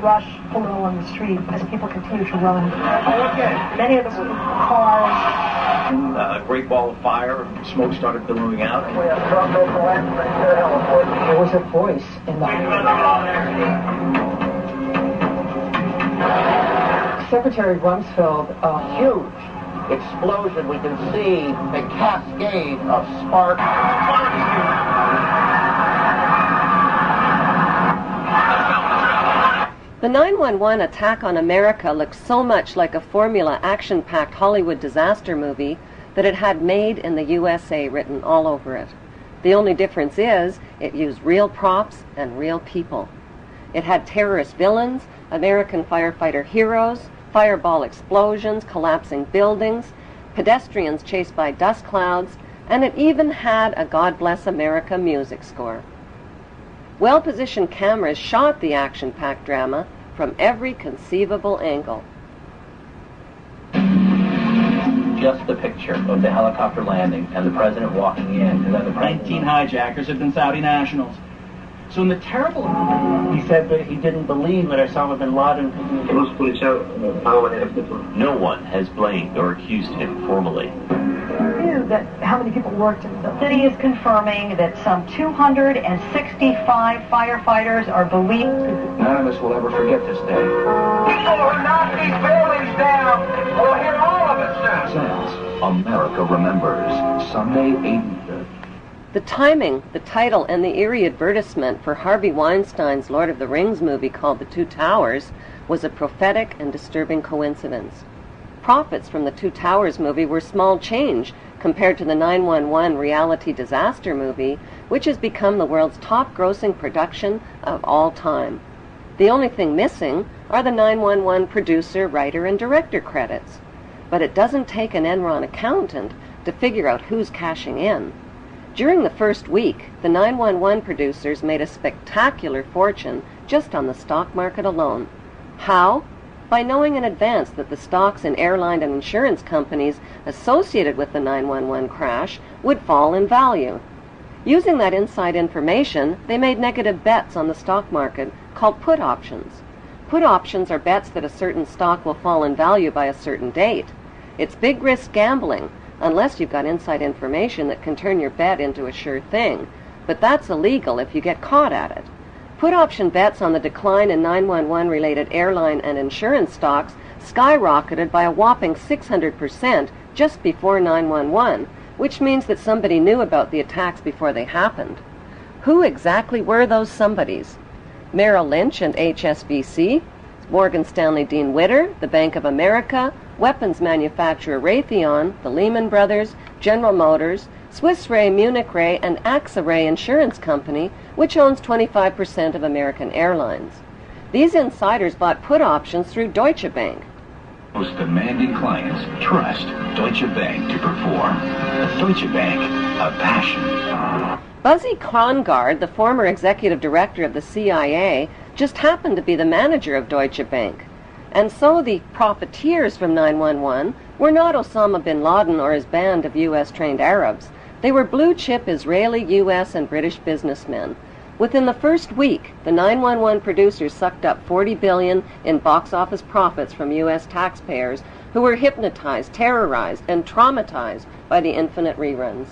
rush pulled along the street as people continued to run. Many of them were cars. A great ball of fire, smoke started billowing out. There was a voice in the Secretary Rumsfeld, a huge explosion. We can see a cascade of sparks. The 9/11 attack on America looked so much like a formula action-packed Hollywood disaster movie that it had "Made in the USA" written all over it. The only difference is it used real props and real people. It had terrorist villains, American firefighter heroes, fireball explosions, collapsing buildings, pedestrians chased by dust clouds, and it even had a God Bless America music score. Well-positioned cameras shot the action-packed drama from every conceivable angle. Just the picture of the helicopter landing and the president walking in, and then the 19 hijackers had been Saudi nationals. So in the terrible... He said that he didn't believe that Osama bin Laden... No one has blamed or accused him formally. That how many people worked in the city is confirming that some 265 firefighters are believed. None of us will ever forget this day. People who knock these buildings down will hear all of it soon. Says America Remembers, Sunday, 8th. The timing, the title, and the eerie advertisement for Harvey Weinstein's Lord of the Rings movie called The Two Towers was a prophetic and disturbing coincidence. Profits from the Two Towers movie were small change compared to the 9/11 reality disaster movie, which has become the world's top-grossing production of all time. The only thing missing are the 911 producer, writer, and director credits. But it doesn't take an Enron accountant to figure out who's cashing in. During the first week, the 911 producers made a spectacular fortune just on the stock market alone. How? By knowing in advance that the stocks in airline and insurance companies associated with the 911 crash would fall in value. Using that inside information, they made negative bets on the stock market called put options. Put options are bets that a certain stock will fall in value by a certain date. It's big risk gambling, unless you've got inside information that can turn your bet into a sure thing. But that's illegal if you get caught at it. Put option bets on the decline in 911-related airline and insurance stocks skyrocketed by a whopping 600% just before 911, which means that somebody knew about the attacks before they happened. Who exactly were those somebodies? Merrill Lynch and HSBC, Morgan Stanley Dean Witter, the Bank of America, weapons manufacturer Raytheon, the Lehman Brothers, General Motors, Swiss Re, Munich Re, and AXA Re Insurance Company, which owns 25% of American Airlines. These insiders bought put options through Deutsche Bank. Most demanding clients trust Deutsche Bank to perform. Deutsche Bank, a passion. Buzzy Krongard, the former executive director of the CIA, just happened to be the manager of Deutsche Bank. And so the profiteers from 911 were not Osama bin Laden or his band of U.S.-trained Arabs. They were blue-chip Israeli, U.S., and British businessmen. Within the first week, the 911 producers sucked up $40 billion in box office profits from U.S. taxpayers who were hypnotized, terrorized, and traumatized by the infinite reruns.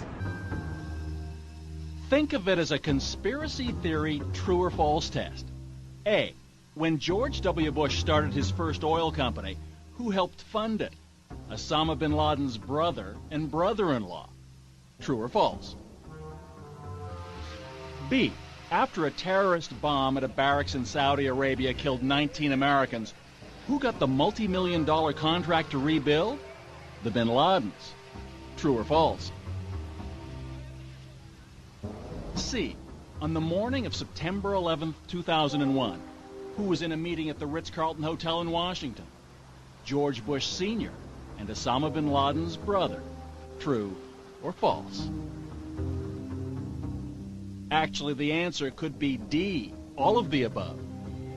Think of it as a conspiracy theory true or false test. A. When George W. Bush started his first oil company, who helped fund it? Osama bin Laden's brother and brother-in-law. True or false? B. After a terrorist bomb at a barracks in Saudi Arabia killed 19 Americans, who got the multi-million-dollar contract to rebuild? The bin Ladens. True or false? C. On the morning of September 11, 2001, who was in a meeting at the Ritz-Carlton Hotel in Washington? George Bush Sr. and Osama bin Laden's brother. True or false? Actually, the answer could be D, all of the above.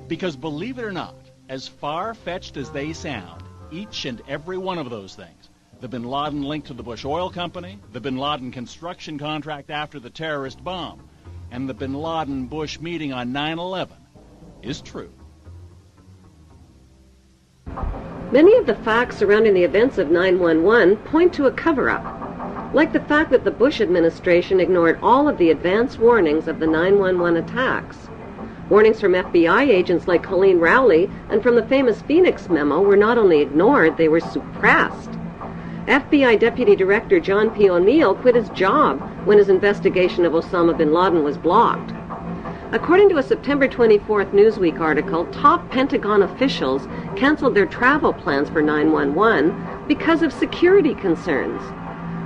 Because believe it or not, as far-fetched as they sound, each and every one of those things, the bin Laden link to the Bush Oil Company, the bin Laden construction contract after the terrorist bomb, and the bin Laden-Bush meeting on 9/11, is true. Many of the facts surrounding the events of 9/11 point to a cover-up, like the fact that the Bush administration ignored all of the advance warnings of the 9/11 attacks. Warnings from FBI agents like Colleen Rowley and from the famous Phoenix memo were not only ignored, they were suppressed. FBI Deputy Director John P. O'Neill quit his job when his investigation of Osama bin Laden was blocked. According to a September 24th Newsweek article, top Pentagon officials canceled their travel plans for 9/11 because of security concerns.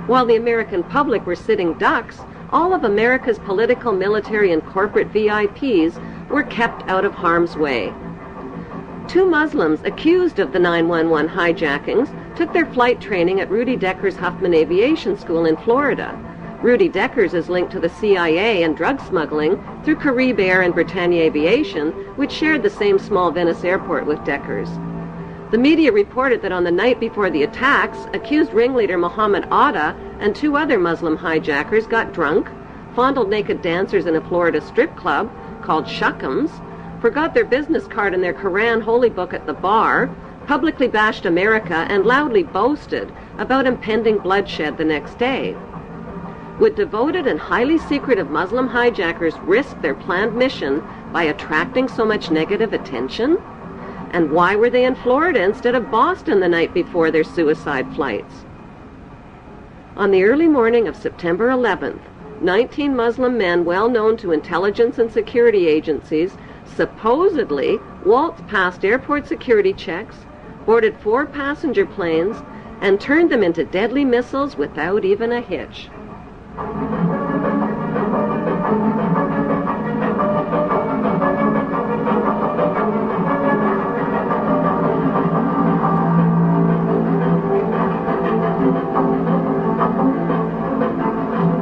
While the American public were sitting ducks, all of America's political, military, and corporate VIPs were kept out of harm's way. 2 Muslims accused of the 9/11 hijackings took their flight training at Rudy Decker's Huffman Aviation School in Florida. Rudy Decker's is linked to the CIA and drug smuggling through Carib Air and Britannia Aviation, which shared the same small Venice airport with Decker's. The media reported that on the night before the attacks, accused ringleader Mohammed Atta and 2 other Muslim hijackers got drunk, fondled naked dancers in a Florida strip club called Shuckums, forgot their business card and their Quran holy book at the bar, publicly bashed America, and loudly boasted about impending bloodshed the next day. Would devoted and highly secretive Muslim hijackers risk their planned mission by attracting so much negative attention? And why were they in Florida instead of Boston the night before their suicide flights? On the early morning of September 11th, 19 Muslim men well known to intelligence and security agencies supposedly waltzed past airport security checks, boarded 4 passenger planes, and turned them into deadly missiles without even a hitch.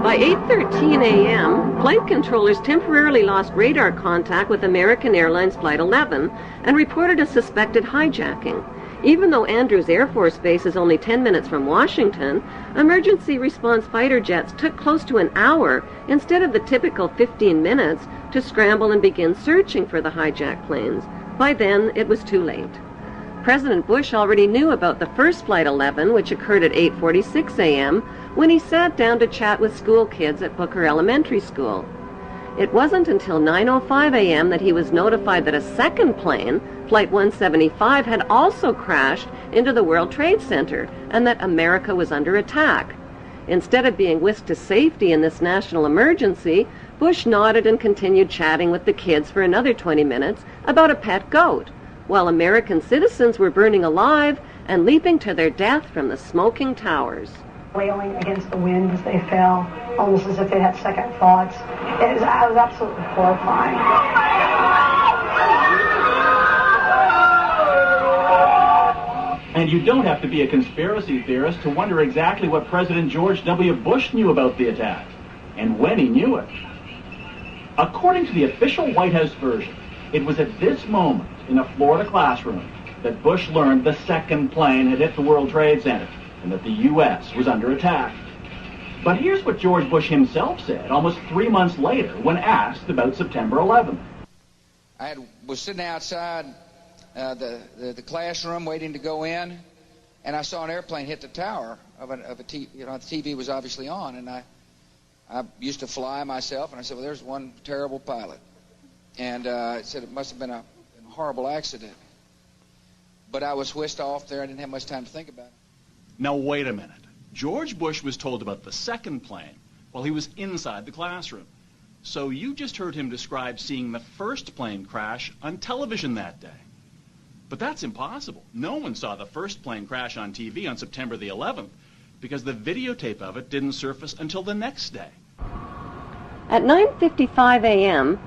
By 8:13 a.m., flight controllers temporarily lost radar contact with American Airlines Flight 11 and reported a suspected hijacking. Even though Andrews Air Force Base is only 10 minutes from Washington, emergency response fighter jets took close to an hour instead of the typical 15 minutes to scramble and begin searching for the hijacked planes. By then, it was too late. President Bush already knew about the first Flight 11, which occurred at 8:46 a.m., when he sat down to chat with school kids at Booker Elementary School. It wasn't until 9:05 a.m. that he was notified that a second plane, Flight 175, had also crashed into the World Trade Center and that America was under attack. Instead of being whisked to safety in this national emergency, Bush nodded and continued chatting with the kids for another 20 minutes about a pet goat, while American citizens were burning alive and leaping to their death from the smoking towers. Wailing against the wind as they fell, almost as if they had second thoughts. It was absolutely horrifying. And you don't have to be a conspiracy theorist to wonder exactly what President George W. Bush knew about the attack, and when he knew it. According to the official White House version, it was at this moment in a Florida classroom that Bush learned the second plane had hit the World Trade Center and that the U.S. was under attack. But here's what George Bush himself said almost 3 months later when asked about September 11th. I was sitting outside the classroom waiting to go in, and I saw an airplane hit the tower of a TV. You know, the TV was obviously on, and I used to fly myself, and I said, well, there's one terrible pilot. And it said it must have been a horrible accident. But I was whisked off there. I didn't have much time to think about it. Now, wait a minute. George Bush was told about the second plane while he was inside the classroom. So you just heard him describe seeing the first plane crash on television that day. But that's impossible. No one saw the first plane crash on TV on September the 11th because the videotape of it didn't surface until the next day. At 9:55 a.m.,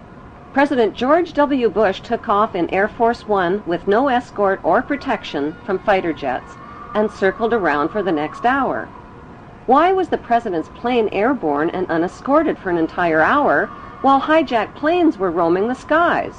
President George W. Bush took off in Air Force One with no escort or protection from fighter jets and circled around for the next hour. Why was the president's plane airborne and unescorted for an entire hour while hijacked planes were roaming the skies?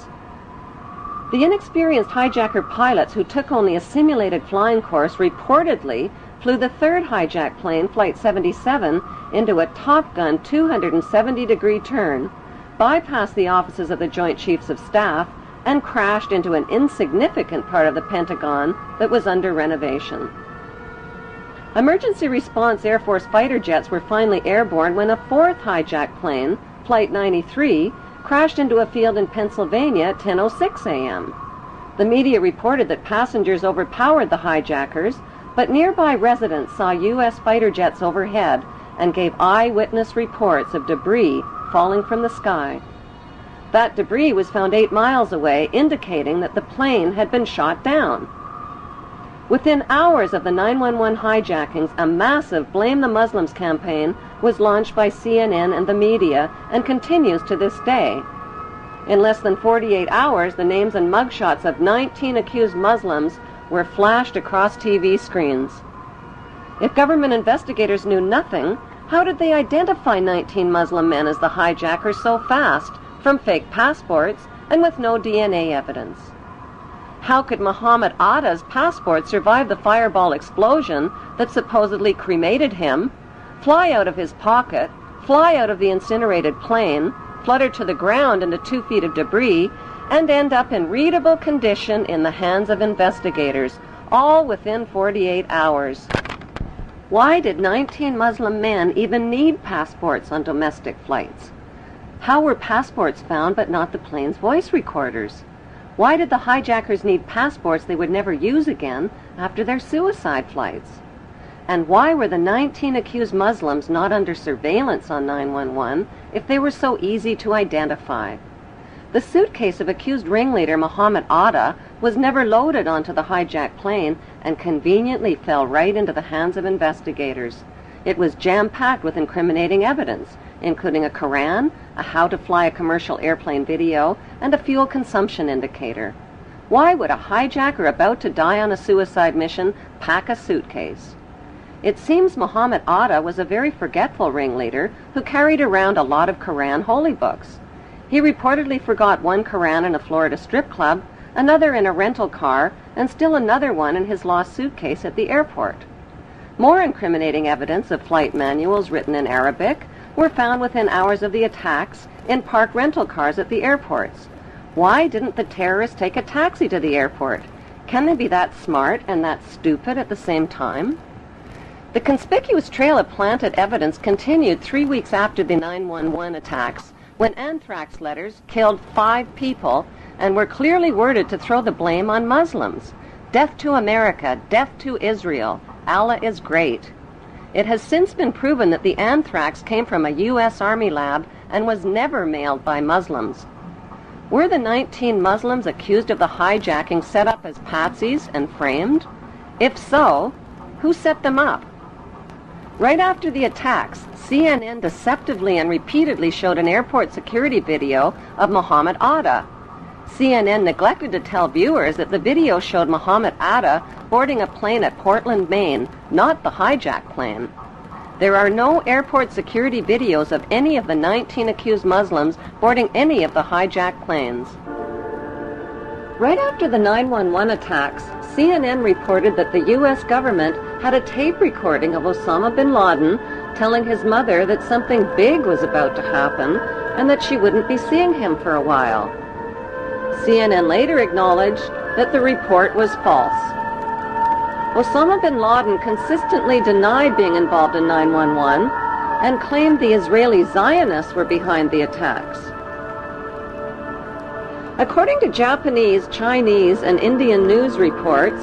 The inexperienced hijacker pilots who took only a simulated flying course reportedly flew the third hijacked plane, Flight 77, into a Top Gun 270-degree turn, bypassed the offices of the Joint Chiefs of Staff, and crashed into an insignificant part of the Pentagon that was under renovation. Emergency response Air Force fighter jets were finally airborne when a fourth hijacked plane, Flight 93, crashed into a field in Pennsylvania at 10:06 a.m. The media reported that passengers overpowered the hijackers, but nearby residents saw U.S. fighter jets overhead and gave eyewitness reports of debris falling from the sky. That debris was found 8 miles away, indicating that the plane had been shot down. Within hours of the 911 hijackings, a massive Blame the Muslims campaign was launched by CNN and the media and continues to this day. In less than 48 hours, the names and mugshots of 19 accused Muslims were flashed across TV screens. If government investigators knew nothing, how did they identify 19 Muslim men as the hijackers so fast, from fake passports and with no DNA evidence? How could Muhammad Atta's passport survive the fireball explosion that supposedly cremated him, fly out of his pocket, fly out of the incinerated plane, flutter to the ground into 2 feet of debris, and end up in readable condition in the hands of investigators, all within 48 hours? Why did 19 Muslim men even need passports on domestic flights? How were passports found but not the plane's voice recorders? Why did the hijackers need passports they would never use again after their suicide flights? And why were the 19 accused Muslims not under surveillance on 911 if they were so easy to identify? The suitcase of accused ringleader Muhammad Atta was never loaded onto the hijacked plane and conveniently fell right into the hands of investigators. It was jam-packed with incriminating evidence, including a Quran, a how to fly a commercial airplane video, and a fuel consumption indicator. Why would a hijacker about to die on a suicide mission pack a suitcase? It seems Muhammad Atta was a very forgetful ringleader who carried around a lot of Quran holy books. He reportedly forgot one Quran in a Florida strip club, another in a rental car, and still another one in his lost suitcase at the airport. More incriminating evidence of flight manuals written in Arabic were found within hours of the attacks in parked rental cars at the airports. Why didn't the terrorists take a taxi to the airport? Can they be that smart and that stupid at the same time? The conspicuous trail of planted evidence continued 3 weeks after the 911 attacks, when anthrax letters killed 5 people and were clearly worded to throw the blame on Muslims. Death to America, death to Israel, Allah is great. It has since been proven that the anthrax came from a U.S. Army lab and was never mailed by Muslims. Were the 19 Muslims accused of the hijacking set up as patsies and framed? If so, who set them up? Right after the attacks, CNN deceptively and repeatedly showed an airport security video of Muhammad Atta. CNN neglected to tell viewers that the video showed Muhammad Atta boarding a plane at Portland, Maine, not the hijacked plane. There are no airport security videos of any of the 19 accused Muslims boarding any of the hijacked planes. Right after the 911 attacks, CNN reported that the U.S. government had a tape recording of Osama bin Laden telling his mother that something big was about to happen and that she wouldn't be seeing him for a while. CNN later acknowledged that the report was false. Osama bin Laden consistently denied being involved in 911 and claimed the Israeli Zionists were behind the attacks. According to Japanese, Chinese, and Indian news reports,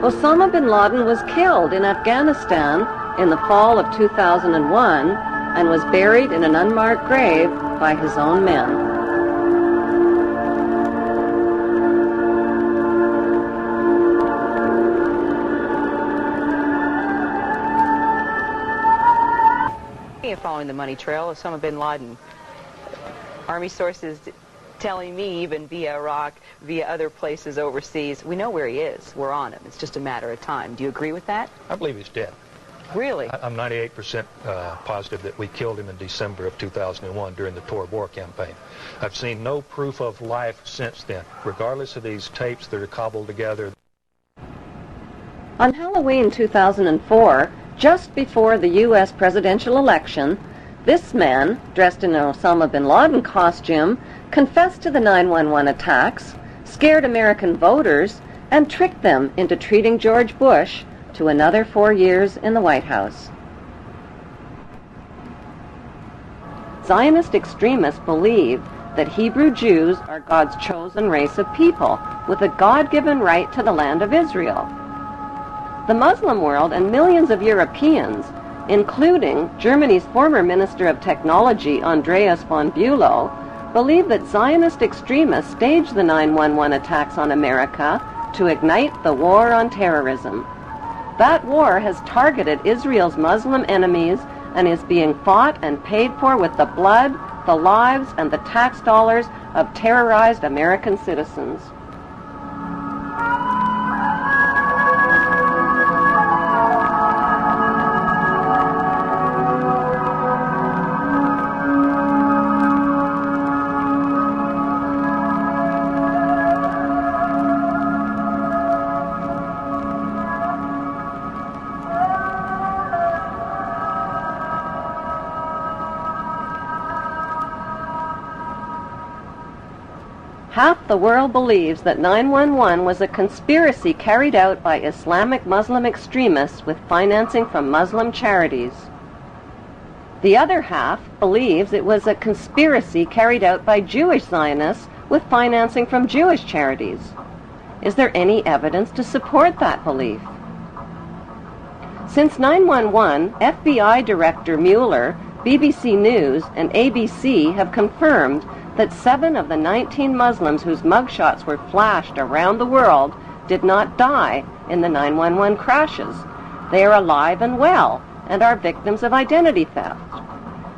Osama bin Laden was killed in Afghanistan in the fall of 2001 and was buried in an unmarked grave by his own men. Following the money trail, Osama bin Laden. Army sources telling me, even via Iraq, via other places overseas, we know where he is. We're on him. It's just a matter of time. Do you agree with that? I believe he's dead. Really? I'm 98% positive that we killed him in December of 2001 during the Tor War campaign. I've seen no proof of life since then, regardless of these tapes that are cobbled together. On Halloween 2004, just before the U.S. presidential election, this man, dressed in an Osama bin Laden costume, confessed to the 911 attacks, scared American voters, and tricked them into treating George Bush to another 4 years in the White House. Zionist extremists believe that Hebrew Jews are God's chosen race of people with a God-given right to the land of Israel. The Muslim world and millions of Europeans, including Germany's former Minister of Technology Andreas von Bülow, believe that Zionist extremists staged the 9/11 attacks on America to ignite the war on terrorism. That war has targeted Israel's Muslim enemies and is being fought and paid for with the blood, the lives, and the tax dollars of terrorized American citizens. Half the world believes that 9/11 was a conspiracy carried out by Islamic Muslim extremists with financing from Muslim charities. The other half believes it was a conspiracy carried out by Jewish Zionists with financing from Jewish charities. Is there any evidence to support that belief? Since 9/11, FBI Director Mueller, BBC News, and ABC have confirmed that 7 of the 19 Muslims whose mugshots were flashed around the world did not die in the 9/11 crashes. They are alive and well and are victims of identity theft.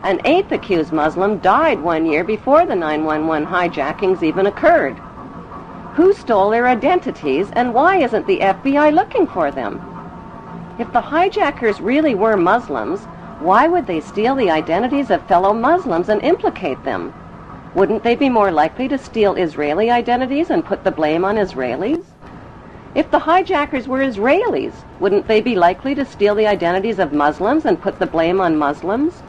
An 8th accused Muslim died 1 year before the 9/11 hijackings even occurred. Who stole their identities, and why isn't the FBI looking for them? If the hijackers really were Muslims, why would they steal the identities of fellow Muslims and implicate them? Wouldn't they be more likely to steal Israeli identities and put the blame on Israelis? If the hijackers were Israelis, wouldn't they be likely to steal the identities of Muslims and put the blame on Muslims?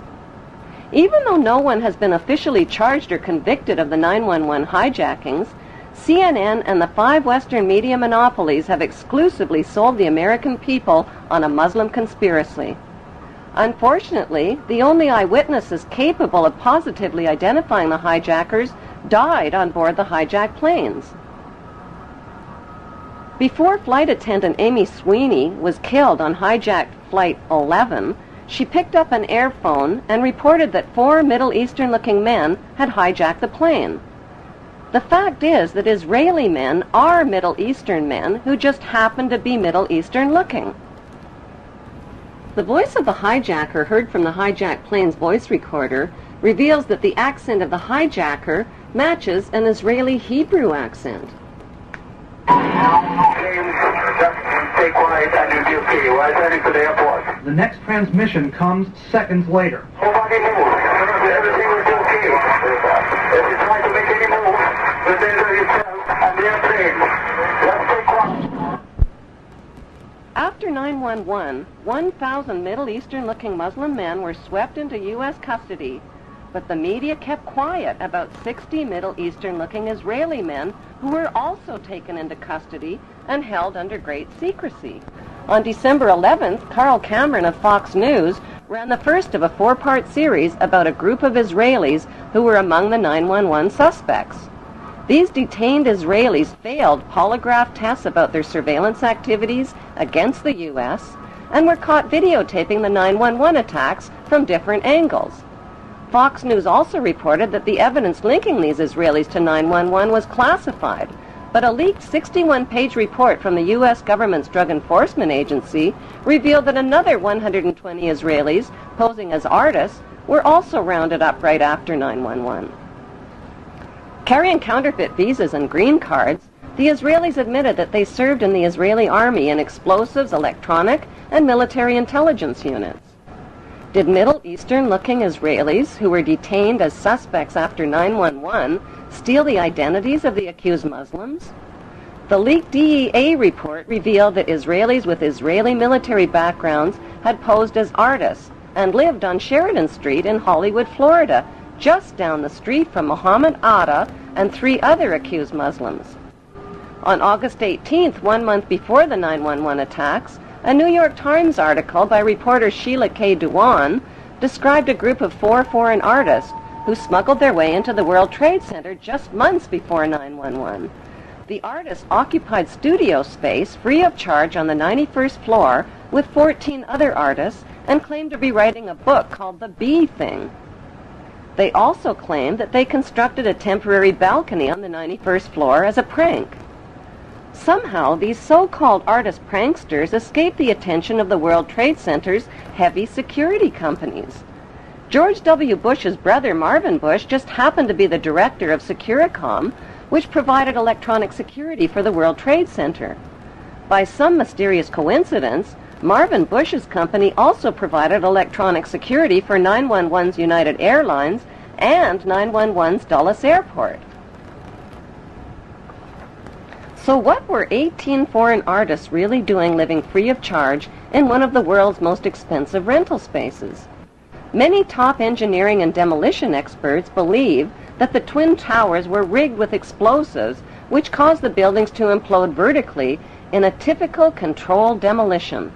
Even though no one has been officially charged or convicted of the 9/11 hijackings, CNN and the 5 Western media monopolies have exclusively sold the American people on a Muslim conspiracy. Unfortunately, the only eyewitnesses capable of positively identifying the hijackers died on board the hijacked planes. Before flight attendant Amy Sweeney was killed on hijacked Flight 11, she picked up an airphone and reported that 4 Middle Eastern-looking men had hijacked the plane. The fact is that Israeli men are Middle Eastern men who just happen to be Middle Eastern-looking. The voice of the hijacker heard from the hijacked plane's voice recorder reveals that the accent of the hijacker matches an Israeli Hebrew accent. Stay quiet and you'll be okay. We're heading to the airport. The next transmission comes seconds later. Nobody move. Everything will be okay. If you try to make any move, you'll danger yourself and the airplane. Just stay quiet. After 9/11, 1,000 Middle Eastern-looking Muslim men were swept into U.S. custody, but the media kept quiet about 60 Middle Eastern-looking Israeli men who were also taken into custody and held under great secrecy. On December 11th, Carl Cameron of Fox News ran the first of a 4-part series about a group of Israelis who were among the 9/11 suspects. These detained Israelis failed polygraph tests about their surveillance activities against the U.S. and were caught videotaping the 9/11 attacks from different angles. Fox News also reported that the evidence linking these Israelis to 9/11 was classified, but a leaked 61-page report from the U.S. government's Drug Enforcement Agency revealed that another 120 Israelis, posing as artists, were also rounded up right after 9/11. Carrying counterfeit visas and green cards, the Israelis admitted that they served in the Israeli army in explosives, electronic, and military intelligence units. Did Middle Eastern-looking Israelis who were detained as suspects after 9/11 steal the identities of the accused Muslims? The leaked DEA report revealed that Israelis with Israeli military backgrounds had posed as artists and lived on Sheridan Street in Hollywood, Florida, just down the street from Mohammed Atta and 3 other accused Muslims. On August 18th, 1 month before the 9/11 attacks, a New York Times article by reporter Sheila K. Dewan described a group of 4 foreign artists who smuggled their way into the World Trade Center just months before 9/11. The artists occupied studio space free of charge on the 91st floor with 14 other artists and claimed to be writing a book called The Bee Thing. They also claimed that they constructed a temporary balcony on the 91st floor as a prank. Somehow, these so-called artist pranksters escaped the attention of the World Trade Center's heavy security companies. George W. Bush's brother, Marvin Bush, just happened to be the director of Securicom, which provided electronic security for the World Trade Center. By some mysterious coincidence, Marvin Bush's company also provided electronic security for 911's United Airlines and 911's Dulles Airport. So what were 18 foreign artists really doing living free of charge in one of the world's most expensive rental spaces? Many top engineering and demolition experts believe that the Twin Towers were rigged with explosives which caused the buildings to implode vertically in a typical controlled demolition.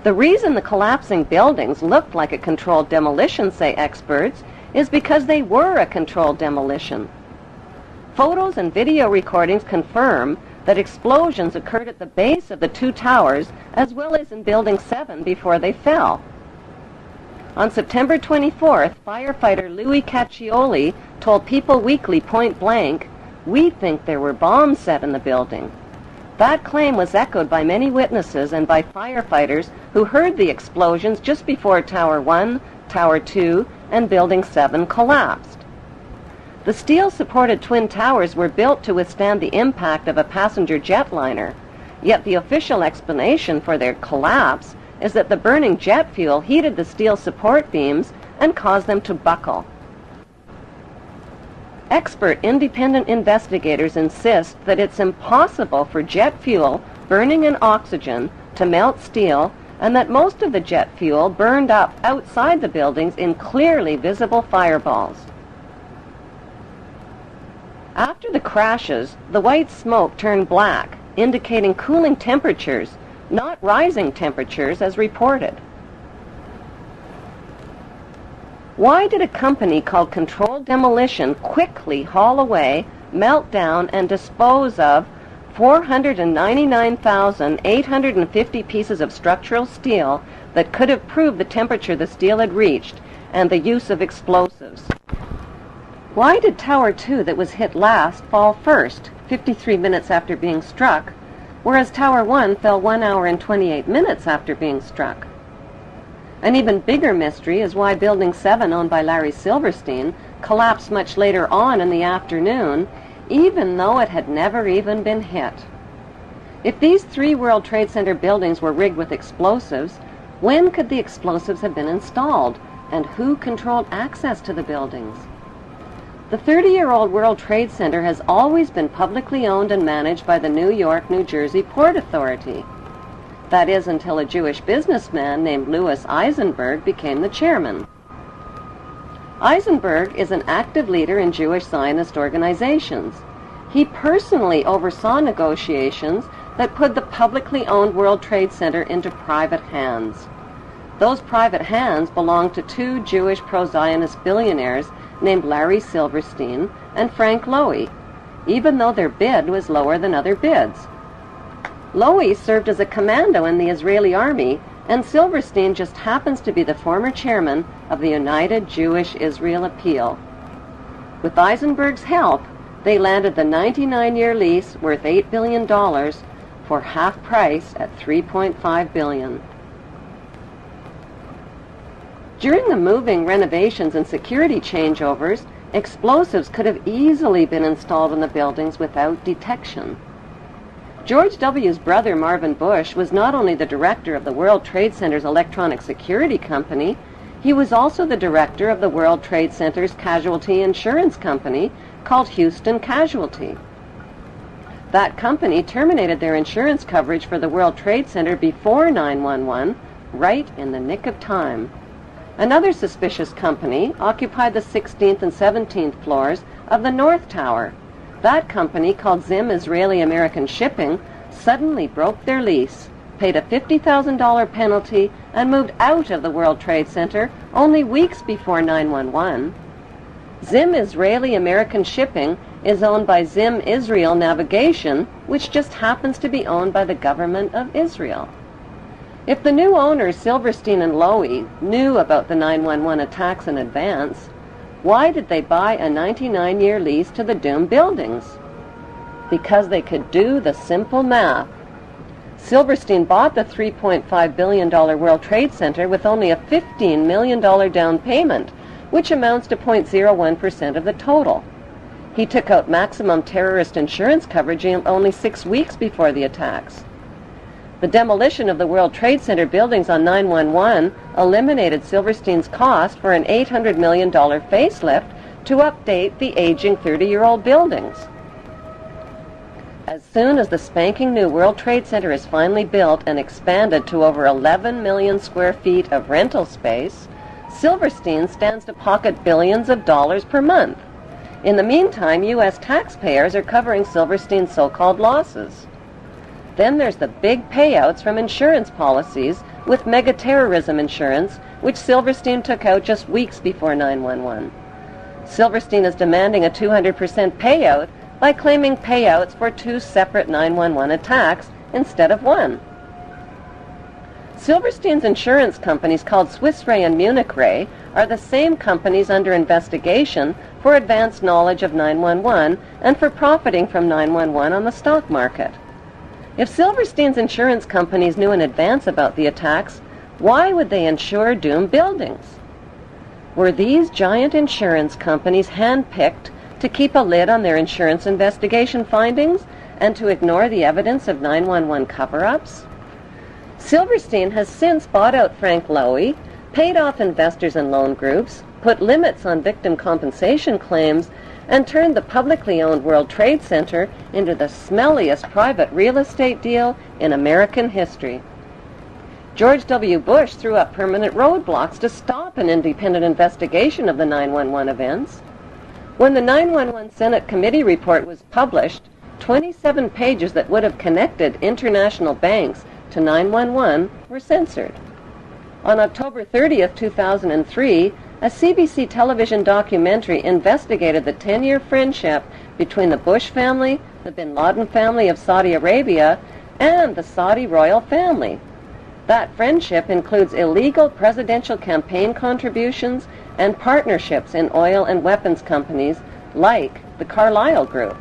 The reason the collapsing buildings looked like a controlled demolition, say experts, is because they were a controlled demolition. Photos and video recordings confirm that explosions occurred at the base of the 2 towers as well as in Building 7 before they fell. On September 24th, firefighter Louis Caccioli told People Weekly point blank, "We think there were bombs set in the building." That claim was echoed by many witnesses and by firefighters who heard the explosions just before Tower 1, Tower 2, and Building 7 collapsed. The steel-supported Twin Towers were built to withstand the impact of a passenger jetliner, yet the official explanation for their collapse is that the burning jet fuel heated the steel support beams and caused them to buckle. Expert independent investigators insist that it's impossible for jet fuel burning in oxygen to melt steel, and that most of the jet fuel burned up outside the buildings in clearly visible fireballs. After the crashes, the white smoke turned black, indicating cooling temperatures, not rising temperatures as reported. Why did a company called Controlled Demolition quickly haul away, melt down, and dispose of 499,850 pieces of structural steel that could have proved the temperature the steel had reached and the use of explosives? Why did Tower 2 that was hit last fall first, 53 minutes after being struck, whereas Tower 1 fell 1 hour and 28 minutes after being struck? An even bigger mystery is why Building 7, owned by Larry Silverstein, collapsed much later on in the afternoon, even though it had never even been hit. If these 3 World Trade Center buildings were rigged with explosives, when could the explosives have been installed, and who controlled access to the buildings? The 30-year-old World Trade Center has always been publicly owned and managed by the New York, New Jersey Port Authority. That is, until a Jewish businessman named Louis Eisenberg became the chairman. Eisenberg is an active leader in Jewish Zionist organizations. He personally oversaw negotiations that put the publicly owned World Trade Center into private hands. Those private hands belonged to 2 Jewish pro-Zionist billionaires named Larry Silverstein and Frank Lowy, even though their bid was lower than other bids. Lowy served as a commando in the Israeli army, and Silverstein just happens to be the former chairman of the United Jewish Israel Appeal. With Eisenberg's help, they landed the 99-year lease worth $8 billion for half price at $3.5 billion. During the moving, renovations, and security changeovers, explosives could have easily been installed in the buildings without detection. George W.'s brother, Marvin Bush, was not only the director of the World Trade Center's electronic security company, he was also the director of the World Trade Center's casualty insurance company called Houston Casualty. That company terminated their insurance coverage for the World Trade Center before 9/11, right in the nick of time. Another suspicious company occupied the 16th and 17th floors of the North Tower. That company, called Zim Israeli American Shipping, suddenly broke their lease, paid a $50,000 penalty, and moved out of the World Trade Center only weeks before 9/11. Zim Israeli American Shipping is owned by Zim Israel Navigation, which just happens to be owned by the government of Israel. If the new owners, Silverstein and Lowy, knew about the 9/11 attacks in advance, why did they buy a 99-year lease to the doomed buildings? Because they could do the simple math. Silverstein bought the $3.5 billion World Trade Center with only a $15 million down payment, which amounts to 0.01% of the total. He took out maximum terrorist insurance coverage only 6 weeks before the attacks. The demolition of the World Trade Center buildings on 9/11 eliminated Silverstein's cost for an $800 million facelift to update the aging 30-year-old buildings. As soon as the spanking new World Trade Center is finally built and expanded to over 11 million square feet of rental space, Silverstein stands to pocket billions of dollars per month. In the meantime, U.S. taxpayers are covering Silverstein's so-called losses. Then there's the big payouts from insurance policies with mega-terrorism insurance, which Silverstein took out just weeks before 9/11. Silverstein is demanding a 200% payout by claiming payouts for 2 separate 9/11 attacks instead of one. Silverstein's insurance companies, called Swiss Re and Munich Re, are the same companies under investigation for advanced knowledge of 9/11 and for profiting from 9/11 on the stock market. If Silverstein's insurance companies knew in advance about the attacks, why would they insure doomed buildings? Were these giant insurance companies handpicked to keep a lid on their insurance investigation findings and to ignore the evidence of 9/11 cover-ups? Silverstein has since bought out Frank Lowy, paid off investors and loan groups, put limits on victim compensation claims, and turned the publicly owned World Trade Center into the smelliest private real estate deal in American history. George W. Bush threw up permanent roadblocks to stop an independent investigation of the 9/11 events. When the 9/11 Senate Committee report was published, 27 pages that would have connected international banks to 9/11 were censored. On October 30th, 2003, a CBC television documentary investigated the 10-year friendship between the Bush family, the bin Laden family of Saudi Arabia, and the Saudi royal family. That friendship includes illegal presidential campaign contributions and partnerships in oil and weapons companies like the Carlyle Group.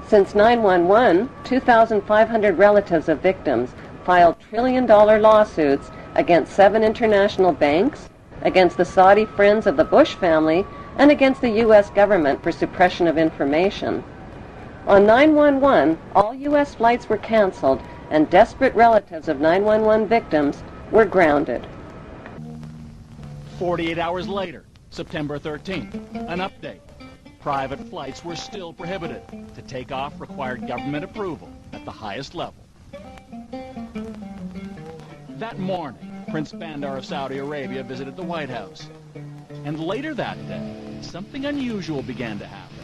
Since 9/11, 2,500 relatives of victims filed trillion-dollar lawsuits against 7 international banks, against the Saudi friends of the Bush family, and against the U.S. government for suppression of information. On 9/11, all U.S. flights were canceled, and desperate relatives of 9/11 victims were grounded. 48 hours later, September 13th, an update. Private flights were still prohibited. To take off required government approval at the highest level. That morning, Prince Bandar of Saudi Arabia visited the White House. And later that day, something unusual began to happen.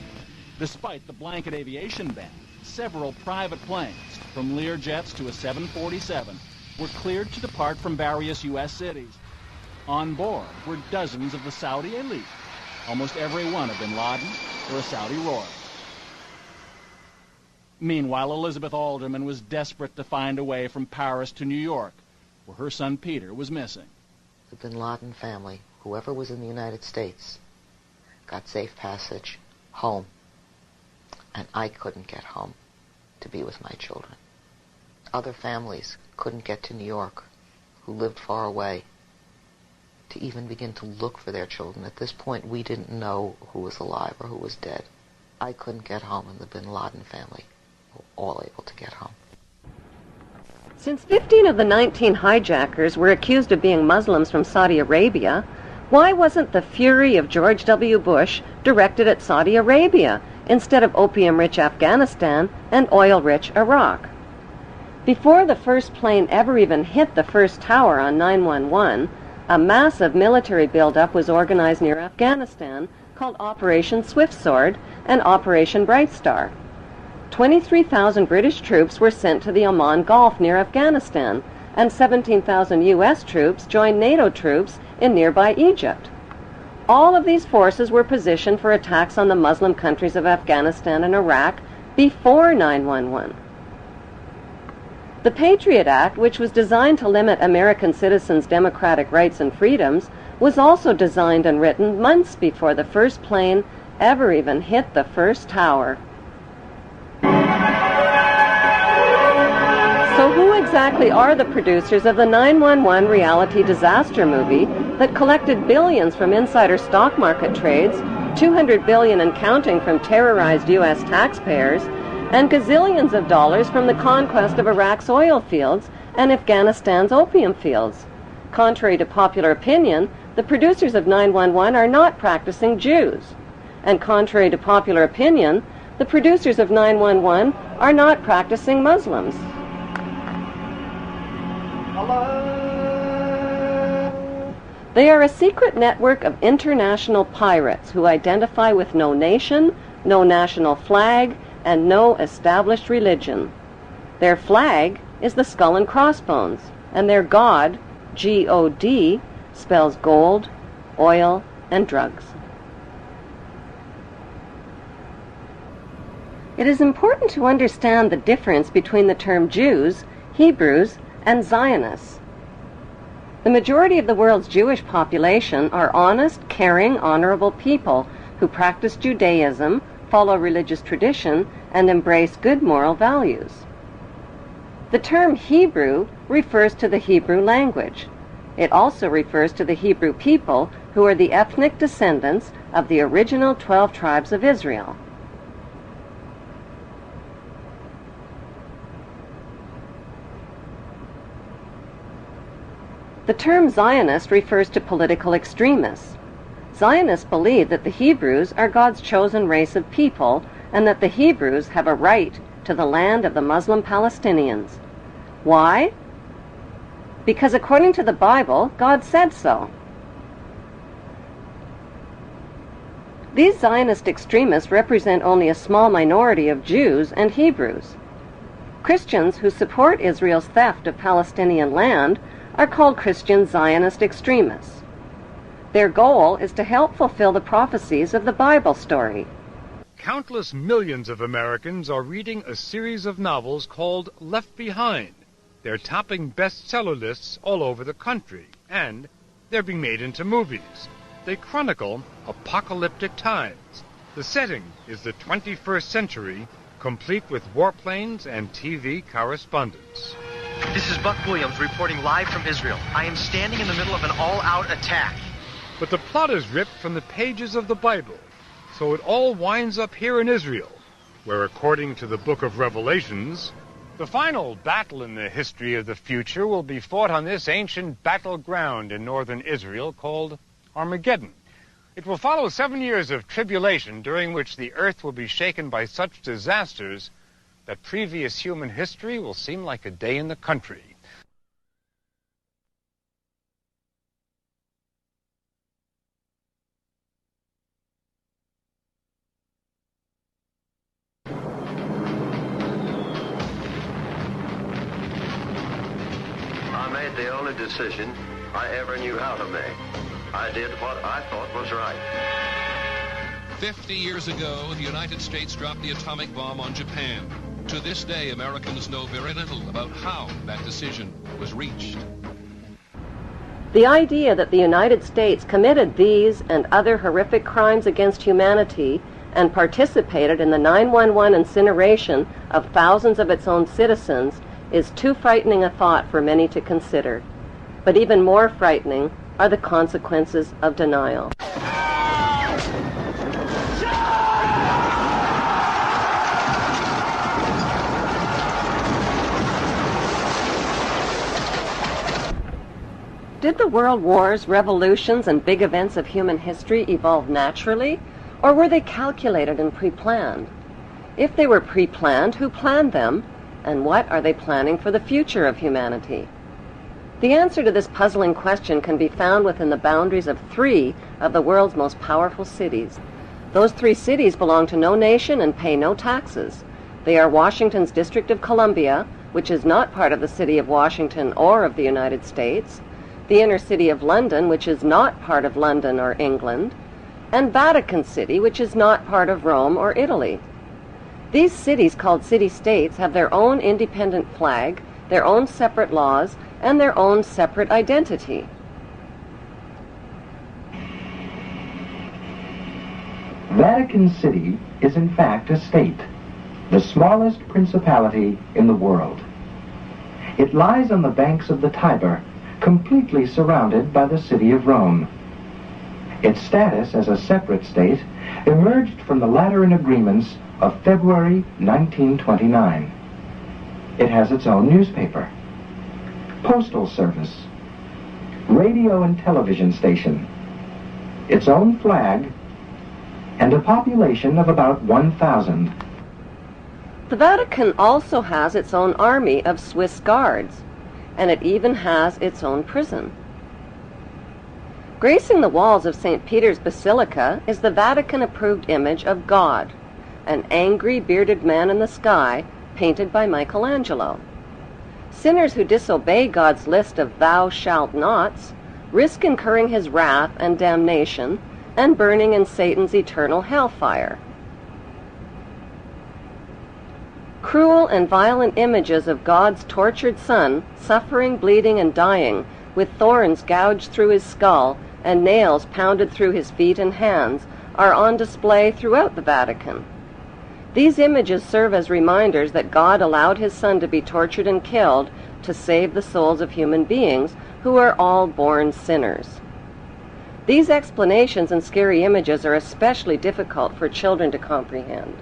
Despite the blanket aviation ban, several private planes, from Learjets to a 747, were cleared to depart from various U.S. cities. On board were dozens of the Saudi elite, almost every one a bin Laden or a Saudi royal. Meanwhile, Elizabeth Alderman was desperate to find a way from Paris to New York, where her son Peter was missing. The bin Laden family, whoever was in the United States, got safe passage home, and I couldn't get home to be with my children. Other families couldn't get to New York, who lived far away, to even begin to look for their children. At this point, we didn't know who was alive or who was dead. I couldn't get home, and the bin Laden family were all able to get home. Since 15 of the 19 hijackers were accused of being Muslims from Saudi Arabia, why wasn't the fury of George W. Bush directed at Saudi Arabia instead of opium-rich Afghanistan and oil-rich Iraq? Before the first plane ever even hit the first tower on 9/11, A massive military buildup was organized near Afghanistan called Operation Swift Sword and Operation Bright Star. 23,000 British troops were sent to the Oman Gulf near Afghanistan, and 17,000 U.S. troops joined NATO troops in nearby Egypt. All of these forces were positioned for attacks on the Muslim countries of Afghanistan and Iraq before 9/11. The Patriot Act, which was designed to limit American citizens' democratic rights and freedoms, was also designed and written months before the first plane ever even hit the first tower. So who exactly are the producers of the 9/11 reality disaster movie that collected billions from insider stock market trades, $200 billion and counting from terrorized U.S. taxpayers, and gazillions of dollars from the conquest of Iraq's oil fields and Afghanistan's opium fields? Contrary to popular opinion, the producers of 9/11 are not practicing Jews. And contrary to popular opinion, the producers of 9/11 are not practicing Muslims. They are a secret network of international pirates who identify with no nation, no national flag, and no established religion. Their flag is the skull and crossbones, and their god, G-O-D, spells gold, oil, and drugs. It is important to understand the difference between the term Jews, Hebrews, and Zionists. The majority of the world's Jewish population are honest, caring, honorable people who practice Judaism, follow religious tradition, and embrace good moral values. The term Hebrew refers to the Hebrew language. It also refers to the Hebrew people who are the ethnic descendants of the original 12 tribes of Israel. The term Zionist refers to political extremists. Zionists believe that the Hebrews are God's chosen race of people and that the Hebrews have a right to the land of the Muslim Palestinians. Why? Because according to the Bible, God said so. These Zionist extremists represent only a small minority of Jews and Hebrews. Christians who support Israel's theft of Palestinian land are called Christian Zionist extremists. Their goal is to help fulfill the prophecies of the Bible story. Countless millions of Americans are reading a series of novels called Left Behind. They're topping bestseller lists all over the country, and they're being made into movies. They chronicle apocalyptic times. The setting is the 21st century, complete with warplanes and TV correspondence. This is Buck Williams reporting live from Israel. I am standing in the middle of an all-out attack. But the plot is ripped from the pages of the Bible, so it all winds up here in Israel, where according to the book of Revelations, the final battle in the history of the future will be fought on this ancient battleground in northern Israel called Armageddon. It will follow 7 years of tribulation during which the earth will be shaken by such disasters that previous human history will seem like a day in the country. I made the only decision I ever knew how to make. I did what I thought was right. 50 years ago, the United States dropped the atomic bomb on Japan. To this day, Americans know very little about how that decision was reached. The idea that the United States committed these and other horrific crimes against humanity and participated in the 9/11 incineration of thousands of its own citizens is too frightening a thought for many to consider. But even more frightening are the consequences of denial. Did the world wars, revolutions, and big events of human history evolve naturally, or were they calculated and pre-planned? If they were pre-planned, who planned them, and what are they planning for the future of humanity? The answer to this puzzling question can be found within the boundaries of 3 of the world's most powerful cities. Those 3 cities belong to no nation and pay no taxes. They are Washington's District of Columbia, which is not part of the city of Washington or of the United States, the inner city of London, which is not part of London or England, and Vatican City, which is not part of Rome or Italy. These cities, called city-states, have their own independent flag, their own separate laws, and their own separate identity. Vatican City is in fact a state, the smallest principality in the world. It lies on the banks of the Tiber, completely surrounded by the city of Rome. Its status as a separate state emerged from the Lateran Agreements of February 1929. It has its own newspaper, postal service, radio and television station, its own flag, and a population of about 1,000. The Vatican also has its own army of Swiss guards, and it even has its own prison. Gracing the walls of St. Peter's Basilica is the Vatican-approved image of God, an angry, bearded man in the sky, painted by Michelangelo. Sinners who disobey God's list of thou shalt nots risk incurring his wrath and damnation and burning in Satan's eternal hellfire. Cruel and violent images of God's tortured Son, suffering, bleeding, and dying, with thorns gouged through his skull and nails pounded through his feet and hands, are on display throughout the Vatican. These images serve as reminders that God allowed his Son to be tortured and killed to save the souls of human beings who are all born sinners. These explanations and scary images are especially difficult for children to comprehend.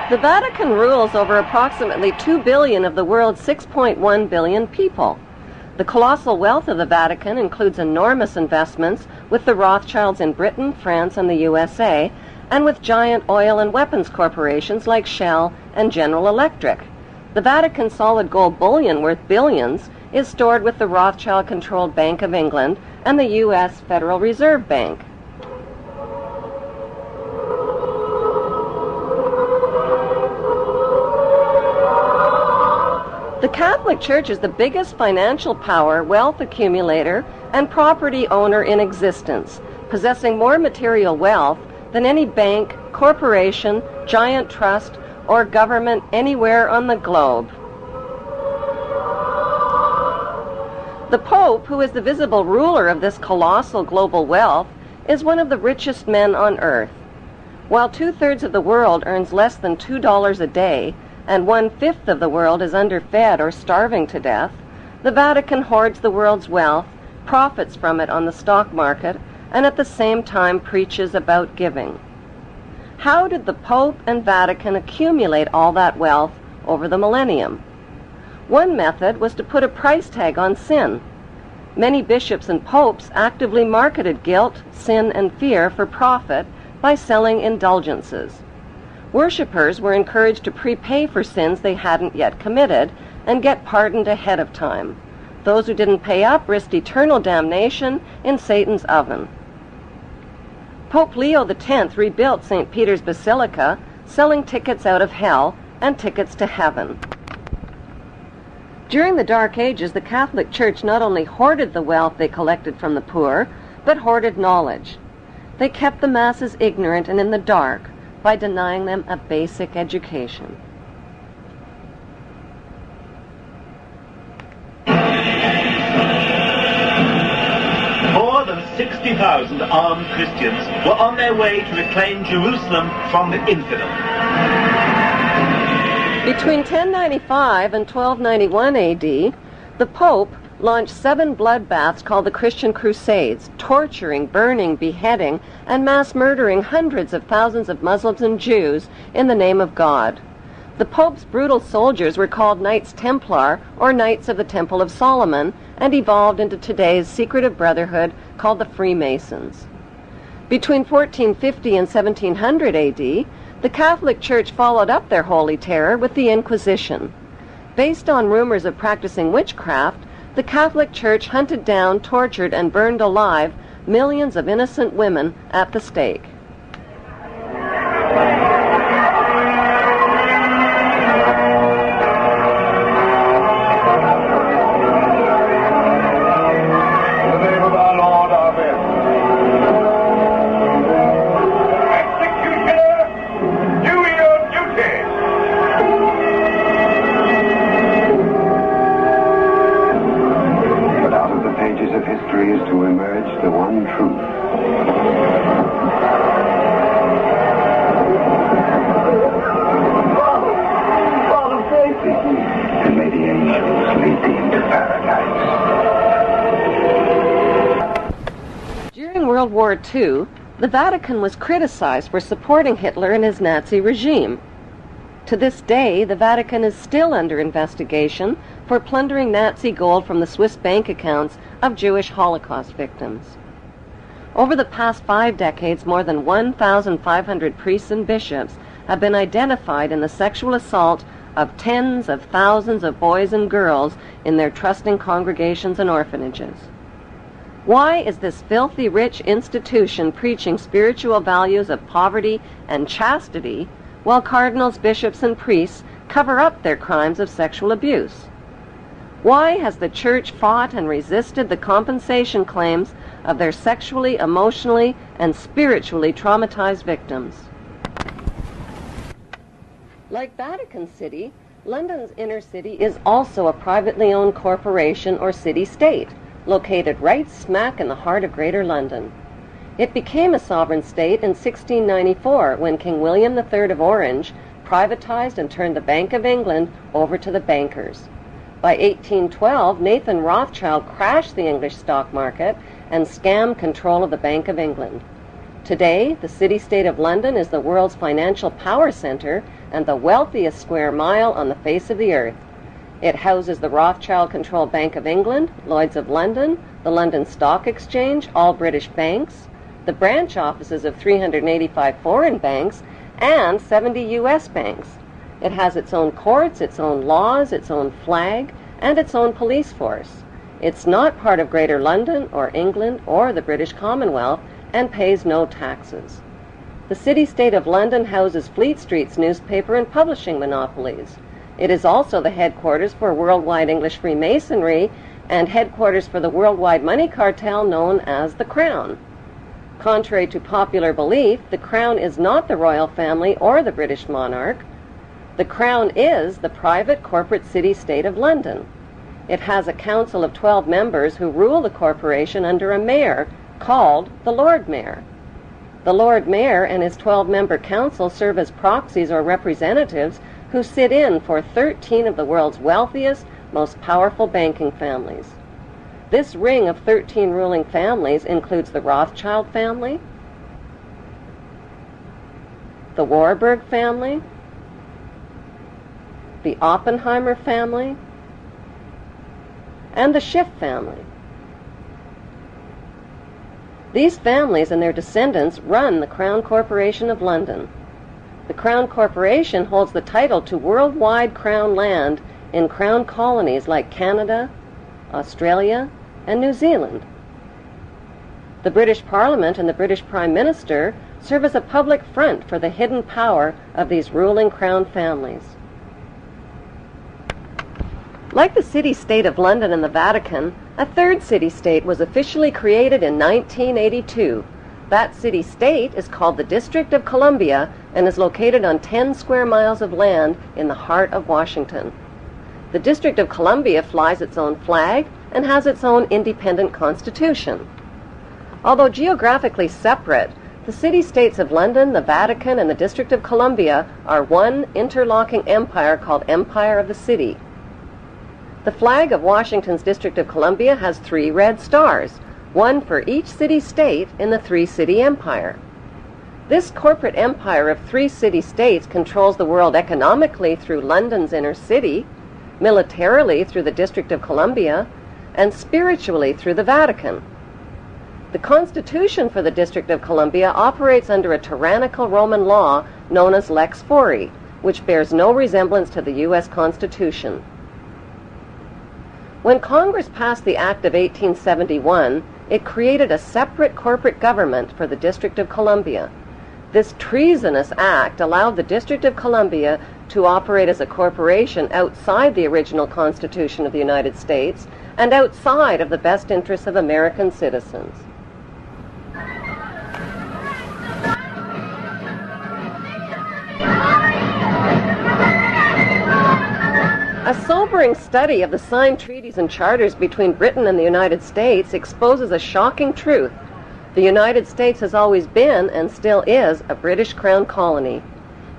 The Vatican rules over approximately 2 billion of the world's 6.1 billion people. The colossal wealth of the Vatican includes enormous investments with the Rothschilds in Britain, France, and the USA, and with giant oil and weapons corporations like Shell and General Electric. The Vatican solid gold bullion worth billions is stored with the Rothschild-controlled Bank of England and the U.S. Federal Reserve Bank. The Catholic Church is the biggest financial power, wealth accumulator, and property owner in existence, possessing more material wealth than any bank, corporation, giant trust, or government anywhere on the globe. The Pope, who is the visible ruler of this colossal global wealth, is one of the richest men on earth. While 2/3 of the world earns less than $2 a day, and 1/5 of the world is underfed or starving to death, the Vatican hoards the world's wealth, profits from it on the stock market, and at the same time preaches about giving. How did the Pope and Vatican accumulate all that wealth over the millennium? One method was to put a price tag on sin. Many bishops and popes actively marketed guilt, sin, and fear for profit by selling indulgences. Worshippers were encouraged to prepay for sins they hadn't yet committed and get pardoned ahead of time. Those who didn't pay up risked eternal damnation in Satan's oven. Pope Leo X rebuilt St. Peter's Basilica, selling tickets out of hell and tickets to heaven. During the Dark Ages, the Catholic Church not only hoarded the wealth they collected from the poor, but hoarded knowledge. They kept the masses ignorant and in the dark by denying them a basic education. More than 60,000 armed Christians were on their way to reclaim Jerusalem from the infidel. Between 1095 and 1291 AD, the Pope launched 7 bloodbaths called the Christian Crusades, torturing, burning, beheading, and mass murdering hundreds of thousands of Muslims and Jews in the name of God. The Pope's brutal soldiers were called Knights Templar, or Knights of the Temple of Solomon, and evolved into today's secretive brotherhood called the Freemasons. Between 1450 and 1700 AD, the Catholic Church followed up their holy terror with the Inquisition. Based on rumors of practicing witchcraft, the Catholic Church hunted down, tortured, and burned alive millions of innocent women at the stake. Is to emerge the one truth. Father, pray for me. And may the angels lead thee into paradise. During World War II, the Vatican was criticized for supporting Hitler and his Nazi regime. To this day, the Vatican is still under investigation for plundering Nazi gold from the Swiss bank accounts of Jewish Holocaust victims. Over the past 5 decades, more than 1,500 priests and bishops have been identified in the sexual assault of tens of thousands of boys and girls in their trusting congregations and orphanages. Why is this filthy rich institution preaching spiritual values of poverty and chastity while cardinals, bishops, and priests cover up their crimes of sexual abuse? Why has the Church fought and resisted the compensation claims of their sexually, emotionally, and spiritually traumatized victims? Like Vatican City, London's inner city is also a privately owned corporation or city-state, located right smack in the heart of Greater London. It became a sovereign state in 1694 when King William III of Orange privatized and turned the Bank of England over to the bankers. By 1812, Nathan Rothschild crashed the English stock market and scammed control of the Bank of England. Today, the city-state of London is the world's financial power center and the wealthiest square mile on the face of the earth. It houses the Rothschild-controlled Bank of England, Lloyd's of London, the London Stock Exchange, all British banks, the branch offices of 385 foreign banks, and 70 U.S. banks. It has its own courts, its own laws, its own flag, and its own police force. It's not part of Greater London or England or the British Commonwealth and pays no taxes. The city-state of London houses Fleet Street's newspaper and publishing monopolies. It is also the headquarters for worldwide English Freemasonry and headquarters for the worldwide money cartel known as the Crown. Contrary to popular belief, the Crown is not the royal family or the British monarch. The Crown is the private corporate city-state of London. It has a council of 12 members who rule the corporation under a mayor called the Lord Mayor. The Lord Mayor and his 12-member council serve as proxies or representatives who sit in for 13 of the world's wealthiest, most powerful banking families. This ring of 13 ruling families includes the Rothschild family, the Warburg family, the Oppenheimer family, and the Schiff family. These families and their descendants run the Crown Corporation of London. The Crown Corporation holds the title to worldwide Crown land in Crown colonies like Canada, Australia, and New Zealand. The British Parliament and the British Prime Minister serve as a public front for the hidden power of these ruling Crown families. Like the city-state of London and the Vatican, a third city-state was officially created in 1982. That city-state is called the District of Columbia and is located on 10 square miles of land in the heart of Washington. The District of Columbia flies its own flag and has its own independent constitution. Although geographically separate, the city-states of London, the Vatican, and the District of Columbia are one interlocking empire called Empire of the City. The flag of Washington's District of Columbia has 3 red stars, one for each city-state in the 3-city empire. This corporate empire of 3 city-states controls the world economically through London's inner city, militarily through the District of Columbia, and spiritually through the Vatican. The Constitution for the District of Columbia operates under a tyrannical Roman law known as Lex Fori, which bears no resemblance to the U.S. Constitution. When Congress passed the Act of 1871, it created a separate corporate government for the District of Colombia. This treasonous act allowed the District of Columbia to operate as a corporation outside the original Constitution of the United States and outside of the best interests of American citizens. A sobering study of the signed treaties and charters between Britain and the United States exposes a shocking truth. The United States has always been, and still is, a British Crown colony.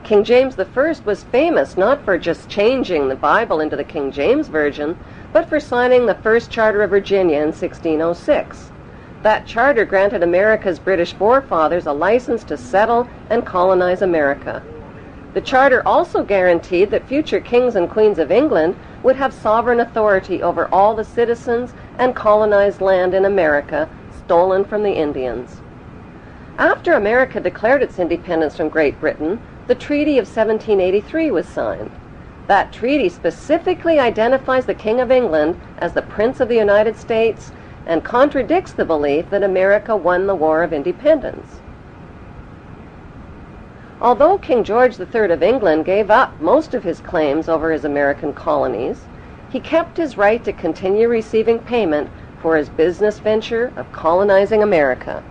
King James I was famous not for just changing the Bible into the King James Version, but for signing the First Charter of Virginia in 1606. That charter granted America's British forefathers a license to settle and colonize America. The charter also guaranteed that future kings and queens of England would have sovereign authority over all the citizens and colonized land in America stolen from the Indians. After America declared its independence from Great Britain, the Treaty of 1783 was signed. That treaty specifically identifies the King of England as the Prince of the United States and contradicts the belief that America won the War of Independence. Although King George III of England gave up most of his claims over his American colonies, he kept his right to continue receiving payment for his business venture of colonizing America.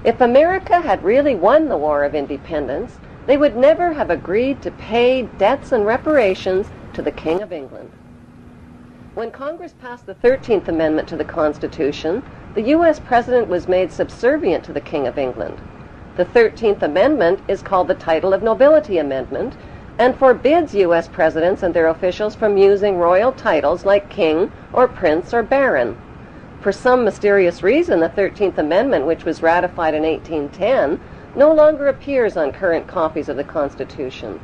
If America had really won the War of Independence, they would never have agreed to pay debts and reparations to the King of England. When Congress passed the 13th Amendment to the Constitution, the U.S. President was made subservient to the King of England. The 13th Amendment is called the Title of Nobility Amendment and forbids U.S. presidents and their officials from using royal titles like king or prince or baron. For some mysterious reason, the 13th Amendment, which was ratified in 1810, no longer appears on current copies of the Constitution.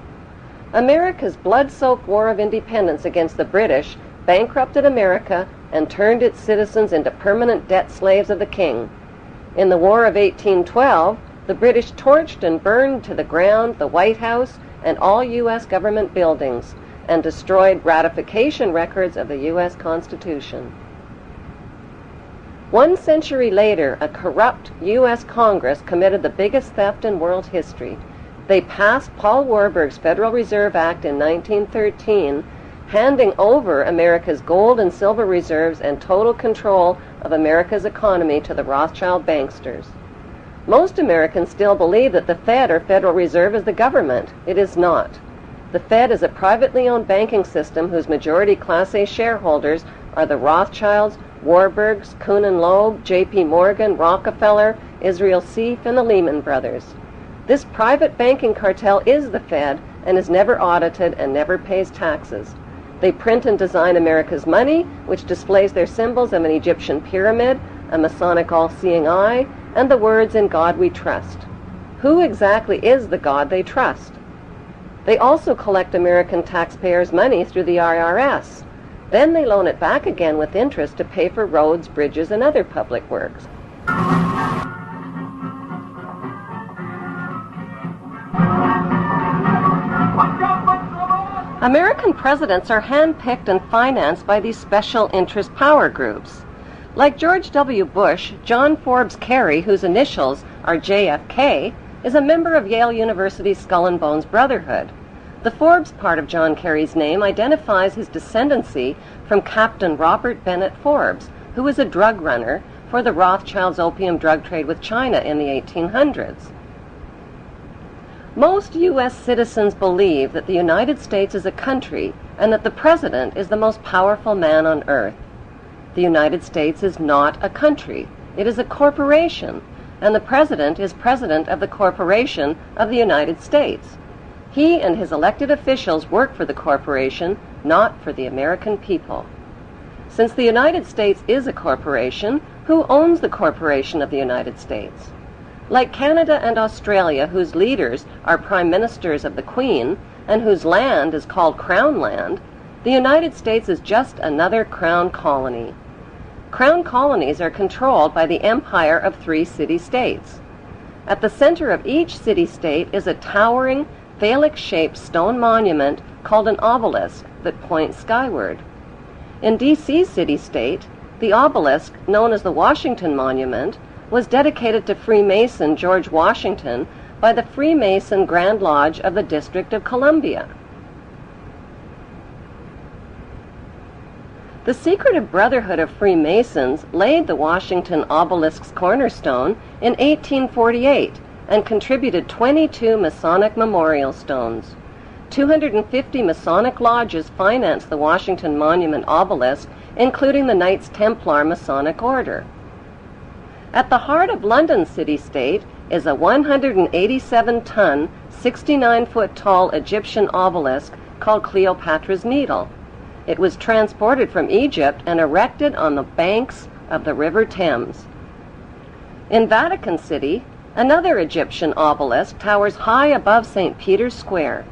America's blood-soaked War of Independence against the British bankrupted America and turned its citizens into permanent debt slaves of the king. In the War of 1812, the British torched and burned to the ground the White House and all U.S. government buildings and destroyed ratification records of the U.S. Constitution. 1 century later, a corrupt U.S. Congress committed the biggest theft in world history. They passed Paul Warburg's Federal Reserve Act in 1913, handing over America's gold and silver reserves and total control of America's economy to the Rothschild banksters. Most Americans still believe that the Fed or Federal Reserve is the government. It is not. The Fed is a privately owned banking system whose majority Class A shareholders are the Rothschilds, Warburgs, Kuhn and Loeb, J.P. Morgan, Rockefeller, Israel Seif, and the Lehman Brothers. This private banking cartel is the Fed and is never audited and never pays taxes. They print and design America's money, which displays their symbols of an Egyptian pyramid, a Masonic all-seeing eye, and the words "In God We Trust." Who exactly is the God they trust? They also collect American taxpayers' money through the IRS. Then they loan it back again with interest to pay for roads, bridges, and other public works. American presidents are handpicked and financed by these special interest power groups. Like George W. Bush, John Forbes Carey, whose initials are JFK, is a member of Yale University's Skull and Bones Brotherhood. The Forbes part of John Kerry's name identifies his descendancy from Captain Robert Bennett Forbes, who was a drug runner for the Rothschilds' opium drug trade with China in the 1800s. Most U.S. citizens believe that the United States is a country and that the President is the most powerful man on earth. The United States is not a country. It is a corporation, and the President is President of the Corporation of the United States. He and his elected officials work for the corporation, not for the American people. Since the United States is a corporation, who owns the corporation of the United States? Like Canada and Australia, whose leaders are prime ministers of the Queen, and whose land is called Crown Land, the United States is just another Crown colony. Crown colonies are controlled by the empire of 3 city-states. At the center of each city-state is a towering, phallic-shaped stone monument called an obelisk that points skyward. In D.C. city-state, the obelisk, known as the Washington Monument, was dedicated to Freemason George Washington by the Freemason Grand Lodge of the District of Columbia. The secretive Brotherhood of Freemasons laid the Washington obelisk's cornerstone in 1848 and contributed 22 Masonic memorial stones. 250 Masonic lodges financed the Washington Monument obelisk, including the Knights Templar Masonic Order. At the heart of London city-state is a 187-ton, 69-foot-tall Egyptian obelisk called Cleopatra's Needle. It was transported from Egypt and erected on the banks of the River Thames. In Vatican City, another Egyptian obelisk towers high above St. Peter's Square.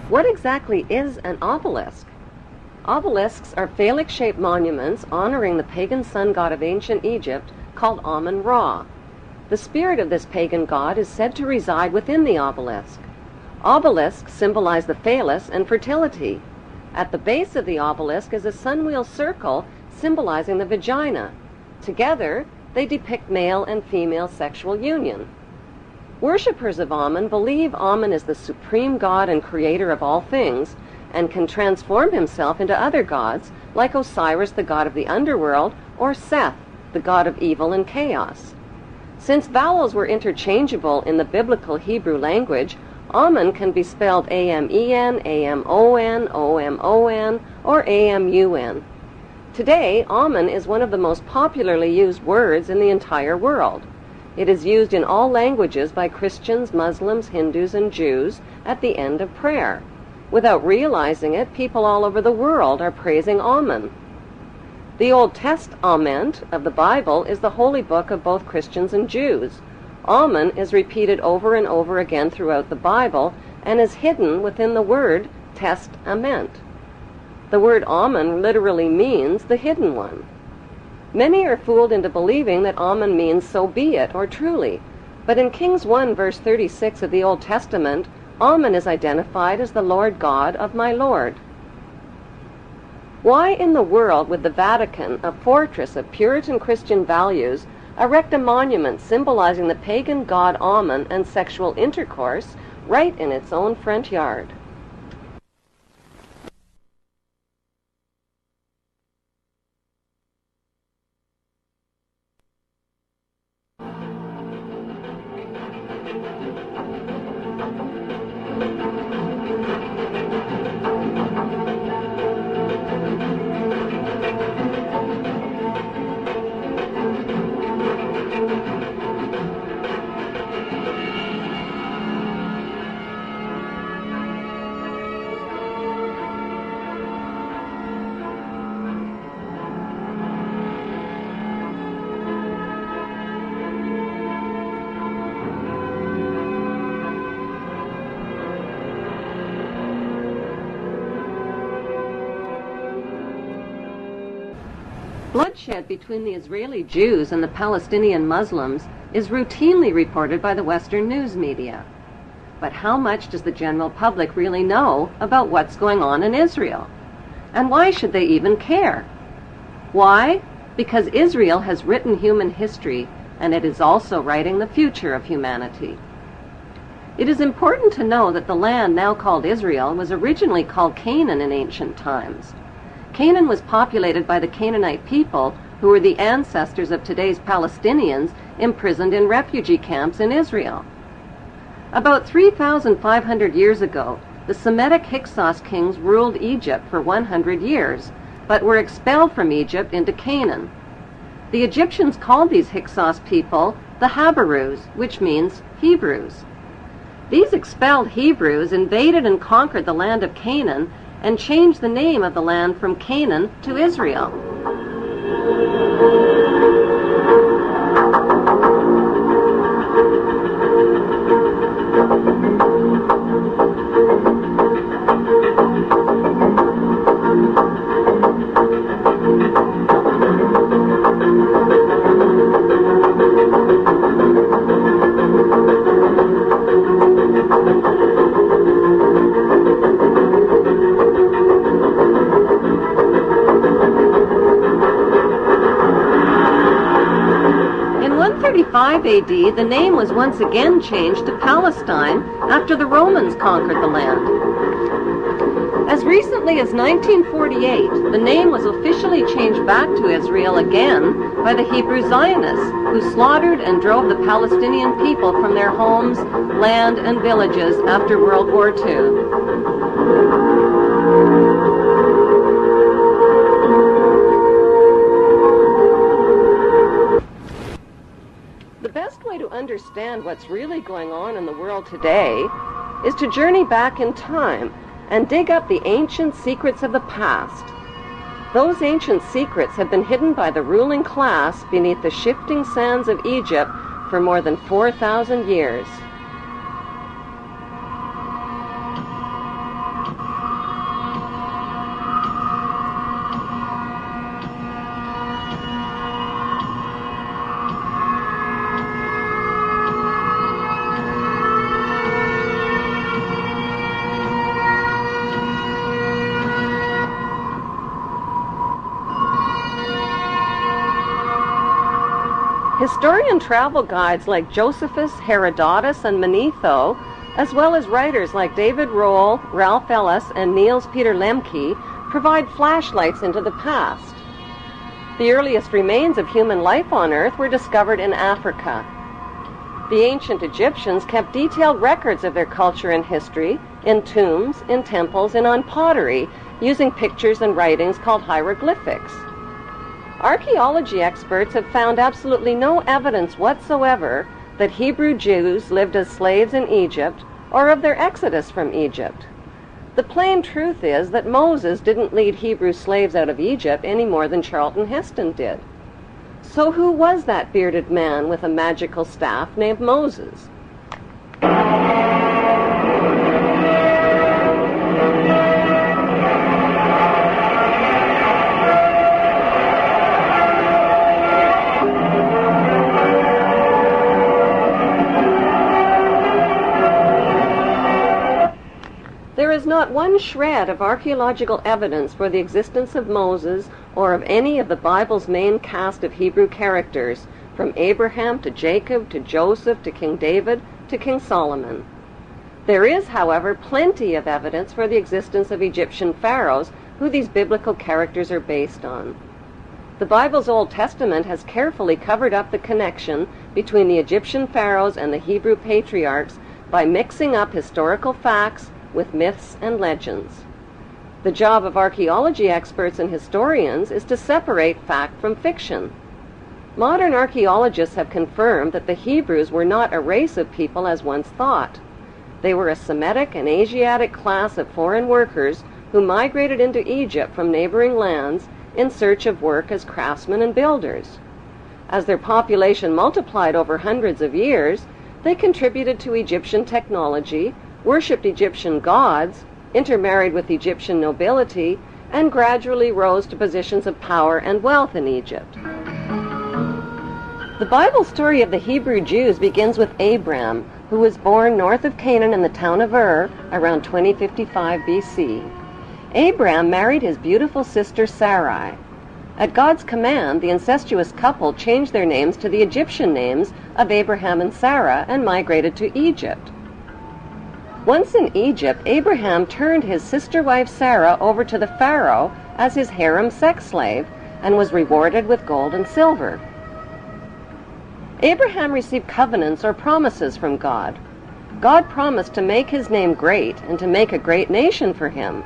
What exactly is an obelisk? Obelisks are phallic-shaped monuments honoring the pagan sun god of ancient Egypt called Amun-Ra. The spirit of this pagan god is said to reside within the obelisk. Obelisks symbolize the phallus and fertility. At the base of the obelisk is a sunwheel circle symbolizing the vagina. Together, they depict male and female sexual union. Worshippers of Amun believe Amun is the supreme god and creator of all things, and can transform himself into other gods, like Osiris, the god of the underworld, or Seth, the god of evil and chaos. Since vowels were interchangeable in the biblical Hebrew language, Amun can be spelled A-M-E-N, A-M-O-N, O-M-O-N, or A-M-U-N. Today, Amun is one of the most popularly used words in the entire world. It is used in all languages by Christians, Muslims, Hindus, and Jews at the end of prayer. Without realizing it, people all over the world are praising Amun. The Old Testament of the Bible is the holy book of both Christians and Jews. Amun is repeated over and over again throughout the Bible and is hidden within the word testament. The word Amun literally means the hidden one. Many are fooled into believing that Amun means so be it or truly, but in Kings 1 verse 36 of the Old Testament, Amun is identified as the Lord God of my Lord. Why in the world would the Vatican, a fortress of Puritan Christian values, erect a monument symbolizing the pagan god Amun and sexual intercourse right in its own front yard? Bloodshed between the Israeli Jews and the Palestinian Muslims is routinely reported by the Western news media. But how much does the general public really know about what's going on in Israel? And why should they even care? Why? Because Israel has written human history, and it is also writing the future of humanity. It is important to know that the land now called Israel was originally called Canaan in ancient times. Canaan was populated by the Canaanite people, who were the ancestors of today's Palestinians imprisoned in refugee camps in Israel. About 3,500 years ago, the Semitic Hyksos kings ruled Egypt for 100 years, but were expelled from Egypt into Canaan. The Egyptians called these Hyksos people the Habarus, which means Hebrews. These expelled Hebrews invaded and conquered the land of Canaan and changed the name of the land from Canaan to Israel. 5 AD, the name was once again changed to Palestine after the Romans conquered the land. As recently as 1948, the name was officially changed back to Israel again by the Hebrew Zionists, who slaughtered and drove the Palestinian people from their homes, land, and villages after World War II. The best way to understand what's really going on in the world today is to journey back in time and dig up the ancient secrets of the past. Those ancient secrets have been hidden by the ruling class beneath the shifting sands of Egypt for more than 4,000 years. Historian travel guides like Josephus, Herodotus, and Manetho, as well as writers like David Rohl, Ralph Ellis, and Niels Peter Lemke, provide flashlights into the past. The earliest remains of human life on Earth were discovered in Africa. The ancient Egyptians kept detailed records of their culture and history in tombs, in temples, and on pottery, using pictures and writings called hieroglyphics. Archaeology experts have found absolutely no evidence whatsoever that Hebrew Jews lived as slaves in Egypt or of their exodus from Egypt. The plain truth is that Moses didn't lead Hebrew slaves out of Egypt any more than Charlton Heston did. So who was that bearded man with a magical staff named Moses? There is not one shred of archaeological evidence for the existence of Moses or of any of the Bible's main cast of Hebrew characters, from Abraham to Jacob to Joseph to King David to King Solomon. There is, however, plenty of evidence for the existence of Egyptian pharaohs who these biblical characters are based on. The Bible's Old Testament has carefully covered up the connection between the Egyptian pharaohs and the Hebrew patriarchs by mixing up historical facts with myths and legends. The job of archaeology experts and historians is to separate fact from fiction. Modern archaeologists have confirmed that the Hebrews were not a race of people as once thought. They were a Semitic and Asiatic class of foreign workers who migrated into Egypt from neighboring lands in search of work as craftsmen and builders. As their population multiplied over hundreds of years, they contributed to Egyptian technology, worshipped Egyptian gods, intermarried with Egyptian nobility, and gradually rose to positions of power and wealth in Egypt. The Bible story of the Hebrew Jews begins with Abram, who was born north of Canaan in the town of Ur around 2055 BC. Abram married his beautiful sister Sarai. At God's command, the incestuous couple changed their names to the Egyptian names of Abraham and Sarah and migrated to Egypt. Once in Egypt, Abraham turned his sister wife Sarah over to the Pharaoh as his harem sex slave and was rewarded with gold and silver. Abraham received covenants or promises from God. God promised to make his name great and to make a great nation for him.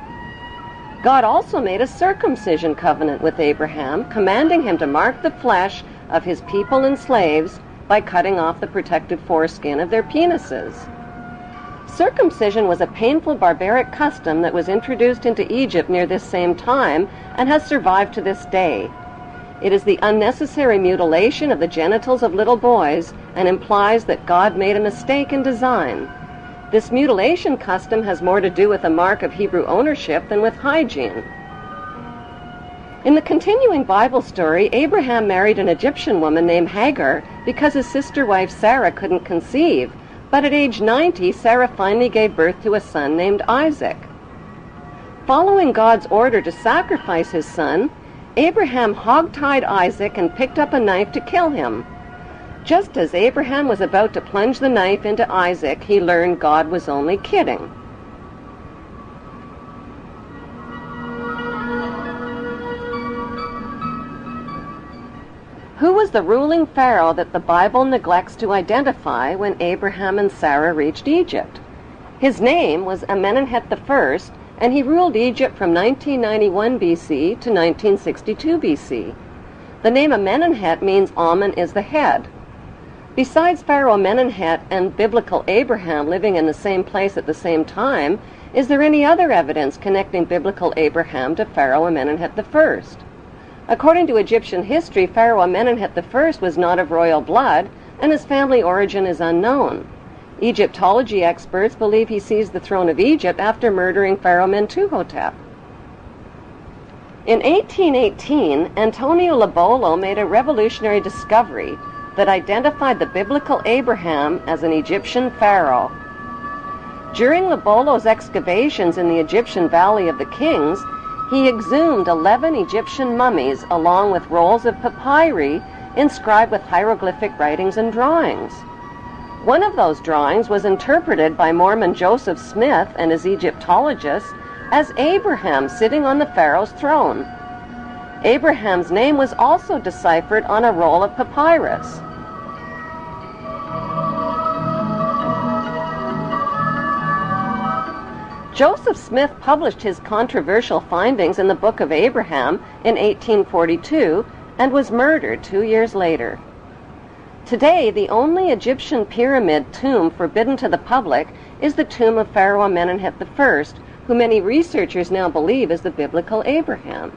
God also made a circumcision covenant with Abraham, commanding him to mark the flesh of his people and slaves by cutting off the protective foreskin of their penises. Circumcision was a painful barbaric custom that was introduced into Egypt near this same time and has survived to this day. It is the unnecessary mutilation of the genitals of little boys and implies that God made a mistake in design. This mutilation custom has more to do with a mark of Hebrew ownership than with hygiene. In the continuing Bible story, Abraham married an Egyptian woman named Hagar because his sister wife Sarah couldn't conceive. But at age 90, Sarah finally gave birth to a son named Isaac. Following God's order to sacrifice his son, Abraham hog-tied Isaac and picked up a knife to kill him. Just as Abraham was about to plunge the knife into Isaac, he learned God was only kidding. Who was the ruling pharaoh that the Bible neglects to identify when Abraham and Sarah reached Egypt? His name was Amenemhet I, and he ruled Egypt from 1991 BC to 1962 BC. The name Amenemhet means Amen is the head. Besides Pharaoh Amenemhet and biblical Abraham living in the same place at the same time, is there any other evidence connecting biblical Abraham to Pharaoh Amenemhet I? According to Egyptian history, Pharaoh Amenemhet I was not of royal blood, and his family origin is unknown. Egyptology experts believe he seized the throne of Egypt after murdering Pharaoh Mentuhotep. In 1818, Antonio Lobolo made a revolutionary discovery that identified the biblical Abraham as an Egyptian pharaoh. During Lobolo's excavations in the Egyptian Valley of the Kings, he exhumed 11 Egyptian mummies along with rolls of papyri inscribed with hieroglyphic writings and drawings. One of those drawings was interpreted by Mormon Joseph Smith and his Egyptologists as Abraham sitting on the pharaoh's throne. Abraham's name was also deciphered on a roll of papyrus. Joseph Smith published his controversial findings in the Book of Abraham in 1842 and was murdered 2 years later. Today, the only Egyptian pyramid tomb forbidden to the public is the tomb of Pharaoh Amenemhet I, who many researchers now believe is the biblical Abraham.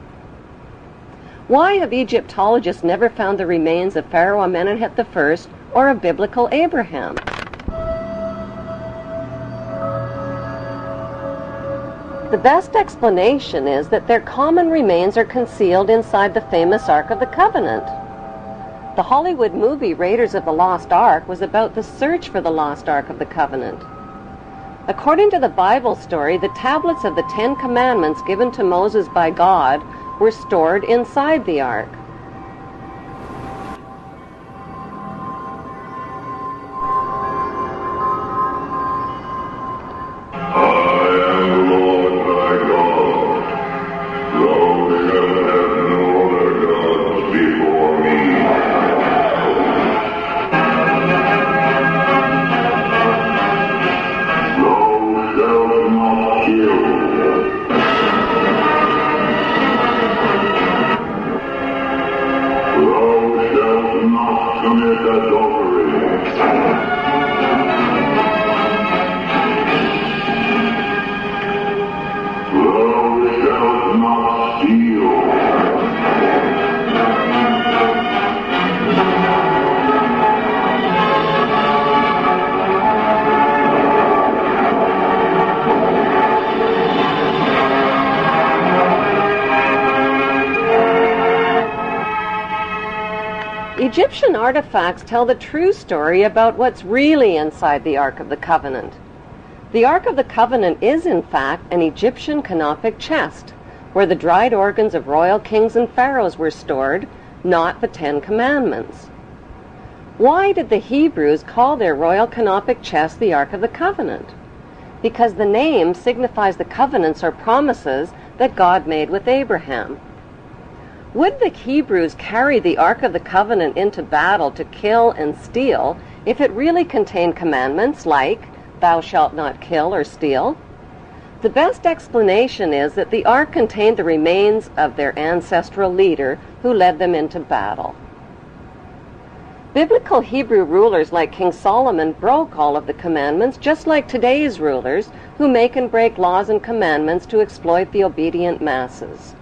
Why have Egyptologists never found the remains of Pharaoh Amenemhet I or of biblical Abraham? The best explanation is that their common remains are concealed inside the famous Ark of the Covenant. The Hollywood movie Raiders of the Lost Ark was about the search for the lost Ark of the Covenant. According to the Bible story, the tablets of the 10 Commandments given to Moses by God were stored inside the Ark. Egyptian artifacts tell the true story about what's really inside the Ark of the Covenant. The Ark of the Covenant is, in fact, an Egyptian canopic chest, where the dried organs of royal kings and pharaohs were stored, not the 10 Commandments. Why did the Hebrews call their royal canopic chest the Ark of the Covenant? Because the name signifies the covenants or promises that God made with Abraham. Would the Hebrews carry the Ark of the Covenant into battle to kill and steal if it really contained commandments like, "Thou shalt not kill or steal"? The best explanation is that the Ark contained the remains of their ancestral leader who led them into battle. Biblical Hebrew rulers like King Solomon broke all of the commandments, just like today's rulers who make and break laws and commandments to exploit the obedient masses.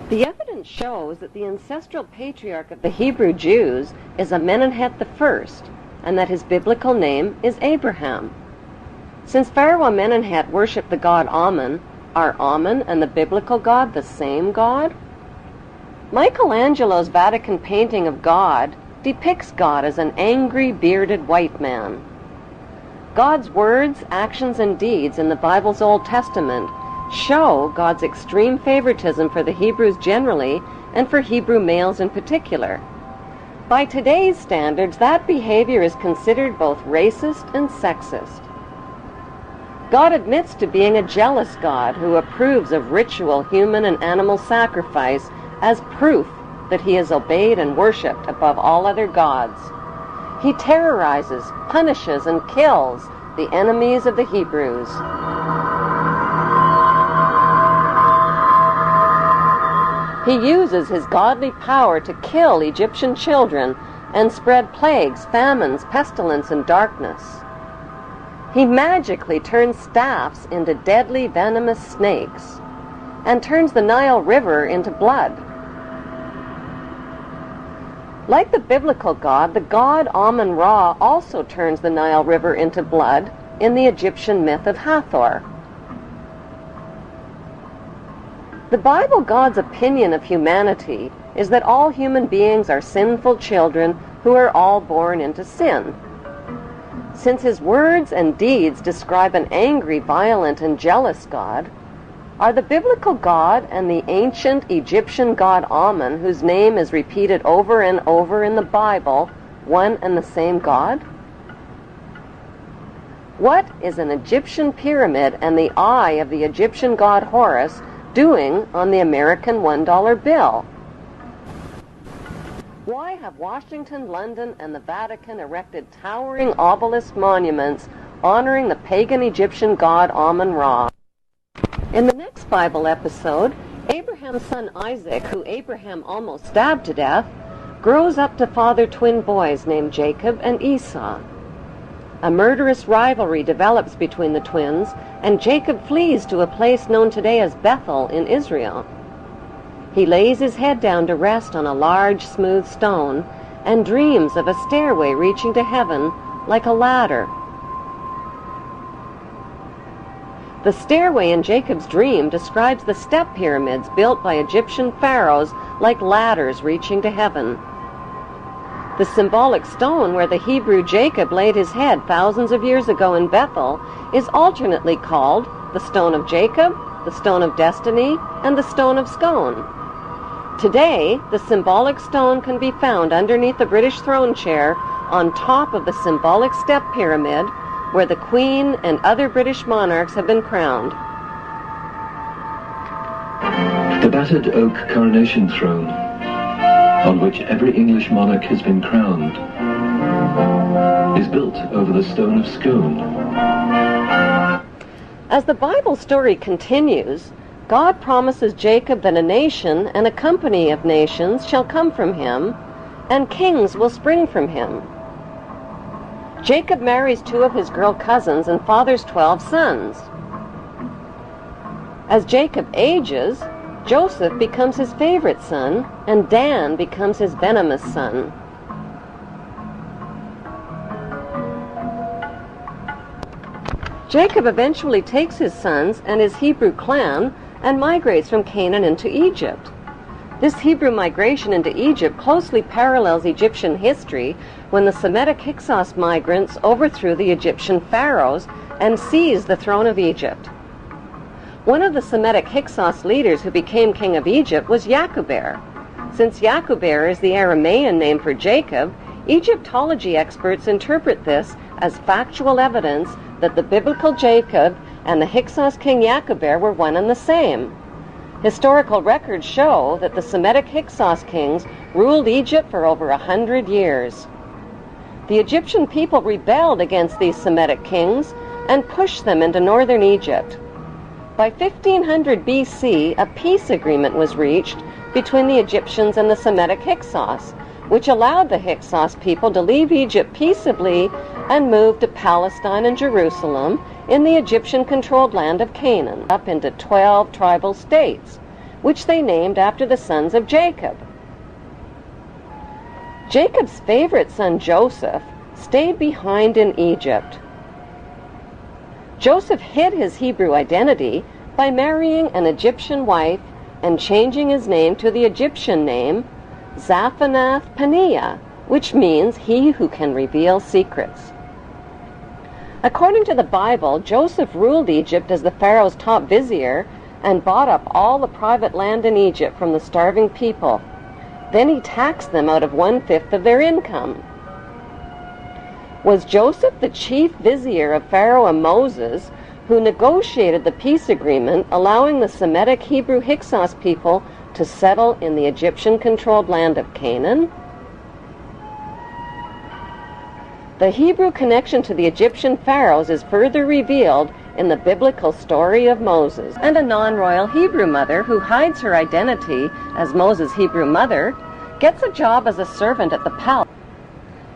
The evidence shows that the ancestral patriarch of the Hebrew Jews is Amenemhet I, and that his biblical name is Abraham. Since Pharaoh Amenemhet worshipped the god Amen, are Amen and the biblical God the same God? Michelangelo's Vatican painting of God depicts God as an angry, bearded white man. God's words, actions, and deeds in the Bible's Old Testament show God's extreme favoritism for the Hebrews generally and for Hebrew males in particular. By today's standards, that behavior is considered both racist and sexist. God admits to being a jealous God who approves of ritual human and animal sacrifice as proof that he is obeyed and worshipped above all other gods. He terrorizes, punishes, and kills the enemies of the Hebrews. He uses his godly power to kill Egyptian children and spread plagues, famines, pestilence, and darkness. He magically turns staffs into deadly venomous snakes and turns the Nile River into blood. Like the biblical god, the god Amun-Ra also turns the Nile River into blood in the Egyptian myth of Hathor. The Bible God's opinion of humanity is that all human beings are sinful children who are all born into sin. Since his words and deeds describe an angry, violent, and jealous God, are the biblical God and the ancient Egyptian god Amun, whose name is repeated over and over in the Bible, one and the same God? What is an Egyptian pyramid and the eye of the Egyptian god Horus doing on the American $1 bill? Why have Washington, London, and the Vatican erected towering obelisk monuments honoring the pagan Egyptian god Amun-Ra? In the next Bible episode, Abraham's son Isaac, who Abraham almost stabbed to death, grows up to father twin boys named Jacob and Esau. A murderous rivalry develops between the twins, and Jacob flees to a place known today as Bethel in Israel. He lays his head down to rest on a large, smooth stone and dreams of a stairway reaching to heaven like a ladder. The stairway in Jacob's dream describes the step pyramids built by Egyptian pharaohs like ladders reaching to heaven. The symbolic stone where the Hebrew Jacob laid his head thousands of years ago in Bethel is alternately called the Stone of Jacob, the Stone of Destiny, and the Stone of Scone. Today, the symbolic stone can be found underneath the British throne chair on top of the symbolic step pyramid where the Queen and other British monarchs have been crowned. The battered oak coronation throne, on which every English monarch has been crowned, is built over the Stone of Scone. As the Bible story continues, God promises Jacob that a nation and a company of nations shall come from him, and kings will spring from him. Jacob marries two of his girl cousins and fathers 12 sons. As Jacob ages, Joseph becomes his favorite son, and Dan becomes his venomous son. Jacob eventually takes his sons and his Hebrew clan and migrates from Canaan into Egypt. This Hebrew migration into Egypt closely parallels Egyptian history when the Semitic Hyksos migrants overthrew the Egyptian pharaohs and seized the throne of Egypt. One of the Semitic Hyksos leaders who became king of Egypt was Yacuber. Since Yacuber is the Aramaean name for Jacob, Egyptology experts interpret this as factual evidence that the biblical Jacob and the Hyksos king Yacuber were one and the same. Historical records show that the Semitic Hyksos kings ruled Egypt for over 100 years. The Egyptian people rebelled against these Semitic kings and pushed them into northern Egypt. By 1500 BC, a peace agreement was reached between the Egyptians and the Semitic Hyksos, which allowed the Hyksos people to leave Egypt peaceably and move to Palestine and Jerusalem in the Egyptian-controlled land of Canaan, up into 12 tribal states, which they named after the sons of Jacob. Jacob's favorite son, Joseph, stayed behind in Egypt. Joseph hid his Hebrew identity by marrying an Egyptian wife and changing his name to the Egyptian name Zaphanath-Paneah, which means he who can reveal secrets. According to the Bible, Joseph ruled Egypt as the Pharaoh's top vizier and bought up all the private land in Egypt from the starving people. Then he taxed them out of 1/5 of their income. Was Joseph the chief vizier of Pharaoh and Moses, who negotiated the peace agreement allowing the Semitic Hebrew Hyksos people to settle in the Egyptian-controlled land of Canaan? The Hebrew connection to the Egyptian pharaohs is further revealed in the biblical story of Moses. And a non-royal Hebrew mother who hides her identity as Moses' Hebrew mother gets a job as a servant at the palace.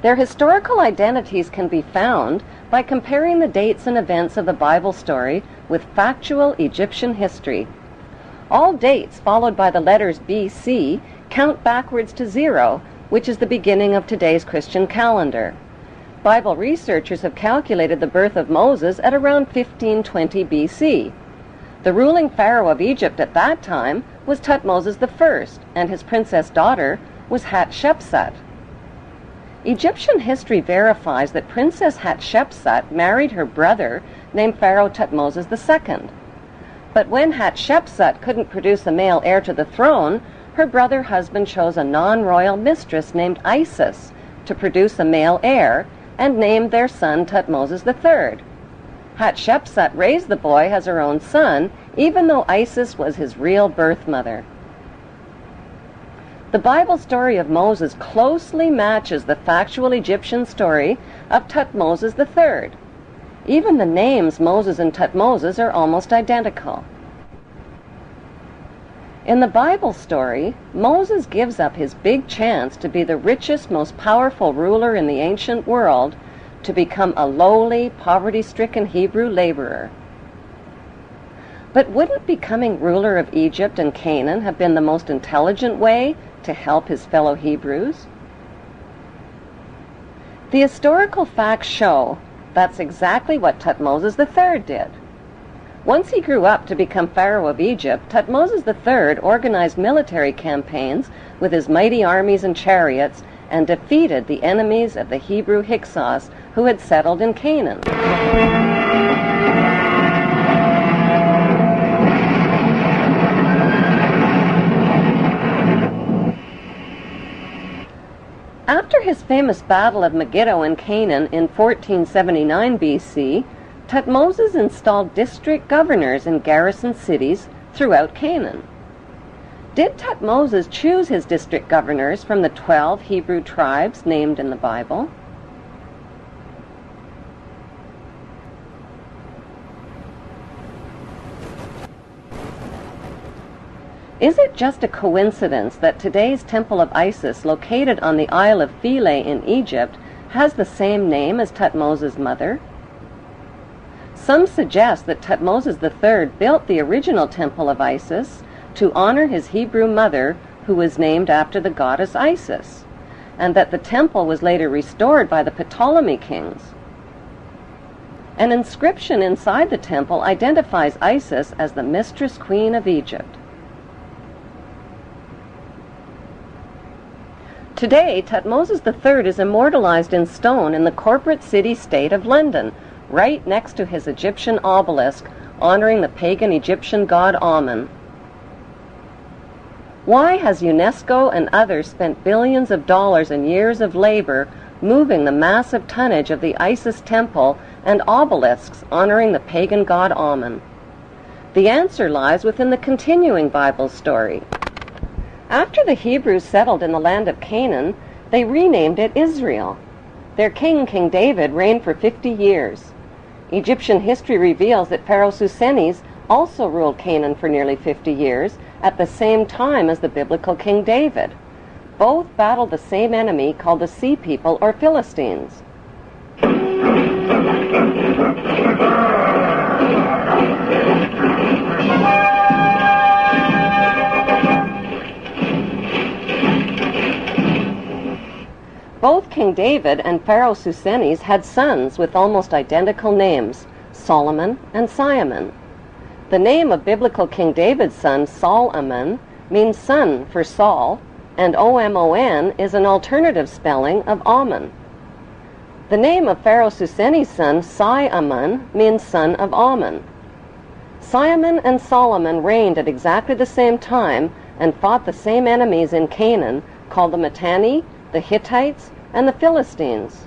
Their historical identities can be found by comparing the dates and events of the Bible story with factual Egyptian history. All dates followed by the letters BC count backwards to 0, which is the beginning of today's Christian calendar. Bible researchers have calculated the birth of Moses at around 1520 BC. The ruling pharaoh of Egypt at that time was Thutmose I, and his princess daughter was Hatshepsut. Egyptian history verifies that Princess Hatshepsut married her brother named Pharaoh Thutmose II. But when Hatshepsut couldn't produce a male heir to the throne, her brother husband chose a non-royal mistress named Isis to produce a male heir and named their son Thutmose III. Hatshepsut raised the boy as her own son, even though Isis was his real birth mother. The Bible story of Moses closely matches the factual Egyptian story of Thutmose III. Even the names Moses and Thutmose are almost identical. In the Bible story, Moses gives up his big chance to be the richest, most powerful ruler in the ancient world to become a lowly, poverty-stricken Hebrew laborer. But wouldn't becoming ruler of Egypt and Canaan have been the most intelligent way to help his fellow Hebrews? The historical facts show that's exactly what Thutmose III did. Once he grew up to become Pharaoh of Egypt, Thutmose III organized military campaigns with his mighty armies and chariots and defeated the enemies of the Hebrew Hyksos who had settled in Canaan. After his famous Battle of Megiddo in Canaan in 1479 BC, Thutmose installed district governors in garrison cities throughout Canaan. Did Thutmose choose his district governors from the 12 Hebrew tribes named in the Bible? Is it just a coincidence that today's Temple of Isis, located on the Isle of Philae in Egypt, has the same name as Thutmose's mother? Some suggest that Thutmose III built the original Temple of Isis to honor his Hebrew mother, who was named after the goddess Isis, and that the temple was later restored by the Ptolemy kings. An inscription inside the temple identifies Isis as the mistress queen of Egypt. Today, Thutmose III is immortalized in stone in the corporate city-state of London, right next to his Egyptian obelisk honoring the pagan Egyptian god Amun. Why has UNESCO and others spent billions of dollars and years of labor moving the massive tonnage of the Isis temple and obelisks honoring the pagan god Amun? The answer lies within the continuing Bible story. After the Hebrews settled in the land of Canaan, they renamed it Israel. Their king, King David, reigned for 50 years. Egyptian history reveals that Pharaoh Susenes also ruled Canaan for nearly 50 years, at the same time as the biblical King David. Both battled the same enemy called the Sea People or Philistines. Both King David and Pharaoh Susenes had sons with almost identical names, Solomon and Simon. The name of biblical King David's son, Sol-Amon, means son for Saul, and O-M-O-N is an alternative spelling of Ammon. The name of Pharaoh Susenes' son, Si-Amon, means son of Ammon. Simon and Solomon reigned at exactly the same time and fought the same enemies in Canaan, called the Mitanni, the Hittites, and the Philistines.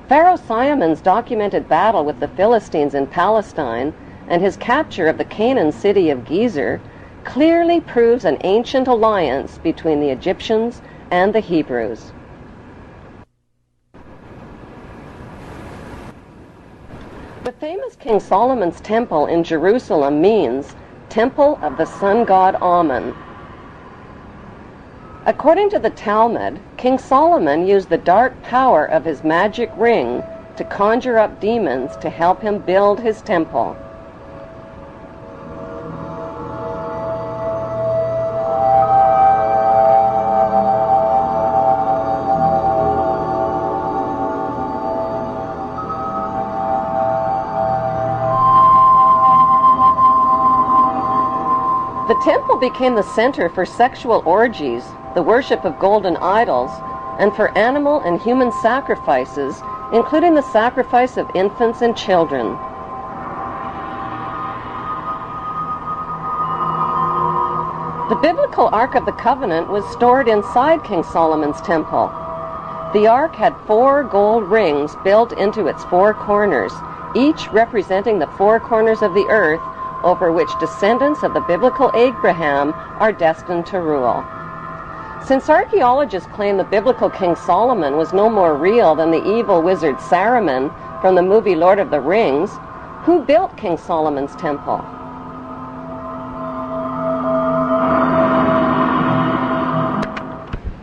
Pharaoh Simon's documented battle with the Philistines in Palestine and his capture of the Canaan city of Gezer clearly proves an ancient alliance between the Egyptians and the Hebrews. The famous King Solomon's temple in Jerusalem means Temple of the Sun God Amun. According to the Talmud, King Solomon used the dark power of his magic ring to conjure up demons to help him build his temple. The temple became the center for sexual orgies, the worship of golden idols, and for animal and human sacrifices, including the sacrifice of infants and children. The biblical Ark of the Covenant was stored inside King Solomon's temple. The Ark had 4 gold rings built into its 4 corners, each representing the 4 corners of the earth over which descendants of the biblical Abraham are destined to rule. Since archaeologists claim the biblical King Solomon was no more real than the evil wizard Saruman from the movie Lord of the Rings, who built King Solomon's temple?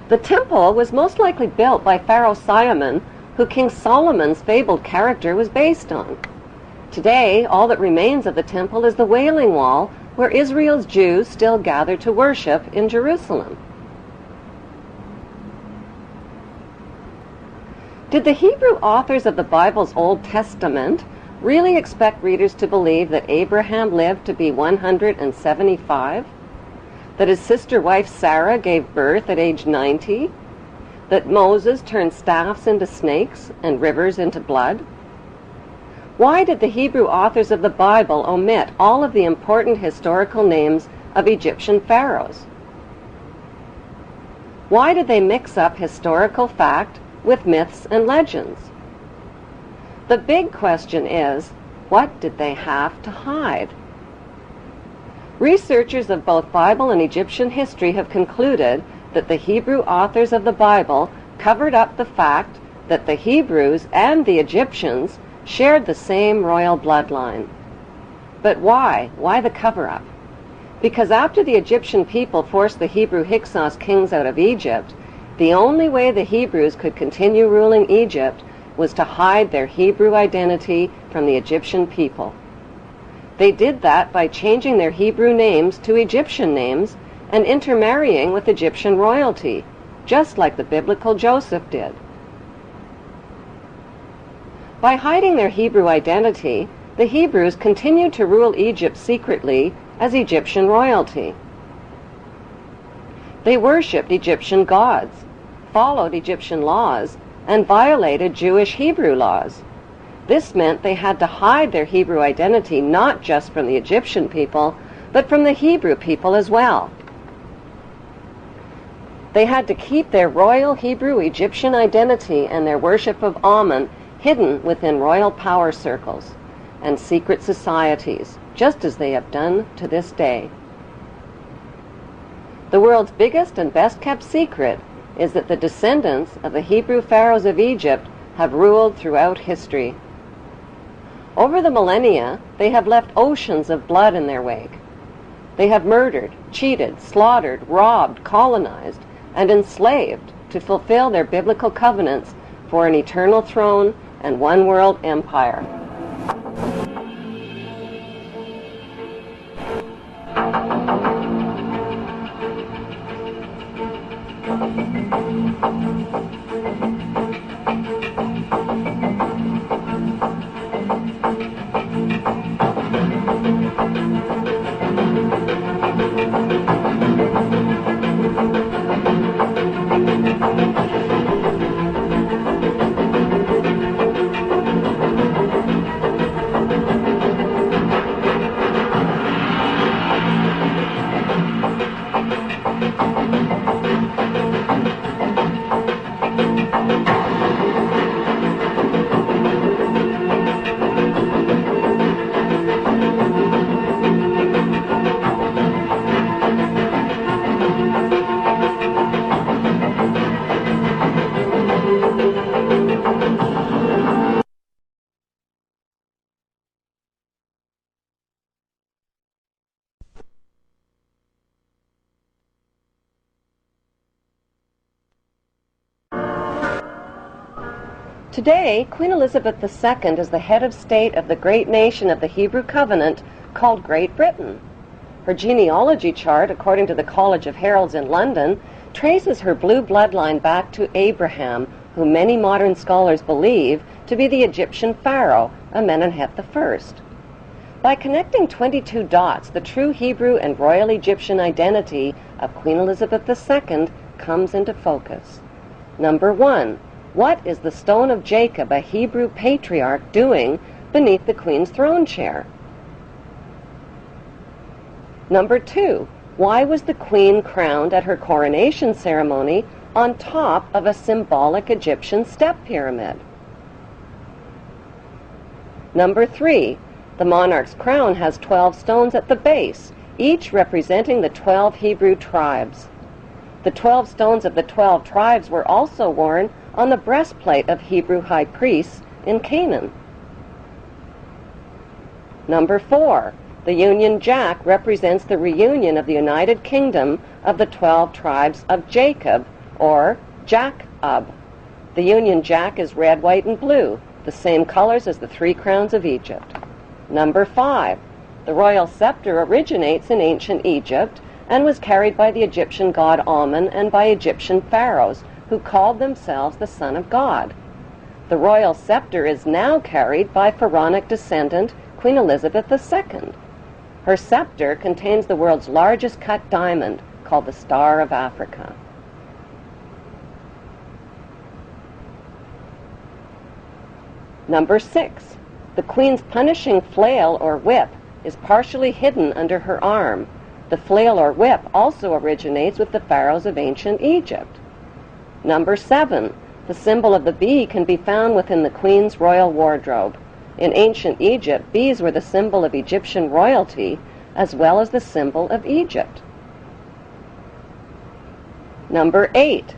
The temple was most likely built by Pharaoh Simon, who King Solomon's fabled character was based on. Today, all that remains of the temple is the Wailing Wall, where Israel's Jews still gather to worship in Jerusalem. Did the Hebrew authors of the Bible's Old Testament really expect readers to believe that Abraham lived to be 175? That his sister wife Sarah gave birth at age 90? That Moses turned staffs into snakes and rivers into blood? Why did the Hebrew authors of the Bible omit all of the important historical names of Egyptian pharaohs? Why did they mix up historical fact with myths and legends? The big question is, what did they have to hide? Researchers of both Bible and Egyptian history have concluded that the Hebrew authors of the Bible covered up the fact that the Hebrews and the Egyptians shared the same royal bloodline. But why? Why the cover-up? Because after the Egyptian people forced the Hebrew Hyksos kings out of Egypt, the only way the Hebrews could continue ruling Egypt was to hide their Hebrew identity from the Egyptian people. They did that by changing their Hebrew names to Egyptian names and intermarrying with Egyptian royalty, just like the biblical Joseph did. By hiding their Hebrew identity, the Hebrews continued to rule Egypt secretly as Egyptian royalty. They worshipped Egyptian gods, followed Egyptian laws, and violated Jewish Hebrew laws. This meant they had to hide their Hebrew identity not just from the Egyptian people, but from the Hebrew people as well. They had to keep their royal Hebrew Egyptian identity and their worship of Amun hidden within royal power circles and secret societies, just as they have done to this day. The world's biggest and best-kept secret is that the descendants of the Hebrew pharaohs of Egypt have ruled throughout history. Over the millennia, they have left oceans of blood in their wake. They have murdered, cheated, slaughtered, robbed, colonized, and enslaved to fulfill their biblical covenants for an eternal throne and one world empire. Today, Queen Elizabeth II is the head of state of the great nation of the Hebrew Covenant called Great Britain. Her genealogy chart, according to the College of Heralds in London, traces her blue bloodline back to Abraham, who many modern scholars believe to be the Egyptian pharaoh, Amenemhet I. By connecting 22 dots, the true Hebrew and royal Egyptian identity of Queen Elizabeth II comes into focus. Number 1. What is the stone of Jacob, a Hebrew patriarch, doing beneath the Queen's throne chair? Number 2. Why was the Queen crowned at her coronation ceremony on top of a symbolic Egyptian step pyramid? Number 3. The monarch's crown has 12 stones at the base, each representing the 12 Hebrew tribes. The 12 stones of the 12 tribes were also worn on the breastplate of Hebrew high priests in Canaan. Number 4. The Union Jack represents the reunion of the United Kingdom of the 12 tribes of Jacob, or Jacob. The Union Jack is red, white, and blue, the same colors as the 3 crowns of Egypt. Number 5. The royal scepter originates in ancient Egypt and was carried by the Egyptian god Amun and by Egyptian pharaohs, who called themselves the Son of God. The royal scepter is now carried by pharaonic descendant Queen Elizabeth II. Her scepter contains the world's largest cut diamond, called the Star of Africa. Number 6. The Queen's punishing flail or whip is partially hidden under her arm. The flail or whip also originates with the pharaohs of ancient Egypt. Number 7. The symbol of the bee can be found within the Queen's royal wardrobe. In ancient Egypt, bees were the symbol of Egyptian royalty as well as the symbol of Egypt. Number 8.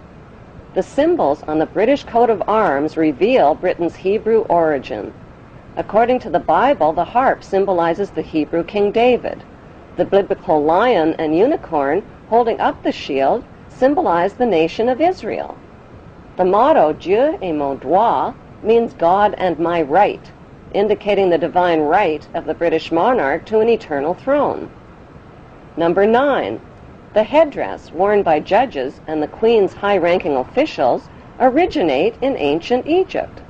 The symbols on the British coat of arms reveal Britain's Hebrew origin. According to the Bible, the harp symbolizes the Hebrew King David. The biblical lion and unicorn holding up the shield symbolize the nation of Israel. The motto, Dieu et mon droit, means God and my right, indicating the divine right of the British monarch to an eternal throne. Number 9. The headdress worn by judges and the Queen's high-ranking officials originate in ancient Egypt.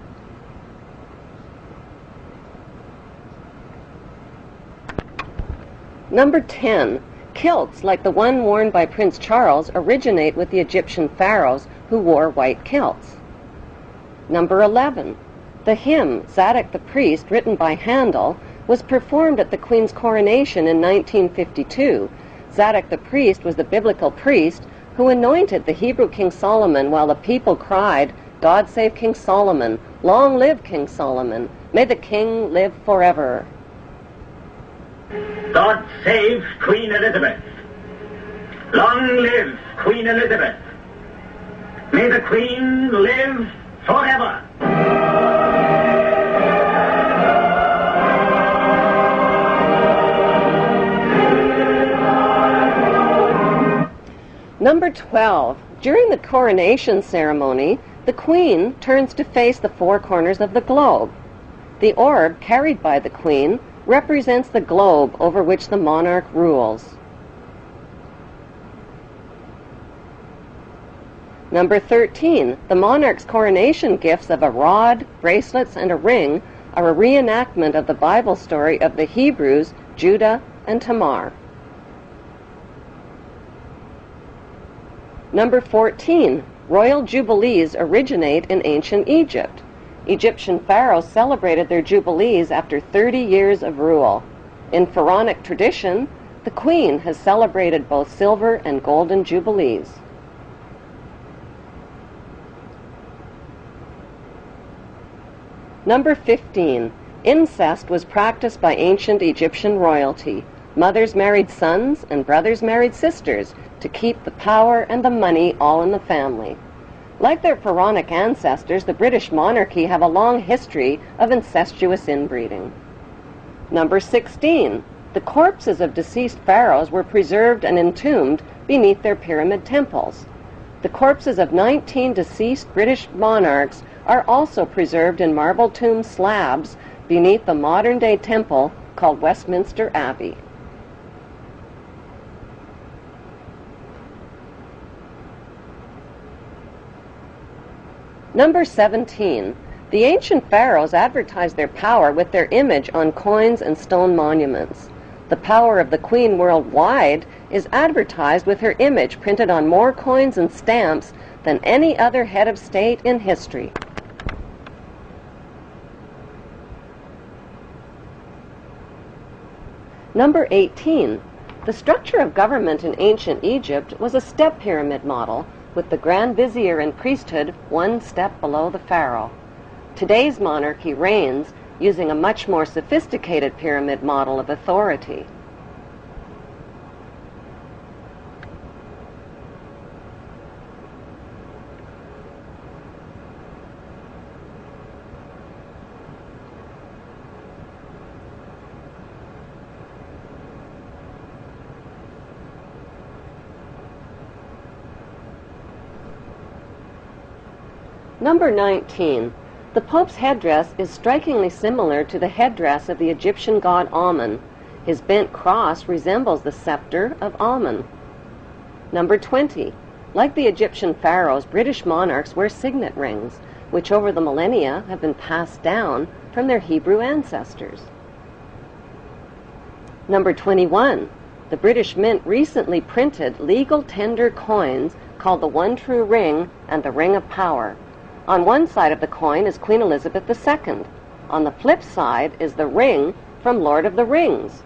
Number 10. Kilts, like the one worn by Prince Charles, originate with the Egyptian pharaohs who wore white kilts. Number 11. The hymn, Zadok the Priest, written by Handel, was performed at the Queen's coronation in 1952. Zadok the Priest was the biblical priest who anointed the Hebrew King Solomon while the people cried, "God save King Solomon! Long live King Solomon! May the king live forever!" God save Queen Elizabeth. Long live Queen Elizabeth. May the Queen live forever. Number 12. During the coronation ceremony, the Queen turns to face the 4 corners of the globe. The orb carried by the Queen represents the globe over which the monarch rules. Number 13. The monarch's coronation gifts of a rod, bracelets, and a ring are a reenactment of the Bible story of the Hebrews, Judah, and Tamar. Number 14. Royal jubilees originate in ancient Egypt. Egyptian pharaohs celebrated their jubilees after 30 years of rule. In pharaonic tradition, the Queen has celebrated both silver and golden jubilees. Number 15. Incest was practiced by ancient Egyptian royalty. Mothers married sons and brothers married sisters to keep the power and the money all in the family. Like their pharaonic ancestors, the British monarchy have a long history of incestuous inbreeding. Number 16. The corpses of deceased pharaohs were preserved and entombed beneath their pyramid temples. The corpses of 19 deceased British monarchs are also preserved in marble tomb slabs beneath the modern-day temple called Westminster Abbey. Number 17. The ancient pharaohs advertised their power with their image on coins and stone monuments. The power of the queen worldwide is advertised with her image printed on more coins and stamps than any other head of state in history. Number 18. The structure of government in ancient Egypt was a step pyramid model, with the Grand Vizier and priesthood one step below the pharaoh. Today's monarchy reigns using a much more sophisticated pyramid model of authority. Number 19. The Pope's headdress is strikingly similar to the headdress of the Egyptian god Amun. His bent cross resembles the scepter of Amun. Number 20. Like the Egyptian pharaohs, British monarchs wear signet rings, which over the millennia have been passed down from their Hebrew ancestors. Number 21. The British Mint recently printed legal tender coins called the One True Ring and the Ring of Power. On one side of the coin is Queen Elizabeth II. On the flip side is the ring from Lord of the Rings.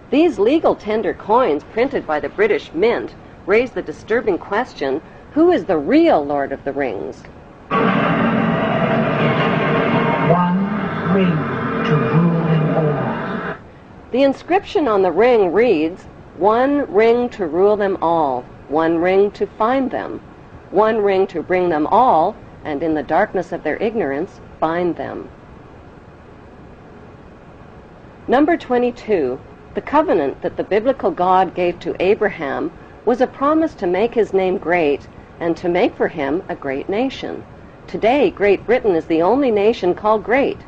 These legal tender coins printed by the British Mint raise the disturbing question, who is the real Lord of the Rings? One ring to rule them all. The inscription on the ring reads, "One ring to rule them all, one ring to find them, one ring to bring them all, and in the darkness of their ignorance, bind them." Number 22. The covenant that the biblical God gave to Abraham was a promise to make his name great and to make for him a great nation. Today, Great Britain is the only nation called great.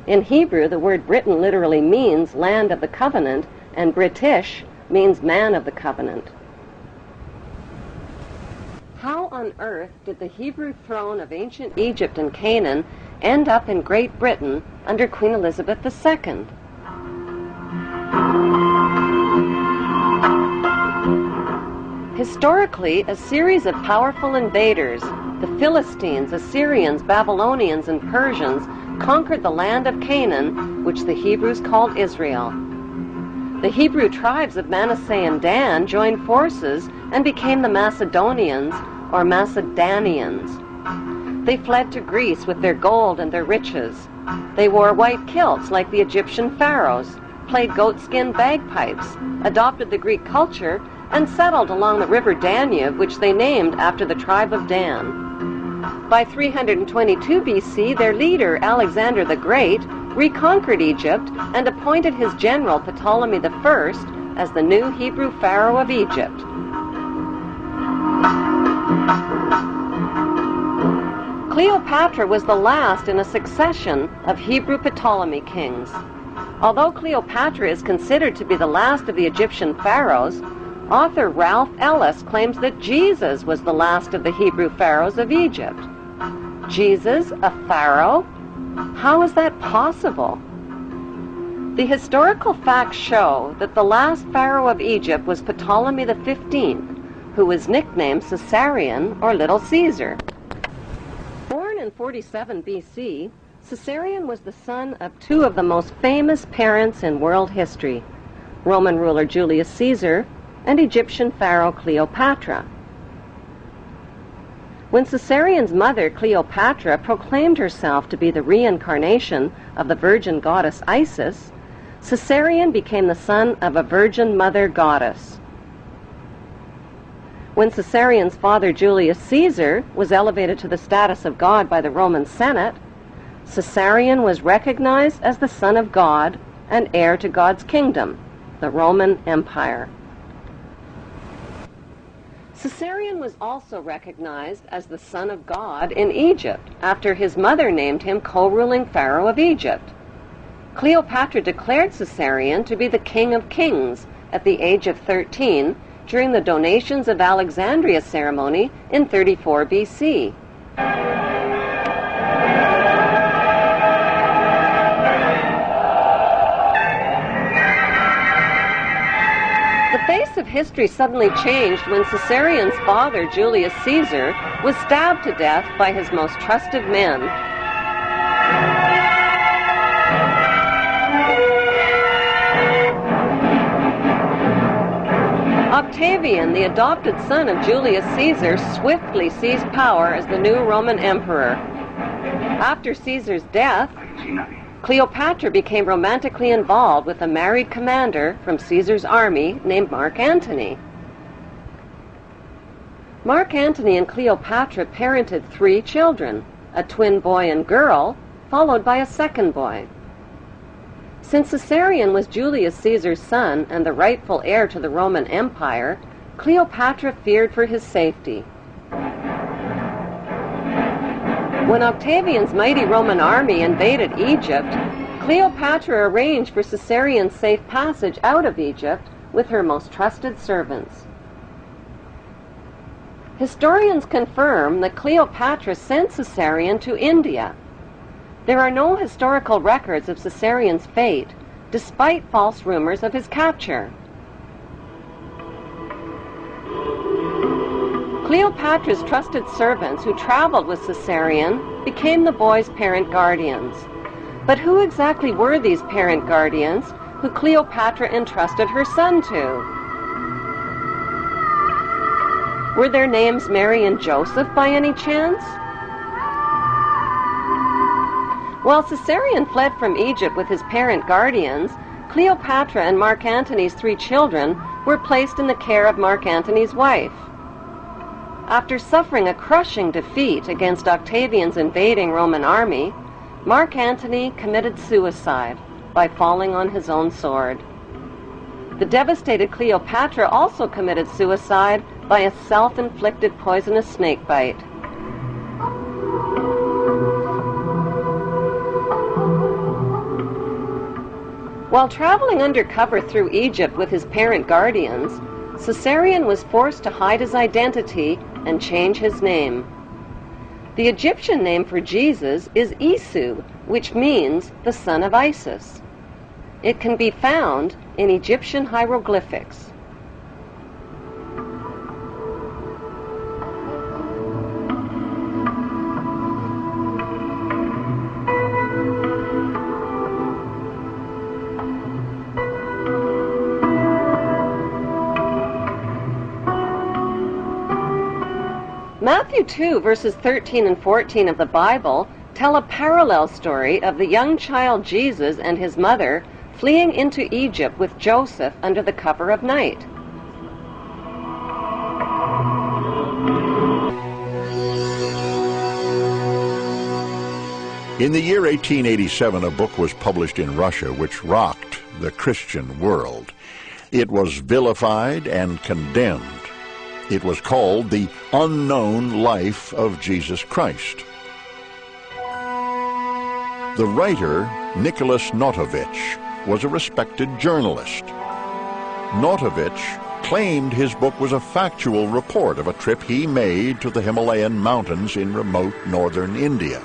In Hebrew, the word Britain literally means land of the covenant, and British means man of the covenant. How on earth did the Hebrew throne of ancient Egypt and Canaan end up in Great Britain under Queen Elizabeth II? Historically, a series of powerful invaders, the Philistines, Assyrians, Babylonians, and Persians, conquered the land of Canaan, which the Hebrews called Israel. The Hebrew tribes of Manasseh and Dan joined forces and became the Macedonians, or Macedonians. They fled to Greece with their gold and their riches. They wore white kilts like the Egyptian pharaohs, played goatskin bagpipes, adopted the Greek culture, and settled along the river Danube, which they named after the tribe of Dan. By 322 BC, their leader, Alexander the Great, reconquered Egypt and appointed his general Ptolemy I as the new Hebrew pharaoh of Egypt. Cleopatra was the last in a succession of Hebrew Ptolemy kings. Although Cleopatra is considered to be the last of the Egyptian pharaohs, author Ralph Ellis claims that Jesus was the last of the Hebrew pharaohs of Egypt. Jesus, a pharaoh? How is that possible? The historical facts show that the last pharaoh of Egypt was Ptolemy XV, who was nicknamed Caesarion or Little Caesar. Born in 47 BC, Caesarion was the son of two of the most famous parents in world history, Roman ruler Julius Caesar and Egyptian pharaoh Cleopatra. When Caesarion's mother, Cleopatra, proclaimed herself to be the reincarnation of the virgin goddess Isis, Caesarion became the son of a virgin mother goddess. When Caesarion's father, Julius Caesar, was elevated to the status of God by the Roman Senate, Caesarion was recognized as the son of God and heir to God's kingdom, the Roman Empire. Caesarion was also recognized as the son of God in Egypt, after his mother named him co-ruling pharaoh of Egypt. Cleopatra declared Caesarion to be the king of kings at the age of 13 during the donations of Alexandria ceremony in 34 BC. The face of history suddenly changed when Caesarion's father, Julius Caesar, was stabbed to death by his most trusted men. Octavian, the adopted son of Julius Caesar, swiftly seized power as the new Roman emperor. After Caesar's death, Cleopatra became romantically involved with a married commander from Caesar's army named Mark Antony. Mark Antony and Cleopatra parented 3 children, a twin boy and girl, followed by a second boy. Since Caesarion was Julius Caesar's son and the rightful heir to the Roman Empire, Cleopatra feared for his safety. When Octavian's mighty Roman army invaded Egypt, Cleopatra arranged for Caesarion's safe passage out of Egypt with her most trusted servants. Historians confirm that Cleopatra sent Caesarion to India. There are no historical records of Caesarion's fate, despite false rumors of his capture. Cleopatra's trusted servants who traveled with Caesarion became the boy's parent guardians. But who exactly were these parent guardians who Cleopatra entrusted her son to? Were their names Mary and Joseph by any chance? While Caesarion fled from Egypt with his parent guardians, Cleopatra and Mark Antony's 3 children were placed in the care of Mark Antony's wife. After suffering a crushing defeat against Octavian's invading Roman army, Mark Antony committed suicide by falling on his own sword. The devastated Cleopatra also committed suicide by a self-inflicted poisonous snake bite. While traveling undercover through Egypt with his parent guardians, Caesarion was forced to hide his identity and change his name. The Egyptian name for Jesus is Isu, which means the son of Isis. It can be found in Egyptian hieroglyphics. Matthew 2, verses 13 and 14 of the Bible tell a parallel story of the young child Jesus and his mother fleeing into Egypt with Joseph under the cover of night. In the year 1887, a book was published in Russia which rocked the Christian world. It was vilified and condemned. It was called The Unknown Life of Jesus Christ. The writer, Nicholas Notovich, was a respected journalist. Notovich claimed his book was a factual report of a trip he made to the Himalayan mountains in remote northern India.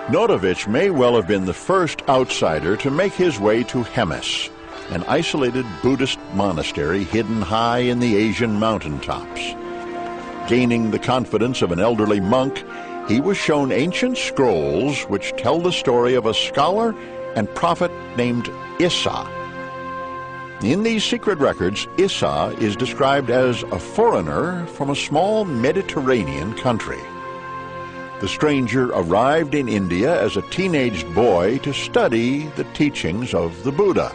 Notovich may well have been the first outsider to make his way to Hemis, an isolated Buddhist monastery hidden high in the Asian mountaintops. Gaining the confidence of an elderly monk, he was shown ancient scrolls which tell the story of a scholar and prophet named Issa. In these secret records, Issa is described as a foreigner from a small Mediterranean country. The stranger arrived in India as a teenage boy to study the teachings of the Buddha.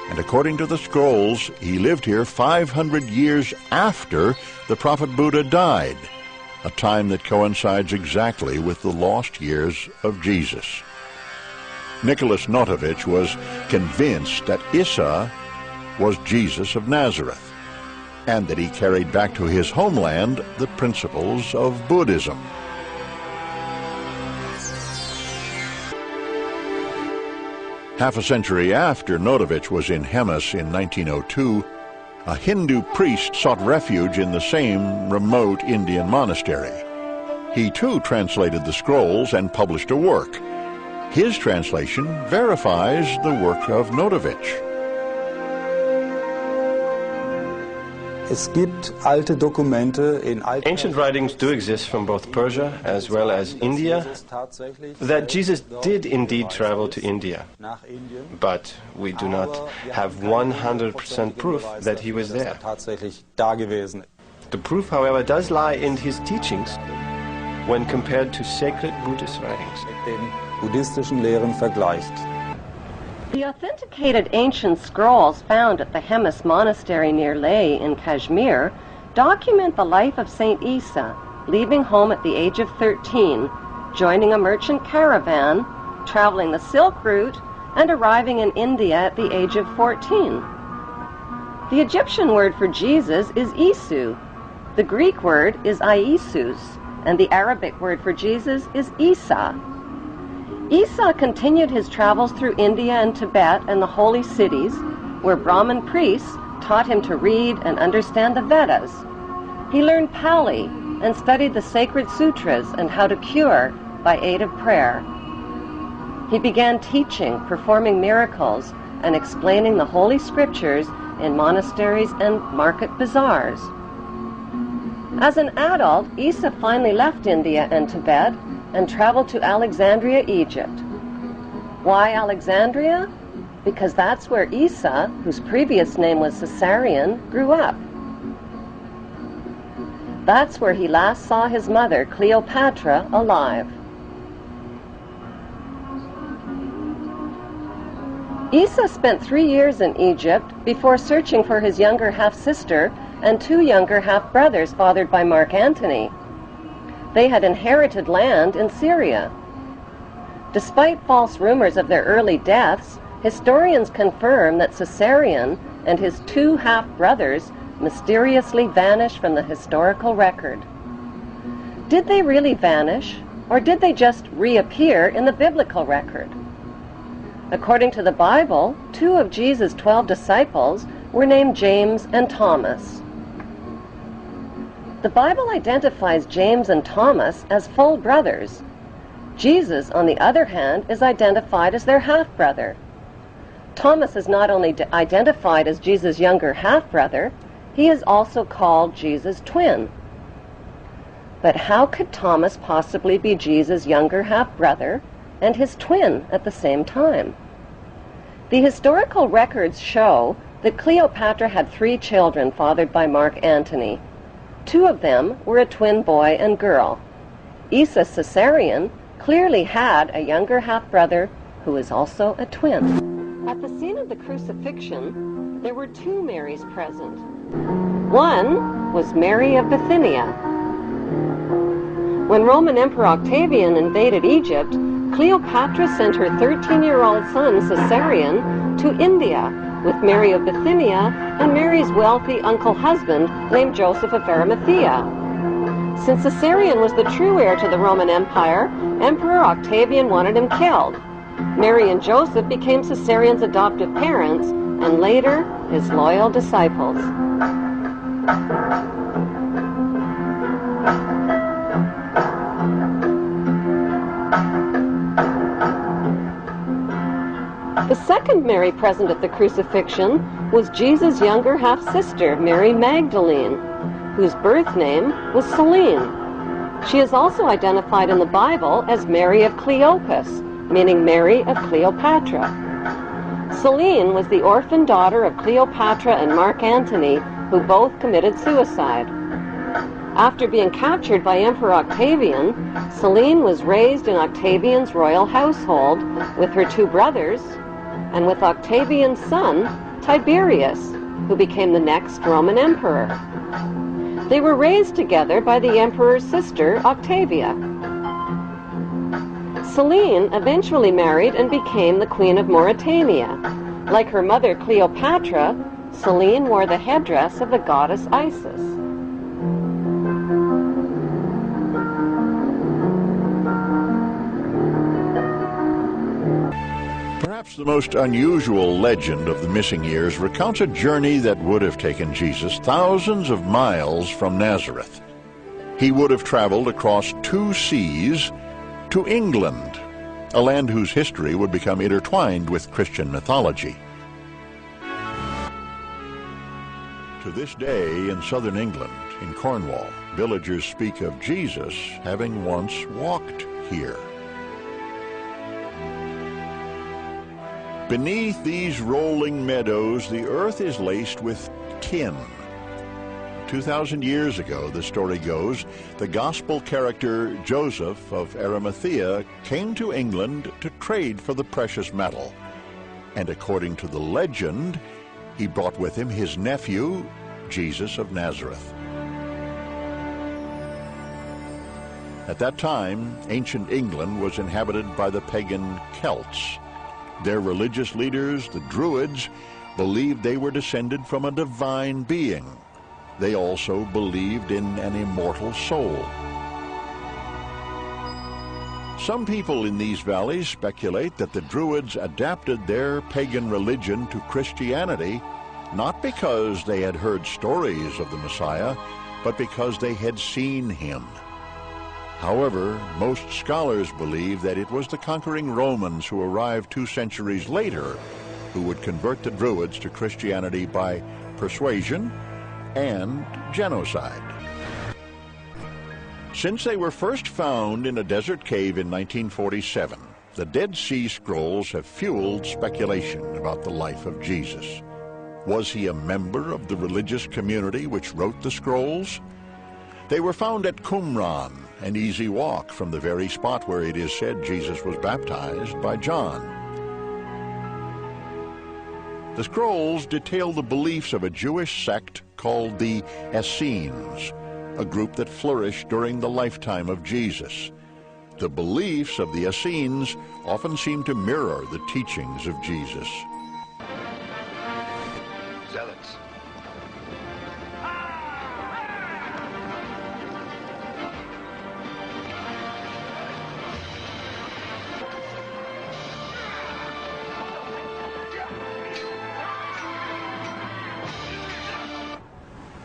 And according to the scrolls, he lived here 500 years after the prophet Buddha died, a time that coincides exactly with the lost years of Jesus. Nicholas Notovich was convinced that Issa was Jesus of Nazareth. and that he carried back to his homeland the principles of Buddhism. Half a century after Notovich was in Hemis in 1902, a Hindu priest sought refuge in the same remote Indian monastery. He too translated the scrolls and published a work. His translation verifies the work of Notovich. Ancient writings do exist from both Persia as well as India that Jesus did indeed travel to India, but we do not have 100% proof that he was there. The proof, however, does lie in his teachings when compared to sacred Buddhist writings. The authenticated ancient scrolls found at the Hemis Monastery near Leh in Kashmir document the life of Saint Isa, leaving home at the age of 13, joining a merchant caravan, traveling the Silk Route, and arriving in India at the age of 14. The Egyptian word for Jesus is Isu, the Greek word is Iesus, and the Arabic word for Jesus is Isa. Isa continued his travels through India and Tibet and the holy cities, where Brahmin priests taught him to read and understand the Vedas. He learned Pali and studied the sacred sutras and how to cure by aid of prayer. He began teaching, performing miracles, and explaining the holy scriptures in monasteries and market bazaars. As an adult, Isa finally left India and Tibet and traveled to Alexandria, Egypt. Why Alexandria? Because that's where Isa, whose previous name was Caesarion, grew up. That's where he last saw his mother, Cleopatra, alive. Isa spent 3 years in Egypt before searching for his younger half-sister and 2 younger half-brothers fathered by Mark Antony. They had inherited land in Syria. Despite false rumors of their early deaths, historians confirm that Caesarion and his 2 half-brothers mysteriously vanished from the historical record. Did they really vanish, or did they just reappear in the biblical record? According to the Bible, 2 of Jesus' 12 disciples were named James and Thomas. The Bible identifies James and Thomas as full brothers. Jesus, on the other hand, is identified as their half-brother. Thomas is not only identified as Jesus' younger half-brother, he is also called Jesus' twin. But how could Thomas possibly be Jesus' younger half-brother and his twin at the same time? The historical records show that Cleopatra had 3 children fathered by Mark Antony. 2 of them were a twin boy and girl. Isa Caesarion clearly had a younger half-brother who is also a twin. At the scene of the crucifixion, there were 2 Marys present. One was Mary of Bithynia. When Roman Emperor Octavian invaded Egypt, Cleopatra sent her 13-year-old son Caesarion to India with Mary of Bithynia and Mary's wealthy uncle-husband named Joseph of Arimathea. Since Caesarion was the true heir to the Roman Empire, Emperor Octavian wanted him killed. Mary and Joseph became Caesarion's adoptive parents and later his loyal disciples. The second Mary present at the crucifixion was Jesus' younger half-sister, Mary Magdalene, whose birth name was Selene. She is also identified in the Bible as Mary of Cleopas, meaning Mary of Cleopatra. Selene was the orphan daughter of Cleopatra and Mark Antony, who both committed suicide. After being captured by Emperor Octavian, Selene was raised in Octavian's royal household with her 2 brothers and with Octavian's son, Tiberius, who became the next Roman emperor. They were raised together by the emperor's sister, Octavia. Selene eventually married and became the Queen of Mauritania. Like her mother, Cleopatra, Selene wore the headdress of the goddess Isis. Perhaps the most unusual legend of the missing years recounts a journey that would have taken Jesus thousands of miles from Nazareth. He would have traveled across 2 seas to England, a land whose history would become intertwined with Christian mythology. To this day, in southern England, in Cornwall, villagers speak of Jesus having once walked here. Beneath these rolling meadows, the earth is laced with tin. 2,000 years ago, the story goes, the gospel character Joseph of Arimathea came to England to trade for the precious metal. And according to the legend, he brought with him his nephew, Jesus of Nazareth. At that time, ancient England was inhabited by the pagan Celts. Their religious leaders, the Druids, believed they were descended from a divine being. They also believed in an immortal soul. Some people in these valleys speculate that the Druids adapted their pagan religion to Christianity not because they had heard stories of the Messiah, but because they had seen him. However, most scholars believe that it was the conquering Romans who arrived 2 centuries later who would convert the Druids to Christianity by persuasion and genocide. Since they were first found in a desert cave in 1947, the Dead Sea Scrolls have fueled speculation about the life of Jesus. Was he a member of the religious community which wrote the scrolls? They were found at Qumran, an easy walk from the very spot where it is said Jesus was baptized by John. The scrolls detail the beliefs of a Jewish sect called the Essenes, a group that flourished during the lifetime of Jesus. The beliefs of the Essenes often seem to mirror the teachings of Jesus. Zealots.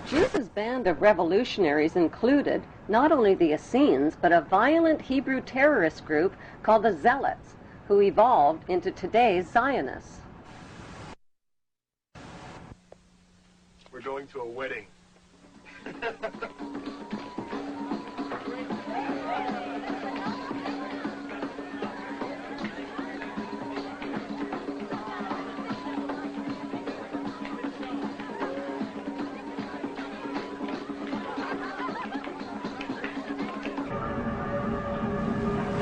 Jesus' band of revolutionaries included not only the Essenes, but a violent Hebrew terrorist group called the Zealots, who evolved into today's Zionists. We're going to a wedding.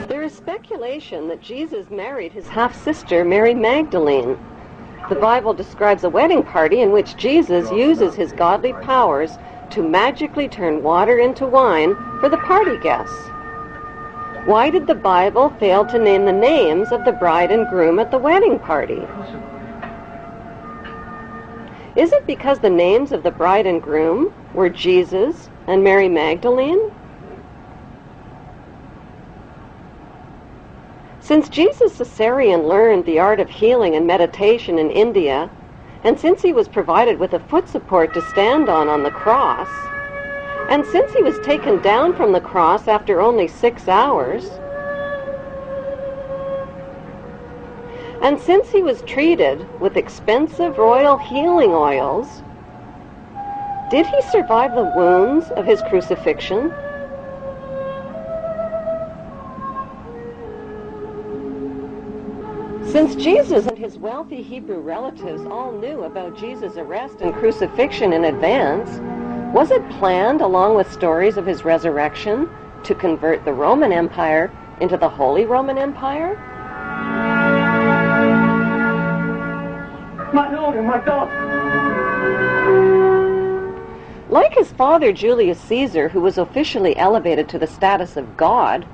There is speculation that Jesus married his half-sister, Mary Magdalene. The Bible describes a wedding party in which Jesus uses his godly powers to magically turn water into wine for the party guests. Why did the Bible fail to name the names of the bride and groom at the wedding party? Is it because the names of the bride and groom were Jesus and Mary Magdalene? Since Jesus Caesarean learned the art of healing and meditation in India, and since he was provided with a foot support to stand on the cross, and since he was taken down from the cross after only 6 hours, and since he was treated with expensive royal healing oils, did he survive the wounds of his crucifixion? Since Jesus and his wealthy Hebrew relatives all knew about Jesus' arrest and crucifixion in advance, was it planned, along with stories of his resurrection, to convert the Roman Empire into the Holy Roman Empire? My Lord, my God! Like his father Julius Caesar, who was officially elevated to the status of God,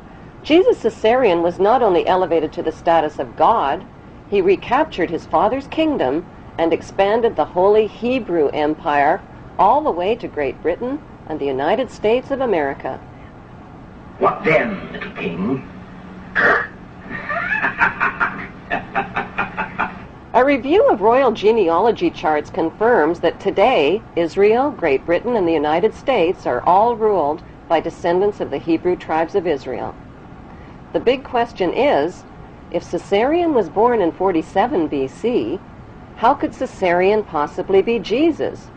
Jesus Caesarean was not only elevated to the status of God, he recaptured his father's kingdom and expanded the Holy Hebrew Empire all the way to Great Britain and the United States of America. What then, little king? A review of royal genealogy charts confirms that today, Israel, Great Britain, and the United States are all ruled by descendants of the Hebrew tribes of Israel. The big question is, if Caesarion was born in 47 BC, how could Caesarion possibly be Jesus?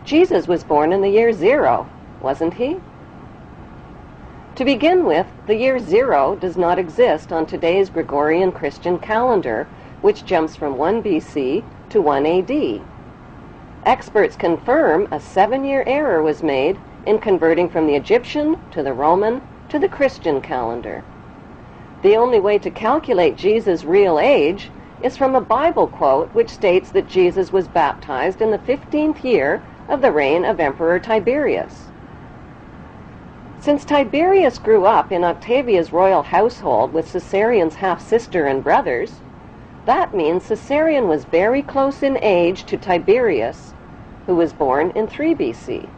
Jesus was born in the year 0, wasn't he? To begin with, the year 0 does not exist on today's Gregorian Christian calendar, which jumps from 1 BC to 1 AD. Experts confirm a 7-year error was made in converting from the Egyptian to the Roman to the Christian calendar. The only way to calculate Jesus' real age is from a Bible quote which states that Jesus was baptized in the 15th year of the reign of Emperor Tiberius. Since Tiberius grew up in Octavia's royal household with Caesarion's half-sister and brothers, that means Caesarion was very close in age to Tiberius, who was born in 3 BC.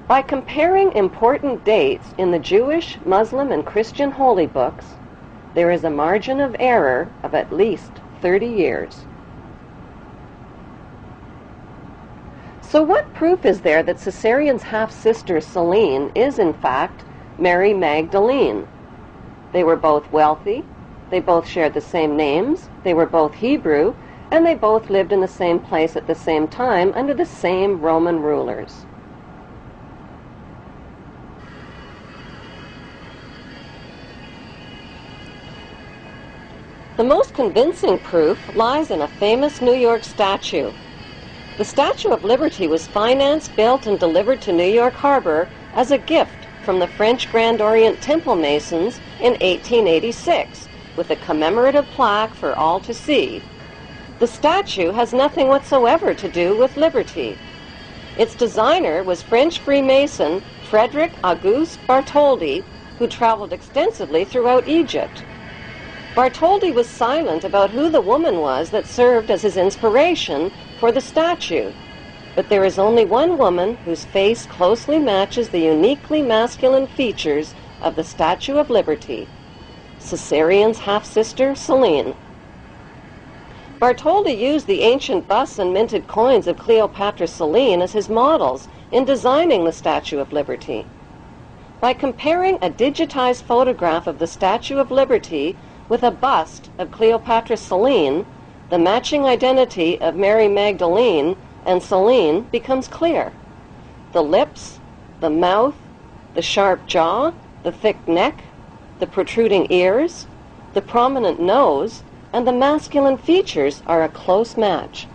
By comparing important dates in the Jewish, Muslim, and Christian holy books, there is a margin of error of at least 30 years. So what proof is there that Caesarion's half-sister Celine is in fact Mary Magdalene? They were both wealthy, they both shared the same names, they were both Hebrew, and they both lived in the same place at the same time under the same Roman rulers. The most convincing proof lies in a famous New York statue. The Statue of Liberty was financed, built, and delivered to New York Harbor as a gift from the French Grand Orient Temple Masons in 1886, with a commemorative plaque for all to see. The statue has nothing whatsoever to do with liberty. Its designer was French Freemason Frederick Auguste Bartholdi, who traveled extensively throughout Egypt. Bartholdi was silent about who the woman was that served as his inspiration for the statue, but there is only one woman whose face closely matches the uniquely masculine features of the Statue of Liberty, Caesarion's half-sister Celine. Bartholdi used the ancient busts and minted coins of Cleopatra Celine as his models in designing the Statue of Liberty. By comparing a digitized photograph of the Statue of Liberty with a bust of Cleopatra Celine, the matching identity of Mary Magdalene and Celine becomes clear. The lips, the mouth, the sharp jaw, the thick neck, the protruding ears, the prominent nose, and the masculine features are a close match.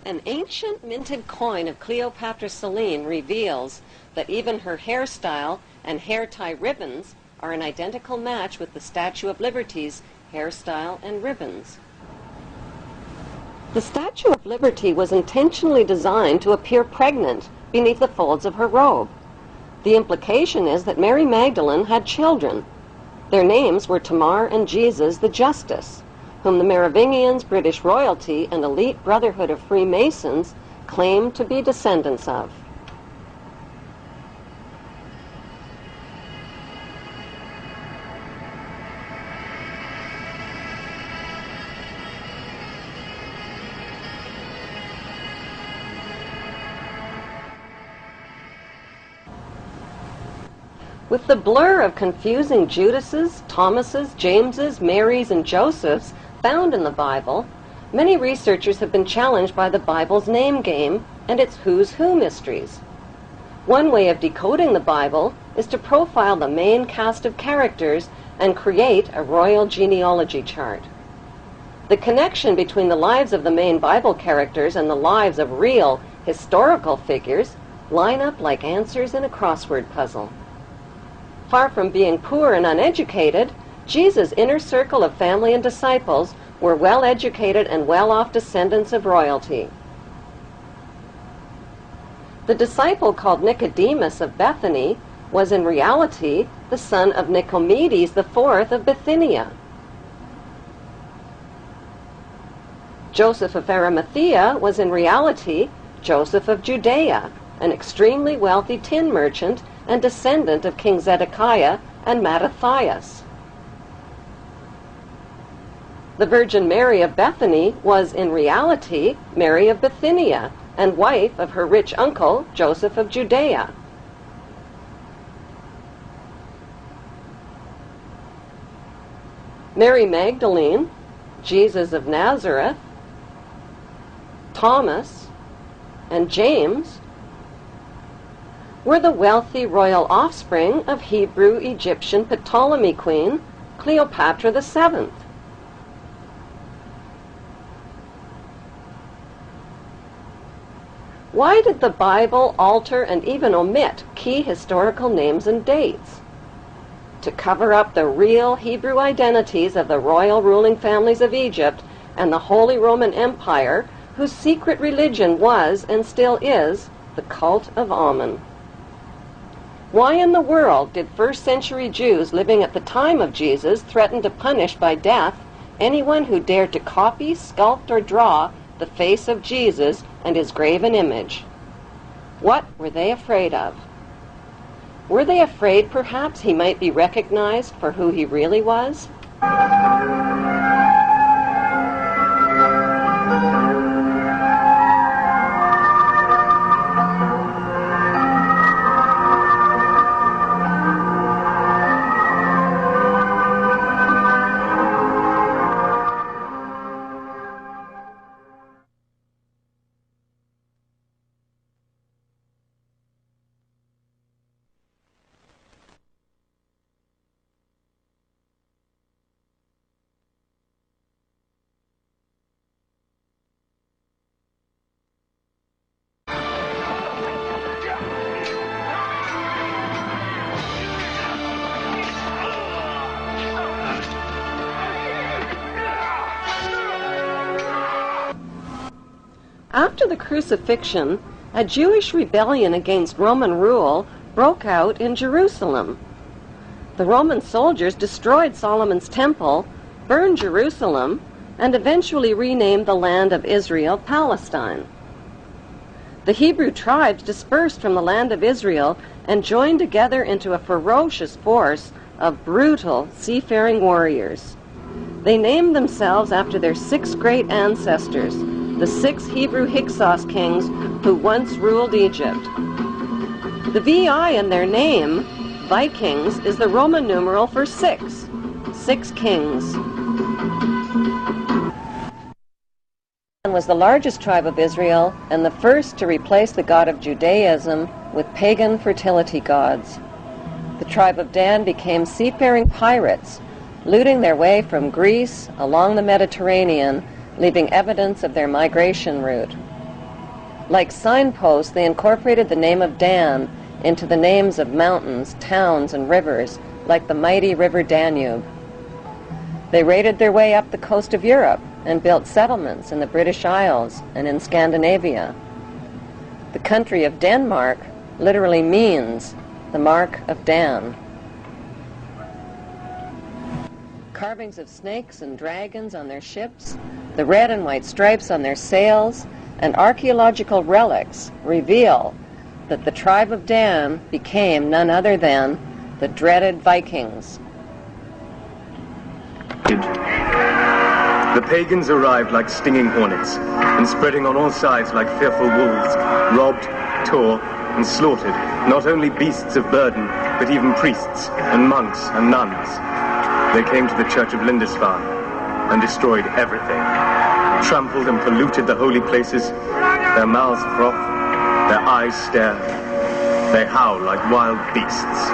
An ancient minted coin of Cleopatra Celine reveals that even her hairstyle and hair tie ribbons are an identical match with the Statue of Liberty's hairstyle and ribbons. The Statue of Liberty was intentionally designed to appear pregnant beneath the folds of her robe. The implication is that Mary Magdalene had children. Their names were Tamar and Jesus the Justice, whom the Merovingians, British royalty, and elite brotherhood of Freemasons claimed to be descendants of. With the blur of confusing Judases, Thomases, Jameses, Marys, and Josephs found in the Bible, many researchers have been challenged by the Bible's name game and its who's who mysteries. One way of decoding the Bible is to profile the main cast of characters and create a royal genealogy chart. The connection between the lives of the main Bible characters and the lives of real historical figures line up like answers in a crossword puzzle. Far from being poor and uneducated, Jesus' inner circle of family and disciples were well-educated and well-off descendants of royalty. The disciple called Nicodemus of Bethany was in reality the son of Nicomedes IV of Bithynia. Joseph of Arimathea was in reality Joseph of Judea, an extremely wealthy tin merchant and descendant of King Zedekiah and Mattathias. The Virgin Mary of Bethany was in reality Mary of Bithynia and wife of her rich uncle Joseph of Judea. Mary Magdalene, Jesus of Nazareth, Thomas, and James were the wealthy royal offspring of Hebrew-Egyptian Ptolemy queen Cleopatra VII. Why did the Bible alter and even omit key historical names and dates? To cover up the real Hebrew identities of the royal ruling families of Egypt and the Holy Roman Empire, whose secret religion was and still is the cult of Amun. Why in the world did first-century Jews living at the time of Jesus threaten to punish by death anyone who dared to copy, sculpt, or draw the face of Jesus and his graven image? What were they afraid of? Were they afraid perhaps he might be recognized for who he really was? After the crucifixion, a Jewish rebellion against Roman rule broke out in Jerusalem. The Roman soldiers destroyed Solomon's temple, burned Jerusalem, and eventually renamed the land of Israel Palestine. The Hebrew tribes dispersed from the land of Israel and joined together into a ferocious force of brutal seafaring warriors. They named themselves after their 6 great ancestors, the 6 Hebrew Hyksos kings who once ruled Egypt. The VI in their name, Vikings, is the Roman numeral for 6. 6 kings. Was the largest tribe of Israel and the first to replace the god of Judaism with pagan fertility gods. The tribe of Dan became seafaring pirates, looting their way from Greece along the Mediterranean, leaving evidence of their migration route. Like signposts, they incorporated the name of Dan into the names of mountains, towns, and rivers, like the mighty river Danube. They raided their way up the coast of Europe and built settlements in the British Isles and in Scandinavia. The country of Denmark literally means the mark of Dan. Carvings of snakes and dragons on their ships, the red and white stripes on their sails, and archaeological relics reveal that the tribe of Dan became none other than the dreaded Vikings. The pagans arrived like stinging hornets, and spreading on all sides like fearful wolves, robbed, tore, and slaughtered not only beasts of burden, but even priests and monks and nuns. They came to the church of Lindisfarne and destroyed everything, trampled and polluted the holy places. Their mouths froth, their eyes stare, they howl like wild beasts.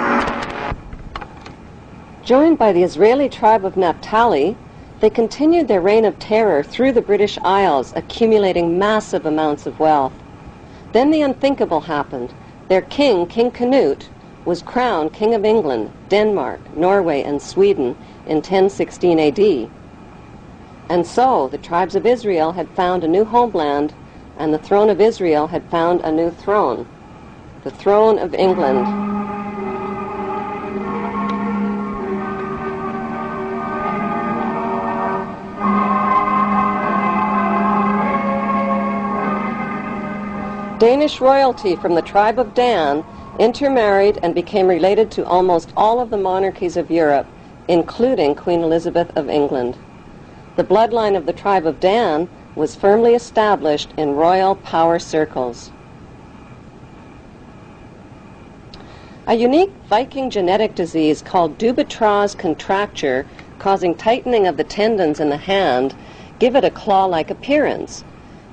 Joined by the Israeli tribe of Naphtali, they continued their reign of terror through the British Isles, accumulating massive amounts of wealth. Then the unthinkable happened. Their king, King Canute, was crowned King of England, Denmark, Norway, and Sweden in 1016 AD. And so the tribes of Israel had found a new homeland, and the throne of Israel had found a new throne, the throne of England. Danish royalty from the tribe of Dan intermarried and became related to almost all of the monarchies of Europe, including Queen Elizabeth of England. The bloodline of the tribe of Dan was firmly established in royal power circles. A unique Viking genetic disease called Dubitraz contracture, causing tightening of the tendons in the hand, give it a claw-like appearance.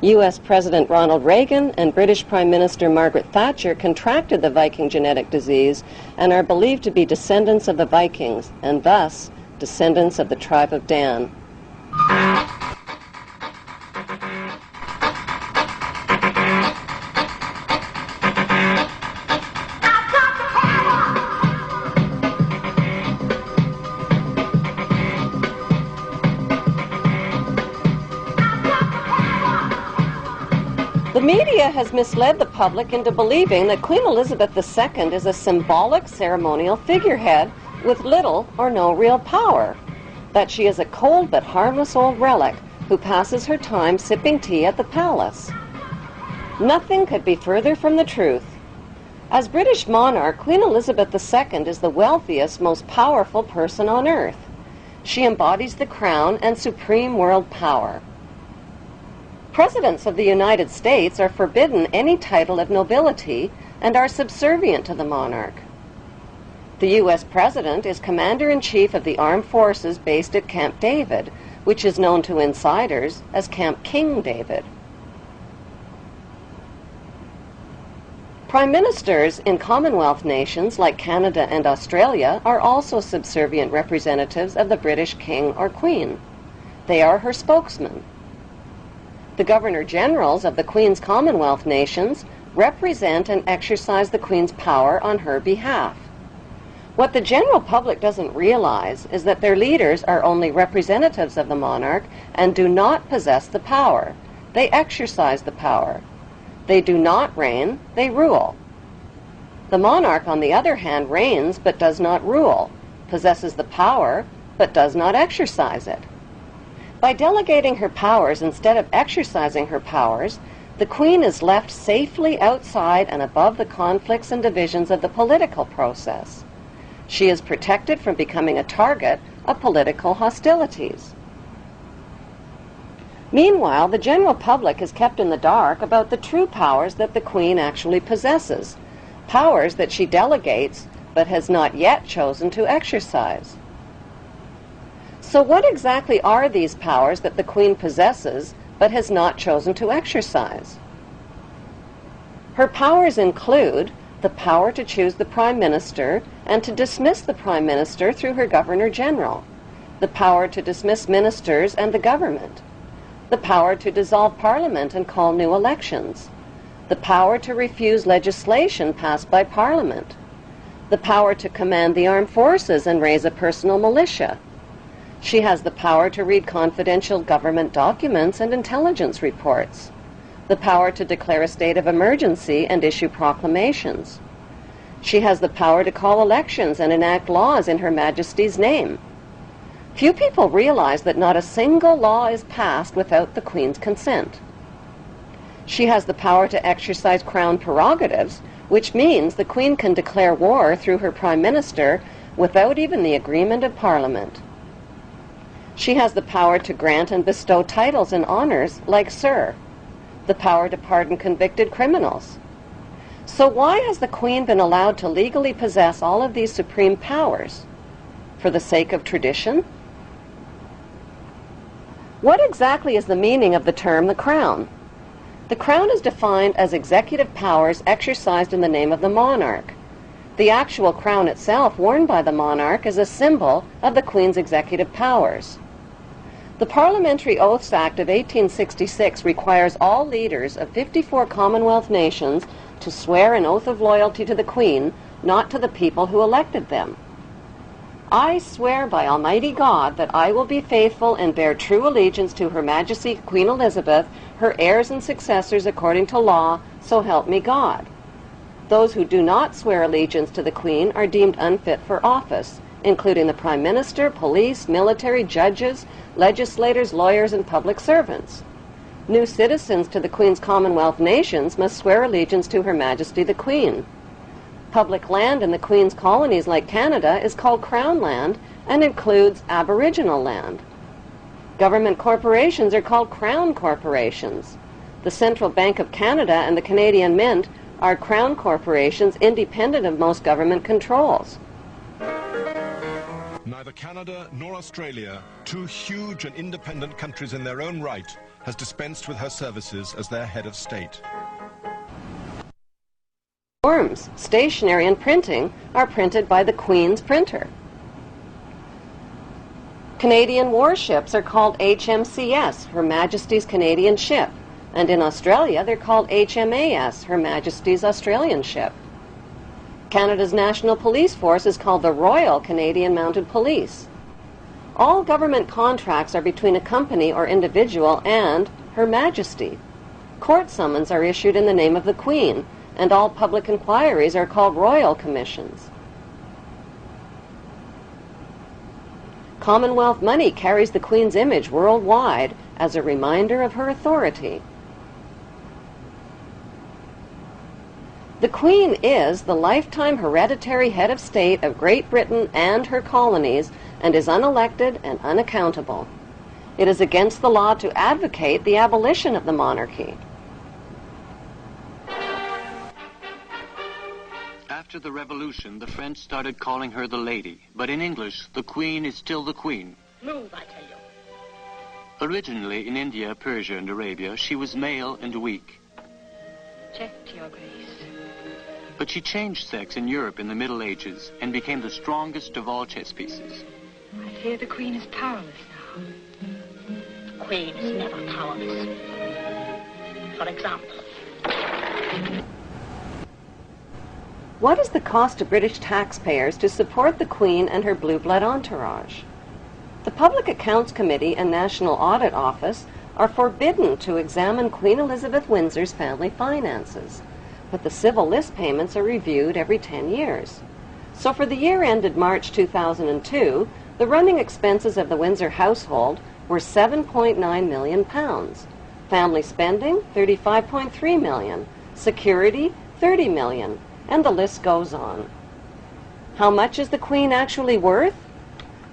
U.S. President Ronald Reagan and British Prime Minister Margaret Thatcher contracted the Viking genetic disease and are believed to be descendants of the Vikings, and thus descendants of the tribe of Dan. The media has misled the public into believing that Queen Elizabeth II is a symbolic ceremonial figurehead with little or no real power, that she is a cold but harmless old relic who passes her time sipping tea at the palace. Nothing could be further from the truth. As British monarch, Queen Elizabeth II is the wealthiest, most powerful person on earth. She embodies the crown and supreme world power. Presidents of the United States are forbidden any title of nobility and are subservient to the monarch. The U.S. President is Commander-in-Chief of the Armed Forces based at Camp David, which is known to insiders as Camp King David. Prime Ministers in Commonwealth nations like Canada and Australia are also subservient representatives of the British King or Queen. They are her spokesmen. The Governor-Generals of the Queen's Commonwealth nations represent and exercise the Queen's power on her behalf. What the general public doesn't realize is that their leaders are only representatives of the monarch and do not possess the power. They exercise the power. They do not reign, they rule. The monarch, on the other hand, reigns but does not rule, possesses the power but does not exercise it. By delegating her powers instead of exercising her powers, the Queen is left safely outside and above the conflicts and divisions of the political process. She is protected from becoming a target of political hostilities. Meanwhile, the general public is kept in the dark about the true powers that the Queen actually possesses, powers that she delegates but has not yet chosen to exercise. So what exactly are these powers that the Queen possesses but has not chosen to exercise? Her powers include the power to choose the Prime Minister and to dismiss the Prime Minister through her Governor-General, the power to dismiss ministers and the government, the power to dissolve Parliament and call new elections, the power to refuse legislation passed by Parliament, the power to command the armed forces and raise a personal militia. She has the power to read confidential government documents and intelligence reports, the power to declare a state of emergency and issue proclamations. She has the power to call elections and enact laws in Her Majesty's name. Few people realize that not a single law is passed without the Queen's consent. She has the power to exercise Crown prerogatives, which means the Queen can declare war through her Prime Minister without even the agreement of Parliament. She has the power to grant and bestow titles and honors like Sir, the power to pardon convicted criminals. So why has the Queen been allowed to legally possess all of these supreme powers? For the sake of tradition? What exactly is the meaning of the term the Crown? The Crown is defined as executive powers exercised in the name of the monarch. The actual crown itself, worn by the monarch, is a symbol of the Queen's executive powers. The Parliamentary Oaths Act of 1866 requires all leaders of 54 Commonwealth nations to swear an oath of loyalty to the Queen, not to the people who elected them. I swear by Almighty God that I will be faithful and bear true allegiance to Her Majesty Queen Elizabeth, her heirs and successors according to law, so help me God. Those who do not swear allegiance to the Queen are deemed unfit for office, including the Prime Minister, police, military, judges, legislators, lawyers, and public servants. New citizens to the Queen's Commonwealth nations must swear allegiance to Her Majesty the Queen. Public land in the Queen's colonies like Canada is called Crown land and includes Aboriginal land. Government corporations are called Crown corporations. The Central Bank of Canada and the Canadian Mint are Crown corporations independent of most government controls. Neither Canada nor Australia, two huge and independent countries in their own right, has dispensed with her services as their head of state. Forms, stationery, and printing are printed by the Queen's printer. Canadian warships are called HMCS, Her Majesty's Canadian Ship, and in Australia they're called HMAS, Her Majesty's Australian Ship. Canada's National Police Force is called the Royal Canadian Mounted Police. All government contracts are between a company or individual and Her Majesty. Court summons are issued in the name of the Queen, and all public inquiries are called royal commissions. Commonwealth money carries the Queen's image worldwide as a reminder of her authority. The Queen is the lifetime hereditary head of state of Great Britain and her colonies and is unelected and unaccountable. It is against the law to advocate the abolition of the monarchy. After the revolution, the French started calling her the lady, but in English, the Queen is still the Queen. Move, I tell you. Originally in India, Persia, and Arabia, she was male and weak. Checked, Your Grace. But she changed sex in Europe in the Middle Ages and became the strongest of all chess pieces. I fear the Queen is powerless now. The Queen is never powerless. For example. What is the cost to British taxpayers to support the Queen and her blue blood entourage? The Public Accounts Committee and National Audit Office are forbidden to examine Queen Elizabeth Windsor's family finances, but the civil list payments are reviewed every 10 years. So for the year ended March 2002, the running expenses of the Windsor household were £7.9 million. Family spending, $35.3 million. Security, $30 million. And the list goes on. How much is the Queen actually worth?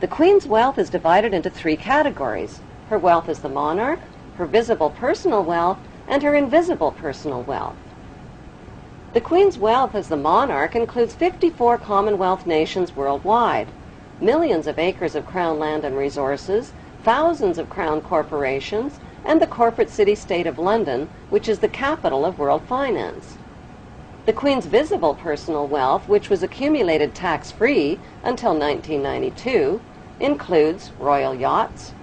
The Queen's wealth is divided into three categories. Her wealth as the monarch, her visible personal wealth, and her invisible personal wealth. The Queen's wealth as the monarch includes 54 Commonwealth nations worldwide, millions of acres of Crown land and resources, thousands of Crown corporations, and the corporate city-state of London, which is the capital of world finance. The Queen's visible personal wealth, which was accumulated tax-free until 1992, includes royal yachts,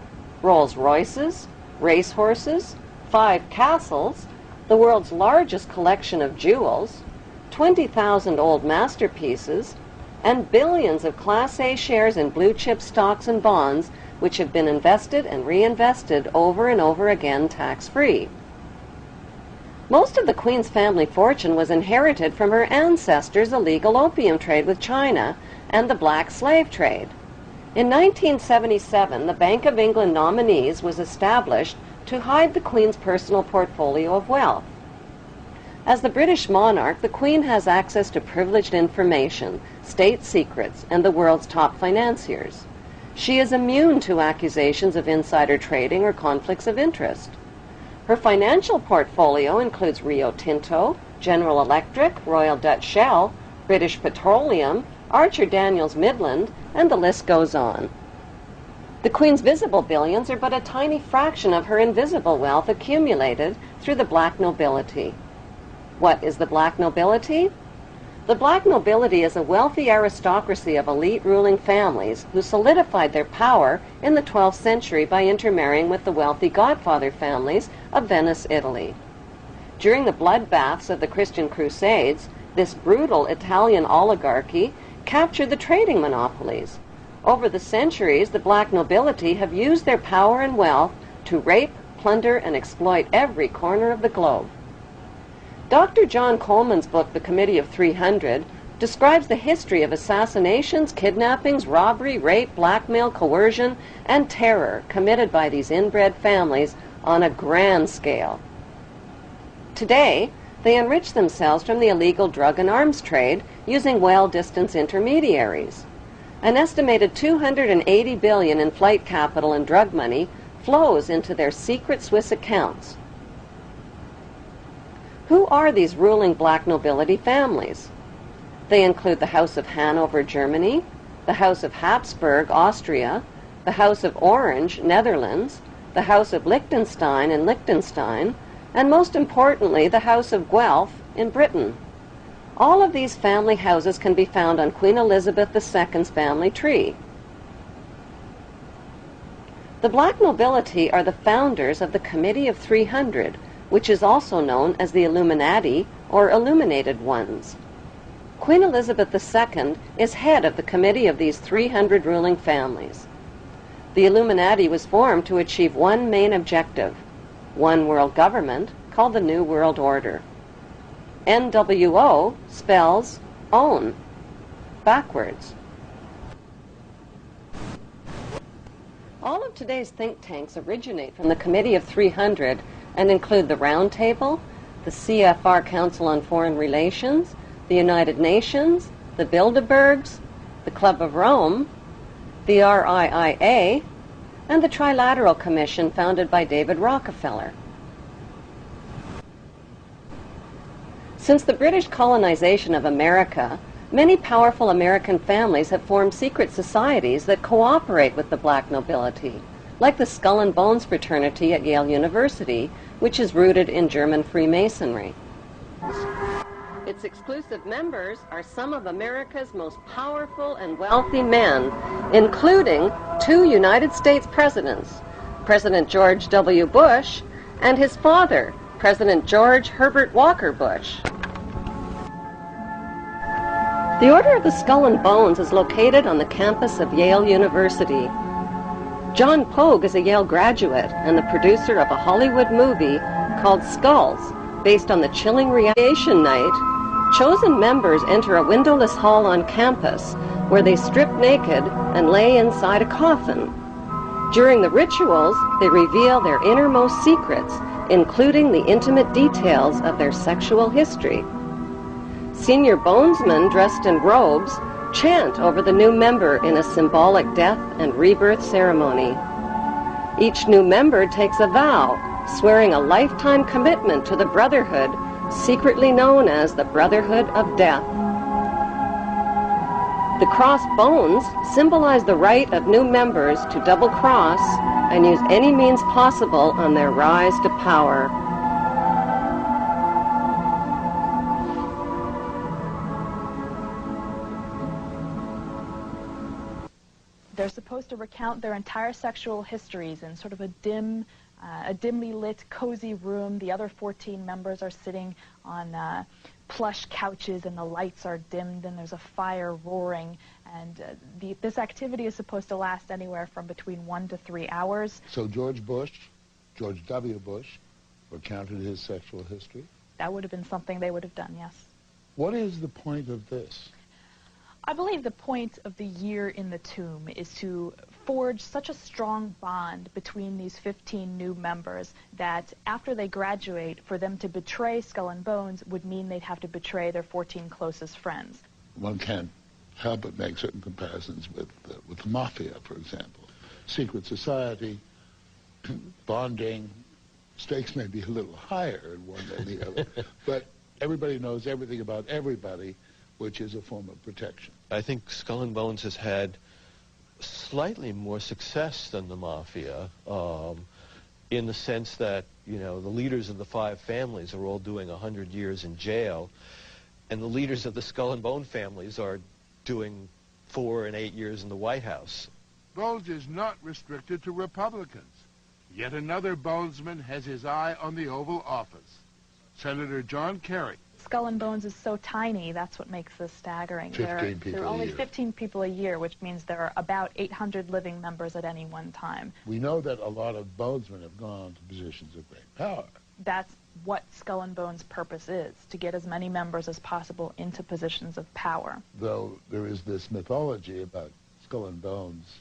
Rolls-Royces, racehorses, 5 castles, the world's largest collection of jewels, 20,000 old masterpieces, and billions of Class A shares in blue-chip stocks and bonds, which have been invested and reinvested over and over again tax-free. Most of the Queen's family fortune was inherited from her ancestors' illegal opium trade with China and the black slave trade. In 1977, the Bank of England Nominees was established to hide the Queen's personal portfolio of wealth. As the British monarch, the Queen has access to privileged information, state secrets, and the world's top financiers. She is immune to accusations of insider trading or conflicts of interest. Her financial portfolio includes Rio Tinto, General Electric, Royal Dutch Shell, British Petroleum, Archer Daniels Midland, and the list goes on. The Queen's visible billions are but a tiny fraction of her invisible wealth accumulated through the black nobility. What is the black nobility? The black nobility is a wealthy aristocracy of elite ruling families who solidified their power in the 12th century by intermarrying with the wealthy godfather families of Venice, Italy. During the bloodbaths of the Christian Crusades, this brutal Italian oligarchy captured the trading monopolies. Over the centuries, the black nobility have used their power and wealth to rape, plunder, and exploit every corner of the globe. Dr. John Coleman's book, The Committee of 300, describes the history of assassinations, kidnappings, robbery, rape, blackmail, coercion, and terror committed by these inbred families on a grand scale. Today, they enrich themselves from the illegal drug and arms trade using well-distanced intermediaries. An estimated $280 billion in flight capital and drug money flows into their secret Swiss accounts. Who are these ruling black nobility families? They include the House of Hanover, Germany, the House of Habsburg, Austria, the House of Orange, Netherlands, the House of Liechtenstein in Liechtenstein, and most importantly, the House of Guelph in Britain. All of these family houses can be found on Queen Elizabeth II's family tree. The black nobility are the founders of the Committee of 300, which is also known as the Illuminati or Illuminated Ones. Queen Elizabeth II is head of the committee of these 300 ruling families. The Illuminati was formed to achieve one main objective: one world government called the New World Order. NWO spells own, backwards. All of today's think tanks originate from the Committee of 300 and include the Round Table, the CFR Council on Foreign Relations, the United Nations, the Bilderbergs, the Club of Rome, the RIIA, and the Trilateral Commission founded by David Rockefeller. Since the British colonization of America, many powerful American families have formed secret societies that cooperate with the black nobility, like the Skull and Bones fraternity at Yale University, which is rooted in German Freemasonry. Its exclusive members are some of America's most powerful and wealthy men, including 2 United States presidents, President George W. Bush and his father, President George Herbert Walker Bush. The Order of the Skull and Bones is located on the campus of Yale University. John Pogue is a Yale graduate and the producer of a Hollywood movie called Skulls, based on the chilling radiation night. Chosen members enter a windowless hall on campus where they strip naked and lay inside a coffin. During the rituals, they reveal their innermost secrets, including the intimate details of their sexual history. Senior bonesmen dressed in robes chant over the new member in a symbolic death and rebirth ceremony. Each new member takes a vow, swearing a lifetime commitment to the brotherhood, secretly known as the Brotherhood of Death. The crossed bones symbolize the right of new members to double-cross and use any means possible on their rise to power. They're supposed to recount their entire sexual histories in sort of a dimly lit, cozy room. The other 14 members are sitting on plush couches, and the lights are dimmed, and there's a fire roaring. And this activity is supposed to last anywhere from between 1 to 3 hours. So George W. Bush, recounted his sexual history? That would have been something they would have done, yes. What is the point of this? I believe the point of the year in the tomb is to forge such a strong bond between these 15 new members that after they graduate, for them to betray Skull and Bones would mean they'd have to betray their 14 closest friends. One can't help but make certain comparisons with the mafia, for example. Secret society, bonding, stakes may be a little higher in one than the other, but everybody knows everything about everybody, which is a form of protection. I think Skull and Bones has had slightly more success than the mafia, in the sense that, you know, the leaders of the 5 families are all doing 100 years in jail, and the leaders of the Skull and Bone families are doing 4 and 8 years in the White House. Bones is not restricted to Republicans. Yet another Bonesman has his eye on the Oval Office. Senator John Kerry. Skull and Bones is so tiny, that's what makes this staggering. There are only 15 people a year, which means there are about 800 living members at any one time. We know that a lot of Bonesmen have gone to positions of great power. That's what Skull and Bones' purpose is, to get as many members as possible into positions of power. Though there is this mythology about Skull and Bones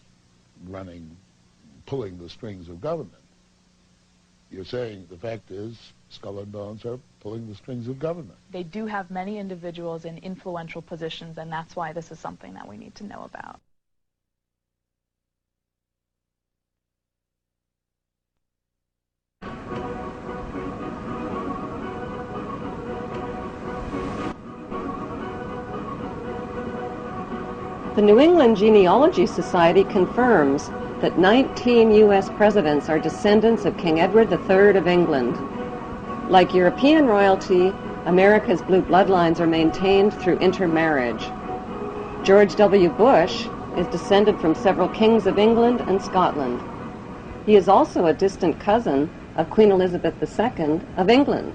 pulling the strings of government. you're saying the fact is Skull and Bones are pulling the strings of government. They do have many individuals in influential positions, and that's why this is something that we need to know about. The New England Genealogy Society confirms that 19 U.S. presidents are descendants of King Edward III of England. Like European royalty, America's blue bloodlines are maintained through intermarriage. George W. Bush is descended from several kings of England and Scotland. He is also a distant cousin of Queen Elizabeth II of England.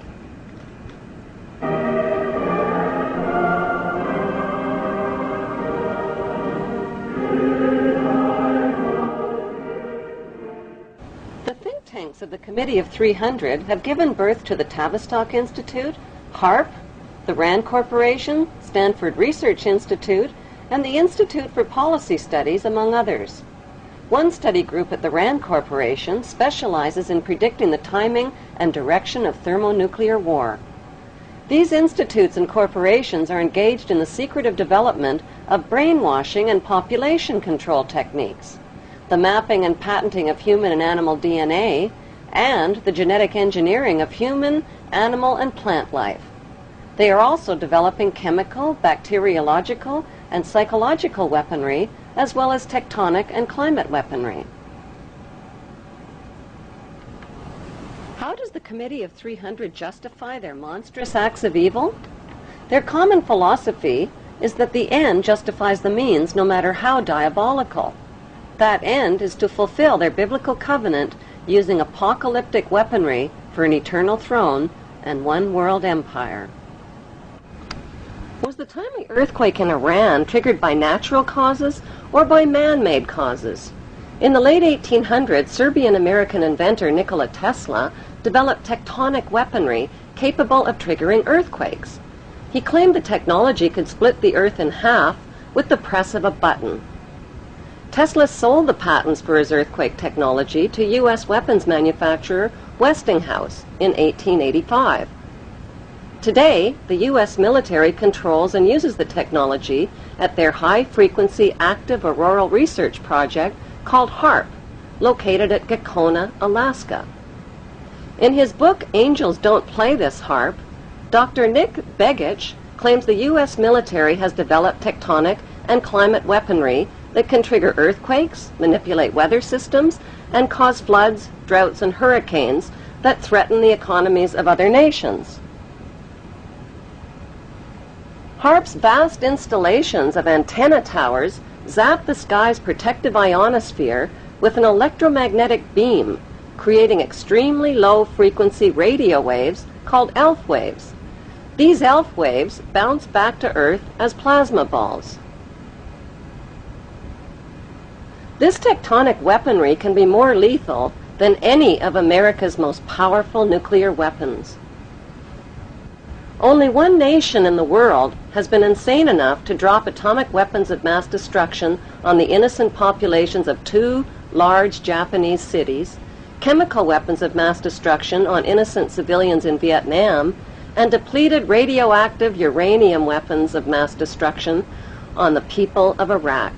Of the Committee of 300 have given birth to the Tavistock Institute, HARP, the RAND Corporation, Stanford Research Institute, and the Institute for Policy Studies, among others. One study group at the RAND Corporation specializes in predicting the timing and direction of thermonuclear war. These institutes and corporations are engaged in the secretive development of brainwashing and population control techniques, the mapping and patenting of human and animal DNA, and the genetic engineering of human, animal, and plant life. They are also developing chemical, bacteriological, and psychological weaponry, as well as tectonic and climate weaponry. How does the Committee of 300 justify their monstrous acts of evil? Their common philosophy is that the end justifies the means, no matter how diabolical. That end is to fulfill their biblical covenant using apocalyptic weaponry for an eternal throne and one world empire. Was the timely earthquake in Iran triggered by natural causes or by man-made causes? In the late 1800s, Serbian-American inventor Nikola Tesla developed tectonic weaponry capable of triggering earthquakes. He claimed the technology could split the earth in half with the press of a button. Tesla sold the patents for his earthquake technology to U.S. weapons manufacturer Westinghouse in 1885. Today, the U.S. military controls and uses the technology at their high-frequency active auroral research project called HARP, located at Gacona, Alaska. In his book, Angels Don't Play This Harp, Dr. Nick Begich claims the U.S. military has developed tectonic and climate weaponry that can trigger earthquakes, manipulate weather systems, and cause floods, droughts, and hurricanes that threaten the economies of other nations. HARP's vast installations of antenna towers zap the sky's protective ionosphere with an electromagnetic beam, creating extremely low-frequency radio waves called ELF waves. These ELF waves bounce back to Earth as plasma balls. This tectonic weaponry can be more lethal than any of America's most powerful nuclear weapons. Only one nation in the world has been insane enough to drop atomic weapons of mass destruction on the innocent populations of 2 large Japanese cities, chemical weapons of mass destruction on innocent civilians in Vietnam, and depleted radioactive uranium weapons of mass destruction on the people of Iraq.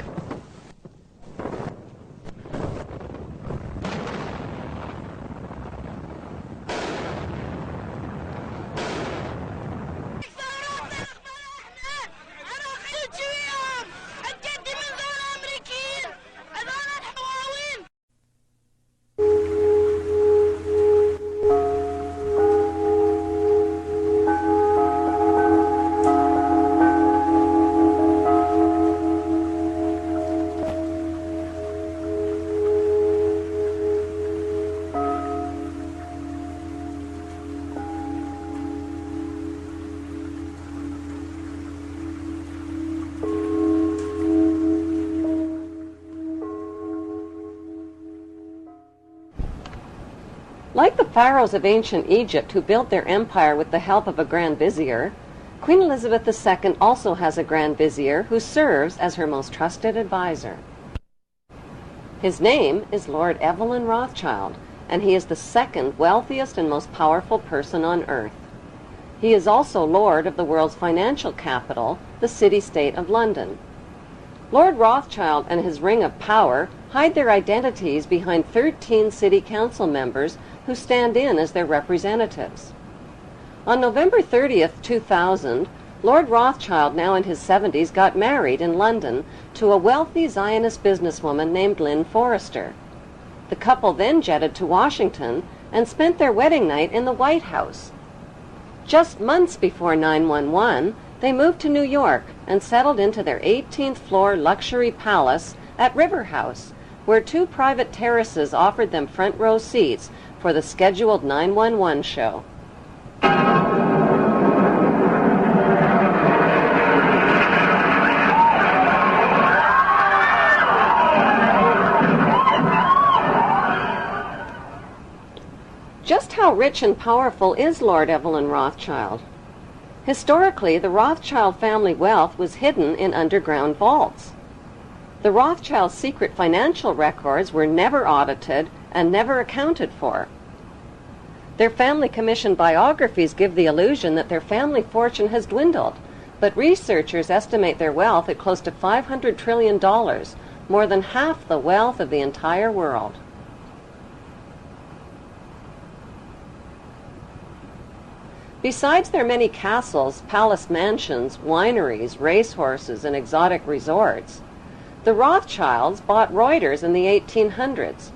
Like the pharaohs of ancient Egypt who built their empire with the help of a grand vizier, Queen Elizabeth II also has a grand vizier who serves as her most trusted advisor. His name is Lord Evelyn Rothschild, and he is the second wealthiest and most powerful person on earth. He is also Lord of the world's financial capital, the city-state of London. Lord Rothschild and his ring of power hide their identities behind 13 city council members who stand in as their representatives. On November 30th, 2000, Lord Rothschild, now in his 70s, got married in London to a wealthy Zionist businesswoman named Lynn Forrester. The couple then jetted to Washington and spent their wedding night in the White House. Just months before 9/11, they moved to New York and settled into their 18th floor luxury palace at River House, where 2 private terraces offered them front row seats for the scheduled 911 show. Just how rich and powerful is Lord Evelyn Rothschild? Historically, the Rothschild family wealth was hidden in underground vaults. The Rothschilds' secret financial records were never audited and never accounted for. Their family commissioned biographies give the illusion that their family fortune has dwindled, but researchers estimate their wealth at close to $500 trillion, more than half the wealth of the entire world. Besides their many castles, palace mansions, wineries, racehorses, and exotic resorts, the Rothschilds bought Reuters in the 1800s.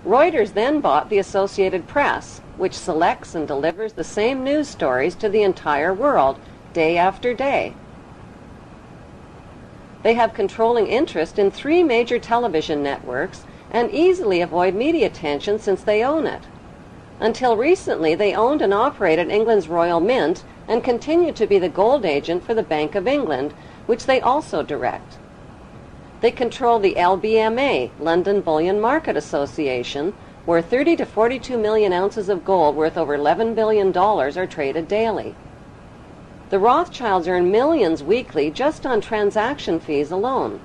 Reuters then bought the Associated Press, which selects and delivers the same news stories to the entire world, day after day. They have controlling interest in 3 major television networks and easily avoid media attention since they own it. Until recently, they owned and operated England's Royal Mint and continue to be the gold agent for the Bank of England, which they also direct. They control the LBMA, London Bullion Market Association, where 30 to 42 million ounces of gold worth over $11 billion are traded daily. The Rothschilds earn millions weekly just on transaction fees alone.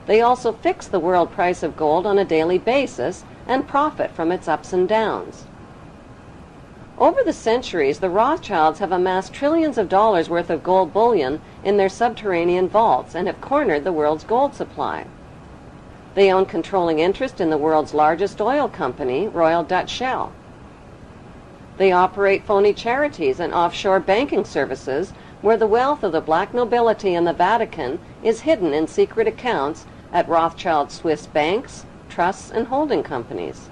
They also fix the world price of gold on a daily basis and profit from its ups and downs. Over the centuries, the Rothschilds have amassed trillions of dollars worth of gold bullion in their subterranean vaults and have cornered the world's gold supply. They own controlling interest in the world's largest oil company, Royal Dutch Shell. They operate phony charities and offshore banking services where the wealth of the black nobility in the Vatican is hidden in secret accounts at Rothschild Swiss banks, trusts, and holding companies.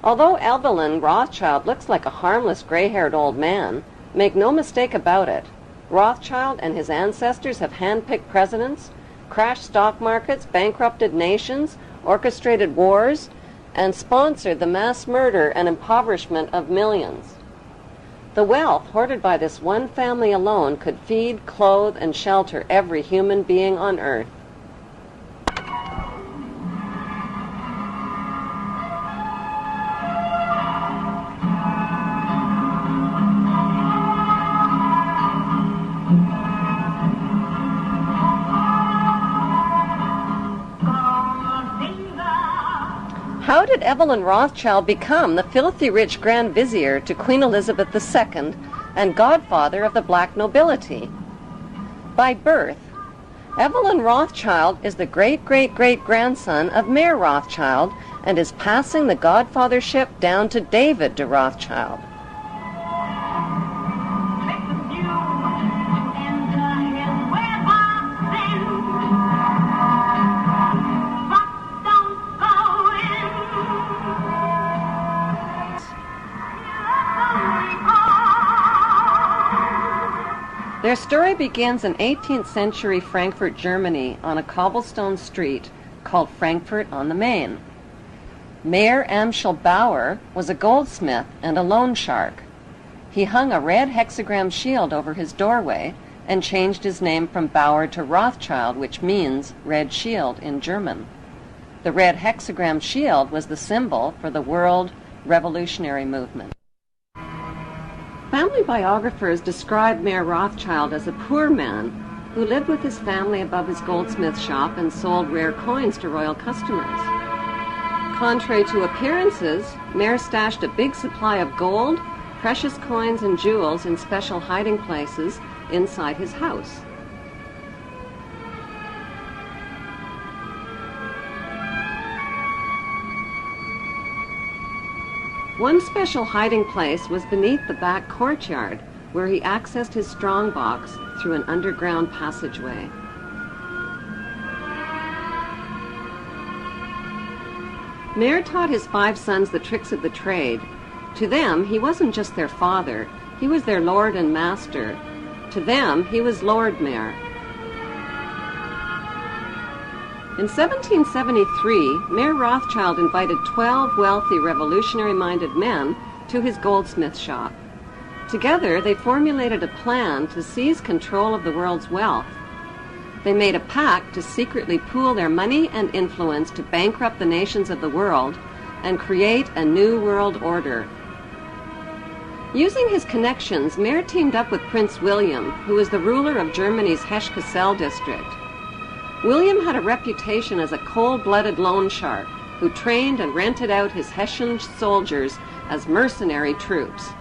Although Evelyn Rothschild looks like a harmless gray-haired old man, make no mistake about it, Rothschild and his ancestors have handpicked presidents, crashed stock markets, bankrupted nations, orchestrated wars, and sponsored the mass murder and impoverishment of millions. The wealth hoarded by this one family alone could feed, clothe, and shelter every human being on earth. How did Evelyn Rothschild become the filthy rich Grand Vizier to Queen Elizabeth II and godfather of the black nobility? By birth, Evelyn Rothschild is the great-great-great-grandson of Mayer Rothschild and is passing the godfathership down to David de Rothschild. Their story begins in 18th century Frankfurt, Germany, on a cobblestone street called Frankfurt on the Main. Mayer Amschel Bauer was a goldsmith and a loan shark. He hung a red hexagram shield over his doorway and changed his name from Bauer to Rothschild, which means red shield in German. The red hexagram shield was the symbol for the world revolutionary movement. Family biographers describe Mayer Rothschild as a poor man who lived with his family above his goldsmith shop and sold rare coins to royal customers. Contrary to appearances, Mayer stashed a big supply of gold, precious coins, and jewels in special hiding places inside his house. One special hiding place was beneath the back courtyard, where he accessed his strongbox through an underground passageway. Mayer taught his 5 sons the tricks of the trade. To them, he wasn't just their father, he was their lord and master. To them, he was Lord Mayer. In 1773, Mayer Rothschild invited 12 wealthy, revolutionary-minded men to his goldsmith shop. Together, they formulated a plan to seize control of the world's wealth. They made a pact to secretly pool their money and influence to bankrupt the nations of the world and create a new world order. Using his connections, Mayer teamed up with Prince William, who was the ruler of Germany's Hesse-Kassel district. William had a reputation as a cold-blooded loan shark who trained and rented out his Hessian soldiers as mercenary troops.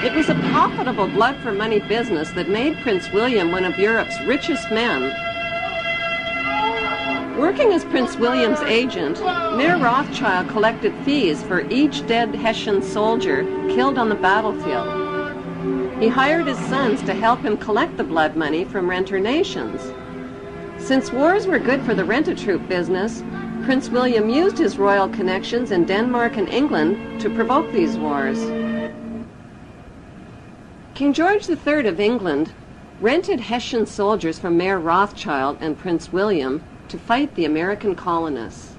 It was a profitable blood-for-money business that made Prince William one of Europe's richest men. Working as Prince William's agent, Mayer Rothschild collected fees for each dead Hessian soldier killed on the battlefield. He hired his sons to help him collect the blood money from renter nations. Since wars were good for the rent-a-troop business, Prince William used his royal connections in Denmark and England to provoke these wars. King George III of England rented Hessian soldiers from Mayer Rothschild and Prince William to fight the American colonists.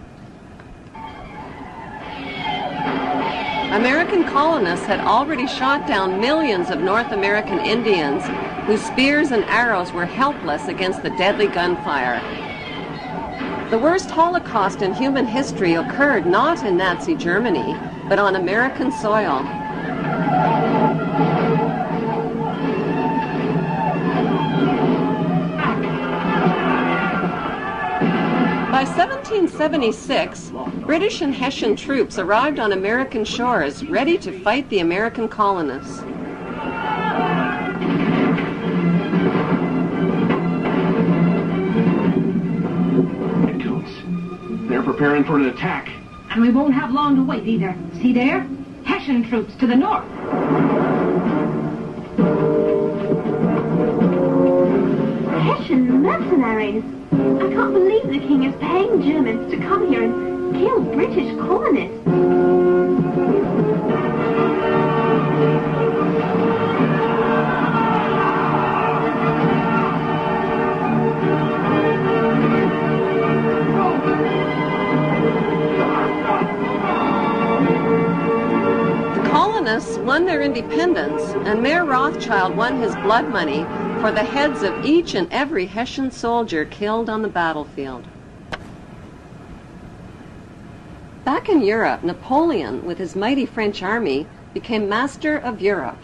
American colonists had already shot down millions of North American Indians whose spears and arrows were helpless against the deadly gunfire. The worst Holocaust in human history occurred not in Nazi Germany, but on American soil. By 1776, British and Hessian troops arrived on American shores ready to fight the American colonists. They're preparing for an attack. And we won't have long to wait either. See there? Hessian troops to the north. Hessian mercenaries. I can't believe the king is paying Germans to come here and kill British colonists. The colonists won their independence, and Mayer Rothschild won his blood money for the heads of each and every Hessian soldier killed on the battlefield. Back in Europe, Napoleon, with his mighty French army, became master of Europe.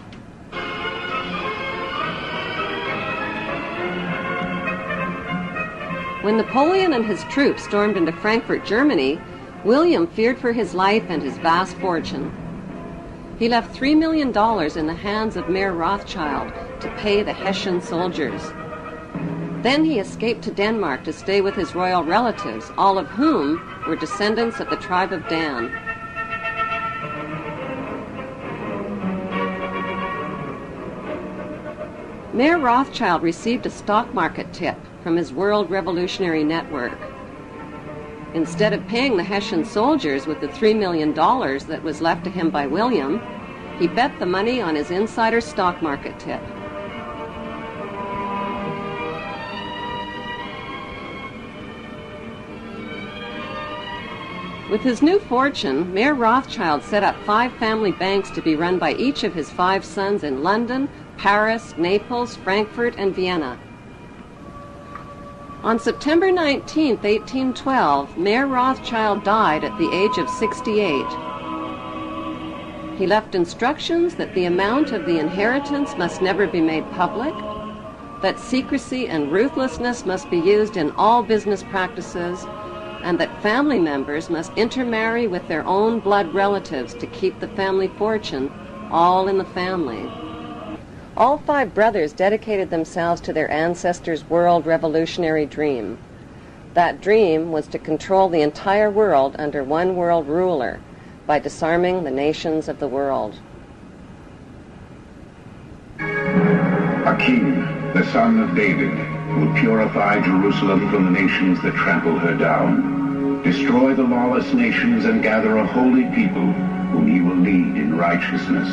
When Napoleon and his troops stormed into Frankfurt, Germany, William feared for his life and his vast fortune. He left $3 million in the hands of Mayer Rothschild to pay the Hessian soldiers. Then he escaped to Denmark to stay with his royal relatives, all of whom were descendants of the tribe of Dan. Mayer Rothschild received a stock market tip from his World Revolutionary Network. Instead of paying the Hessian soldiers with the $3 million that was left to him by William, he bet the money on his insider stock market tip. With his new fortune, Mayer Rothschild set up 5 family banks to be run by each of his 5 sons in London, Paris, Naples, Frankfurt, and Vienna. On September 19, 1812, Mayer Rothschild died at the age of 68. He left instructions that the amount of the inheritance must never be made public, that secrecy and ruthlessness must be used in all business practices, and that family members must intermarry with their own blood relatives to keep the family fortune all in the family. All 5 brothers dedicated themselves to their ancestors' world revolutionary dream. That dream was to control the entire world under one world ruler by disarming the nations of the world. A king, the son of David, will purify Jerusalem from the nations that trample her down, destroy the lawless nations, and gather a holy people whom he will lead in righteousness.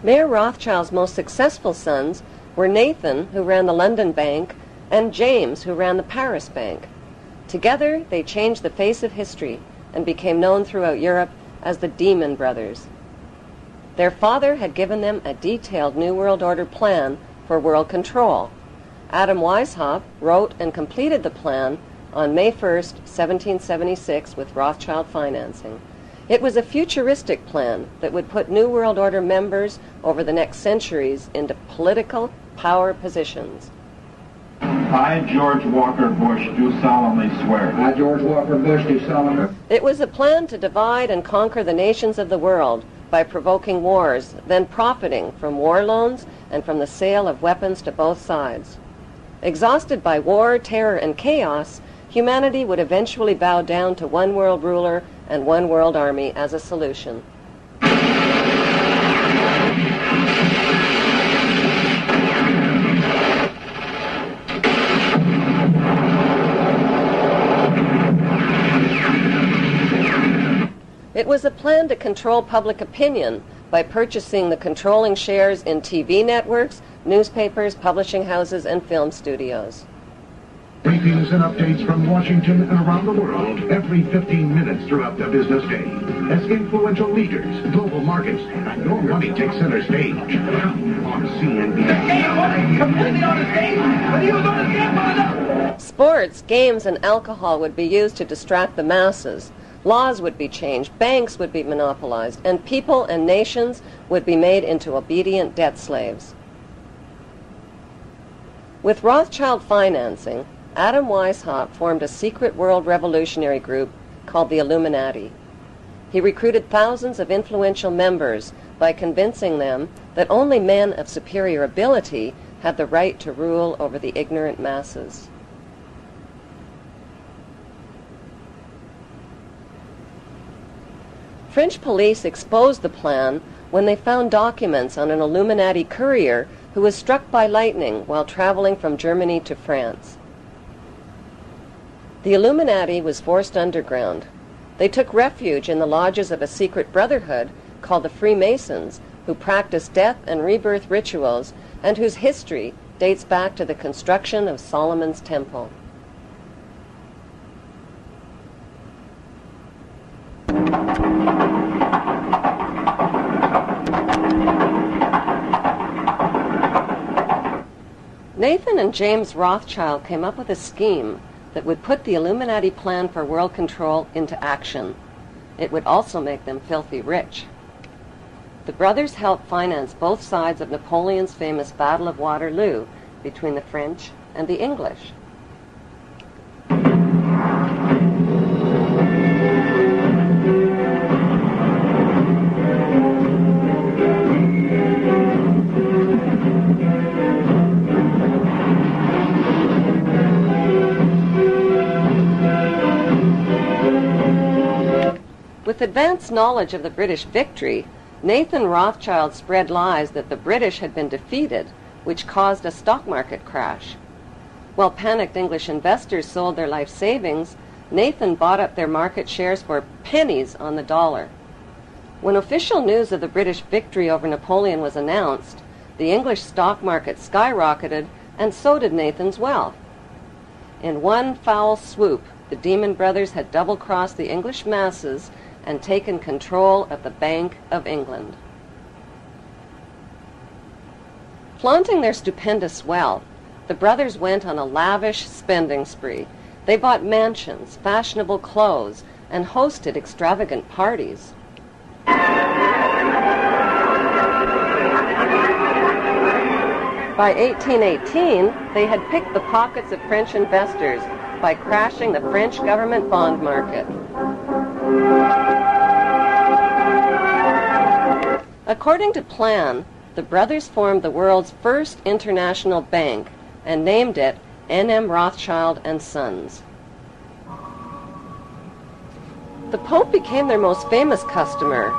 Mayor Rothschild's most successful sons were Nathan, who ran the London Bank, and James, who ran the Paris Bank. Together, they changed the face of history and became known throughout Europe as the Demon Brothers. Their father had given them a detailed New World Order plan for world control. Adam Weishaupt wrote and completed the plan on May 1st, 1776, with Rothschild financing. It was a futuristic plan that would put New World Order members over the next centuries into political power positions. I, George Walker Bush, do solemnly swear. I, George Walker Bush, do solemnly. It was a plan to divide and conquer the nations of the world by provoking wars, then profiting from war loans and from the sale of weapons to both sides. Exhausted by war, terror, and chaos, humanity would eventually bow down to one world ruler and one world army as a solution. It was a plan to control public opinion by purchasing the controlling shares in TV networks, newspapers, publishing houses, and film studios. Briefings and updates from Washington and around the world every 15 minutes throughout the business day. As influential leaders, global markets, and your money take center stage. On CNBC. Completely on the stage, but he was on the scaffold. Sports, games, and alcohol would be used to distract the masses. Laws would be changed, banks would be monopolized, and people and nations would be made into obedient debt slaves. With Rothschild financing, Adam Weishaupt formed a secret world revolutionary group called the Illuminati. He recruited thousands of influential members by convincing them that only men of superior ability had the right to rule over the ignorant masses. French police exposed the plan when they found documents on an Illuminati courier who was struck by lightning while traveling from Germany to France. The Illuminati was forced underground. They took refuge in the lodges of a secret brotherhood called the Freemasons, who practiced death and rebirth rituals and whose history dates back to the construction of Solomon's Temple. Nathan and James Rothschild came up with a scheme that would put the Illuminati plan for world control into action. It would also make them filthy rich. The brothers helped finance both sides of Napoleon's famous Battle of Waterloo between the French and the English. With advanced knowledge of the British victory, Nathan Rothschild spread lies that the British had been defeated, which caused a stock market crash. While panicked English investors sold their life savings, Nathan bought up their market shares for pennies on the dollar. When official news of the British victory over Napoleon was announced, the English stock market skyrocketed, and so did Nathan's wealth. In one foul swoop, the Demon Brothers had double-crossed the English masses and taken control of the Bank of England. Flaunting their stupendous wealth, the brothers went on a lavish spending spree. They bought mansions, fashionable clothes, and hosted extravagant parties. By 1818, they had picked the pockets of French investors by crashing the French government bond market. According to plan, the brothers formed the world's first international bank and named it N.M. Rothschild and Sons. The Pope became their most famous customer.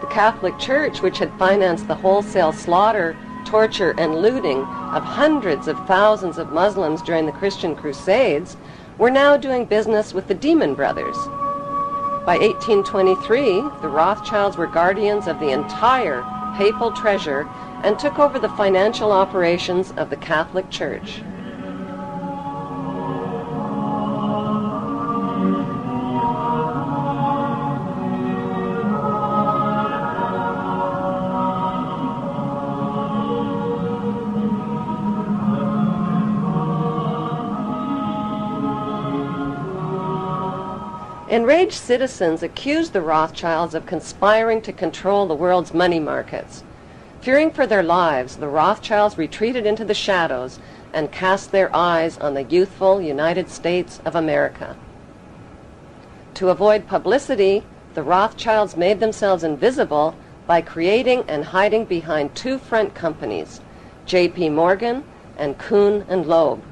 The Catholic Church, which had financed the wholesale slaughter, torture, and looting of hundreds of thousands of Muslims during the Christian Crusades, were now doing business with the Demon Brothers. By 1823, the Rothschilds were guardians of the entire papal treasure and took over the financial operations of the Catholic Church. Enraged citizens accused the Rothschilds of conspiring to control the world's money markets. Fearing for their lives, the Rothschilds retreated into the shadows and cast their eyes on the youthful United States of America. To avoid publicity, the Rothschilds made themselves invisible by creating and hiding behind two front companies, J.P. Morgan and Kuhn and Loeb.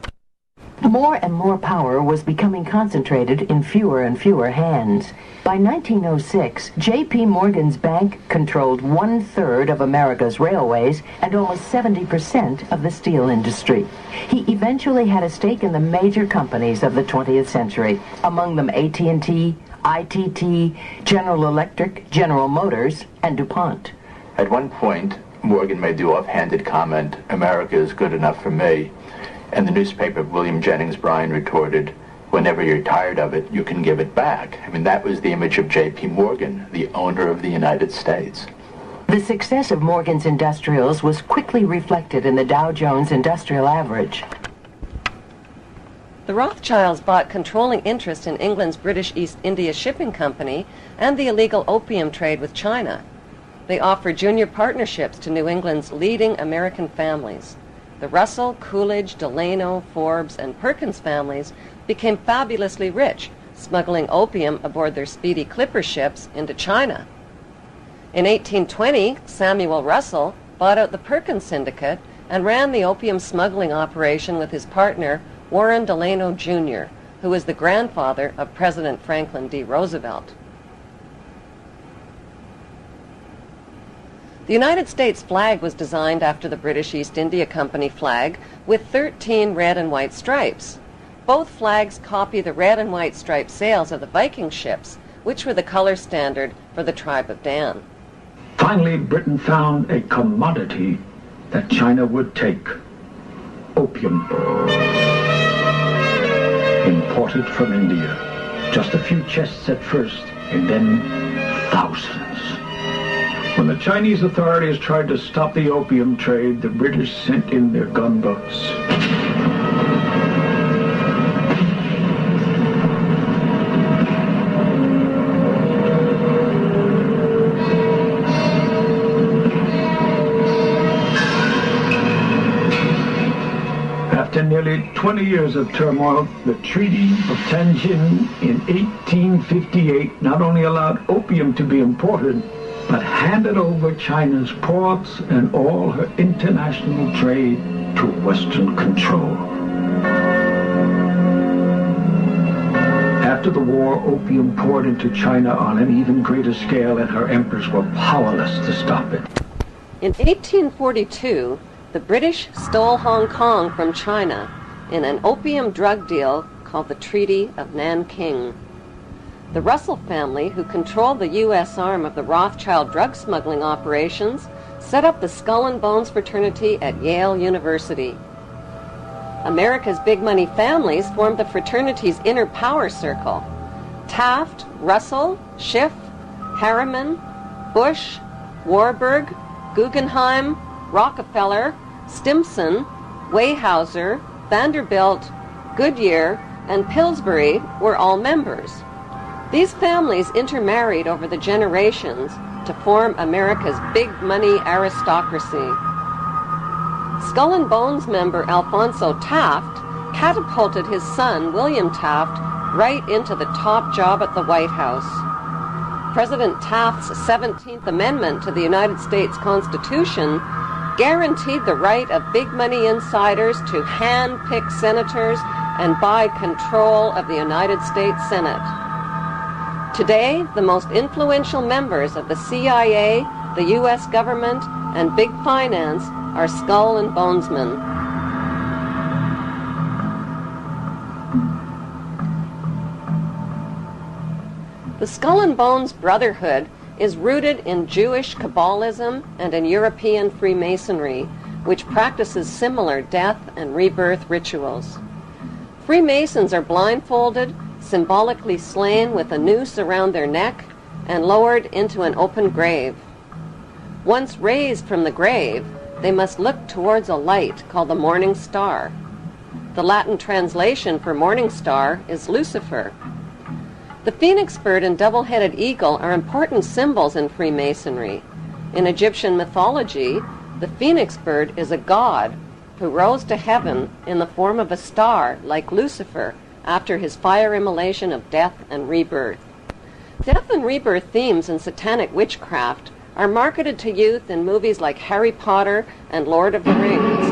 More and more power was becoming concentrated in fewer and fewer hands. By 1906, J.P. Morgan's bank controlled 1/3 of America's railways and almost 70% of the steel industry. He eventually had a stake in the major companies of the 20th century, among them AT&T, ITT, General Electric, General Motors, and DuPont. At one point, Morgan made the offhanded comment, "America is good enough for me." And the newspaper of William Jennings Bryan retorted, "Whenever you're tired of it, you can give it back." I mean, that was the image of J.P. Morgan, the owner of the United States. The success of Morgan's industrials was quickly reflected in the Dow Jones Industrial Average. The Rothschilds bought controlling interest in England's British East India Shipping Company and the illegal opium trade with China. They offered junior partnerships to New England's leading American families. The Russell, Coolidge, Delano, Forbes, and Perkins families became fabulously rich, smuggling opium aboard their speedy clipper ships into China. In 1820, Samuel Russell bought out the Perkins Syndicate and ran the opium smuggling operation with his partner, Warren Delano Jr., who was the grandfather of President Franklin D. Roosevelt. The United States flag was designed after the British East India Company flag with 13 red and white stripes. Both flags copy the red and white striped sails of the Viking ships, which were the color standard for the tribe of Dan. Finally, Britain found a commodity that China would take: opium. Imported from India. Just a few chests at first, and then thousands. When the Chinese authorities tried to stop the opium trade, the British sent in their gunboats. After nearly 20 years of turmoil, the Treaty of Tianjin in 1858 not only allowed opium to be imported, but handed over China's ports and all her international trade to Western control. After the war, opium poured into China on an even greater scale, and her emperors were powerless to stop it. In 1842, the British stole Hong Kong from China in an opium drug deal called the Treaty of Nanking. The Russell family, who controlled the U.S. arm of the Rothschild drug smuggling operations, set up the Skull and Bones fraternity at Yale University. America's big money families formed the fraternity's inner power circle. Taft, Russell, Schiff, Harriman, Bush, Warburg, Guggenheim, Rockefeller, Stimson, Weyerhaeuser, Vanderbilt, Goodyear, and Pillsbury were all members. These families intermarried over the generations to form America's big money aristocracy. Skull and Bones member Alphonso Taft catapulted his son, William Taft, right into the top job at the White House. President Taft's 17th Amendment to the United States Constitution guaranteed the right of big money insiders to hand-pick senators and buy control of the United States Senate. Today, the most influential members of the CIA, the U.S. government, and big finance are Skull and Bonesmen. The Skull and Bones Brotherhood is rooted in Jewish Kabbalism and in European Freemasonry, which practices similar death and rebirth rituals. Freemasons are blindfolded, symbolically slain with a noose around their neck, and lowered into an open grave. Once raised from the grave, they must look towards a light called the morning star. The Latin translation for morning star is Lucifer. The phoenix bird and double-headed eagle are important symbols in Freemasonry. In Egyptian mythology, the phoenix bird is a god who rose to heaven in the form of a star like Lucifer after his fire immolation of death and rebirth. Death and rebirth themes in satanic witchcraft are marketed to youth in movies like Harry Potter and Lord of the Rings.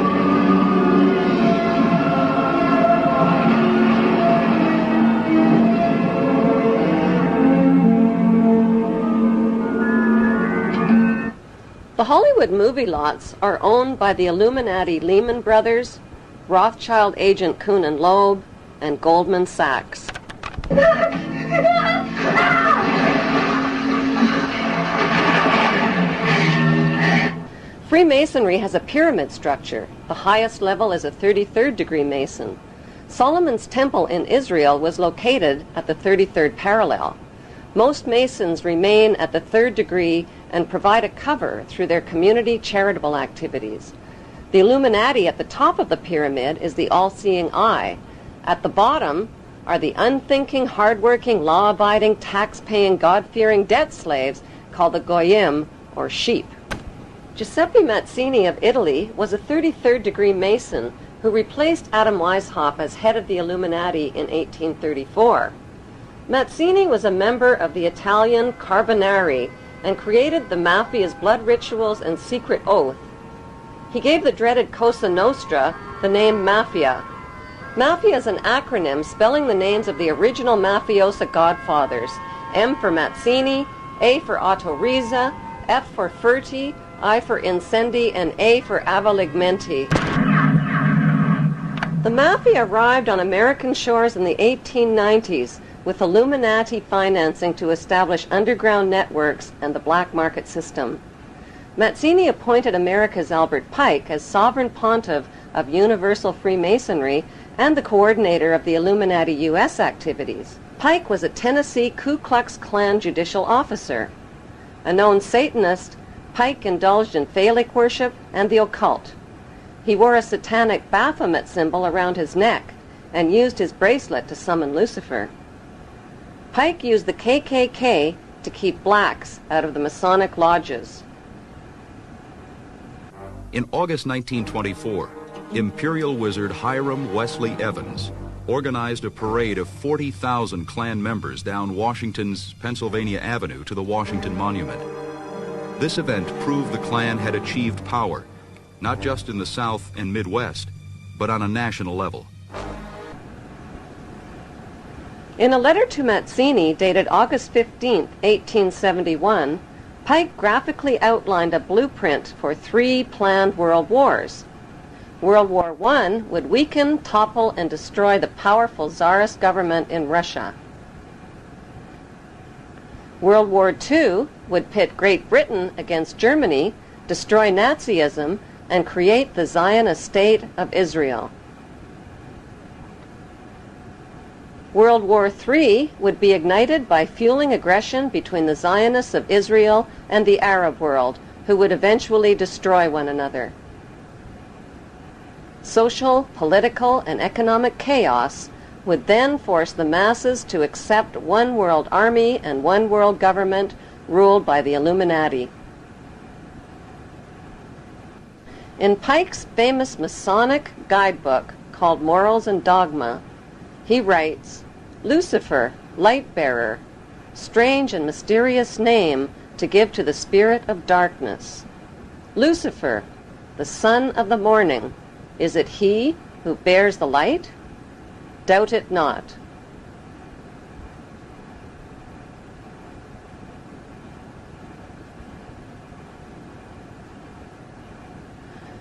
The Hollywood movie lots are owned by the Illuminati Lehman Brothers, Rothschild agent Kuhn and Loeb, and Goldman Sachs. Freemasonry has a pyramid structure. The highest level is a 33rd degree Mason. Solomon's Temple in Israel was located at the 33rd parallel. Most Masons remain at the 3rd degree and provide a cover through their community charitable activities. The Illuminati at the top of the pyramid is the all-seeing eye. At the bottom are the unthinking, hard-working, law-abiding, tax-paying, God-fearing debt slaves called the Goyim, or sheep. Giuseppe Mazzini of Italy was a 33rd degree Mason who replaced Adam Weishaupt as head of the Illuminati in 1834. Mazzini was a member of the Italian Carbonari and created the Mafia's blood rituals and secret oath. He gave the dreaded Cosa Nostra the name Mafia. Mafia is an acronym spelling the names of the original mafiosa godfathers: M for Mazzini, A for Otto Riza, F for Ferti, I for Incendi, and A for Avaligmenti. The Mafia arrived on American shores in the 1890s with Illuminati financing to establish underground networks and the black market system. Mazzini appointed America's Albert Pike as sovereign pontiff of Universal Freemasonry and the coordinator of the Illuminati U.S. activities. Pike was a Tennessee Ku Klux Klan judicial officer. A known Satanist, Pike indulged in phallic worship and the occult. He wore a satanic Baphomet symbol around his neck and used his bracelet to summon Lucifer. Pike used the KKK to keep blacks out of the Masonic lodges. In August 1924, Imperial Wizard Hiram Wesley Evans organized a parade of 40,000 Klan members down Washington's Pennsylvania Avenue to the Washington Monument. This event proved the Klan had achieved power, not just in the South and Midwest, but on a national level. In a letter to Mazzini dated August 15, 1871, Pike graphically outlined a blueprint for 3 planned world wars. World War I would weaken, topple, and destroy the powerful Tsarist government in Russia. World War II would pit Great Britain against Germany, destroy Nazism, and create the Zionist state of Israel. World War III would be ignited by fueling aggression between the Zionists of Israel and the Arab world, who would eventually destroy one another. Social, political, and economic chaos would then force the masses to accept one world army and one world government ruled by the Illuminati. In Pike's famous Masonic guidebook called Morals and Dogma, he writes, "Lucifer, light-bearer, strange and mysterious name to give to the spirit of darkness. Lucifer, the son of the morning, is it he who bears the light? Doubt it not."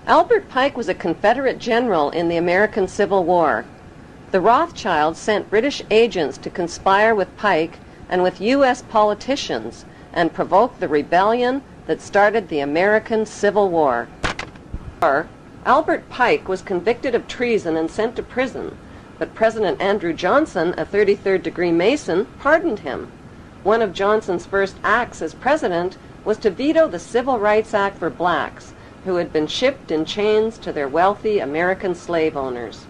Albert Pike was a Confederate general in the American Civil War. The Rothschilds sent British agents to conspire with Pike and with U.S. politicians and provoke the rebellion that started the American Civil War. Albert Pike was convicted of treason and sent to prison, but President Andrew Johnson, a 33rd-degree Mason, pardoned him. One of Johnson's first acts as president was to veto the Civil Rights Act for blacks, who had been shipped in chains to their wealthy American slave owners.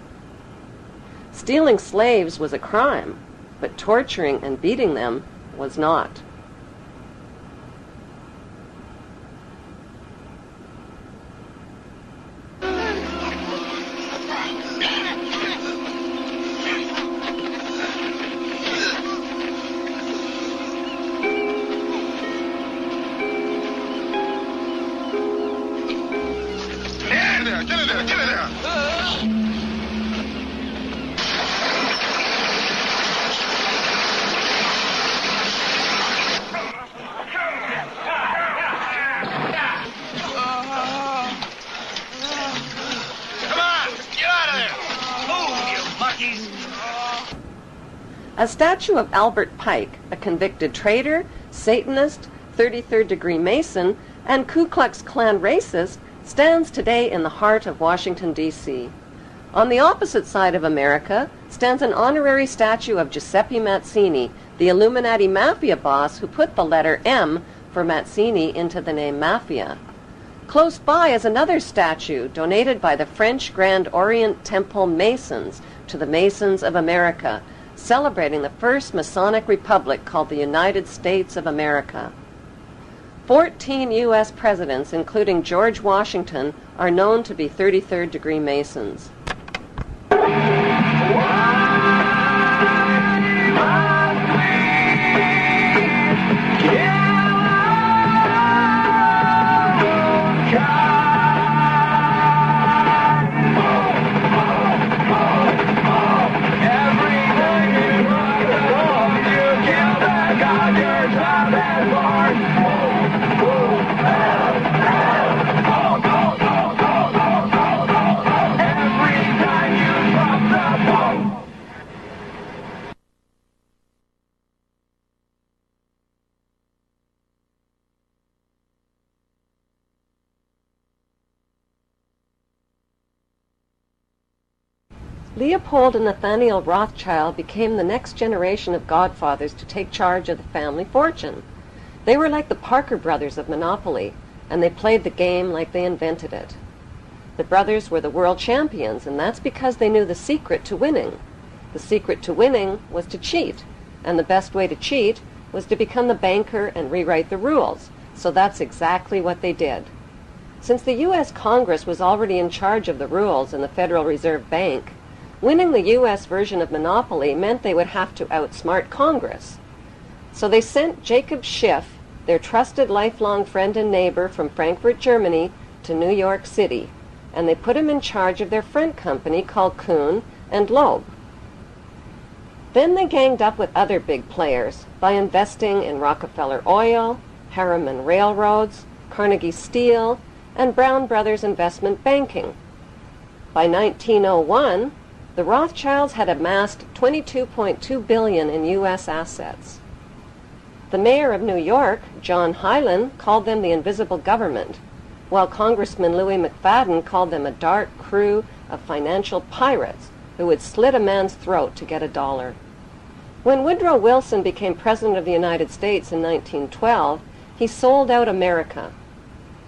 Stealing slaves was a crime, but torturing and beating them was not. A statue of Albert Pike, a convicted traitor, Satanist, 33rd-degree Mason, and Ku Klux Klan racist, stands today in the heart of Washington, D.C. On the opposite side of America stands an honorary statue of Giuseppe Mazzini, the Illuminati mafia boss who put the letter M for Mazzini into the name Mafia. Close by is another statue donated by the French Grand Orient Temple Masons to the Masons of America, celebrating the first Masonic republic called the United States of America. 14 U.S. presidents, including George Washington, are known to be 33rd-degree Masons. Leopold and Nathaniel Rothschild became the next generation of godfathers to take charge of the family fortune. They were like the Parker brothers of Monopoly, and they played the game like they invented it. The brothers were the world champions, and that's because they knew the secret to winning. The secret to winning was to cheat, and the best way to cheat was to become the banker and rewrite the rules, so that's exactly what they did. Since the U.S. Congress was already in charge of the rules in the Federal Reserve Bank, winning the U.S. version of Monopoly meant they would have to outsmart Congress. So they sent Jacob Schiff, their trusted lifelong friend and neighbor from Frankfurt, Germany, to New York City, and they put him in charge of their front company called Kuhn and Loeb. Then they ganged up with other big players by investing in Rockefeller Oil, Harriman Railroads, Carnegie Steel, and Brown Brothers Investment Banking. By 1901, the Rothschilds had amassed $22.2 billion in U.S. assets. The mayor of New York, John Hylan, called them the invisible government, while Congressman Louis McFadden called them a dark crew of financial pirates who would slit a man's throat to get a dollar. When Woodrow Wilson became President of the United States in 1912, he sold out America.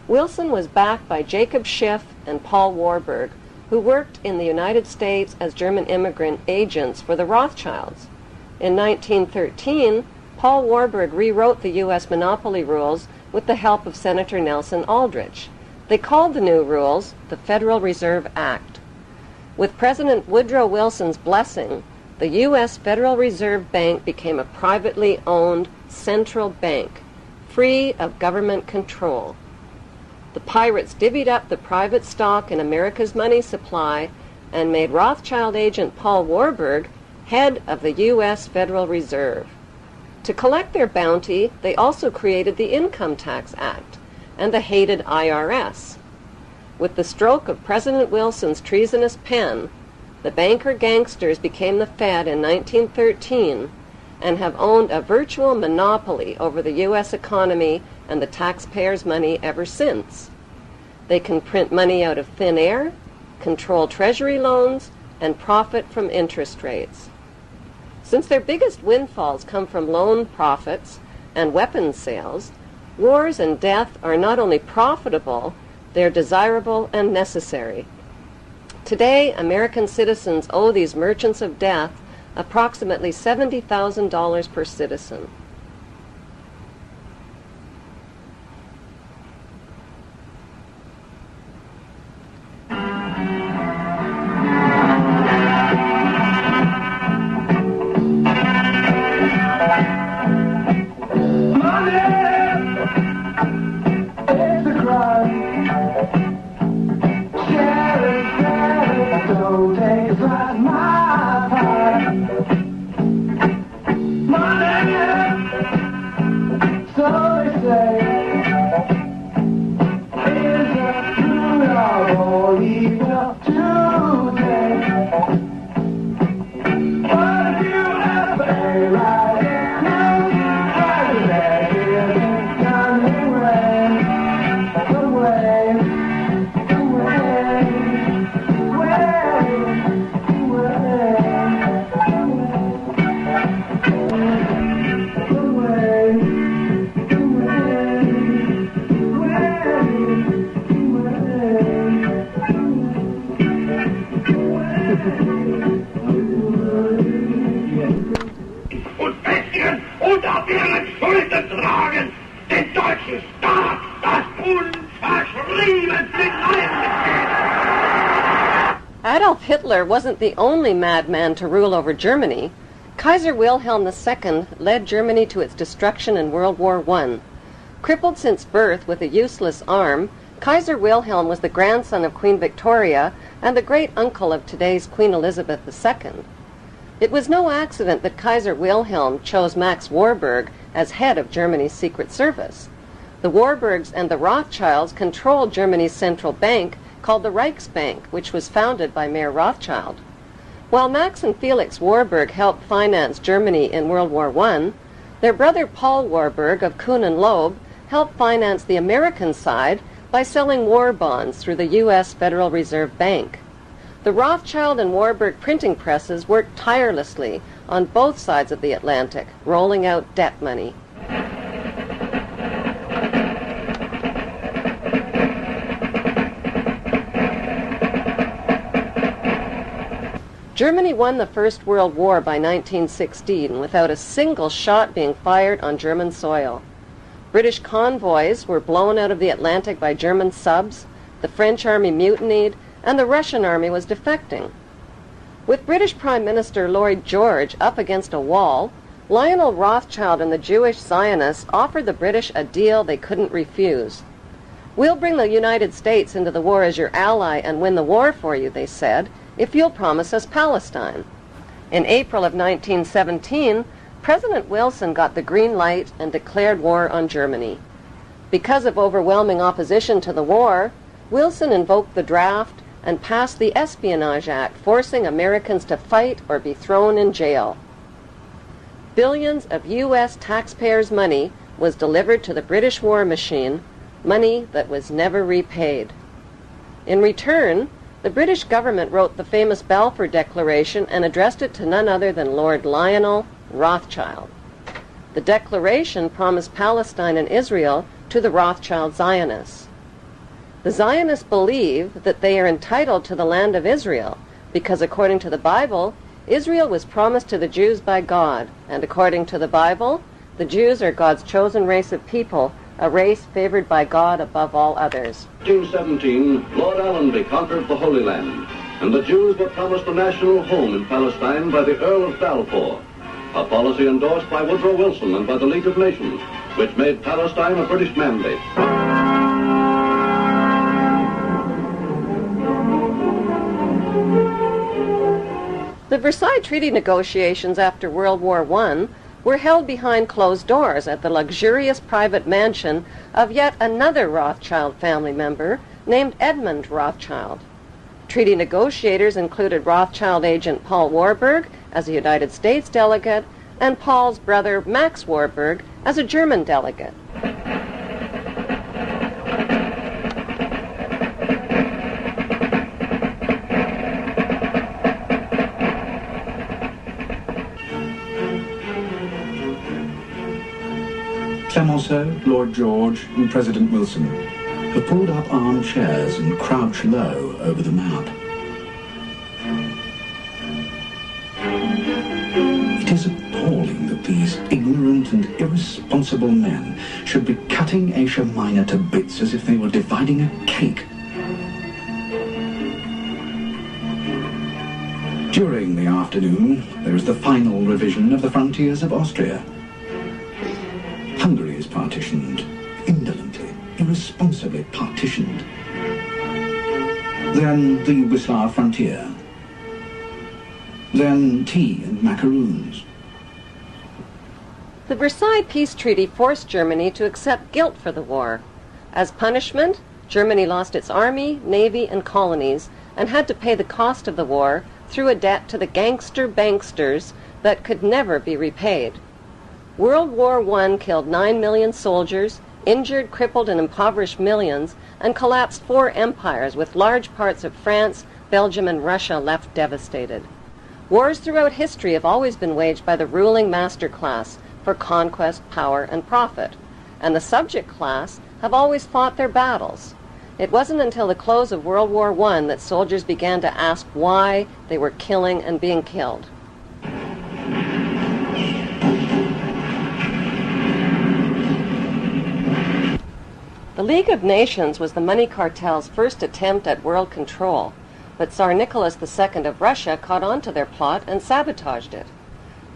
Wilson was backed by Jacob Schiff and Paul Warburg, who worked in the United States as German immigrant agents for the Rothschilds. In 1913, Paul Warburg rewrote the U.S. monopoly rules with the help of Senator Nelson Aldrich. They called the new rules the Federal Reserve Act. With President Woodrow Wilson's blessing, the U.S. Federal Reserve Bank became a privately owned central bank, free of government control. The pirates divvied up the private stock in America's money supply and made Rothschild agent Paul Warburg head of the U.S. Federal Reserve. To collect their bounty, they also created the Income Tax Act and the hated IRS. With the stroke of President Wilson's treasonous pen, the banker gangsters became the Fed in 1913 and have owned a virtual monopoly over the U.S. economy and the taxpayers' money ever since. They can print money out of thin air, control treasury loans, and profit from interest rates. Since their biggest windfalls come from loan profits and weapons sales, wars and death are not only profitable, they're desirable and necessary. Today, American citizens owe these merchants of death approximately $70,000 per citizen. Adolf Hitler wasn't the only madman to rule over Germany. Kaiser Wilhelm II led Germany to its destruction in World War I. Crippled since birth with a useless arm, Kaiser Wilhelm was the grandson of Queen Victoria and the great-uncle of today's Queen Elizabeth II. It was no accident that Kaiser Wilhelm chose Max Warburg as head of Germany's Secret Service. The Warburgs and the Rothschilds controlled Germany's central bank, called the Reichsbank, which was founded by Mayer Rothschild. While Max and Felix Warburg helped finance Germany in World War I, their brother Paul Warburg of Kuhn and Loeb helped finance the American side by selling war bonds through the U.S. Federal Reserve Bank. The Rothschild and Warburg printing presses worked tirelessly on both sides of the Atlantic, rolling out debt money. Germany won the First World War by 1916 without a single shot being fired on German soil. British convoys were blown out of the Atlantic by German subs, the French army mutinied, and the Russian army was defecting. With British Prime Minister Lloyd George up against a wall, Lionel Rothschild and the Jewish Zionists offered the British a deal they couldn't refuse. "We'll bring the United States into the war as your ally and win the war for you," they said, "if you'll promise us Palestine." In April of 1917, President Wilson got the green light and declared war on Germany. Because of overwhelming opposition to the war, Wilson invoked the draft and passed the Espionage Act, forcing Americans to fight or be thrown in jail. Billions of U.S. taxpayers' money was delivered to the British war machine, money that was never repaid. In return, the British government wrote the famous Balfour Declaration and addressed it to none other than Lord Lionel Rothschild. The declaration promised Palestine and Israel to the Rothschild Zionists. The Zionists believe that they are entitled to the land of Israel because, according to the Bible, Israel was promised to the Jews by God, and according to the Bible, the Jews are God's chosen race of people, a race favored by God above all others. 1817, Lord Allenby conquered the Holy Land, and the Jews were promised a national home in Palestine by the Earl of Balfour, a policy endorsed by Woodrow Wilson and by the League of Nations, which made Palestine a British mandate. The Versailles Treaty negotiations after World War I were held behind closed doors at the luxurious private mansion of yet another Rothschild family member named Edmund Rothschild. Treaty negotiators included Rothschild agent Paul Warburg as a United States delegate and Paul's brother Max Warburg as a German delegate. Clemenceau, Lloyd George, and President Wilson have pulled up armchairs and crouched low over the map. It is appalling that these ignorant and irresponsible men should be cutting Asia Minor to bits as if they were dividing a cake. During the afternoon, there is the final revision of the frontiers of Austria. Hungary is partitioned, indolently, irresponsibly partitioned. Then the Yugoslav frontier. Then tea and macaroons. The Versailles Peace Treaty forced Germany to accept guilt for the war. As punishment, Germany lost its army, navy, and colonies and had to pay the cost of the war through a debt to the gangster banksters that could never be repaid. World War I killed 9 million soldiers, injured, crippled, and impoverished millions, and collapsed 4 empires with large parts of France, Belgium, and Russia left devastated. Wars throughout history have always been waged by the ruling master class for conquest, power, and profit, and the subject class have always fought their battles. It wasn't until the close of World War I that soldiers began to ask why they were killing and being killed. The League of Nations was the money cartel's first attempt at world control, but Tsar Nicholas II of Russia caught on to their plot and sabotaged it.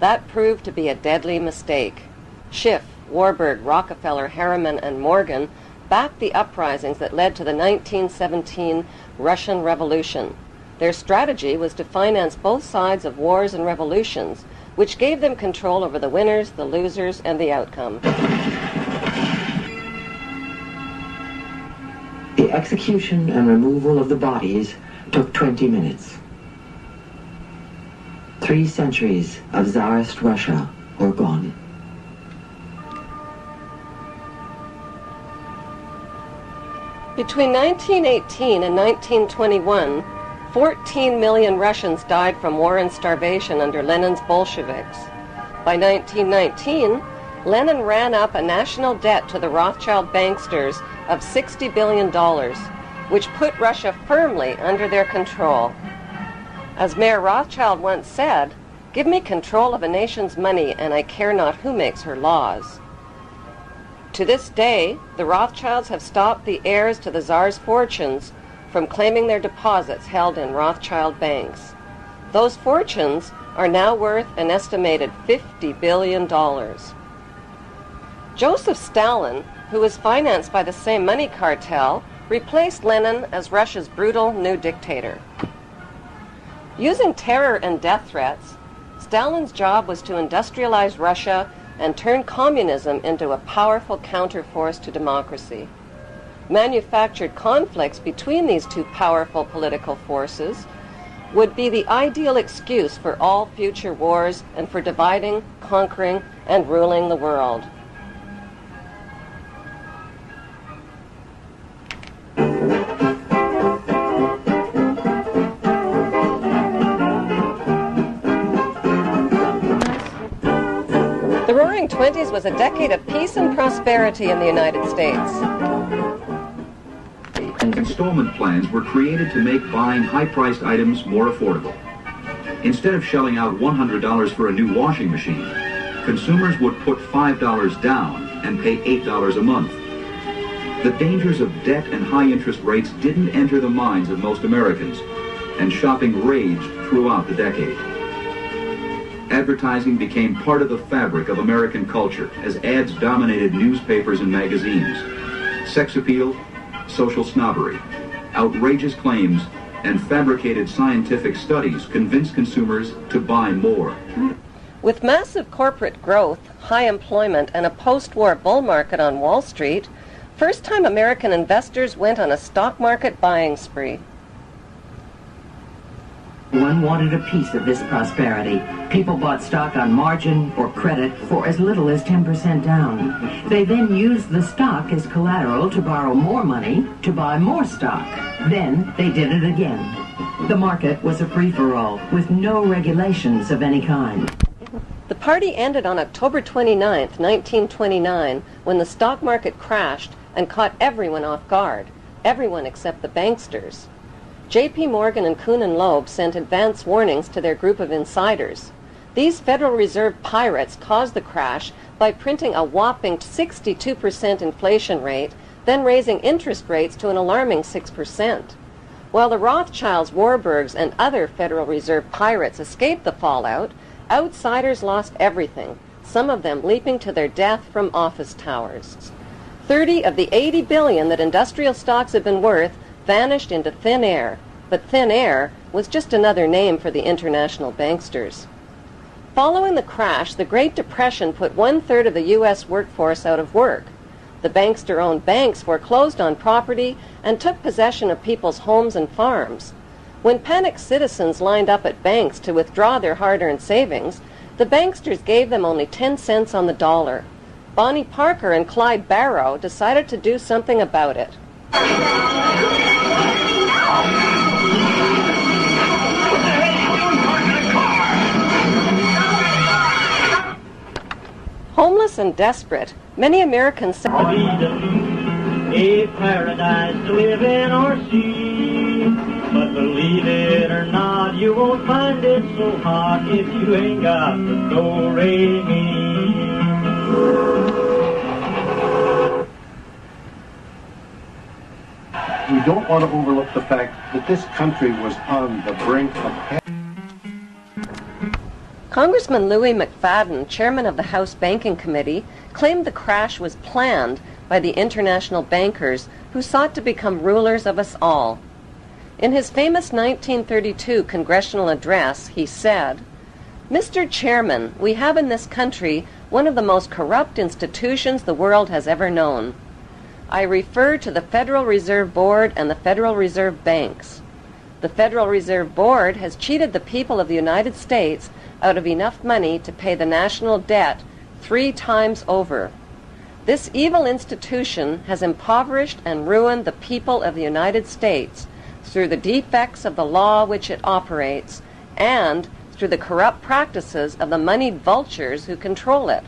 That proved to be a deadly mistake. Schiff, Warburg, Rockefeller, Harriman, and Morgan backed the uprisings that led to the 1917 Russian Revolution. Their strategy was to finance both sides of wars and revolutions, which gave them control over the winners, the losers, and the outcome. The execution and removal of the bodies took 20 minutes. 3 centuries of Tsarist Russia were gone. Between 1918 and 1921, 14 million Russians died from war and starvation under Lenin's Bolsheviks. By 1919, Lenin ran up a national debt to the Rothschild banksters of $60 billion, which put Russia firmly under their control. As Mayor Rothschild once said, "Give me control of a nation's money and I care not who makes her laws." To this day, the Rothschilds have stopped the heirs to the Tsar's fortunes from claiming their deposits held in Rothschild banks. Those fortunes are now worth an estimated $50 billion. Joseph Stalin, who was financed by the same money cartel, replaced Lenin as Russia's brutal new dictator. Using terror and death threats, Stalin's job was to industrialize Russia and turn communism into a powerful counterforce to democracy. Manufactured conflicts between these two powerful political forces would be the ideal excuse for all future wars and for dividing, conquering, and ruling the world. The Roaring '20s was a decade of peace and prosperity in the United States. Installment plans were created to make buying high-priced items more affordable. Instead of shelling out $100 for a new washing machine, consumers would put $5 down and pay $8 a month. The dangers of debt and high interest rates didn't enter the minds of most Americans, and shopping raged throughout the decade. Advertising became part of the fabric of American culture as ads dominated newspapers and magazines. Sex appeal, social snobbery, outrageous claims, and fabricated scientific studies convinced consumers to buy more. With massive corporate growth, high employment, and a post-war bull market on Wall Street, first-time American investors went on a stock market buying spree. One wanted a piece of this prosperity. People bought stock on margin or credit for as little as 10% down. They then used the stock as collateral to borrow more money to buy more stock. Then they did it again. The market was a free-for-all with no regulations of any kind. The party ended on October 29, 1929, when the stock market crashed and caught everyone off guard, everyone except the banksters. J.P. Morgan and Kuhn and Loeb sent advance warnings to their group of insiders. These Federal Reserve pirates caused the crash by printing a whopping 62% inflation rate, then raising interest rates to an alarming 6%. While the Rothschilds, Warburgs, and other Federal Reserve pirates escaped the fallout, outsiders lost everything, some of them leaping to their death from office towers. 30 of the 80 billion that industrial stocks had been worth vanished into thin air, but thin air was just another name for the international banksters. Following the crash, the Great Depression put 1/3 of the U.S. workforce out of work. The bankster-owned banks foreclosed on property and took possession of people's homes and farms. When panicked citizens lined up at banks to withdraw their hard-earned savings, the banksters gave them only 10 cents on the dollar. Bonnie Parker and Clyde Barrow decided to do something about it. Homeless and desperate, many Americans said, a paradise to live in or see. But believe it or not, you won't find it so hot if you ain't got the do-re-mi. We don't want to overlook the fact that this country was on the brink of... Congressman Louis McFadden, chairman of the House Banking Committee, claimed the crash was planned by the international bankers who sought to become rulers of us all. In his famous 1932 congressional address, he said, "Mr. Chairman, we have in this country one of the most corrupt institutions the world has ever known. I refer to the Federal Reserve Board and the Federal Reserve Banks. The Federal Reserve Board has cheated the people of the United States out of enough money to pay the national debt 3 times over. This evil institution has impoverished and ruined the people of the United States through the defects of the law which it operates and through the corrupt practices of the moneyed vultures who control it.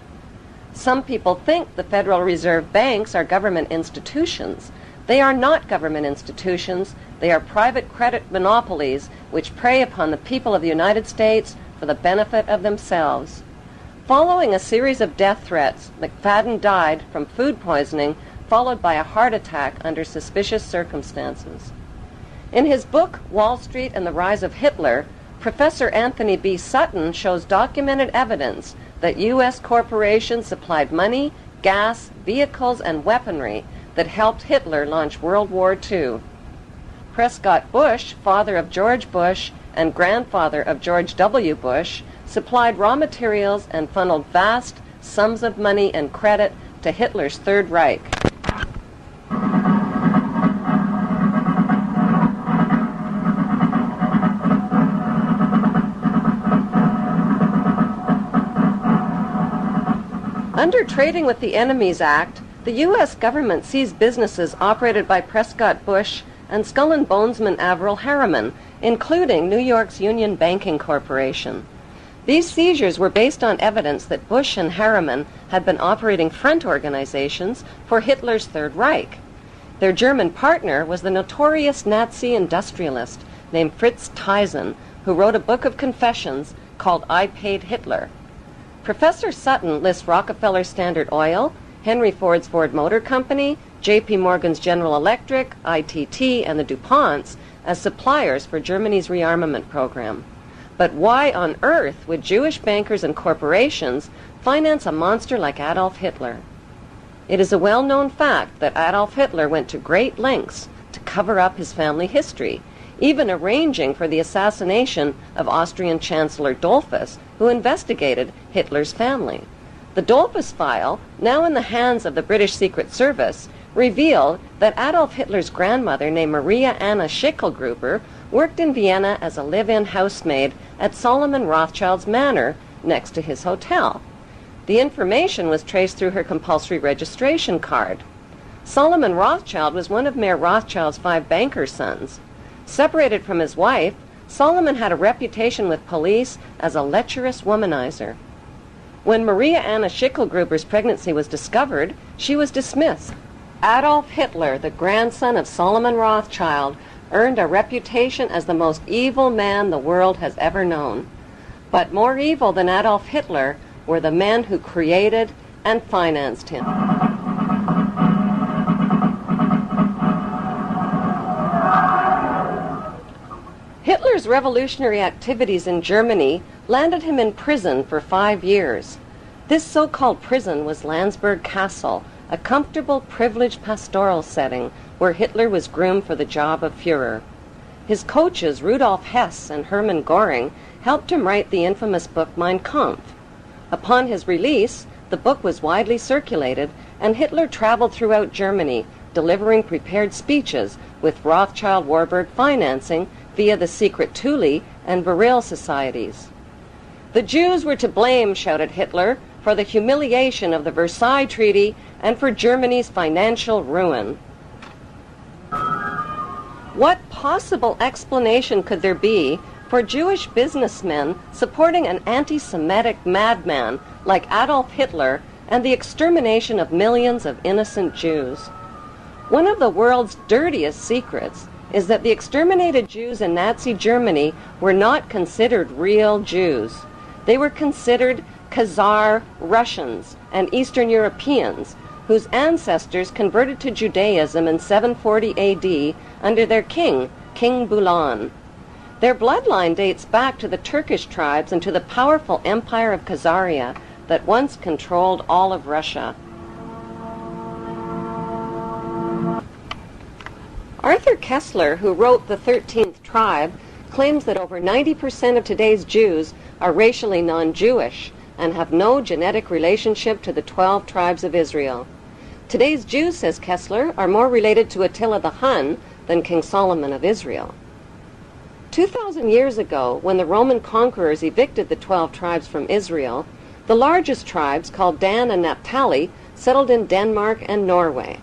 Some people think the Federal Reserve banks are government institutions. They are not government institutions. They are private credit monopolies which prey upon the people of the United States for the benefit of themselves." Following a series of death threats, McFadden died from food poisoning followed by a heart attack under suspicious circumstances. In his book, Wall Street and the Rise of Hitler, Professor Anthony B. Sutton shows documented evidence that U.S. corporations supplied money, gas, vehicles, and weaponry that helped Hitler launch World War II. Prescott Bush, father of George Bush and grandfather of George W. Bush, supplied raw materials and funneled vast sums of money and credit to Hitler's Third Reich. Under Trading with the Enemies Act, the U.S. government seized businesses operated by Prescott Bush and Skull and Bonesman Averell Harriman, including New York's Union Banking Corporation. These seizures were based on evidence that Bush and Harriman had been operating front organizations for Hitler's Third Reich. Their German partner was the notorious Nazi industrialist named Fritz Thyssen, who wrote a book of confessions called I Paid Hitler. Professor Sutton lists Rockefeller's Standard Oil, Henry Ford's Ford Motor Company, J.P. Morgan's General Electric, ITT, and the DuPonts as suppliers for Germany's rearmament program. But why on earth would Jewish bankers and corporations finance a monster like Adolf Hitler? It is a well-known fact that Adolf Hitler went to great lengths to cover up his family history, even arranging for the assassination of Austrian Chancellor Dollfuss, who investigated Hitler's family. The Dollfuss file, now in the hands of the British Secret Service, revealed that Adolf Hitler's grandmother, named Maria Anna Schicklgruber, worked in Vienna as a live-in housemaid at Solomon Rothschild's manor next to his hotel. The information was traced through her compulsory registration card. Solomon Rothschild was one of Mayor Rothschild's 5 banker sons. Separated from his wife, Solomon had a reputation with police as a lecherous womanizer. When Maria Anna Schicklgruber's pregnancy was discovered, she was dismissed. Adolf Hitler, the grandson of Solomon Rothschild, earned a reputation as the most evil man the world has ever known. But more evil than Adolf Hitler were the men who created and financed him. Hitler's revolutionary activities in Germany landed him in prison for 5 years. This so-called prison was Landsberg Castle, a comfortable, privileged pastoral setting where Hitler was groomed for the job of Führer. His coaches, Rudolf Hess and Hermann Göring, helped him write the infamous book Mein Kampf. Upon his release, the book was widely circulated, and Hitler traveled throughout Germany, delivering prepared speeches with Rothschild Warburg financing via the secret Thule and Veril societies. The Jews were to blame, shouted Hitler, for the humiliation of the Versailles Treaty and for Germany's financial ruin. What possible explanation could there be for Jewish businessmen supporting an anti-Semitic madman like Adolf Hitler and the extermination of millions of innocent Jews? One of the world's dirtiest secrets is that the exterminated Jews in Nazi Germany were not considered real Jews. They were considered Khazar Russians and Eastern Europeans whose ancestors converted to Judaism in 740 AD under their king, King Bulan. Their bloodline dates back to the Turkish tribes and to the powerful empire of Khazaria that once controlled all of Russia. Arthur Kessler, who wrote The 13th Tribe, claims that over 90% of today's Jews are racially non-Jewish and have no genetic relationship to the 12 tribes of Israel. Today's Jews, says Kessler, are more related to Attila the Hun than King Solomon of Israel. 2,000 years ago, when the Roman conquerors evicted the 12 tribes from Israel, the largest tribes, called Dan and Naphtali, settled in Denmark and Norway.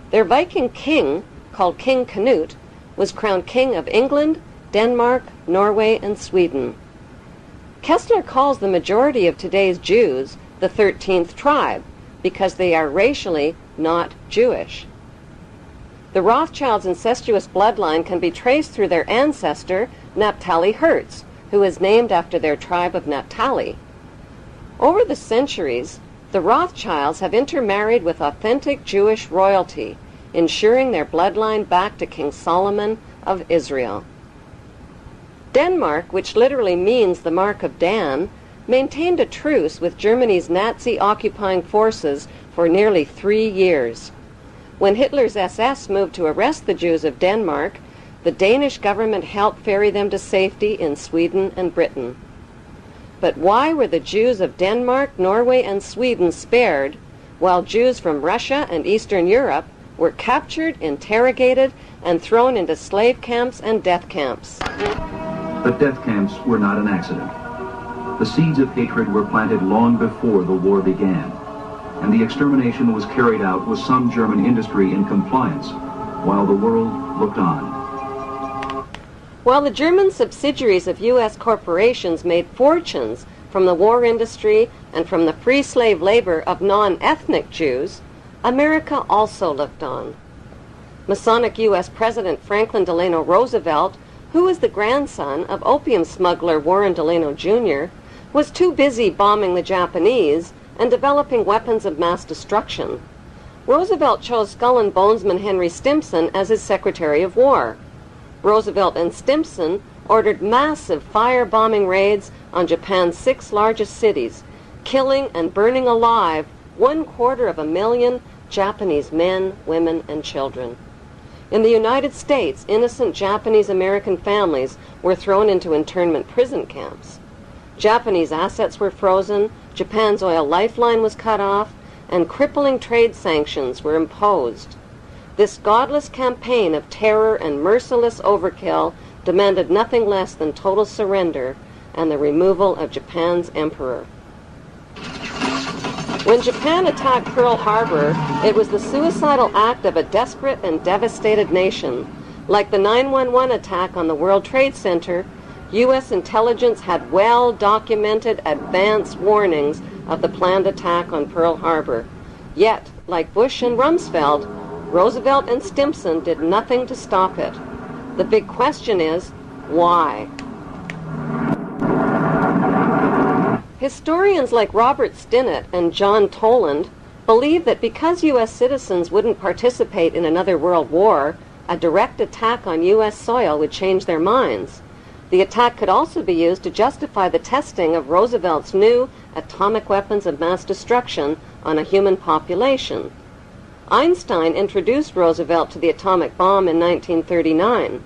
Their Viking king, called King Canute, was crowned king of England, Denmark, Norway, and Sweden. Kessler calls the majority of today's Jews the 13th tribe because they are racially not Jewish. The Rothschilds' incestuous bloodline can be traced through their ancestor, Naphtali Hertz, who is named after their tribe of Naphtali. Over the centuries, the Rothschilds have intermarried with authentic Jewish royalty, ensuring their bloodline back to King Solomon of Israel. Denmark, which literally means the mark of Dan, maintained a truce with Germany's Nazi occupying forces for nearly 3 years. When Hitler's SS moved to arrest the Jews of Denmark, the Danish government helped ferry them to safety in Sweden and Britain. But why were the Jews of Denmark, Norway, and Sweden spared, while Jews from Russia and Eastern Europe were captured, interrogated, and thrown into slave camps and death camps? But death camps were not an accident. The seeds of hatred were planted long before the war began, and the extermination was carried out with some German industry in compliance, while the world looked on. While the German subsidiaries of U.S. corporations made fortunes from the war industry and from the free slave labor of non-ethnic Jews, America also looked on. Masonic U.S. President Franklin Delano Roosevelt, who was the grandson of opium smuggler Warren Delano Jr., was too busy bombing the Japanese and developing weapons of mass destruction. Roosevelt chose Skull and Bonesman Henry Stimson as his Secretary of War. Roosevelt and Stimson ordered massive firebombing raids on Japan's 6 largest cities, killing and burning alive 250,000 Japanese men, women, and children. In the United States, innocent Japanese-American families were thrown into internment prison camps. Japanese assets were frozen, Japan's oil lifeline was cut off, and crippling trade sanctions were imposed. This godless campaign of terror and merciless overkill demanded nothing less than total surrender and the removal of Japan's emperor. When Japan attacked Pearl Harbor, it was the suicidal act of a desperate and devastated nation. Like the 9/11 attack on the World Trade Center, U.S. intelligence had well-documented advance warnings of the planned attack on Pearl Harbor. Yet, like Bush and Rumsfeld, Roosevelt and Stimson did nothing to stop it. The big question is, why? Historians like Robert Stinnett and John Toland believe that because U.S. citizens wouldn't participate in another world war, a direct attack on U.S. soil would change their minds. The attack could also be used to justify the testing of Roosevelt's new atomic weapons of mass destruction on a human population. Einstein introduced Roosevelt to the atomic bomb in 1939.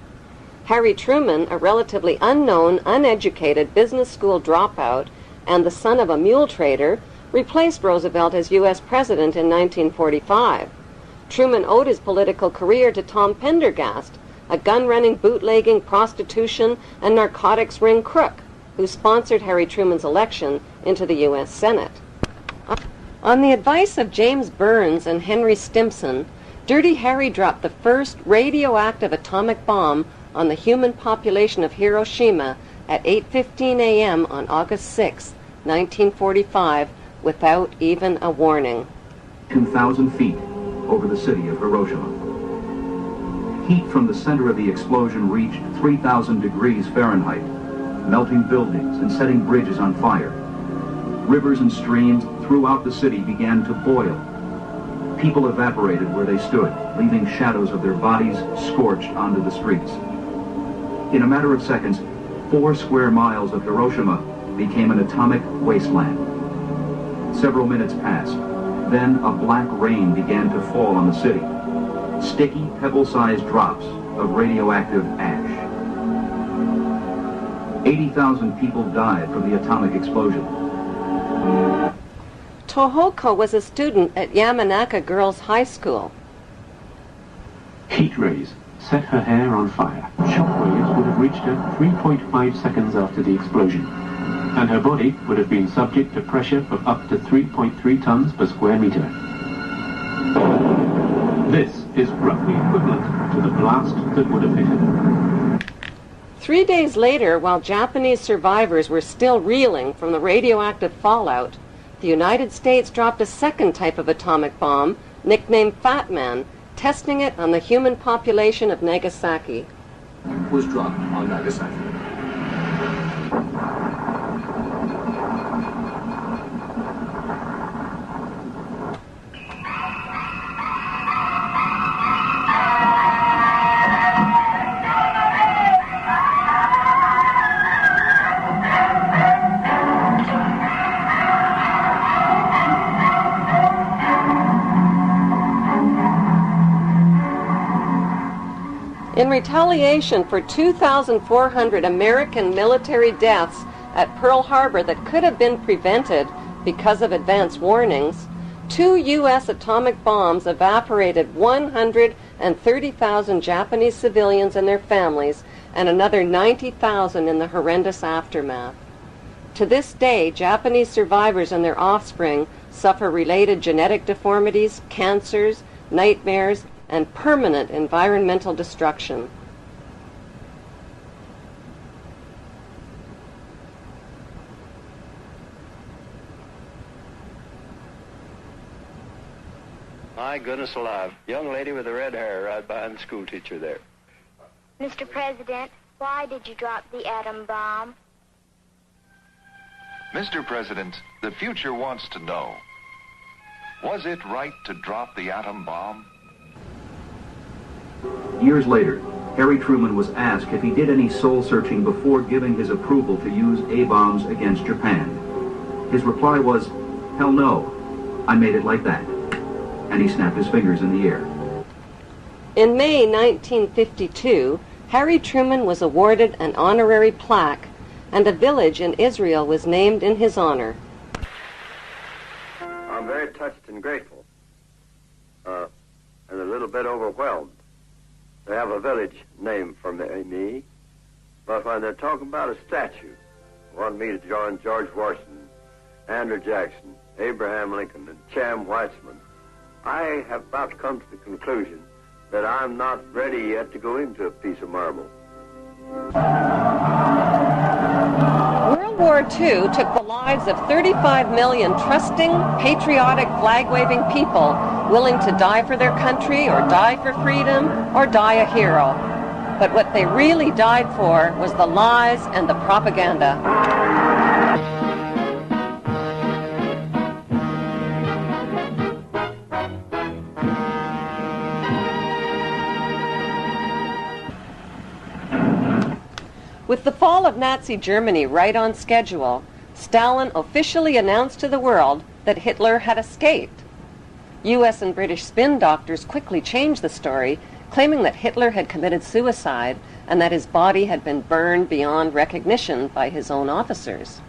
Harry Truman, a relatively unknown, uneducated business school dropout and the son of a mule trader, replaced Roosevelt as U.S. president in 1945. Truman owed his political career to Tom Pendergast, a gun-running, bootlegging, prostitution, and narcotics ring crook who sponsored Harry Truman's election into the U.S. Senate. On the advice of James Burns and Henry Stimson, Dirty Harry dropped the first radioactive atomic bomb on the human population of Hiroshima at 8:15 a.m. on August 6, 1945, without even a warning. 2,000 feet over the city of Hiroshima. Heat from the center of the explosion reached 3,000 degrees Fahrenheit, melting buildings and setting bridges on fire. Rivers and streams throughout the city began to boil. People evaporated where they stood, leaving shadows of their bodies scorched onto the streets. In a matter of seconds, 4 square miles of Hiroshima became an atomic wasteland. Several minutes passed. Then a black rain began to fall on the city. Sticky, pebble-sized drops of radioactive ash. 80,000 people died from the atomic explosion. Tohoko was a student at Yamanaka Girls High School. Heat rays set her hair on fire. Shockwaves would have reached her 3.5 seconds after the explosion, and her body would have been subject to pressure of up to 3.3 tons per square meter. This is roughly equivalent to the blast that would have hit her. 3 days later, while Japanese survivors were still reeling from the radioactive fallout, the United States dropped a second type of atomic bomb, nicknamed Fat Man, testing it on the human population of Nagasaki. Was dropped on Nagasaki. In retaliation for 2,400 American military deaths at Pearl Harbor that could have been prevented because of advance warnings, 2 U.S. atomic bombs evaporated 130,000 Japanese civilians and their families and another 90,000 in the horrendous aftermath. To this day, Japanese survivors and their offspring suffer related genetic deformities, cancers, nightmares, and permanent environmental destruction. My goodness alive. Young lady with the red hair right behind the school teacher there. Mr. President, why did you drop the atom bomb? Mr. President, the future wants to know, was it right to drop the atom bomb? Years later, Harry Truman was asked if he did any soul-searching before giving his approval to use A-bombs against Japan. His reply was, "Hell no, I made it like that." And he snapped his fingers in the air. In May 1952, Harry Truman was awarded an honorary plaque, and a village in Israel was named in his honor. I'm very touched and grateful, and a little bit overwhelmed. They have a village named for me, but when they're talking about a statue, want me to join George Washington, Andrew Jackson, Abraham Lincoln, and Cham Weissman, I have about come to the conclusion that I'm not ready yet to go into a piece of marble. World War II took the lives of 35 million trusting, patriotic, flag-waving people willing to die for their country or die for freedom or die a hero. But what they really died for was the lies and the propaganda. With the fall of Nazi Germany right on schedule, Stalin officially announced to the world that Hitler had escaped. U.S. and British spin doctors quickly changed the story, claiming that Hitler had committed suicide and that his body had been burned beyond recognition by his own officers.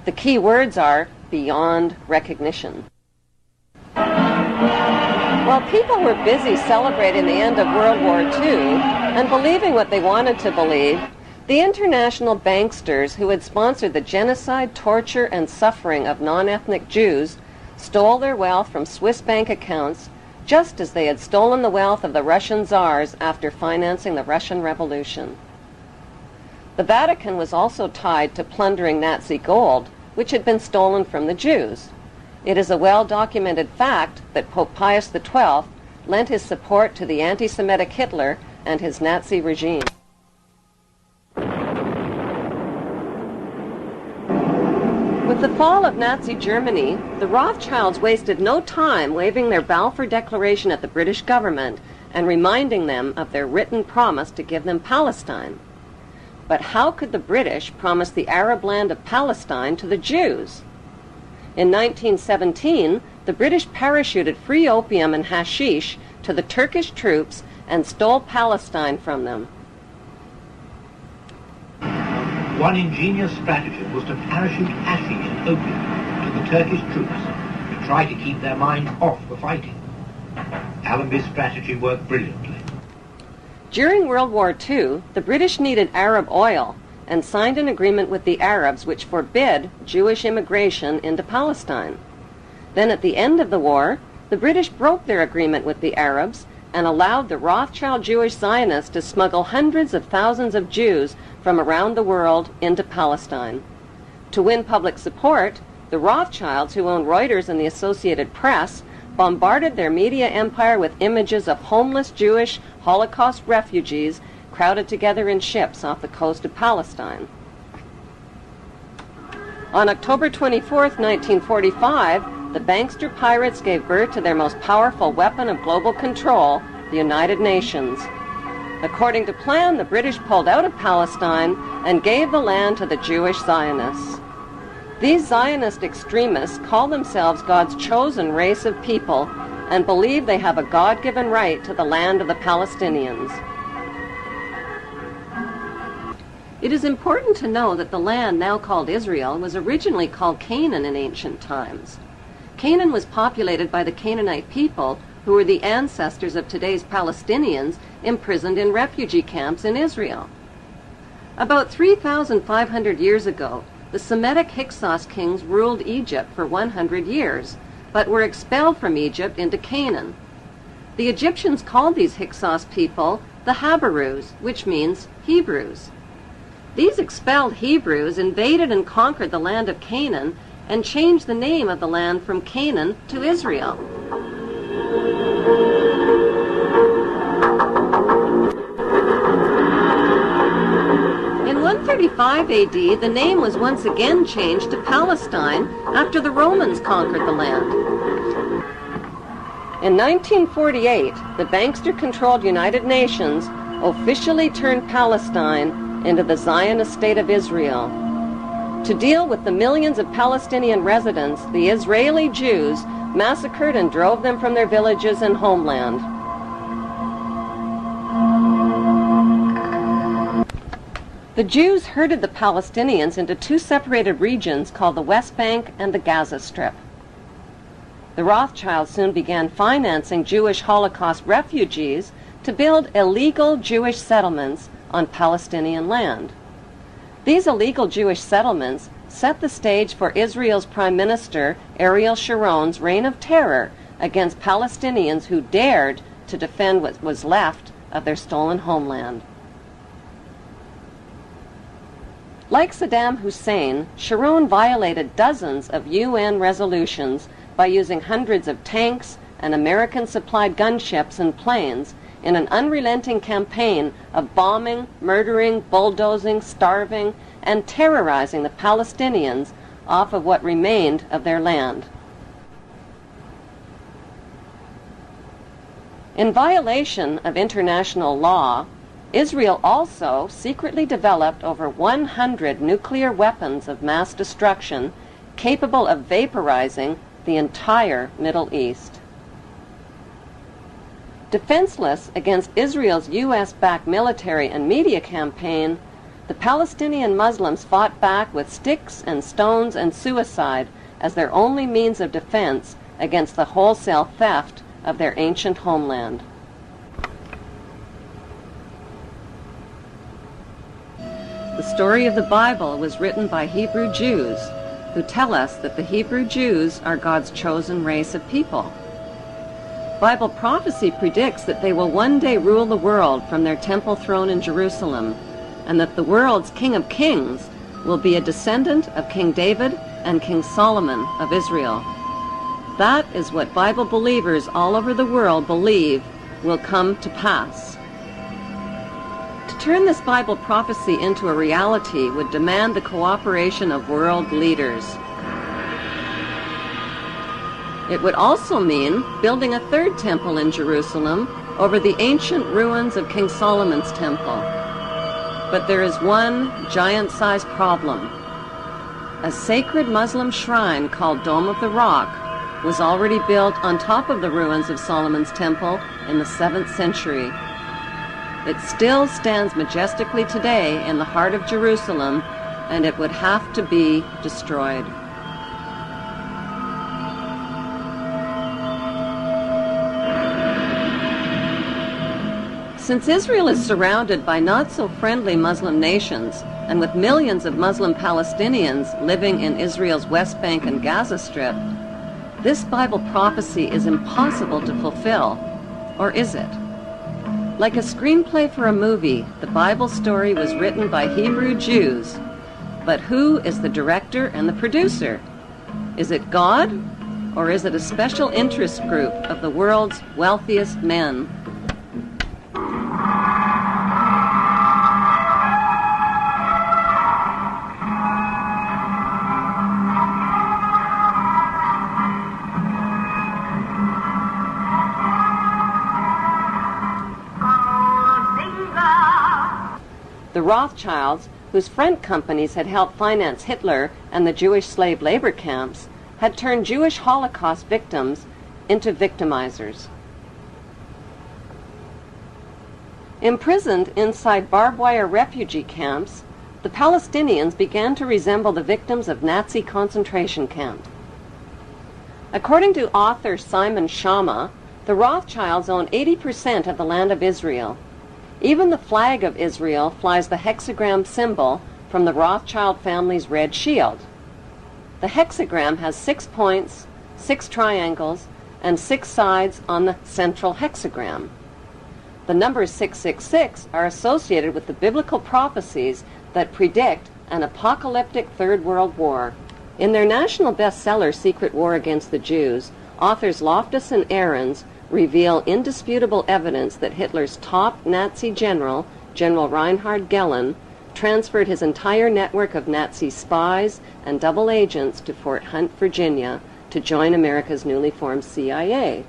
The key words are beyond recognition. While people were busy celebrating the end of World War II and believing what they wanted to believe, the international banksters who had sponsored the genocide, torture, and suffering of non-ethnic Jews stole their wealth from Swiss bank accounts just as they had stolen the wealth of the Russian czars after financing the Russian Revolution. The Vatican was also tied to plundering Nazi gold, which had been stolen from the Jews. It is a well-documented fact that Pope Pius XII lent his support to the anti-Semitic Hitler and his Nazi regime. With the fall of Nazi Germany, the Rothschilds wasted no time waving their Balfour Declaration at the British government and reminding them of their written promise to give them Palestine. But how could the British promise the Arab land of Palestine to the Jews? In 1917, the British parachuted free opium and hashish to the Turkish troops and stole Palestine from them. One ingenious stratagem was to parachute hashish and opium to the Turkish troops to try to keep their minds off the fighting. Allenby's strategy worked brilliantly. During World War II, the British needed Arab oil and signed an agreement with the Arabs which forbid Jewish immigration into Palestine. Then at the end of the war, the British broke their agreement with the Arabs and allowed the Rothschild Jewish Zionists to smuggle hundreds of thousands of Jews from around the world into Palestine. To win public support, the Rothschilds, who owned Reuters and the Associated Press, bombarded their media empire with images of homeless Jewish Holocaust refugees crowded together in ships off the coast of Palestine. On October 24, 1945, the bankster pirates gave birth to their most powerful weapon of global control, the United Nations. According to plan, the British pulled out of Palestine and gave the land to the Jewish Zionists. These Zionist extremists call themselves God's chosen race of people and believe they have a God-given right to the land of the Palestinians. It is important to know that the land now called Israel was originally called Canaan in ancient times. Canaan was populated by the Canaanite people who were the ancestors of today's Palestinians imprisoned in refugee camps in Israel. About 3,500 years ago, the Semitic Hyksos kings ruled Egypt for 100 years, but were expelled from Egypt into Canaan. The Egyptians called these Hyksos people the Habarus, which means Hebrews. These expelled Hebrews invaded and conquered the land of Canaan and changed the name of the land from Canaan to Israel. 45 AD, the name was once again changed to Palestine after the Romans conquered the land. In 1948, the bankster-controlled United Nations officially turned Palestine into the Zionist state of Israel. To deal with the millions of Palestinian residents, the Israeli Jews massacred and drove them from their villages and homeland. The Jews herded the Palestinians into two separated regions called the West Bank and the Gaza Strip. The Rothschilds soon began financing Jewish Holocaust refugees to build illegal Jewish settlements on Palestinian land. These illegal Jewish settlements set the stage for Israel's Prime Minister Ariel Sharon's reign of terror against Palestinians who dared to defend what was left of their stolen homeland. Like Saddam Hussein, Sharon violated dozens of UN resolutions by using hundreds of tanks and American-supplied gunships and planes in an unrelenting campaign of bombing, murdering, bulldozing, starving, and terrorizing the Palestinians off of what remained of their land. In violation of international law, Israel also secretly developed over 100 nuclear weapons of mass destruction capable of vaporizing the entire Middle East. Defenseless against Israel's U.S.-backed military and media campaign, the Palestinian Muslims fought back with sticks and stones and suicide as their only means of defense against the wholesale theft of their ancient homeland. The story of the Bible was written by Hebrew Jews, who tell us that the Hebrew Jews are God's chosen race of people. Bible prophecy predicts that they will one day rule the world from their temple throne in Jerusalem, and that the world's King of Kings will be a descendant of King David and King Solomon of Israel. That is what Bible believers all over the world believe will come to pass. To turn this Bible prophecy into a reality would demand the cooperation of world leaders. It would also mean building a third temple in Jerusalem over the ancient ruins of King Solomon's temple. But there is one giant-sized problem. A sacred Muslim shrine called Dome of the Rock was already built on top of the ruins of Solomon's temple in the 7th century. It still stands majestically today in the heart of Jerusalem, and it would have to be destroyed. Since Israel is surrounded by not-so-friendly Muslim nations, and with millions of Muslim Palestinians living in Israel's West Bank and Gaza Strip, this Bible prophecy is impossible to fulfill. Or is it? Like a screenplay for a movie, the Bible story was written by Hebrew Jews. But who is the director and the producer? Is it God, or is it a special interest group of the world's wealthiest men? The Rothschilds, whose front companies had helped finance Hitler and the Jewish slave labor camps, had turned Jewish Holocaust victims into victimizers. Imprisoned inside barbed wire refugee camps, the Palestinians began to resemble the victims of Nazi concentration camps. According to author Simon Schama, the Rothschilds own 80% of the land of Israel. Even the flag of Israel flies the hexagram symbol from the Rothschild family's red shield. The hexagram has 6 points, 6 triangles, and 6 sides on the central hexagram. The numbers 666 are associated with the biblical prophecies that predict an apocalyptic Third World War. In their national bestseller, Secret War Against the Jews, authors Loftus and Ahrens reveal indisputable evidence that Hitler's top Nazi general, General Reinhard Gehlen, transferred his entire network of Nazi spies and double agents to Fort Hunt, Virginia, to join America's newly formed CIA.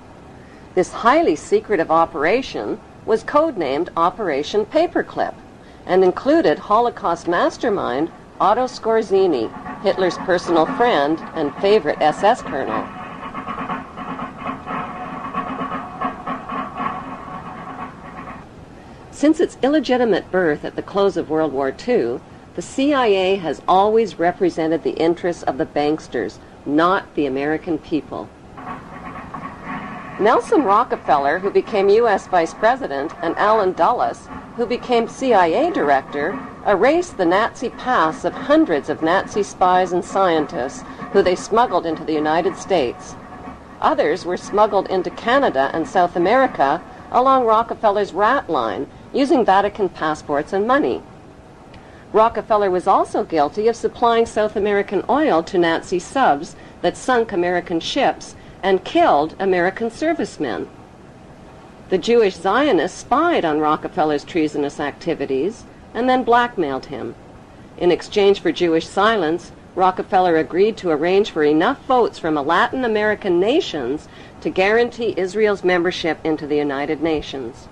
This highly secretive operation was codenamed Operation Paperclip and included Holocaust mastermind Otto Skorzeny, Hitler's personal friend and favorite SS colonel. Since its illegitimate birth at the close of World War II, the CIA has always represented the interests of the banksters, not the American people. Nelson Rockefeller, who became U.S. Vice President, and Allen Dulles, who became CIA Director, erased the Nazi pasts of hundreds of Nazi spies and scientists who they smuggled into the United States. Others were smuggled into Canada and South America along Rockefeller's rat line, using Vatican passports and money. Rockefeller was also guilty of supplying South American oil to Nazi subs that sunk American ships and killed American servicemen. The Jewish Zionists spied on Rockefeller's treasonous activities and then blackmailed him. In exchange for Jewish silence, Rockefeller agreed to arrange for enough votes from Latin American nations to guarantee Israel's membership into the United Nations.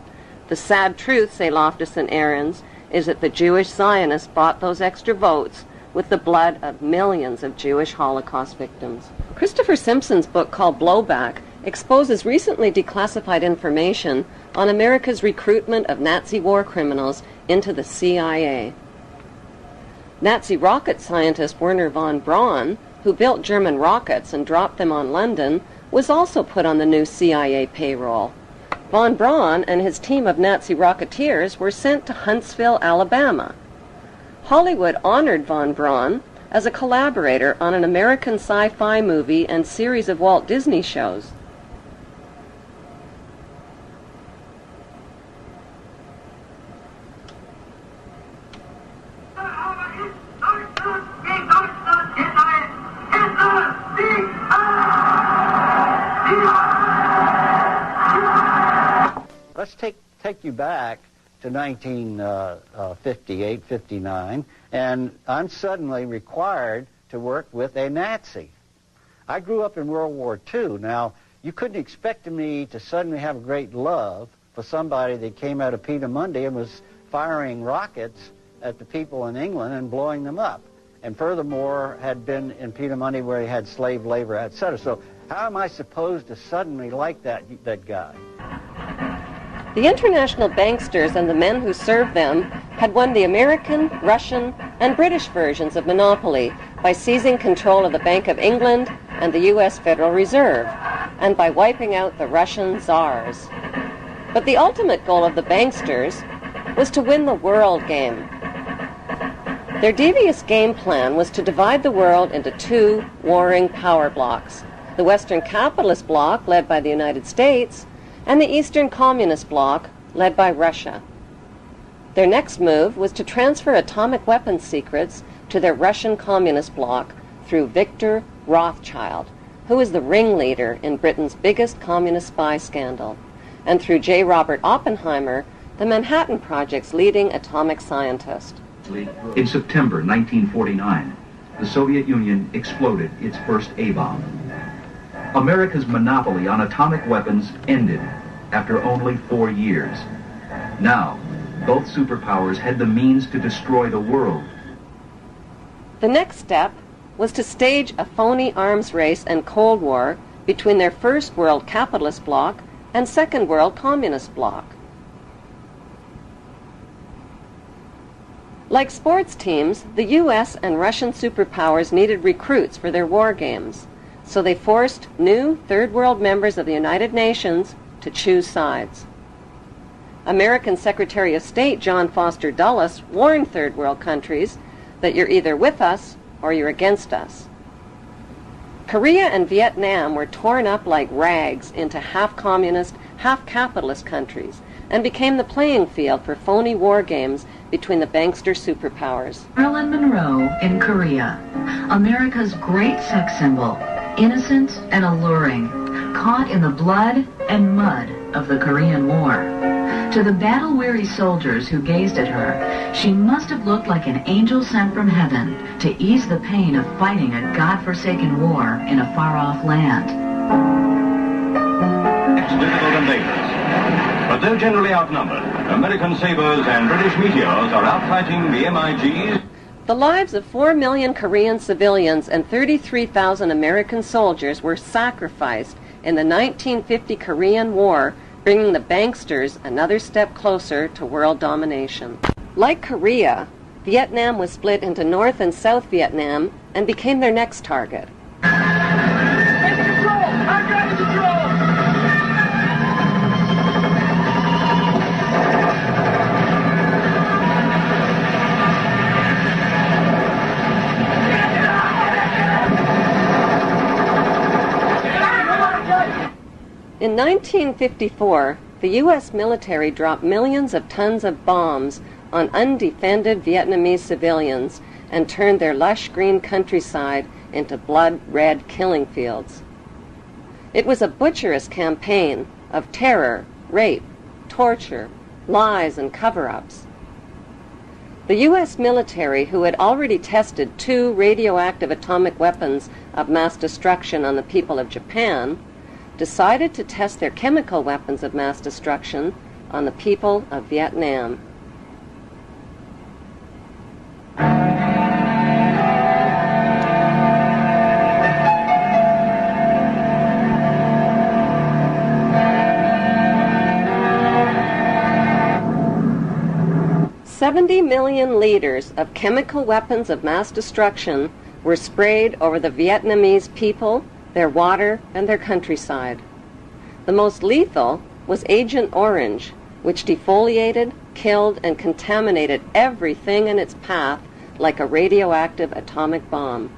The sad truth, say Loftus and Ahrens, is that the Jewish Zionists bought those extra votes with the blood of millions of Jewish Holocaust victims. Christopher Simpson's book called Blowback exposes recently declassified information on America's recruitment of Nazi war criminals into the CIA. Nazi rocket scientist Werner von Braun, who built German rockets and dropped them on London, was also put on the new CIA payroll. Von Braun and his team of Nazi rocketeers were sent to Huntsville, Alabama. Hollywood honored von Braun as a collaborator on an American sci-fi movie and series of Walt Disney shows. Let's take you back to 1958, 59, and I'm suddenly required to work with a Nazi. I grew up in World War II. Now, you couldn't expect me to suddenly have a great love for somebody that came out of Petermundy and was firing rockets at the people in England and blowing them up, and furthermore had been in Petermundy where he had slave labor, etc. So how am I supposed to suddenly like that guy? The international banksters and the men who served them had won the American, Russian, and British versions of monopoly by seizing control of the Bank of England and the U.S. Federal Reserve, and by wiping out the Russian czars. But the ultimate goal of the banksters was to win the world game. Their devious game plan was to divide the world into two warring power blocks: the Western capitalist bloc, led by the United States, and the Eastern Communist Bloc, led by Russia. Their next move was to transfer atomic weapons secrets to their Russian Communist Bloc through Victor Rothschild, who is the ringleader in Britain's biggest communist spy scandal, and through J. Robert Oppenheimer, the Manhattan Project's leading atomic scientist. In September 1949, the Soviet Union exploded its first A-bomb. America's monopoly on atomic weapons ended after only 4 years. Now, both superpowers had the means to destroy the world. The next step was to stage a phony arms race and Cold War between their First World Capitalist Bloc and Second World Communist Bloc. Like sports teams, the U.S. and Russian superpowers needed recruits for their war games, so they forced new Third World members of the United Nations to choose sides. American Secretary of State John Foster Dulles warned Third World countries that you're either with us or you're against us. Korea and Vietnam were torn up like rags into half-communist, half-capitalist countries and became the playing field for phony war games between the bankster superpowers. Marilyn Monroe in Korea, America's great sex symbol, innocent and alluring, caught in the blood and mud of the Korean War. To the battle-weary soldiers who gazed at her, she must have looked like an angel sent from heaven to ease the pain of fighting a God-forsaken war in a far-off land. It's difficult and dangerous. But though generally outnumbered, American sabers and British meteors are outfighting the MiGs. The lives of 4 million Korean civilians and 33,000 American soldiers were sacrificed in the 1950 Korean War, bringing the banksters another step closer to world domination. Like Korea, Vietnam was split into North and South Vietnam and became their next target. In 1954, the U.S. military dropped millions of tons of bombs on undefended Vietnamese civilians and turned their lush green countryside into blood-red killing fields. It was a butcherous campaign of terror, rape, torture, lies, and cover-ups. The U.S. military, who had already tested 2 radioactive atomic weapons of mass destruction on the people of Japan, decided to test their chemical weapons of mass destruction on the people of Vietnam. $70 million liters of chemical weapons of mass destruction were sprayed over the Vietnamese people, their water, and their countryside. The most lethal was Agent Orange, which defoliated, killed, and contaminated everything in its path like a radioactive atomic bomb.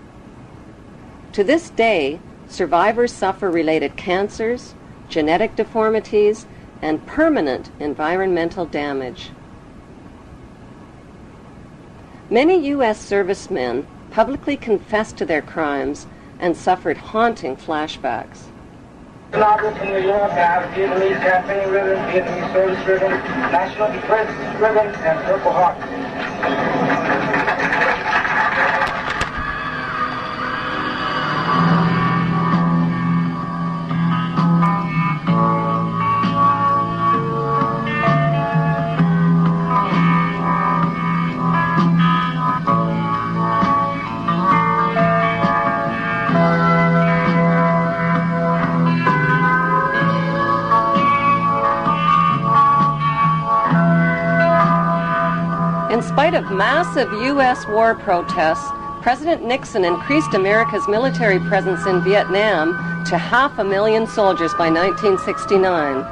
To this day, survivors suffer related cancers, genetic deformities, and permanent environmental damage. Many U.S. servicemen publicly confessed to their crimes and suffered haunting flashbacks. Novel from New York, I have Vietnamese campaign ribbon, Vietnamese service ribbon, National Defense ribbon, and Purple Heart. In spite of massive U.S. war protests, President Nixon increased America's military presence in Vietnam to 500,000 soldiers by 1969.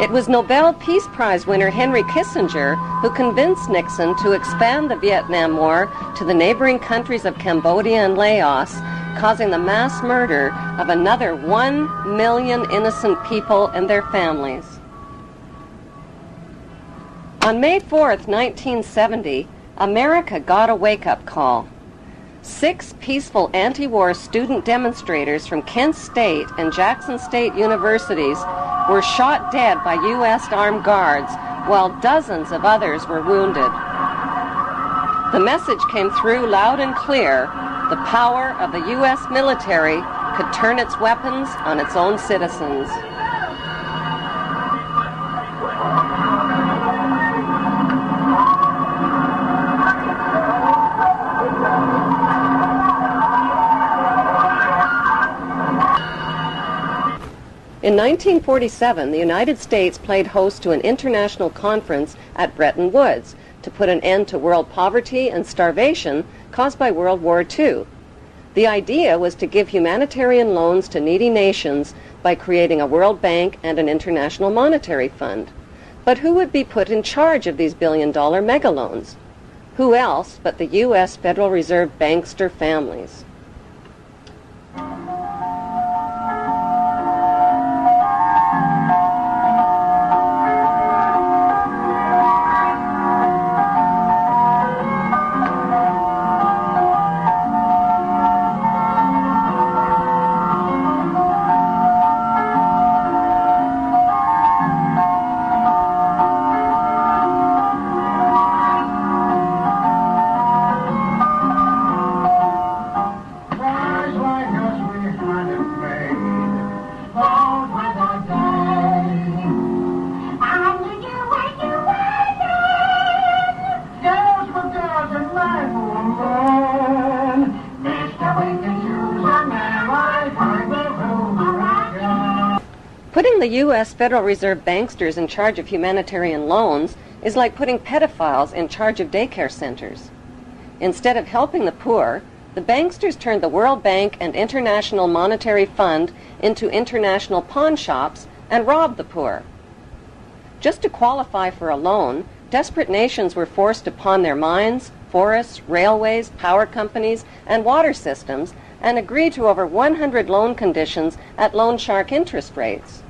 It was Nobel Peace Prize winner Henry Kissinger who convinced Nixon to expand the Vietnam War to the neighboring countries of Cambodia and Laos, causing the mass murder of another 1 million innocent people and their families. On May 4th, 1970, America got a wake-up call. 6 peaceful anti-war student demonstrators from Kent State and Jackson State universities were shot dead by U.S. armed guards, while dozens of others were wounded. The message came through loud and clear: the power of the U.S. military could turn its weapons on its own citizens. In 1947, the United States played host to an international conference at Bretton Woods to put an end to world poverty and starvation caused by World War II. The idea was to give humanitarian loans to needy nations by creating a World Bank and an International Monetary Fund. But who would be put in charge of these billion-dollar megaloans? Who else but the U.S. Federal Reserve bankster families? Putting the U.S. Federal Reserve banksters in charge of humanitarian loans is like putting pedophiles in charge of daycare centers. Instead of helping the poor, the banksters turned the World Bank and International Monetary Fund into international pawn shops and robbed the poor. Just to qualify for a loan, desperate nations were forced to pawn their mines, forests, railways, power companies, and water systems and agree to over 100 loan conditions at loan shark interest rates.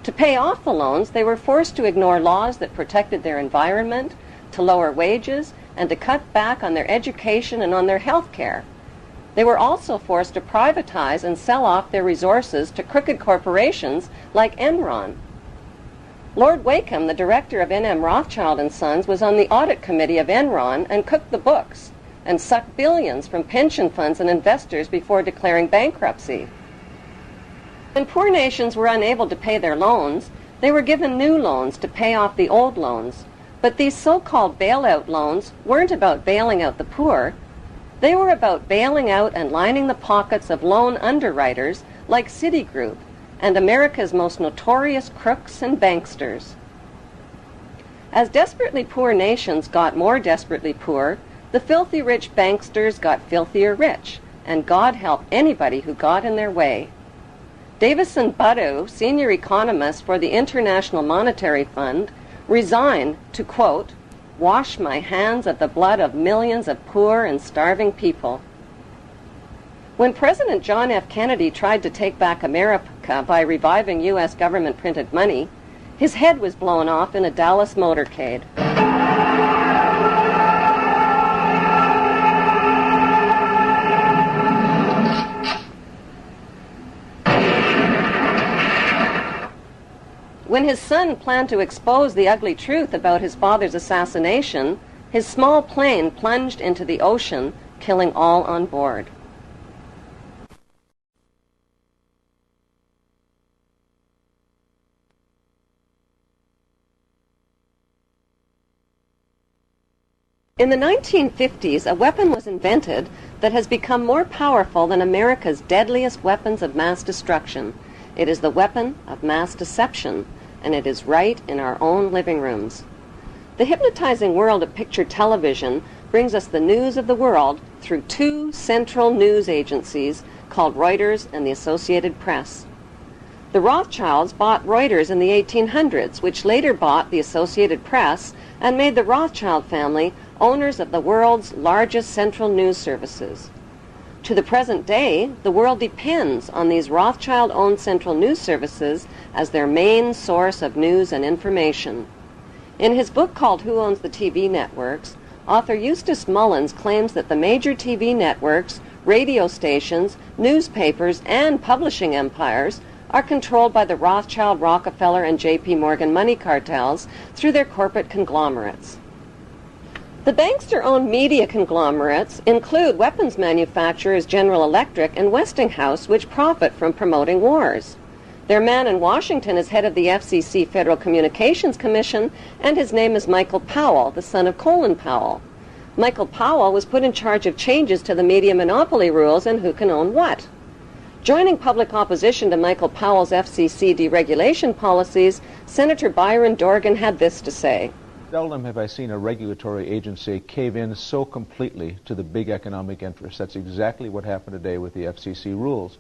To pay off the loans, they were forced to ignore laws that protected their environment, to lower wages, and to cut back on their education and on their health care. They were also forced to privatize and sell off their resources to crooked corporations like Enron. Lord Wakeham, the director of N.M. Rothschild & Sons, was on the audit committee of Enron and cooked the books and sucked billions from pension funds and investors before declaring bankruptcy. When poor nations were unable to pay their loans, they were given new loans to pay off the old loans. But these so-called bailout loans weren't about bailing out the poor. They were about bailing out and lining the pockets of loan underwriters like Citigroup and America's most notorious crooks and banksters. As desperately poor nations got more desperately poor, the filthy rich banksters got filthier rich, and God help anybody who got in their way. Davison Buddu, senior economist for the International Monetary Fund, resigned to, quote, wash my hands of the blood of millions of poor and starving people. When President John F. Kennedy tried to take back America by reviving U.S. government printed money, his head was blown off in a Dallas motorcade. When his son planned to expose the ugly truth about his father's assassination, his small plane plunged into the ocean, killing all on board. In the 1950s, a weapon was invented that has become more powerful than America's deadliest weapons of mass destruction. It is the weapon of mass deception, and it is right in our own living rooms. The hypnotizing world of picture television brings us the news of the world through two central news agencies called Reuters and the Associated Press. The Rothschilds bought Reuters in the 1800s, which later bought the Associated Press and made the Rothschild family owners of the world's largest central news services. To the present day, the world depends on these Rothschild-owned central news services as their main source of news and information. In his book called Who Owns the TV Networks, author Eustace Mullins claims that the major TV networks, radio stations, newspapers, and publishing empires are controlled by the Rothschild, Rockefeller, and J.P. Morgan money cartels through their corporate conglomerates. The bankster-owned media conglomerates include weapons manufacturers General Electric and Westinghouse, which profit from promoting wars. Their man in Washington is head of the FCC Federal Communications Commission, and his name is Michael Powell, the son of Colin Powell. Michael Powell was put in charge of changes to the media monopoly rules and who can own what. Joining public opposition to Michael Powell's FCC deregulation policies, Senator Byron Dorgan had this to say. Seldom have I seen a regulatory agency cave in so completely to the big economic interests. That's exactly what happened today with the FCC rules.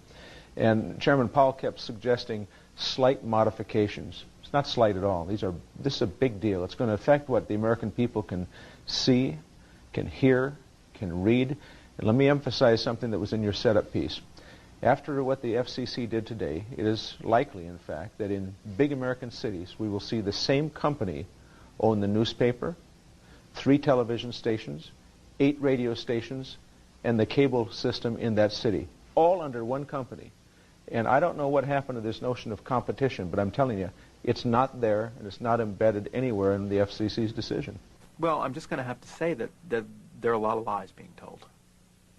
And Chairman Powell kept suggesting slight modifications. It's not slight at all. This is a big deal. It's going to affect what the American people can see, can hear, can read. And let me emphasize something that was in your setup piece. After what the FCC did today, it is likely, in fact, that in big American cities we will see the same company own the newspaper, 3 television stations, 8 radio stations, and the cable system in that city, all under one company. And I don't know what happened to this notion of competition, but I'm telling you, it's not there, and it's not embedded anywhere in the FCC's decision. Well, I'm just going to have to say that there are a lot of lies being told.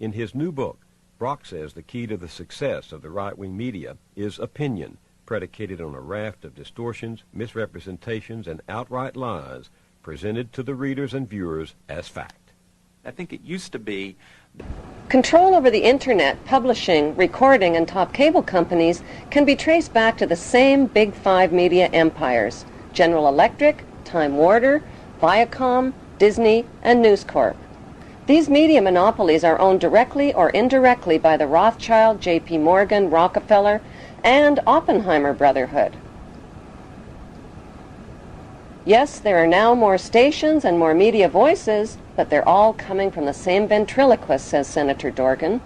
In his new book, Brock says the key to the success of the right-wing media is opinion, predicated on a raft of distortions, misrepresentations, and outright lies presented to the readers and viewers as fact. I think it used to be. Control over the internet, publishing, recording, and top cable companies can be traced back to the same Big Five media empires: General Electric, Time Warner, Viacom, Disney, and News Corp. These media monopolies are owned directly or indirectly by the Rothschild, J.P. Morgan, Rockefeller, and Oppenheimer Brotherhood. Yes, there are now more stations and more media voices, but they're all coming from the same ventriloquist, says Senator Dorgan.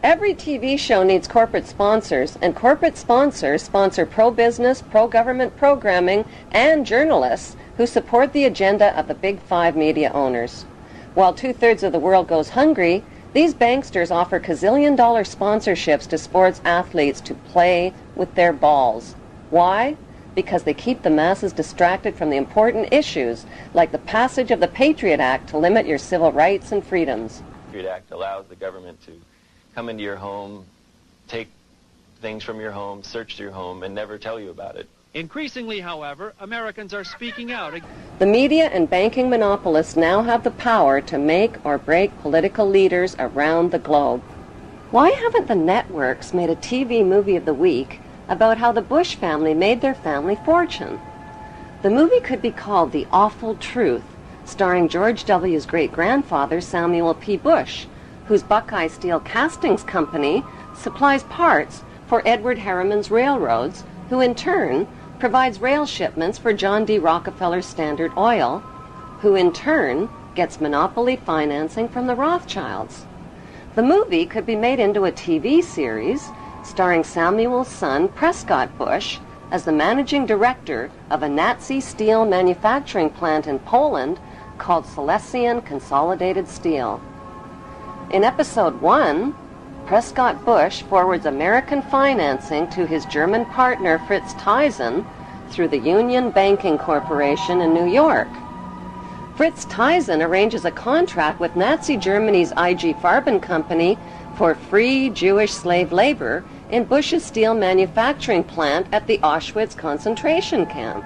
Every TV show needs corporate sponsors, and corporate sponsors sponsor pro-business, pro-government programming, and journalists who support the agenda of the Big Five media owners. While 2/3 of the world goes hungry, these banksters offer gazillion-dollar sponsorships to sports athletes to play with their balls. Why? Because they keep the masses distracted from the important issues, like the passage of the Patriot Act to limit your civil rights and freedoms. The Patriot Act allows the government to come into your home, take things from your home, search your home, and never tell you about it. Increasingly, however, Americans are speaking out. The media and banking monopolists now have the power to make or break political leaders around the globe. Why haven't the networks made a TV movie of the week about how the Bush family made their family fortune? The movie could be called The Awful Truth, starring George W.'s great-grandfather, Samuel P. Bush, whose Buckeye Steel Castings Company supplies parts for Edward Harriman's railroads, who in turn provides rail shipments for John D. Rockefeller's Standard Oil, who in turn gets monopoly financing from the Rothschilds. The movie could be made into a TV series starring Samuel's son, Prescott Bush, as the managing director of a Nazi steel manufacturing plant in Poland called Silesian Consolidated Steel. In Episode 1, Prescott Bush forwards American financing to his German partner Fritz Thyssen through the Union Banking Corporation in New York. Fritz Thyssen arranges a contract with Nazi Germany's IG Farben Company for free Jewish slave labor in Bush's steel manufacturing plant at the Auschwitz concentration camp.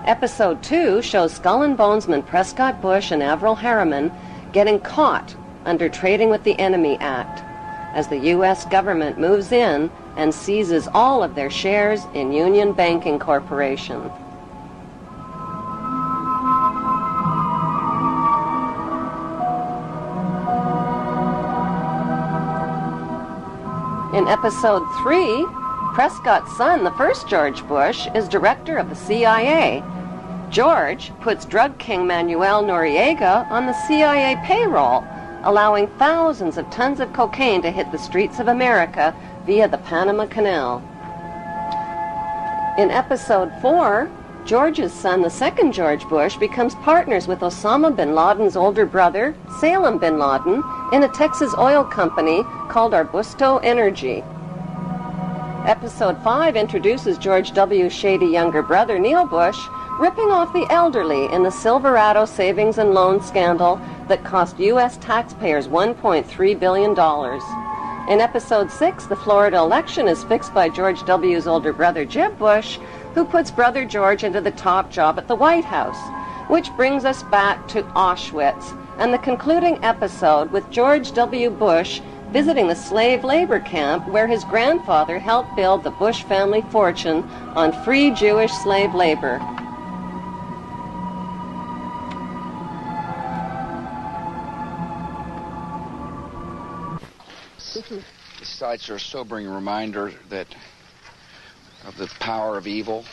Episode 2 shows Skull and Bonesman Prescott Bush and Averell Harriman getting caught under Trading with the Enemy Act, as the U.S. government moves in and seizes all of their shares in Union Banking Corporation. In Episode 3, Prescott's son, the first George Bush, is director of the CIA. George puts drug king Manuel Noriega on the CIA payroll, allowing thousands of tons of cocaine to hit the streets of America via the Panama Canal. In Episode 4, George's son, the second George Bush, becomes partners with Osama bin Laden's older brother, Salem bin Laden, in a Texas oil company called Arbusto Energy. Episode 5 introduces George W.'s shady younger brother, Neil Bush, ripping off the elderly in the Silverado savings and loan scandal that cost U.S. taxpayers $1.3 billion. In Episode 6, the Florida election is fixed by George W.'s older brother, Jeb Bush, who puts brother George into the top job at the White House, which brings us back to Auschwitz and the concluding episode with George W. Bush visiting the slave labor camp where his grandfather helped build the Bush family fortune on free Jewish slave labor. The sites are a sobering reminder of the power of evil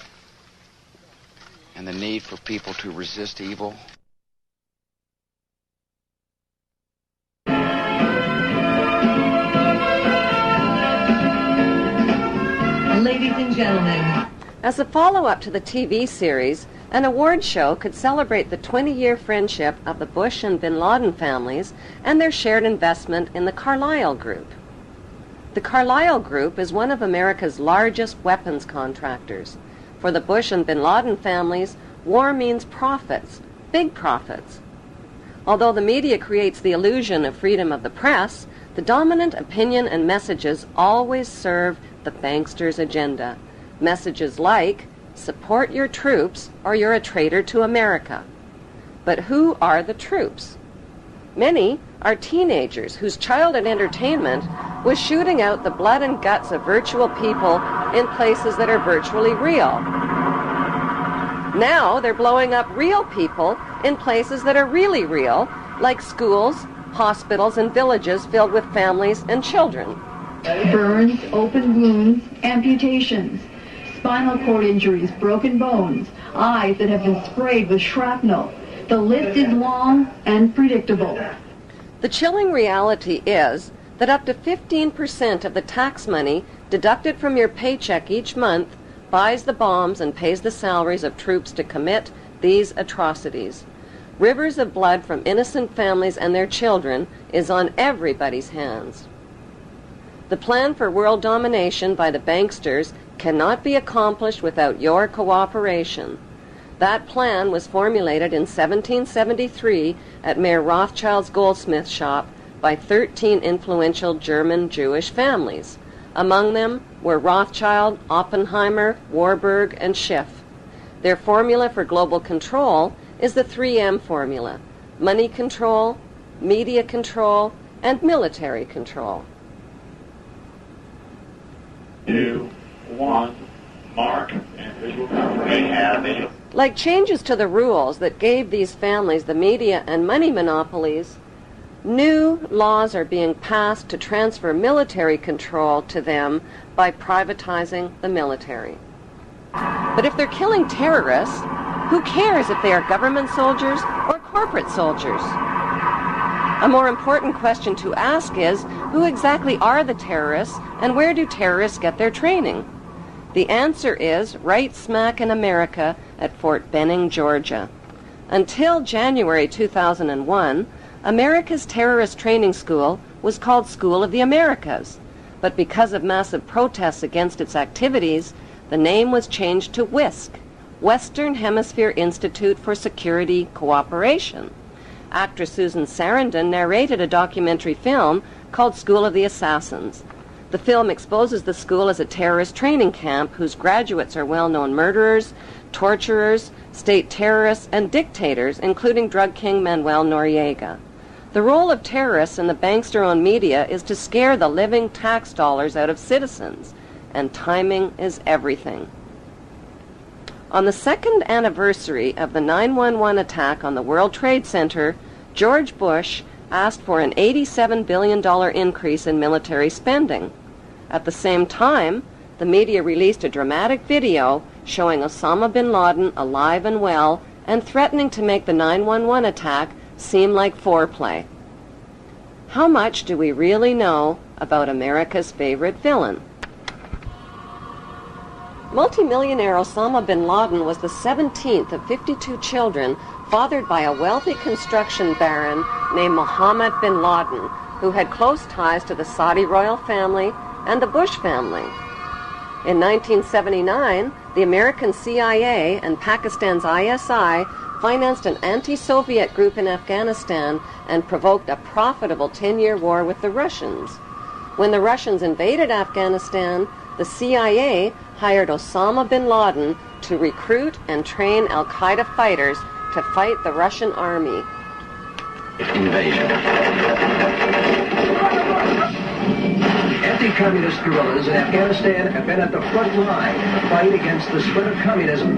and the need for people to resist evil. Ladies and gentlemen. As a follow-up to the TV series, an award show could celebrate the 20-year friendship of the Bush and bin Laden families and their shared investment in the Carlyle Group. The Carlyle Group is one of America's largest weapons contractors. For the Bush and bin Laden families, war means profits, big profits. Although the media creates the illusion of freedom of the press, the dominant opinion and messages always serve the banksters' agenda. Messages like, support your troops or you're a traitor to America. But who are the troops? Many are teenagers whose childhood entertainment was shooting out the blood and guts of virtual people in places that are virtually real. Now they're blowing up real people in places that are really real, like schools, hospitals, and villages filled with families and children. Burns, open wounds, amputations, spinal cord injuries, broken bones, eyes that have been sprayed with shrapnel. The list is long and predictable. The chilling reality is that up to 15% of the tax money deducted from your paycheck each month buys the bombs and pays the salaries of troops to commit these atrocities. Rivers of blood from innocent families and their children is on everybody's hands. The plan for world domination by the banksters cannot be accomplished without your cooperation. That plan was formulated in 1773 at Mayor Rothschild's goldsmith shop by 13 influential German Jewish families. Among them were Rothschild, Oppenheimer, Warburg, and Schiff. Their formula for global control is the 3M formula: money control, media control, and military control. 2, 1, mark, and visual confirmation. Like changes to the rules that gave these families the media and money monopolies, new laws are being passed to transfer military control to them by privatizing the military. But if they're killing terrorists, who cares if they are government soldiers or corporate soldiers? A more important question to ask is, who exactly are the terrorists and where do terrorists get their training? The answer is right smack in America at Fort Benning, Georgia. Until January 2001, America's terrorist training school was called School of the Americas, but because of massive protests against its activities, the name was changed to WISC, Western Hemisphere Institute for Security Cooperation. Actress Susan Sarandon narrated a documentary film called School of the Assassins. The film exposes the school as a terrorist training camp whose graduates are well-known murderers, torturers, state terrorists, and dictators, including drug king Manuel Noriega. The role of terrorists in the bankster-owned media is to scare the living tax dollars out of citizens, and timing is everything. On the second anniversary of the 9/11 attack on the World Trade Center, George Bush asked for an $87 billion increase in military spending. At the same time, the media released a dramatic video showing Osama bin Laden alive and well and threatening to make the 9/11 attack seem like foreplay. How much do we really know about America's favorite villain? Multimillionaire Osama bin Laden was the 17th of 52 children fathered by a wealthy construction baron named Mohammed bin Laden, who had close ties to the Saudi royal family and the Bush family. In 1979, the American CIA and Pakistan's ISI financed an anti-Soviet group in Afghanistan and provoked a profitable 10-year war with the Russians. When the Russians invaded Afghanistan, the CIA hired Osama bin Laden to recruit and train al-Qaeda fighters to fight the Russian army. Invasion. Anti-communist guerrillas in Afghanistan have been at the front line in the fight against the spread of communism.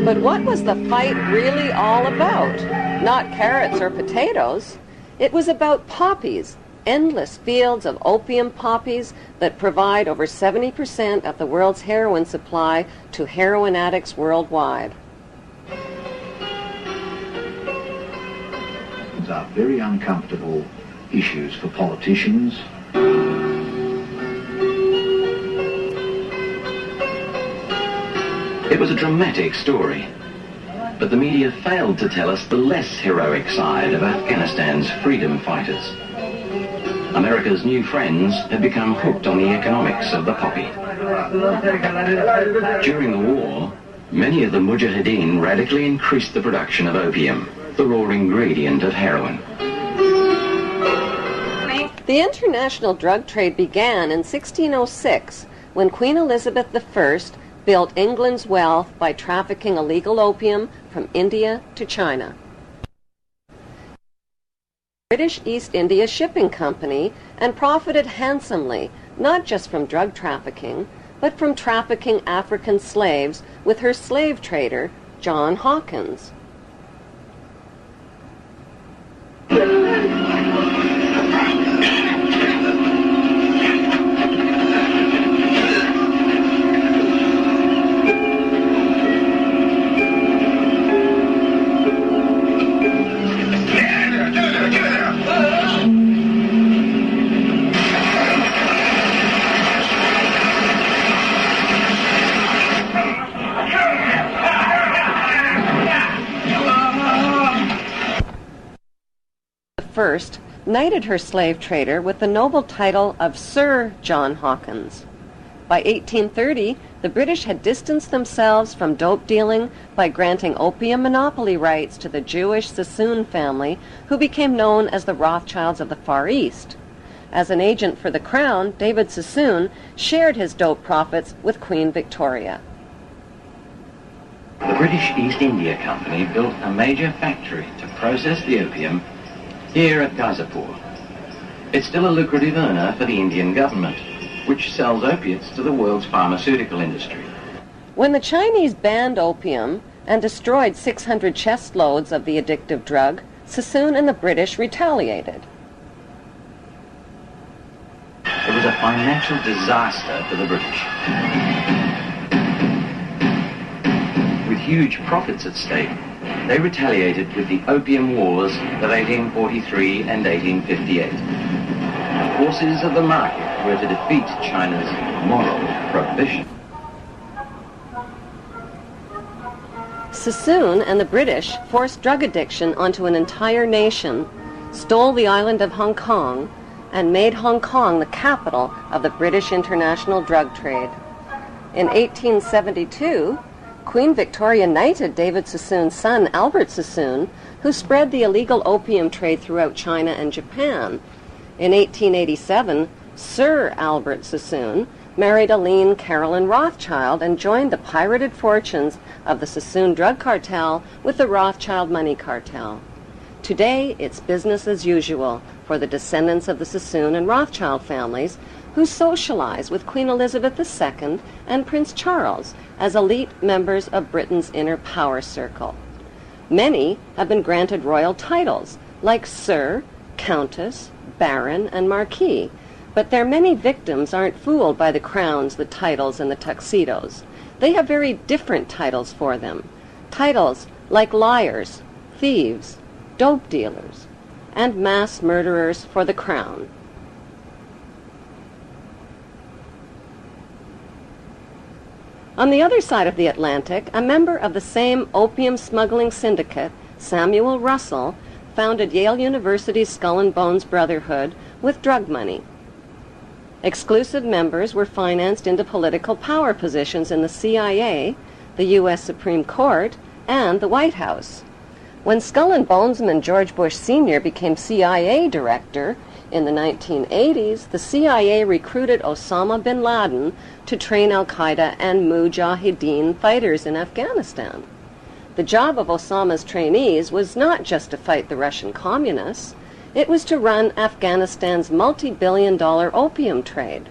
But what was the fight really all about? Not carrots or potatoes. It was about poppies, endless fields of opium poppies that provide over 70% of the world's heroin supply to heroin addicts worldwide. These are very uncomfortable issues for politicians. It was a dramatic story, but the media failed to tell us the less heroic side of Afghanistan's freedom fighters. America's new friends had become hooked on the economics of the poppy. During the war, many of the mujahideen radically increased the production of opium, the raw ingredient of heroin. The international drug trade began in 1606 when Queen Elizabeth I built England's wealth by trafficking illegal opium from India to China. British East India Shipping Company and profited handsomely, not just from drug trafficking, but from trafficking African slaves with her slave trader, John Hawkins. First, knighted her slave trader with the noble title of Sir John Hawkins. By 1830, the British had distanced themselves from dope dealing by granting opium monopoly rights to the Jewish Sassoon family, who became known as the Rothschilds of the Far East. As an agent for the Crown, David Sassoon shared his dope profits with Queen Victoria. The British East India Company built a major factory to process the opium here at Gazipur. It's still a lucrative earner for the Indian government, which sells opiates to the world's pharmaceutical industry. When the Chinese banned opium and destroyed 600 chest loads of the addictive drug, Sassoon and the British retaliated. It was a financial disaster for the British. With huge profits at stake, they retaliated with the Opium Wars of 1843 and 1858. The forces of the market were to defeat China's moral prohibition. Sassoon and the British forced drug addiction onto an entire nation, stole the island of Hong Kong, and made Hong Kong the capital of the British international drug trade. In 1872, Queen Victoria knighted David Sassoon's son, Albert Sassoon, who spread the illegal opium trade throughout China and Japan. In 1887, Sir Albert Sassoon married Aline Carolyn Rothschild and joined the pirated fortunes of the Sassoon drug cartel with the Rothschild money cartel. Today, it's business as usual for the descendants of the Sassoon and Rothschild families, who socialize with Queen Elizabeth II and Prince Charles as elite members of Britain's inner power circle. Many have been granted royal titles, like Sir, Countess, Baron, and Marquis, but their many victims aren't fooled by the crowns, the titles, and the tuxedos. They have very different titles for them. Titles like liars, thieves, dope dealers, and mass murderers for the crown. On the other side of the Atlantic, a member of the same opium smuggling syndicate, Samuel Russell, founded Yale University's Skull and Bones Brotherhood with drug money. Exclusive members were financed into political power positions in the CIA, the U.S. Supreme Court, and the White House. When Skull and Bonesman George Bush Sr. became CIA director in the 1980s, the CIA recruited Osama bin Laden to train al-Qaeda and Mujahideen fighters in Afghanistan. The job of Osama's trainees was not just to fight the Russian communists, it was to run Afghanistan's multi-billion-dollar opium trade.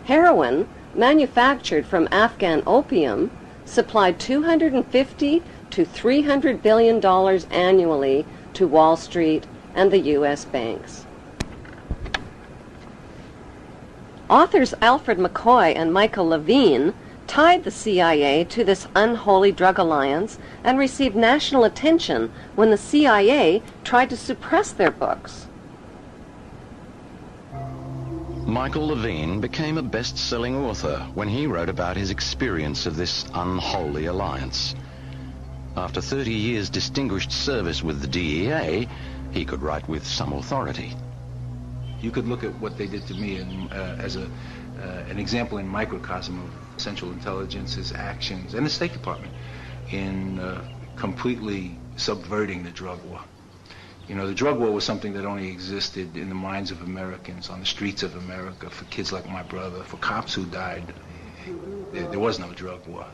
Heroin, manufactured from Afghan opium, supplied $250 to $300 billion annually to Wall Street and the U.S. banks. Authors Alfred McCoy and Michael Levine tied the CIA to this unholy drug alliance and received national attention when the CIA tried to suppress their books. Michael Levine became a best-selling author when he wrote about his experience of this unholy alliance. After 30 years' distinguished service with the DEA, he could write with some authority. You could look at what they did to me as an example in microcosm of Central Intelligence's actions and the State Department in completely subverting the drug war. You know, the drug war was something that only existed in the minds of Americans, on the streets of America, for kids like my brother, for cops who died. There was no drug war.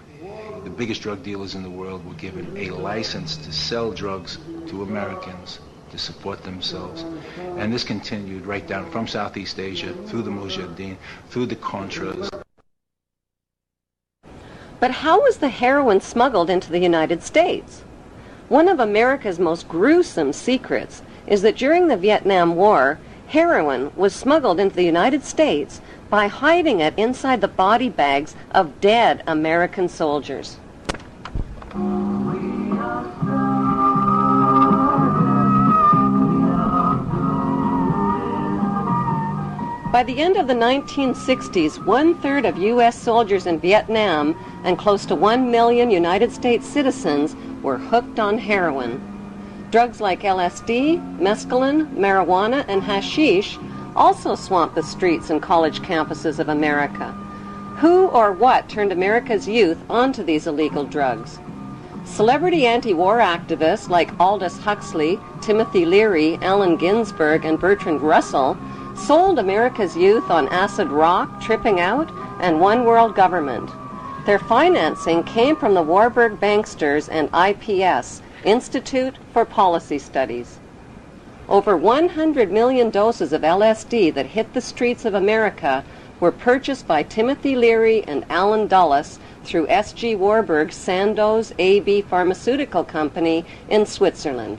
The biggest drug dealers in the world were given a license to sell drugs to Americans to support themselves. And this continued right down from Southeast Asia, through the Mujahideen, through the Contras. But how was the heroin smuggled into the United States? One of America's most gruesome secrets is that during the Vietnam War, heroin was smuggled into the United States by hiding it inside the body bags of dead American soldiers. By the end of the 1960s, 1/3 of U.S. soldiers in Vietnam and close to 1 million United States citizens were hooked on heroin. Drugs like LSD, mescaline, marijuana, and hashish also swamped the streets and college campuses of America. Who or what turned America's youth onto these illegal drugs? Celebrity anti-war activists like Aldous Huxley, Timothy Leary, Allen Ginsberg, and Bertrand Russell sold America's youth on acid rock, tripping out, and one world government. Their financing came from the Warburg Banksters and IPS, Institute for Policy Studies. Over 100 million doses of LSD that hit the streets of America were purchased by Timothy Leary and Alan Dulles through S.G. Warburg's Sandoz AB Pharmaceutical Company in Switzerland.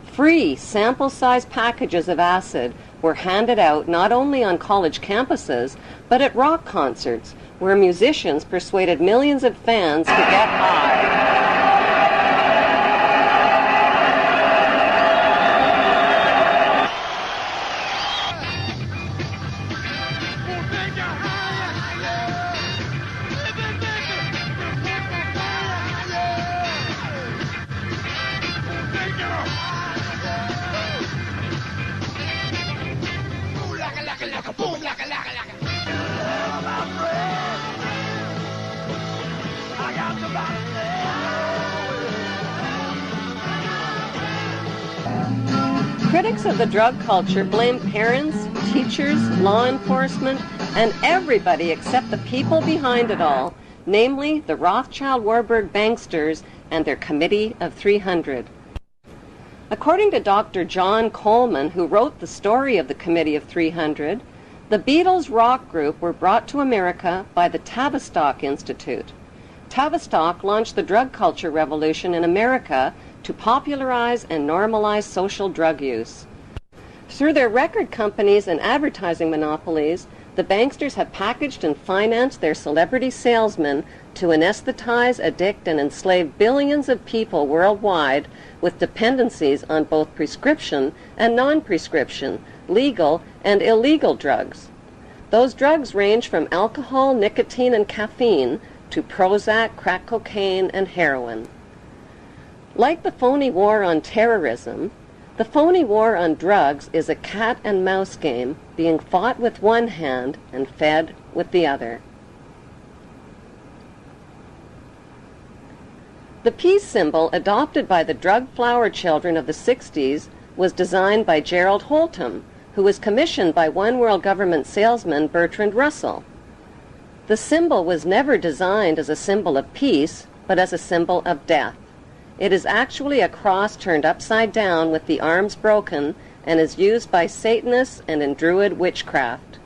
Free sample-size packages of acid were handed out not only on college campuses, but at rock concerts, where musicians persuaded millions of fans to get high. Critics of the drug culture blame parents, teachers, law enforcement, and everybody except the people behind it all, namely the Rothschild-Warburg banksters and their Committee of 300. According to Dr. John Coleman, who wrote the story of the Committee of 300, the Beatles rock group were brought to America by the Tavistock Institute. Tavistock launched the drug culture revolution in America to popularize and normalize social drug use. Through their record companies and advertising monopolies, the banksters have packaged and financed their celebrity salesmen to anesthetize, addict, and enslave billions of people worldwide with dependencies on both prescription and non-prescription, legal and illegal drugs. Those drugs range from alcohol, nicotine, and caffeine to Prozac, crack cocaine, and heroin. Like the phony war on terrorism, the phony war on drugs is a cat and mouse game being fought with one hand and fed with the other. The peace symbol adopted by the drug flower children of the 60s was designed by Gerald Holtham, who was commissioned by One World Government salesman Bertrand Russell. The symbol was never designed as a symbol of peace, but as a symbol of death. It is actually a cross turned upside down with the arms broken and is used by Satanists and in Druid witchcraft.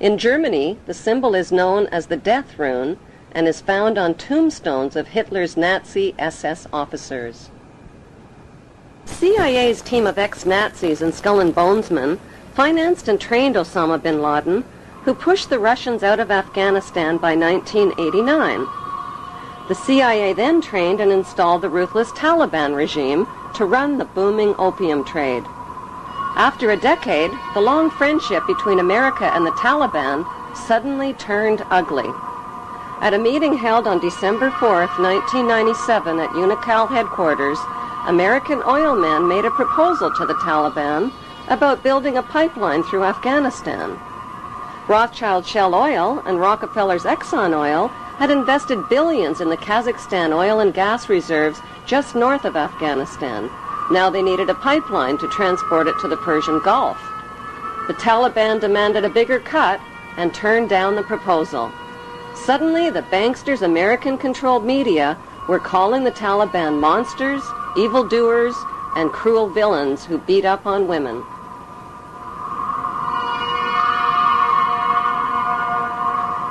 In Germany, the symbol is known as the death rune and is found on tombstones of Hitler's Nazi SS officers. CIA's team of ex-Nazis and Skull and Bonesmen financed and trained Osama bin Laden, who pushed the Russians out of Afghanistan by 1989. The CIA then trained and installed the ruthless Taliban regime to run the booming opium trade. After a decade, the long friendship between America and the Taliban suddenly turned ugly. At a meeting held on December 4th, 1997 at Unocal headquarters, American oil men made a proposal to the Taliban about building a pipeline through Afghanistan. Rothschild Shell Oil and Rockefeller's Exxon Oil had invested billions in the Kazakhstan oil and gas reserves just north of Afghanistan. Now they needed a pipeline to transport it to the Persian Gulf. The Taliban demanded a bigger cut and turned down the proposal. Suddenly, the banksters' American-controlled media were calling the Taliban monsters, evildoers, and cruel villains who beat up on women.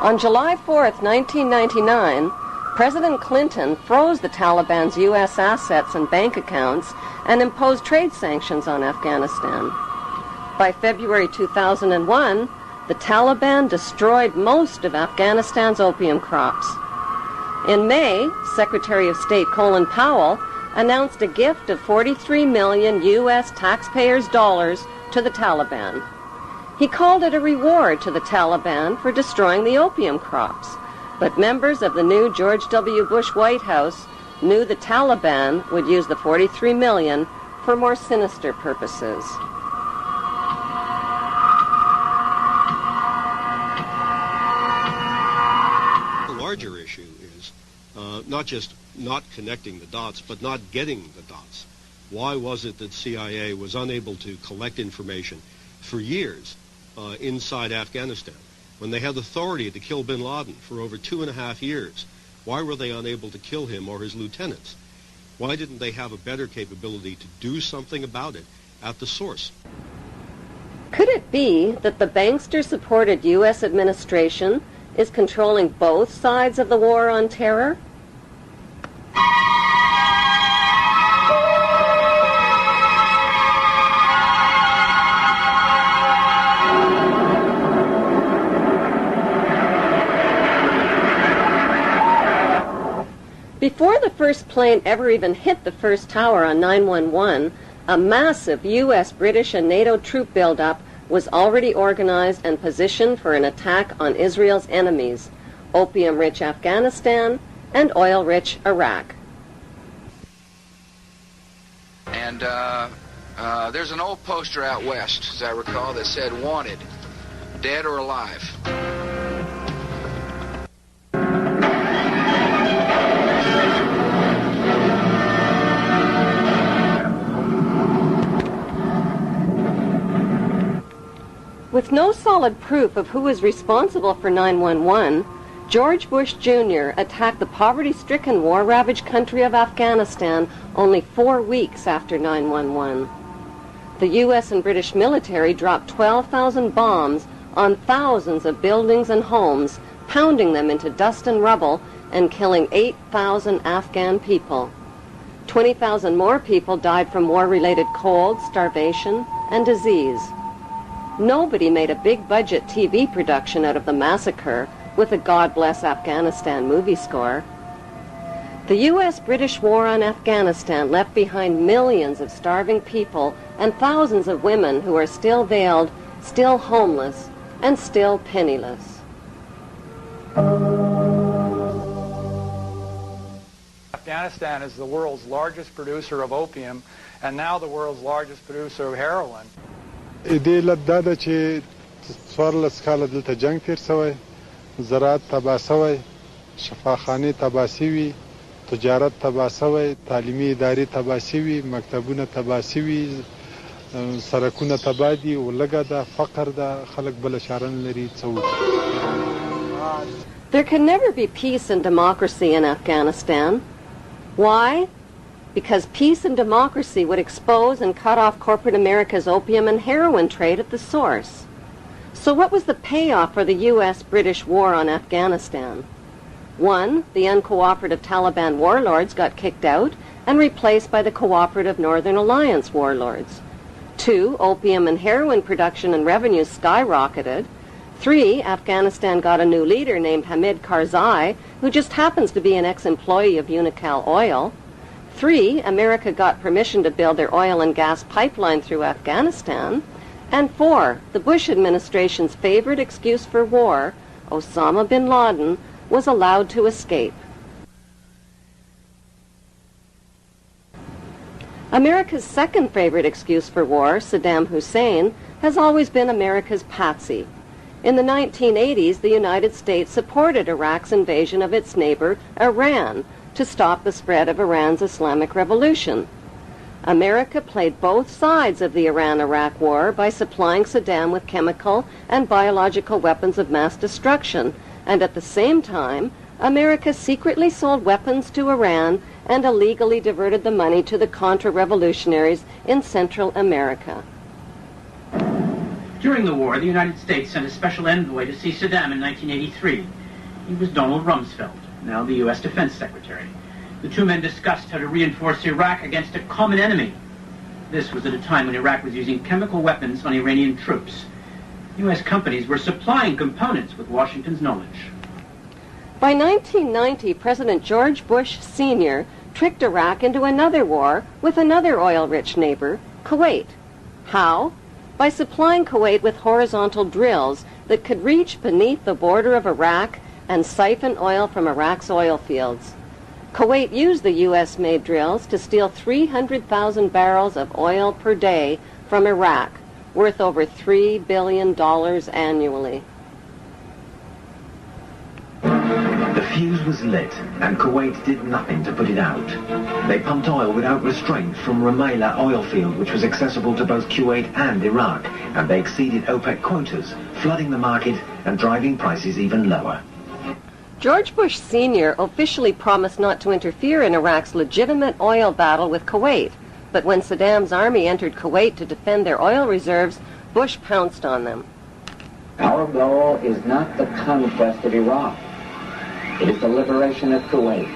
On July 4th, 1999, President Clinton froze the Taliban's U.S. assets and bank accounts and imposed trade sanctions on Afghanistan. By February 2001, the Taliban destroyed most of Afghanistan's opium crops. In May, Secretary of State Colin Powell announced a gift of 43 million U.S. taxpayers' dollars to the Taliban. He called it a reward to the Taliban for destroying the opium crops, but members of the new George W. Bush White House knew the Taliban would use the 43 million for more sinister purposes. The larger issue is not just not connecting the dots, but not getting the dots. Why was it that CIA was unable to collect information for years inside Afghanistan? When they had authority to kill bin Laden for over 2.5 years, why were they unable to kill him or his lieutenants? Why didn't they have a better capability to do something about it at the source? Could it be that the bankster-supported U.S. administration is controlling both sides of the war on terror? Before the first plane ever even hit the first tower on 9/11, a massive U.S., British, and NATO troop buildup was already organized and positioned for an attack on Israel's enemies, opium-rich Afghanistan and oil-rich Iraq. And there's an old poster out west, as I recall, that said, "Wanted, dead or alive." With no solid proof of who was responsible for 9/11, George Bush Jr. attacked the poverty-stricken, war-ravaged country of Afghanistan only 4 weeks after 9/11. The U.S. and British military dropped 12,000 bombs on thousands of buildings and homes, pounding them into dust and rubble and killing 8,000 Afghan people. 20,000 more people died from war-related cold, starvation, and disease. Nobody made a big-budget TV production out of the massacre with a God Bless Afghanistan movie score. The U.S.-British war on Afghanistan left behind millions of starving people and thousands of women who are still veiled, still homeless, and still penniless. Afghanistan is the world's largest producer of opium and now the world's largest producer of heroin. دې علت دا ده چې 14 کاله دلته جنگ تیر شوی، زراعت تباه شوی، شفاخانې تباه شوي، تجارت تباه شوی، تعلیمي ادارې تباه شوي، مکتبونه تباه شوي، سړکونه تباه دي، ولږه ده، فقر ده، خلک بله چاره نه لري څه وکړي. There can never be peace and democracy in Afghanistan. Why? Because peace and democracy would expose and cut off corporate America's opium and heroin trade at the source. So what was the payoff for the U.S.-British war on Afghanistan? 1, the uncooperative Taliban warlords got kicked out and replaced by the cooperative Northern Alliance warlords. 2, opium and heroin production and revenues skyrocketed. 3, Afghanistan got a new leader named Hamid Karzai, who just happens to be an ex-employee of Unocal Oil. 3, America got permission to build their oil and gas pipeline through Afghanistan. And 4, the Bush administration's favorite excuse for war, Osama bin Laden, was allowed to escape. America's second favorite excuse for war, Saddam Hussein, has always been America's patsy. In the 1980s, the United States supported Iraq's invasion of its neighbor, Iran, to stop the spread of Iran's Islamic Revolution. America played both sides of the Iran-Iraq war by supplying Saddam with chemical and biological weapons of mass destruction, and at the same time, America secretly sold weapons to Iran and illegally diverted the money to the Contra-revolutionaries in Central America. During the war, the United States sent a special envoy to see Saddam in 1983. He was Donald Rumsfeld, now the U.S. Defense Secretary. The two men discussed how to reinforce Iraq against a common enemy. This was at a time when Iraq was using chemical weapons on Iranian troops. U.S. companies were supplying components with Washington's knowledge. By 1990, President George Bush Sr. tricked Iraq into another war with another oil-rich neighbor, Kuwait. How? By supplying Kuwait with horizontal drills that could reach beneath the border of Iraq and siphon oil from Iraq's oil fields. Kuwait used the U.S.-made drills to steal 300,000 barrels of oil per day from Iraq, worth over $3 billion annually. The fuse was lit, and Kuwait did nothing to put it out. They pumped oil without restraint from Rumaila oil field, which was accessible to both Kuwait and Iraq, and they exceeded OPEC quotas, flooding the market and driving prices even lower. George Bush Sr. officially promised not to interfere in Iraq's legitimate oil battle with Kuwait, but when Saddam's army entered Kuwait to defend their oil reserves, Bush pounced on them. Our goal is not the conquest of Iraq. It is the liberation of Kuwait.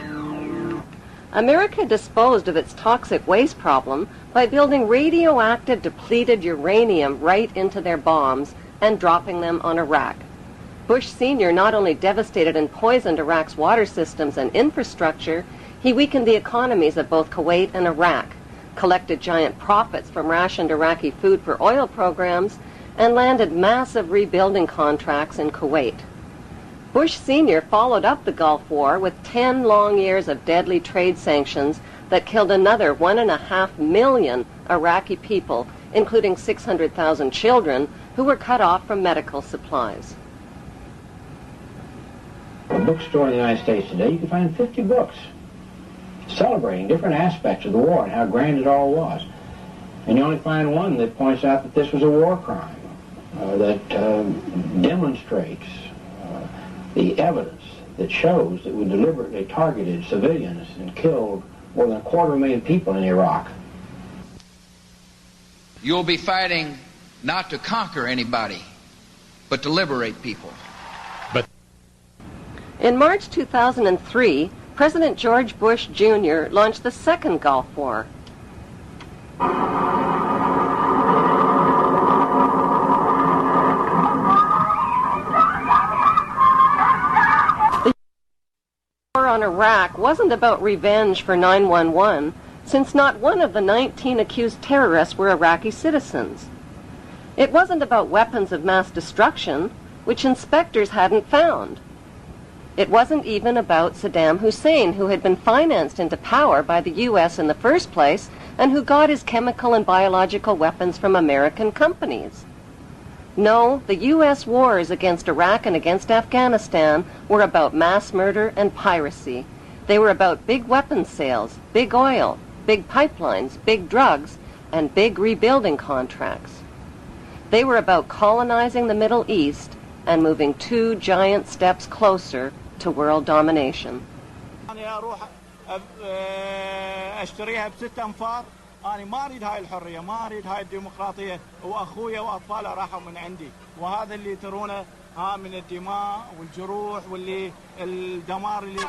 America disposed of its toxic waste problem by building radioactive depleted uranium right into their bombs and dropping them on Iraq. Bush Sr. not only devastated and poisoned Iraq's water systems and infrastructure, he weakened the economies of both Kuwait and Iraq, collected giant profits from rationed Iraqi food for oil programs, and landed massive rebuilding contracts in Kuwait. Bush Sr. followed up the Gulf War with 10 long years of deadly trade sanctions that killed another 1.5 million Iraqi people, including 600,000 children who were cut off from medical supplies. A bookstore in the United States today, you can find 50 books celebrating different aspects of the war and how grand it all was. And you only find one that points out that this was a war crime, that demonstrates the evidence that shows that we deliberately targeted civilians and killed more than 250,000 people in Iraq. You'll be fighting not to conquer anybody, but to liberate people. In March 2003, President George Bush Jr. launched the second Gulf War. The war on Iraq wasn't about revenge for 9/11, since not one of the 19 accused terrorists were Iraqi citizens. It wasn't about weapons of mass destruction, which inspectors hadn't found. It wasn't even about Saddam Hussein, who had been financed into power by the U.S. in the first place and who got his chemical and biological weapons from American companies. No, the U.S. wars against Iraq and against Afghanistan were about mass murder and piracy. They were about big weapons sales, big oil, big pipelines, big drugs, and big rebuilding contracts. They were about colonizing the Middle East and moving 2 giant steps closer to world domination. اشتريها ب6 أنفار. أنا ما أريد هاي الحرية، ما أريد هاي الديمقراطية، وأخويا وأطفالي راحوا من عندي، وهذا اللي ترونه من الدماء والجروح واللي الدمار اللي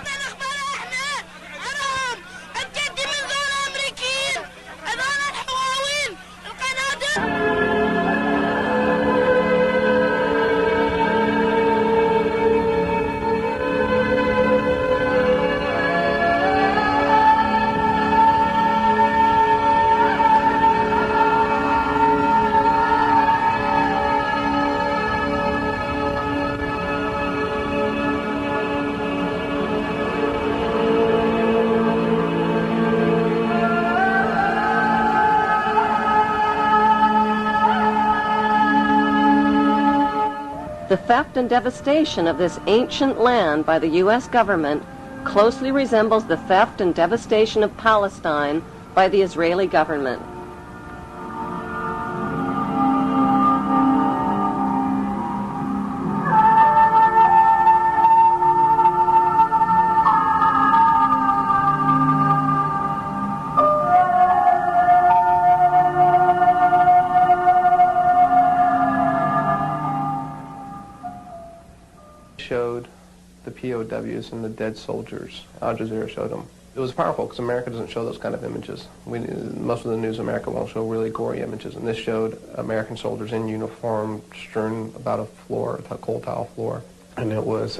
The theft and devastation of this ancient land by the U.S. government closely resembles the theft and devastation of Palestine by the Israeli government. Showed the POWs and the dead soldiers. Al Jazeera showed them. It was powerful because America doesn't show those kind of images. Most of the news in America won't show really gory images, and this showed American soldiers in uniform strewn about a floor, a cold tile floor, and it was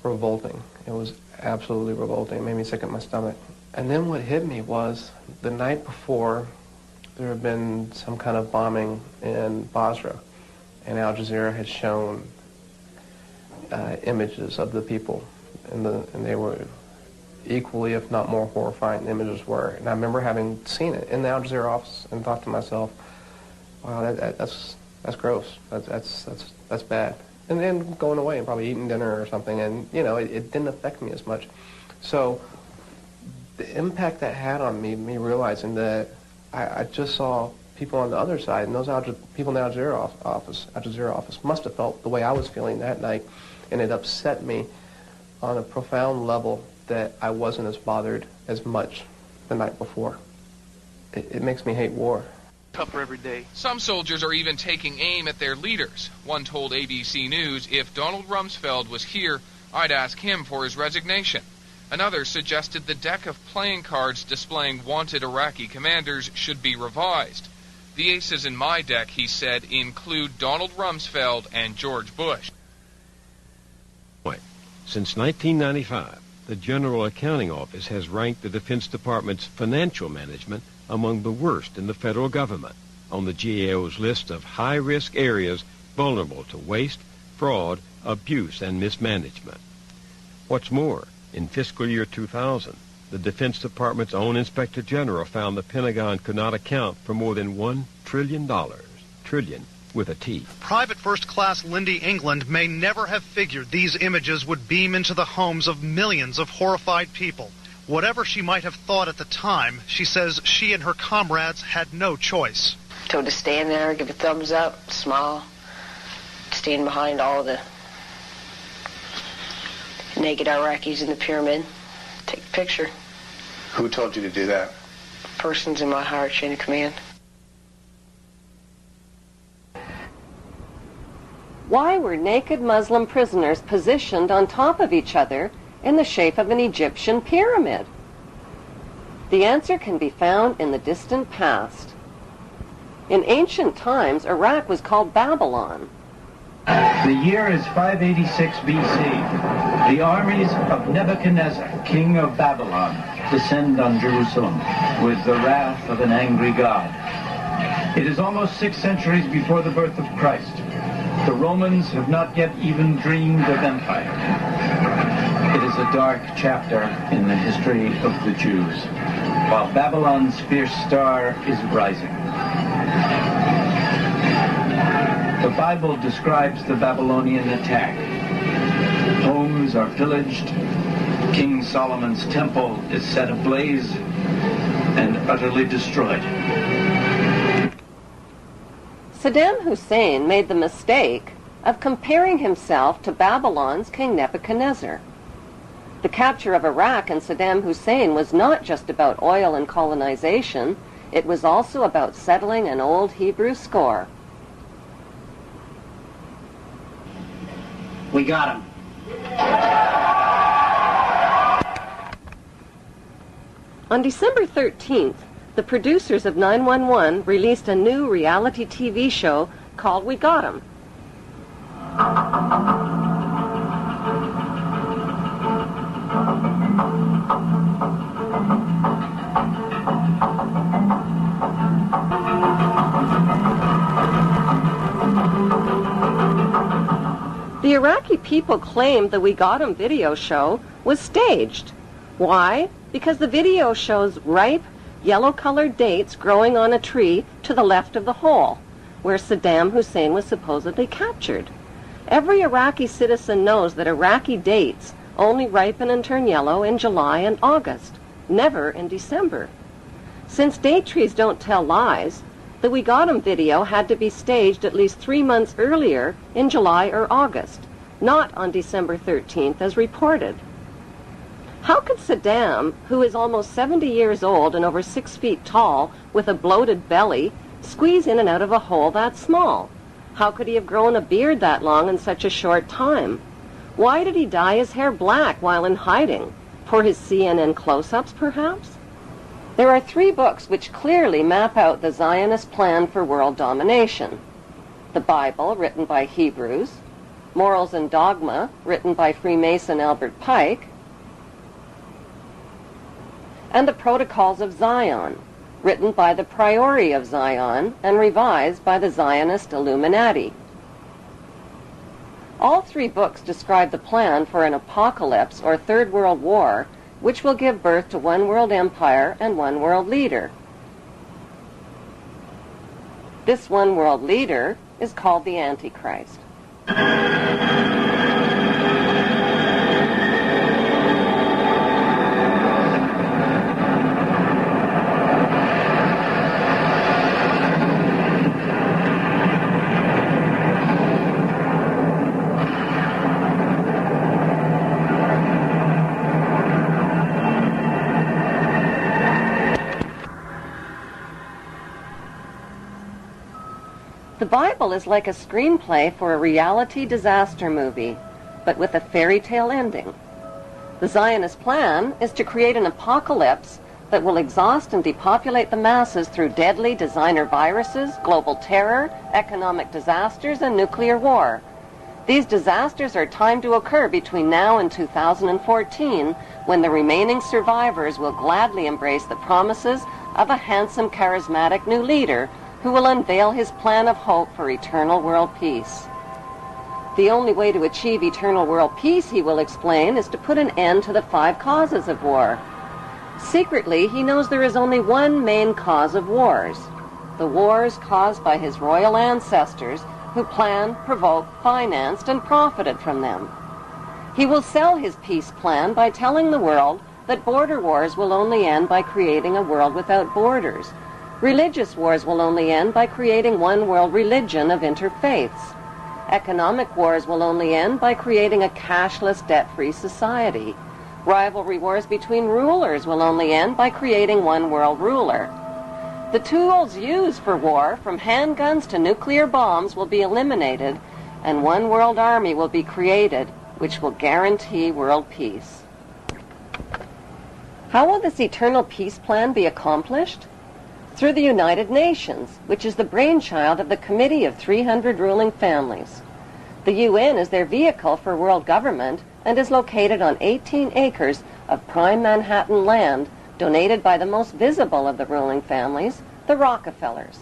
revolting. It was absolutely revolting. It made me sick at my stomach. And then what hit me was the night before there had been some kind of bombing in Basra, and Al Jazeera had shown images of the people, and they were equally, if not more horrifying than images were. And I remember having seen it in the Al Jazeera office and thought to myself, wow, that's gross. That's bad. And then going away and probably eating dinner or something, and it didn't affect me as much. So the impact that had on me realizing that I just saw people on the other side, and those people in the Al Jazeera office must have felt the way I was feeling that night, and it upset me on a profound level that I wasn't as bothered as much the night before. It makes me hate war. Tougher every day. Some soldiers are even taking aim at their leaders. One told ABC News, if Donald Rumsfeld was here, I'd ask him for his resignation. Another suggested the deck of playing cards displaying wanted Iraqi commanders should be revised. The aces in my deck, he said, include Donald Rumsfeld and George Bush. Since 1995, the General Accounting Office has ranked the Defense Department's financial management among the worst in the federal government on the GAO's list of high-risk areas vulnerable to waste, fraud, abuse, and mismanagement. What's more, in fiscal year 2000, the Defense Department's own Inspector General found the Pentagon could not account for more than $1 trillion, trillion with a T. Private First Class Lindy England may never have figured these images would beam into the homes of millions of horrified people. Whatever she might have thought at the time, she says she and her comrades had no choice. So to stand there, give a thumbs up, smile, stand behind all the naked Iraqis in the pyramid, take a picture. Who told you to do that? Persons in my higher chain of command. Why were naked Muslim prisoners positioned on top of each other in the shape of an Egyptian pyramid? The answer can be found in the distant past. In ancient times, Iraq was called Babylon. The year is 586 BC. The armies of Nebuchadnezzar, king of Babylon, descend on Jerusalem with the wrath of an angry God. It is almost 6 centuries before the birth of Christ. The Romans have not yet even dreamed of empire. It is a dark chapter in the history of the Jews, while Babylon's fierce star is rising. The Bible describes the Babylonian attack. Homes are pillaged, King Solomon's temple is set ablaze and utterly destroyed. Saddam Hussein made the mistake of comparing himself to Babylon's King Nebuchadnezzar. The capture of Iraq and Saddam Hussein was not just about oil and colonization, it was also about settling an old Hebrew score. We got him. On December 13th, the producers of 911 released a new reality TV show called We Got 'Em. The Iraqi people claimed the We Got 'Em video show was staged. Why? Because the video shows ripe, yellow-colored dates growing on a tree to the left of the hole, where Saddam Hussein was supposedly captured. Every Iraqi citizen knows that Iraqi dates only ripen and turn yellow in July and August, never in December. Since date trees don't tell lies, the We Got 'Em video had to be staged at least 3 months earlier in July or August, not on December 13th as reported. How could Saddam, who is almost 70 years old and over 6 feet tall with a bloated belly, squeeze in and out of a hole that small? How could he have grown a beard that long in such a short time? Why did he dye his hair black while in hiding? For his CNN close-ups, perhaps? There are 3 books which clearly map out the Zionist plan for world domination. The Bible, written by Hebrews, Morals and Dogma, written by Freemason Albert Pike, and the Protocols of Zion, written by the Priori of Zion and revised by the Zionist Illuminati. All 3 books describe the plan for an apocalypse or Third World War, which will give birth to one world empire and one world leader. This one world leader is called the Antichrist. The Bible is like a screenplay for a reality disaster movie, but with a fairy tale ending. The Zionist plan is to create an apocalypse that will exhaust and depopulate the masses through deadly designer viruses, global terror, economic disasters, and nuclear war. These disasters are timed to occur between now and 2014, when the remaining survivors will gladly embrace the promises of a handsome, charismatic new leader who will unveil his plan of hope for eternal world peace. The only way to achieve eternal world peace, he will explain, is to put an end to the 5 causes of war. Secretly, he knows there is only one main cause of wars: the wars caused by his royal ancestors who planned, provoked, financed, and profited from them. He will sell his peace plan by telling the world that border wars will only end by creating a world without borders. Religious wars will only end by creating one world religion of interfaiths. Economic wars will only end by creating a cashless, debt-free society. Rivalry wars between rulers will only end by creating one world ruler. The tools used for war, from handguns to nuclear bombs, will be eliminated, and one world army will be created, which will guarantee world peace. How will this eternal peace plan be accomplished? Through the United Nations, which is the brainchild of the Committee of 300 Ruling Families. The UN is their vehicle for world government and is located on 18 acres of prime Manhattan land donated by the most visible of the ruling families, the Rockefellers.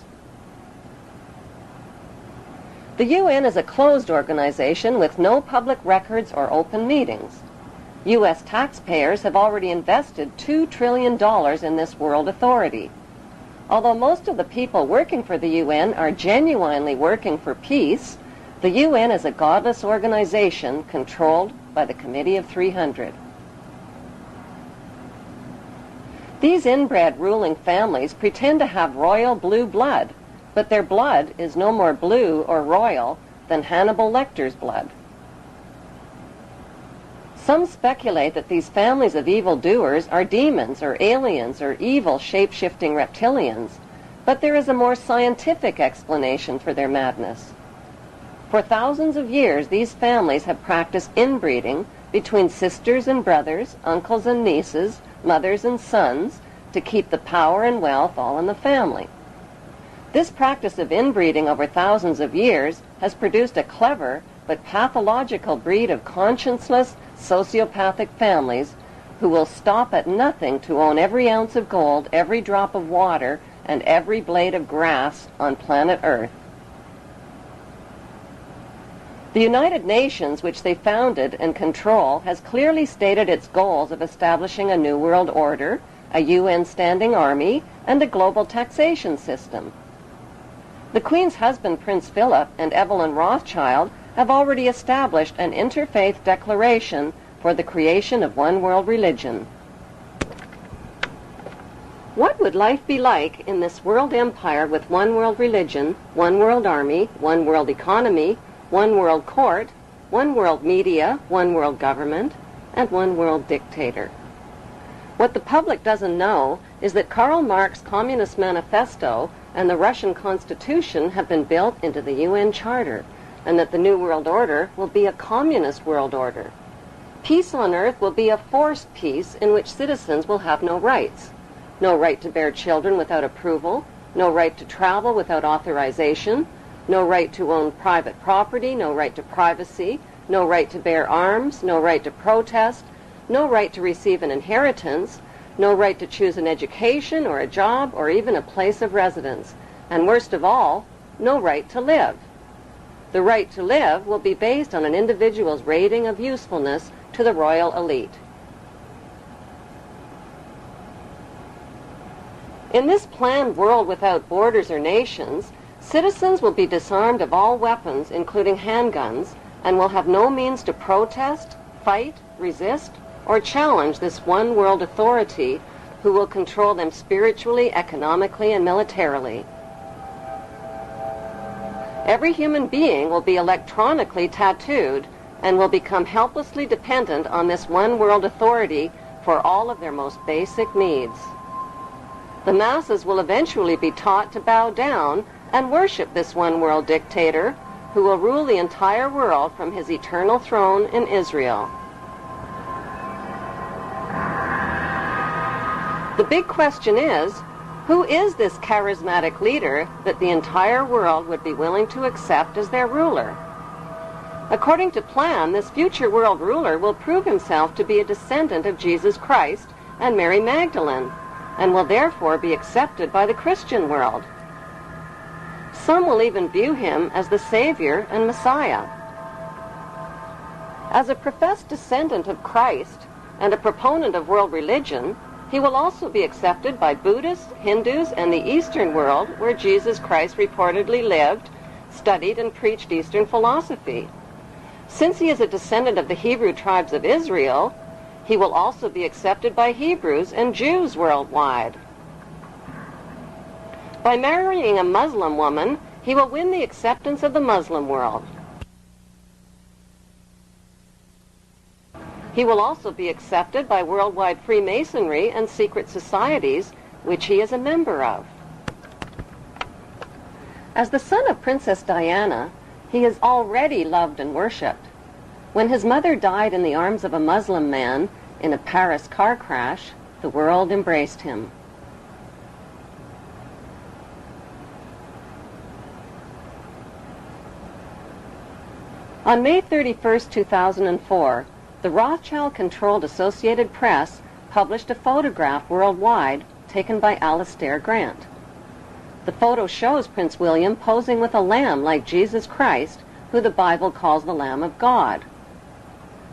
The UN is a closed organization with no public records or open meetings. U.S. taxpayers have already invested $2 trillion in this world authority. Although most of the people working for the UN are genuinely working for peace, the UN is a godless organization controlled by the Committee of 300. These inbred ruling families pretend to have royal blue blood, but their blood is no more blue or royal than Hannibal Lecter's blood. Some speculate that these families of evildoers are demons or aliens or evil shape-shifting reptilians, but there is a more scientific explanation for their madness. For thousands of years, these families have practiced inbreeding between sisters and brothers, uncles and nieces, mothers and sons, to keep the power and wealth all in the family. This practice of inbreeding over thousands of years has produced a clever but pathological breed of conscienceless, sociopathic families who will stop at nothing to own every ounce of gold, every drop of water, and every blade of grass on planet Earth. The United Nations, which they founded and control, has clearly stated its goals of establishing a new world order, a UN standing army, and a global taxation system. The Queen's husband, Prince Philip, and Evelyn Rothschild have already established an interfaith declaration for the creation of one world religion. What would life be like in this world empire with one world religion, one world army, one world economy, one world court, one world media, one world government, and one world dictator? What the public doesn't know is that Karl Marx's Communist Manifesto and the Russian Constitution have been built into the UN Charter, and that the New World Order will be a communist world order. Peace on earth will be a forced peace in which citizens will have no rights. No right to bear children without approval, no right to travel without authorization, no right to own private property, no right to privacy, no right to bear arms, no right to protest, no right to receive an inheritance, no right to choose an education or a job or even a place of residence, and worst of all, no right to live. The right to live will be based on an individual's rating of usefulness to the royal elite. In this planned world without borders or nations, citizens will be disarmed of all weapons, including handguns, and will have no means to protest, fight, resist, or challenge this one world authority who will control them spiritually, economically, and militarily. Every human being will be electronically tattooed and will become helplessly dependent on this one world authority for all of their most basic needs. The masses will eventually be taught to bow down and worship this one world dictator who will rule the entire world from his eternal throne in Israel. The big question is, who is this charismatic leader that the entire world would be willing to accept as their ruler? According to plan, this future world ruler will prove himself to be a descendant of Jesus Christ and Mary Magdalene, and will therefore be accepted by the Christian world. Some will even view him as the Savior and Messiah. As a professed descendant of Christ and a proponent of world religion, he will also be accepted by Buddhists, Hindus, and the Eastern world, where Jesus Christ reportedly lived, studied, and preached Eastern philosophy. Since he is a descendant of the Hebrew tribes of Israel, he will also be accepted by Hebrews and Jews worldwide. By marrying a Muslim woman, he will win the acceptance of the Muslim world. He will also be accepted by worldwide Freemasonry and secret societies, which he is a member of. As the son of Princess Diana, he is already loved and worshipped. When his mother died in the arms of a Muslim man in a Paris car crash, the world embraced him. On May 31, 2004, the Rothschild-controlled Associated Press published a photograph worldwide taken by Alistair Grant. The photo shows Prince William posing with a lamb like Jesus Christ, who the Bible calls the Lamb of God.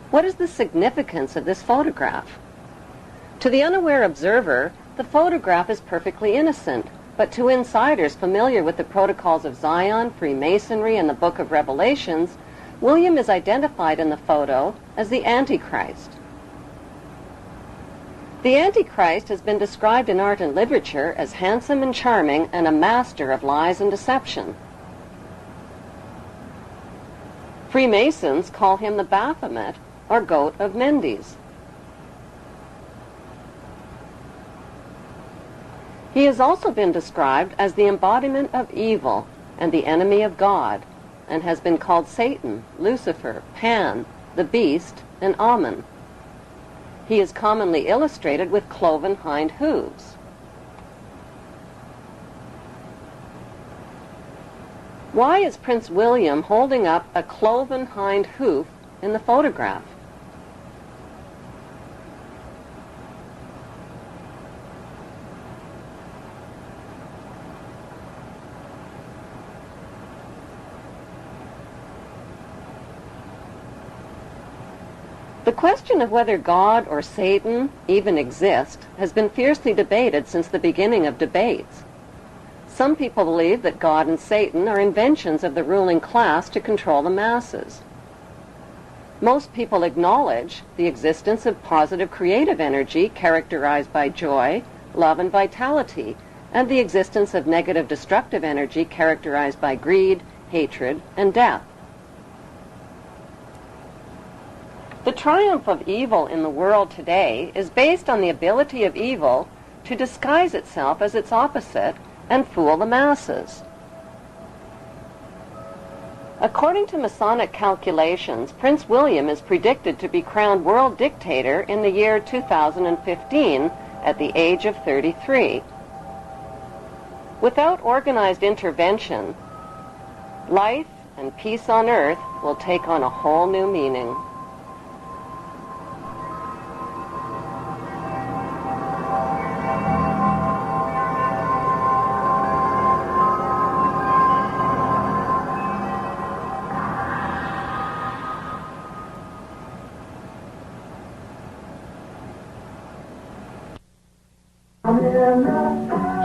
What is the significance of this photograph? To the unaware observer, the photograph is perfectly innocent, but to insiders familiar with the protocols of Zion, Freemasonry, and the Book of Revelations, William is identified in the photo as the Antichrist. The Antichrist has been described in art and literature as handsome and charming and a master of lies and deception. Freemasons call him the Baphomet, or Goat of Mendes. He has also been described as the embodiment of evil and the enemy of God, and has been called Satan, Lucifer, Pan, the Beast, and Amen. He is commonly illustrated with cloven hind hooves. Why is Prince William holding up a cloven hind hoof in the photograph? The question of whether God or Satan even exist has been fiercely debated since the beginning of debates. Some people believe that God and Satan are inventions of the ruling class to control the masses. Most people acknowledge the existence of positive creative energy characterized by joy, love, and vitality, and the existence of negative destructive energy characterized by greed, hatred, and death. The triumph of evil in the world today is based on the ability of evil to disguise itself as its opposite and fool the masses. According to Masonic calculations, Prince William is predicted to be crowned world dictator in the year 2015 at the age of 33. Without organized intervention, life and peace on earth will take on a whole new meaning.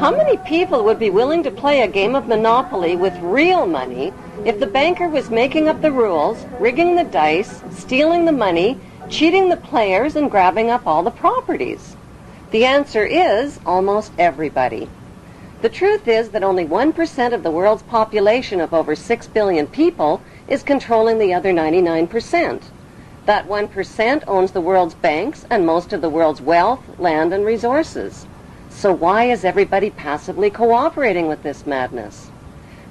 How many people would be willing to play a game of Monopoly with real money if the banker was making up the rules, rigging the dice, stealing the money, cheating the players, and grabbing up all the properties? The answer is almost everybody. The truth is that only 1% of the world's population of over 6 billion people is controlling the other 99%. That 1% owns the world's banks and most of the world's wealth, land, and resources. So why is everybody passively cooperating with this madness?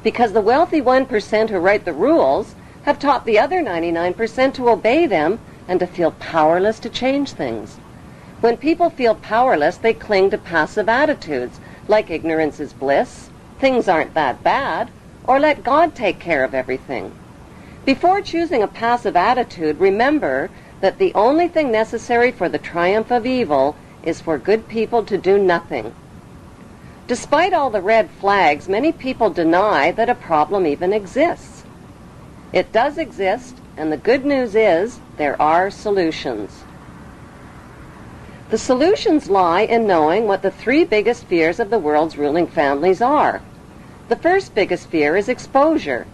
Because the wealthy 1% who write the rules have taught the other 99% to obey them and to feel powerless to change things. When people feel powerless, they cling to passive attitudes like ignorance is bliss, things aren't that bad, or let God take care of everything. Before choosing a passive attitude, remember that the only thing necessary for the triumph of evil is for good people to do nothing. Despite all the red flags, many people deny that a problem even exists. It does exist, and the good news is there are solutions. The solutions lie in knowing what the 3 biggest fears of the world's ruling families are. The first biggest fear is exposure.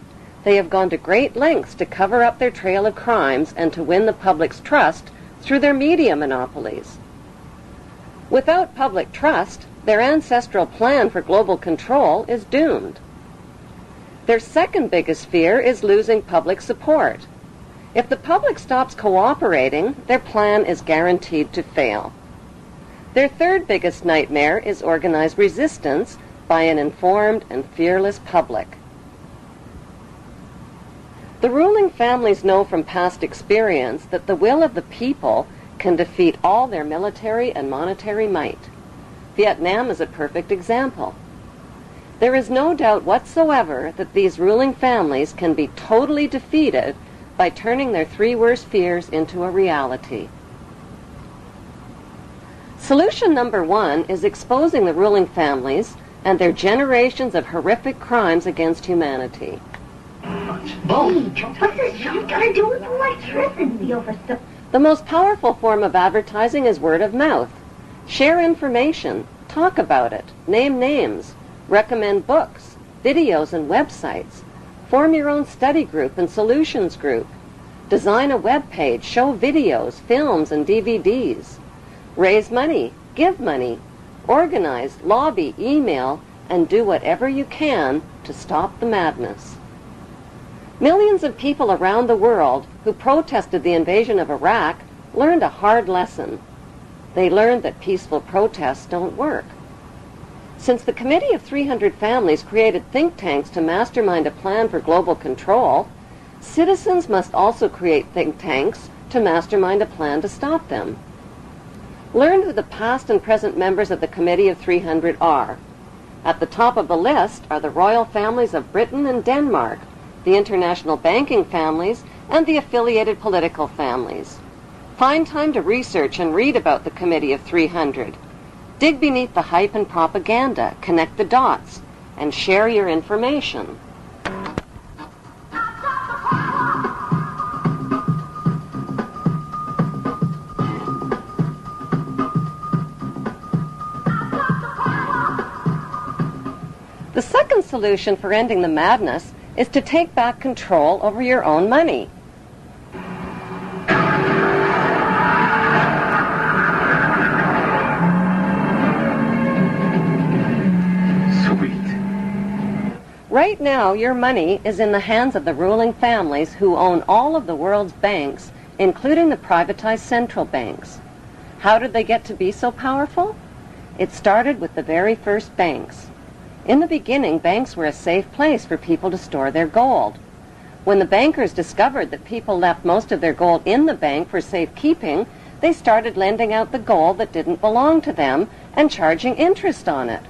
They have gone to great lengths to cover up their trail of crimes and to win the public's trust through their media monopolies. Without public trust, their ancestral plan for global control is doomed. Their second biggest fear is losing public support. If the public stops cooperating, their plan is guaranteed to fail. Their third biggest nightmare is organized resistance by an informed and fearless public. The ruling families know from past experience that the will of the people can defeat all their military and monetary might. Vietnam is a perfect example. There is no doubt whatsoever that these ruling families can be totally defeated by turning their 3 worst fears into a reality. Solution number 1 is exposing the ruling families and their generations of horrific crimes against humanity. What's this got to do with electricity over stuff? The most powerful form of advertising is word of mouth. Share information, talk about it, name names, recommend books, videos, and websites. Form your own study group and solutions group. Design a web page, show videos, films, and DVDs. Raise money, give money, organize, lobby, email, and do whatever you can to stop the madness. Millions of people around the world who protested the invasion of Iraq learned a hard lesson. They learned that peaceful protests don't work. Since the Committee of 300 Families created think tanks to mastermind a plan for global control, citizens must also create think tanks to mastermind a plan to stop them. Learn who the past and present members of the Committee of 300 are. At the top of the list are the royal families of Britain and Denmark, the international banking families, and the affiliated political families. Find time to research and read about the Committee of 300. Dig beneath the hype and propaganda, connect the dots, and share your information. The solution for ending the madness is to take back control over your own money. Right now, your money is in the hands of the ruling families who own all of the world's banks, including the privatized central banks. How did they get to be so powerful? It started with the very first banks. In the beginning, banks were a safe place for people to store their gold. When the bankers discovered that people left most of their gold in the bank for safekeeping, they started lending out the gold that didn't belong to them and charging interest on it.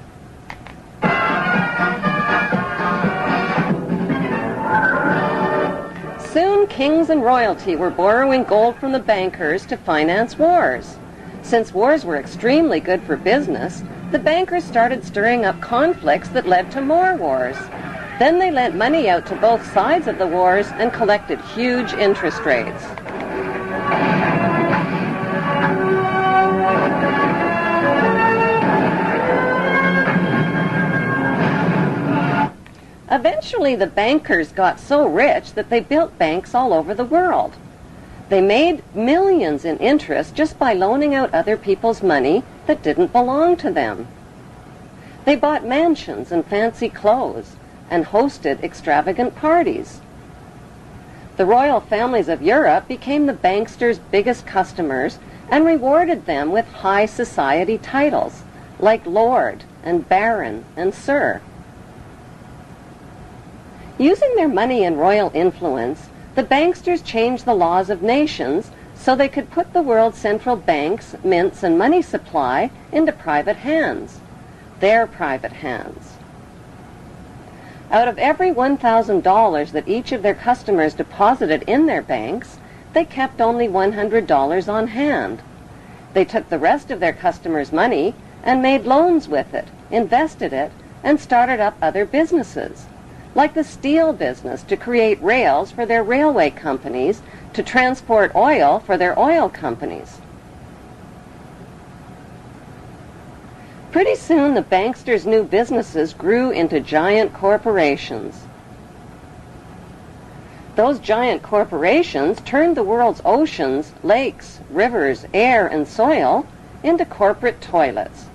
Soon, kings and royalty were borrowing gold from the bankers to finance wars. Since wars were extremely good for business, the bankers started stirring up conflicts that led to more wars. Then they lent money out to both sides of the wars and collected huge interest rates. Eventually, the bankers got so rich that they built banks all over the world. They made millions in interest just by loaning out other people's money that didn't belong to them. They bought mansions and fancy clothes and hosted extravagant parties. The royal families of Europe became the banksters' biggest customers and rewarded them with high society titles like Lord and Baron and Sir. Using their money and royal influence, the banksters changed the laws of nations so they could put the world's central banks, mints, and money supply into private hands, their private hands. Out of every $1,000 that each of their customers deposited in their banks, they kept only $100 on hand. They took the rest of their customers' money and made loans with it, invested it, and started up other businesses, like the steel business to create rails for their railway companies, to transport oil for their oil companies. Pretty soon, the banksters' new businesses grew into giant corporations. Those giant corporations turned the world's oceans, lakes, rivers, air, and soil into corporate toilets.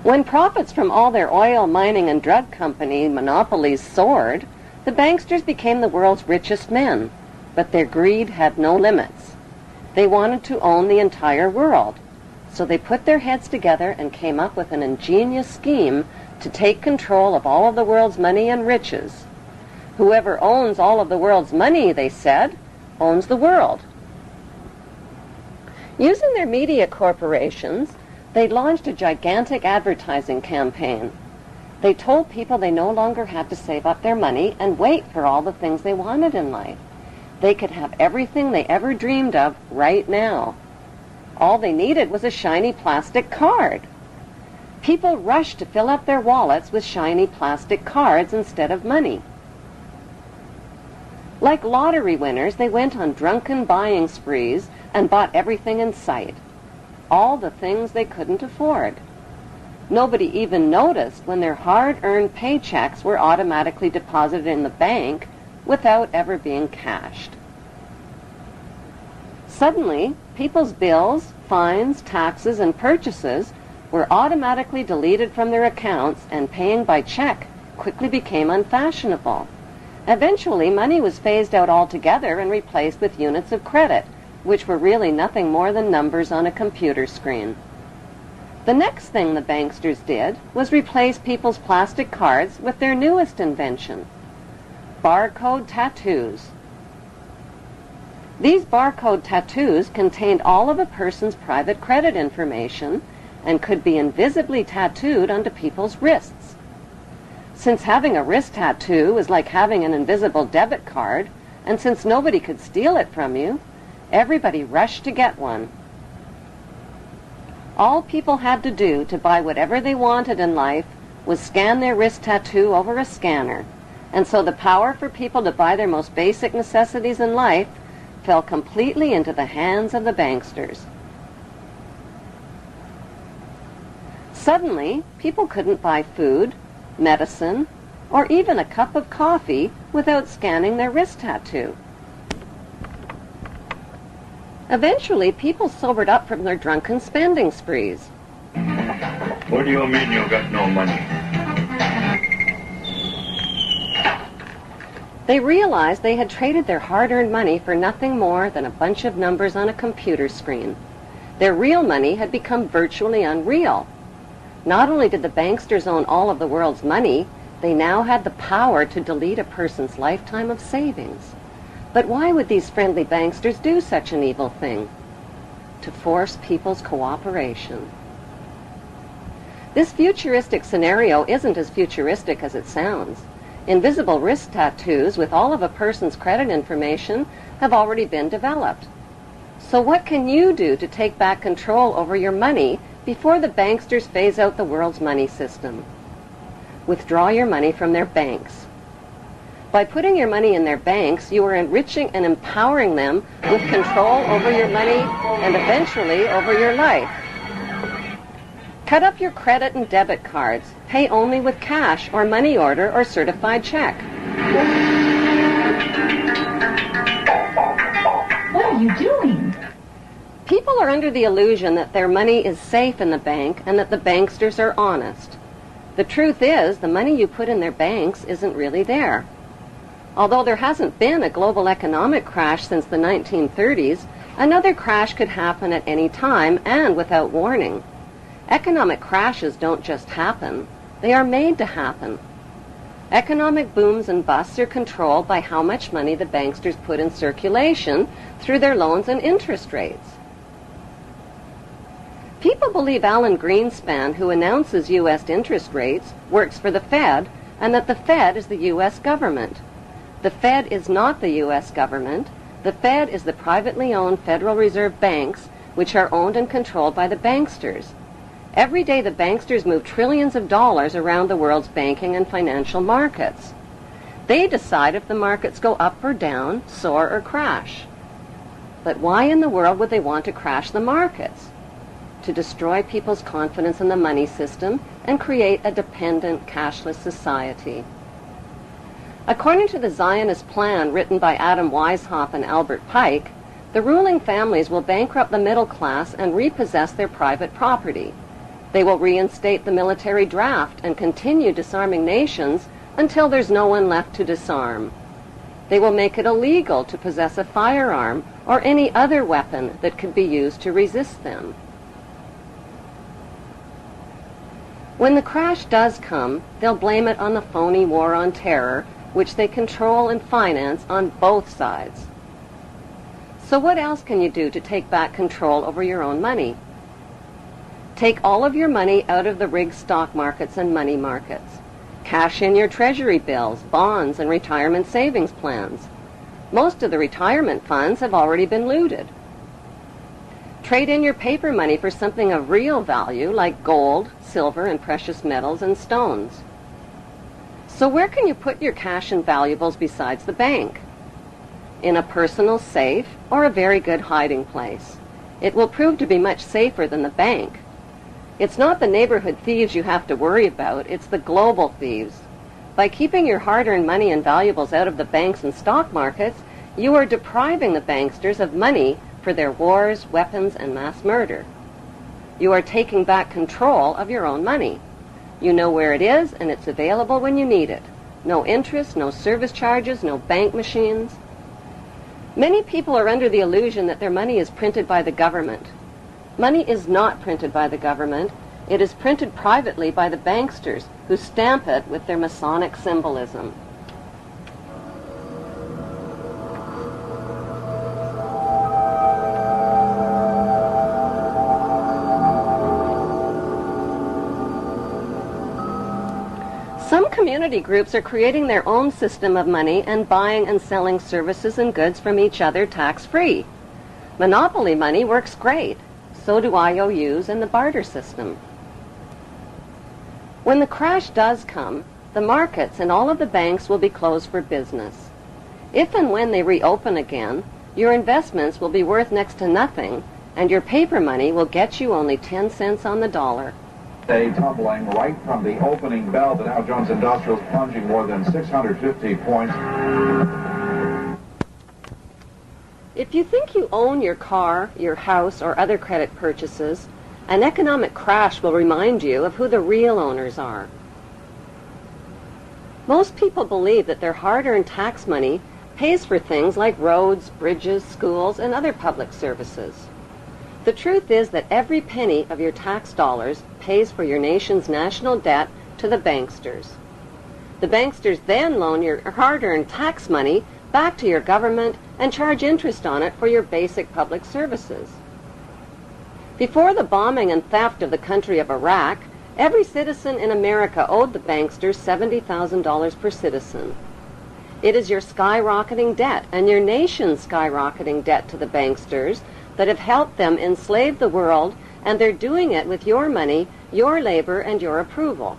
When profits from all their oil, mining, and drug company monopolies soared, the banksters became the world's richest men, but their greed had no limits. They wanted to own the entire world, so they put their heads together and came up with an ingenious scheme to take control of all of the world's money and riches. Whoever owns all of the world's money, they said, owns the world. Using their media corporations, they launched a gigantic advertising campaign. They told people they no longer had to save up their money and wait for all the things they wanted in life. They could have everything they ever dreamed of right now. All they needed was a shiny plastic card. People rushed to fill up their wallets with shiny plastic cards instead of money. Like lottery winners, they went on drunken buying sprees and bought everything in sight. All the things they couldn't afford. Nobody even noticed when their hard-earned paychecks were automatically deposited in the bank without ever being cashed. Suddenly, people's bills, fines, taxes, and purchases were automatically deleted from their accounts, and paying by check quickly became unfashionable. Eventually, money was phased out altogether and replaced with units of credit, which were really nothing more than numbers on a computer screen. The next thing the banksters did was replace people's plastic cards with their newest invention, barcode tattoos. These barcode tattoos contained all of a person's private credit information and could be invisibly tattooed onto people's wrists. Since having a wrist tattoo was like having an invisible debit card, and since nobody could steal it from you, everybody rushed to get one. All people had to do to buy whatever they wanted in life was scan their wrist tattoo over a scanner. And so the power for people to buy their most basic necessities in life fell completely into the hands of the banksters. Suddenly, people couldn't buy food, medicine, or even a cup of coffee without scanning their wrist tattoo. Eventually, people sobered up from their drunken spending sprees. What do you mean you got no money? They realized they had traded their hard-earned money for nothing more than a bunch of numbers on a computer screen. Their real money had become virtually unreal. Not only did the banksters own all of the world's money, they now had the power to delete a person's lifetime of savings. But why would these friendly banksters do such an evil thing? To force people's cooperation. This futuristic scenario isn't as futuristic as it sounds. Invisible wrist tattoos with all of a person's credit information have already been developed. So what can you do to take back control over your money before the banksters phase out the world's money system? Withdraw your money from their banks. By putting your money in their banks, you are enriching and empowering them with control over your money and eventually over your life. Cut up your credit and debit cards. Pay only with cash or money order or certified check. What are you doing? People are under the illusion that their money is safe in the bank and that the banksters are honest. The truth is, the money you put in their banks isn't really there. Although there hasn't been a global economic crash since the 1930s, another crash could happen at any time and without warning. Economic crashes don't just happen. They are made to happen. Economic booms and busts are controlled by how much money the banksters put in circulation through their loans and interest rates. People believe Alan Greenspan, who announces U.S. interest rates, works for the Fed, and that the Fed is the U.S. government. The Fed is not the U.S. government. The Fed is the privately owned Federal Reserve banks, which are owned and controlled by the banksters. Every day the banksters move trillions of dollars around the world's banking and financial markets. They decide if the markets go up or down, soar or crash. But why in the world would they want to crash the markets? To destroy people's confidence in the money system and create a dependent, cashless society. According to the Zionist plan written by Adam Weishaupt and Albert Pike, the ruling families will bankrupt the middle class and repossess their private property. They will reinstate the military draft and continue disarming nations until there's no one left to disarm. They will make it illegal to possess a firearm or any other weapon that could be used to resist them. When the crash does come, they'll blame it on the phony war on terror, which they control and finance on both sides. So what else can you do to take back control over your own money? Take all of your money out of the rigged stock markets and money markets. Cash in your treasury bills, bonds, and retirement savings plans. Most of the retirement funds have already been looted. Trade in your paper money for something of real value like gold, silver, and precious metals and stones. So where can you put your cash and valuables besides the bank? In a personal safe or a very good hiding place. It will prove to be much safer than the bank. It's not the neighborhood thieves you have to worry about, it's the global thieves. By keeping your hard-earned money and valuables out of the banks and stock markets, you are depriving the banksters of money for their wars, weapons, and mass murder. You are taking back control of your own money. You know where it is, and it's available when you need it. No interest, no service charges, no bank machines. Many people are under the illusion that their money is printed by the government. Money is not printed by the government. It is printed privately by the banksters, who stamp it with their Masonic symbolism. Some community groups are creating their own system of money and buying and selling services and goods from each other tax-free. Monopoly money works great. So do IOUs and the barter system. When the crash does come, the markets and all of the banks will be closed for business. If and when they reopen again, your investments will be worth next to nothing, and your paper money will get you only 10 cents on the dollar. A tumbling right from the opening bell, the Dow Jones Industrials plunging more than 650 points. If you think you own your car, your house, or other credit purchases, an economic crash will remind you of who the real owners are. Most people believe that their hard-earned tax money pays for things like roads, bridges, schools, and other public services. The truth is that every penny of your tax dollars pays for your nation's national debt to the banksters. The banksters then loan your hard-earned tax money back to your government and charge interest on it for your basic public services. Before the bombing and theft of the country of Iraq, every citizen in America owed the banksters $70,000 per citizen. It is your skyrocketing debt and your nation's skyrocketing debt to the banksters that have helped them enslave the world, and they're doing it with your money, your labor, and your approval.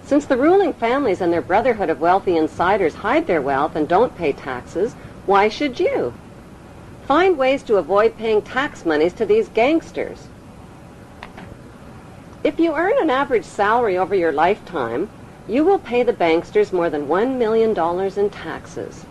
Since the ruling families and their brotherhood of wealthy insiders hide their wealth and don't pay taxes, why should you? Find ways to avoid paying tax monies to these gangsters. If you earn an average salary over your lifetime, you will pay the banksters more than $1 million in taxes.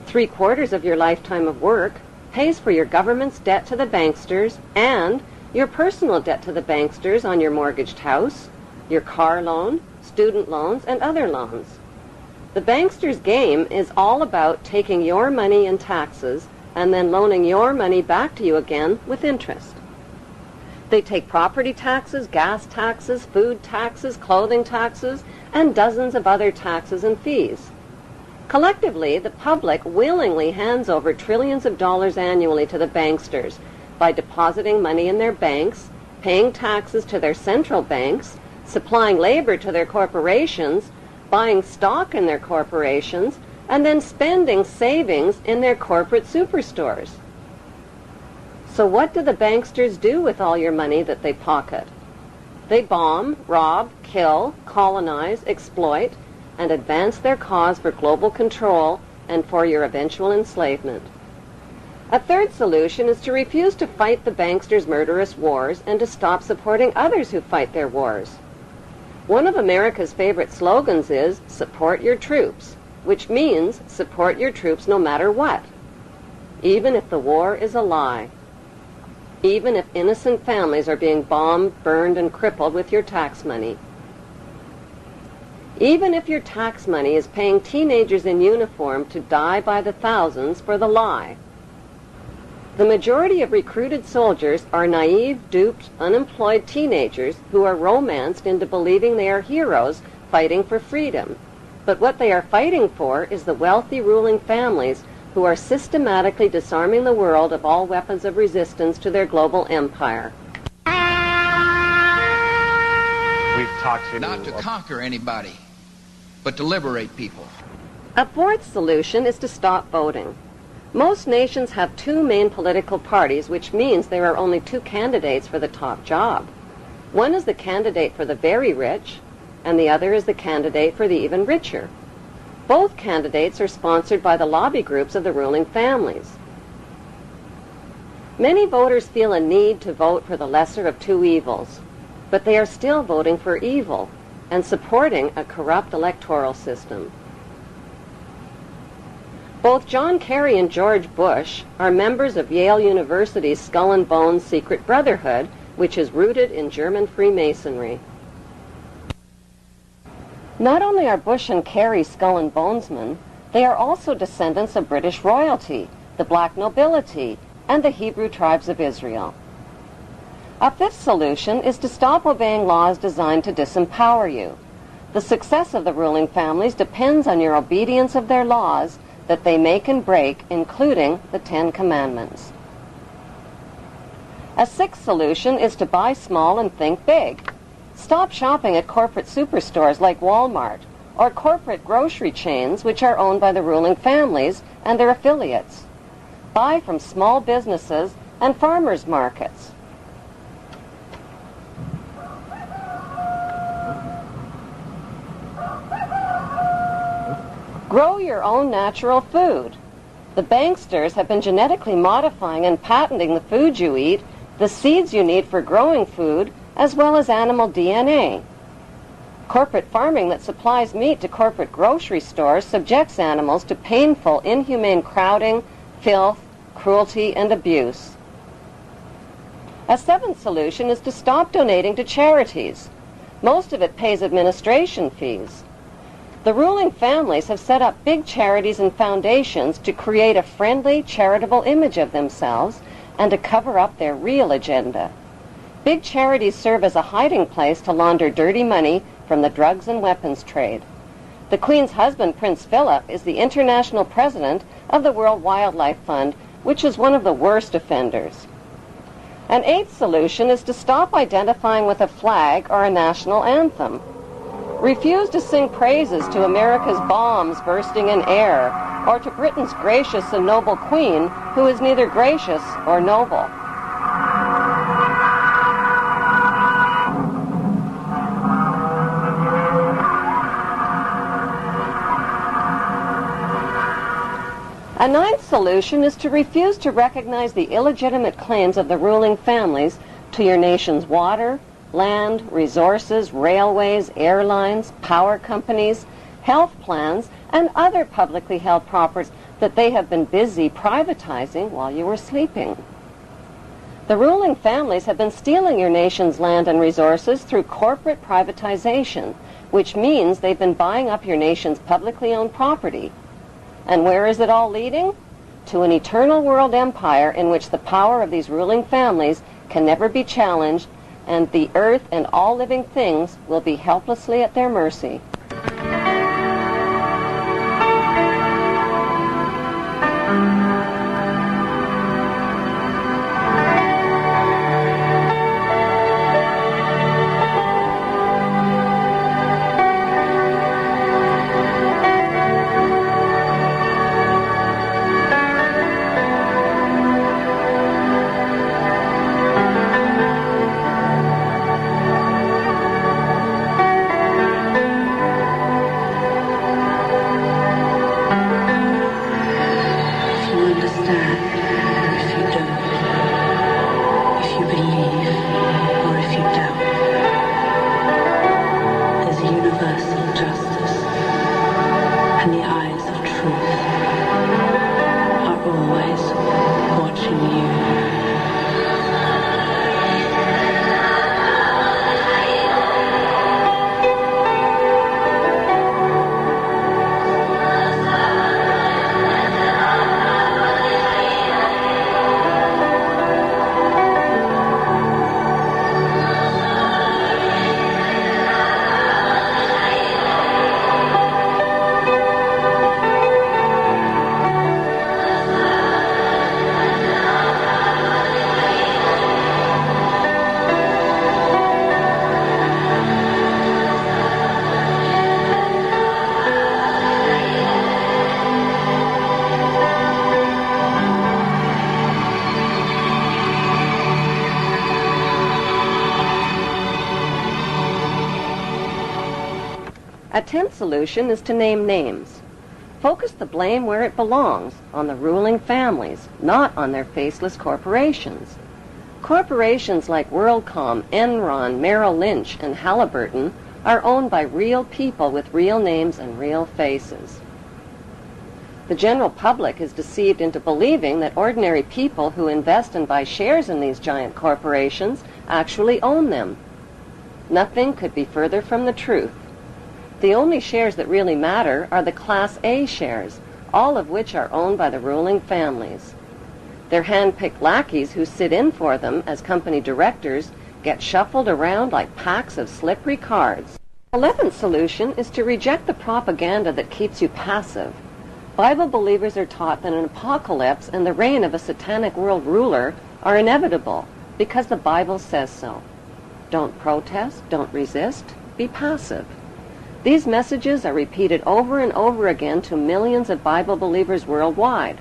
3/4 of your lifetime of work pays for your government's debt to the banksters and your personal debt to the banksters on your mortgaged house, your car loan, student loans, and other loans. The banksters' game is all about taking your money in taxes and then loaning your money back to you again with interest. They take property taxes, gas taxes, food taxes, clothing taxes, and dozens of other taxes and fees. Collectively, the public willingly hands over trillions of dollars annually to the banksters by depositing money in their banks, paying taxes to their central banks, supplying labor to their corporations, buying stock in their corporations, and then spending savings in their corporate superstores. So what do the banksters do with all your money that they pocket? They bomb, rob, kill, colonize, exploit, and advance their cause for global control and for your eventual enslavement. A third solution is to refuse to fight the banksters' murderous wars and to stop supporting others who fight their wars. One of America's favorite slogans is, "Support your troops," which means support your troops no matter what, even if the war is a lie, even if innocent families are being bombed, burned, and crippled with your tax money, even if your tax money is paying teenagers in uniform to die by the thousands for the lie. The majority of recruited soldiers are naive, duped, unemployed teenagers who are romanced into believing they are heroes fighting for freedom. But what they are fighting for is the wealthy ruling families who are systematically disarming the world of all weapons of resistance to their global empire. We've talked to... Not to conquer anybody, but to liberate people. A fourth solution is to stop voting. Most nations have two main political parties, which means there are only two candidates for the top job. One is the candidate for the very rich, and the other is the candidate for the even richer. Both candidates are sponsored by the lobby groups of the ruling families. Many voters feel a need to vote for the lesser of two evils, but they are still voting for evil and supporting a corrupt electoral system. Both John Kerry and George Bush are members of Yale University's Skull and Bones Secret Brotherhood, which is rooted in German Freemasonry. Not only are Bush and Kerry Skull and Bonesmen, they are also descendants of British royalty, the black nobility, and the Hebrew tribes of Israel. A fifth solution is to stop obeying laws designed to disempower you. The success of the ruling families depends on your obedience of their laws that they make and break, including the 10 Commandments. A sixth solution is to buy small and think big. Stop shopping at corporate superstores like Walmart or corporate grocery chains which are owned by the ruling families and their affiliates. Buy from small businesses and farmers markets. Grow your own natural food. The banksters have been genetically modifying and patenting the food you eat, the seeds you need for growing food, as well as animal DNA. Corporate farming that supplies meat to corporate grocery stores subjects animals to painful, inhumane crowding, filth, cruelty, and abuse. A seventh solution is to stop donating to charities. Most of it pays administration fees. The ruling families have set up big charities and foundations to create a friendly, charitable image of themselves and to cover up their real agenda. Big charities serve as a hiding place to launder dirty money from the drugs and weapons trade. The Queen's husband, Prince Philip, is the international president of the World Wildlife Fund, which is one of the worst offenders. An eighth solution is to stop identifying with a flag or a national anthem. Refuse to sing praises to America's bombs bursting in air, or to Britain's gracious and noble Queen, who is neither gracious or noble. A ninth solution is to refuse to recognize the illegitimate claims of the ruling families to your nation's water, land, resources, railways, airlines, power companies, health plans, and other publicly held properties that they have been busy privatizing while you were sleeping. The ruling families have been stealing your nation's land and resources through corporate privatization, which means they've been buying up your nation's publicly owned property. And where is it all leading? To an eternal world empire in which the power of these ruling families can never be challenged, and the earth and all living things will be helplessly at their mercy. A tenth solution is to name names. Focus the blame where it belongs, on the ruling families, not on their faceless corporations. Corporations like WorldCom, Enron, Merrill Lynch, and Halliburton are owned by real people with real names and real faces. The general public is deceived into believing that ordinary people who invest and buy shares in these giant corporations actually own them. Nothing could be further from the truth. The only shares that really matter are the Class A shares, all of which are owned by the ruling families. Their hand-picked lackeys who sit in for them as company directors get shuffled around like packs of slippery cards. The 11th solution is to reject the propaganda that keeps you passive. Bible believers are taught that an apocalypse and the reign of a satanic world ruler are inevitable because the Bible says so. Don't protest, don't resist, be passive. These messages are repeated over and over again to millions of Bible believers worldwide.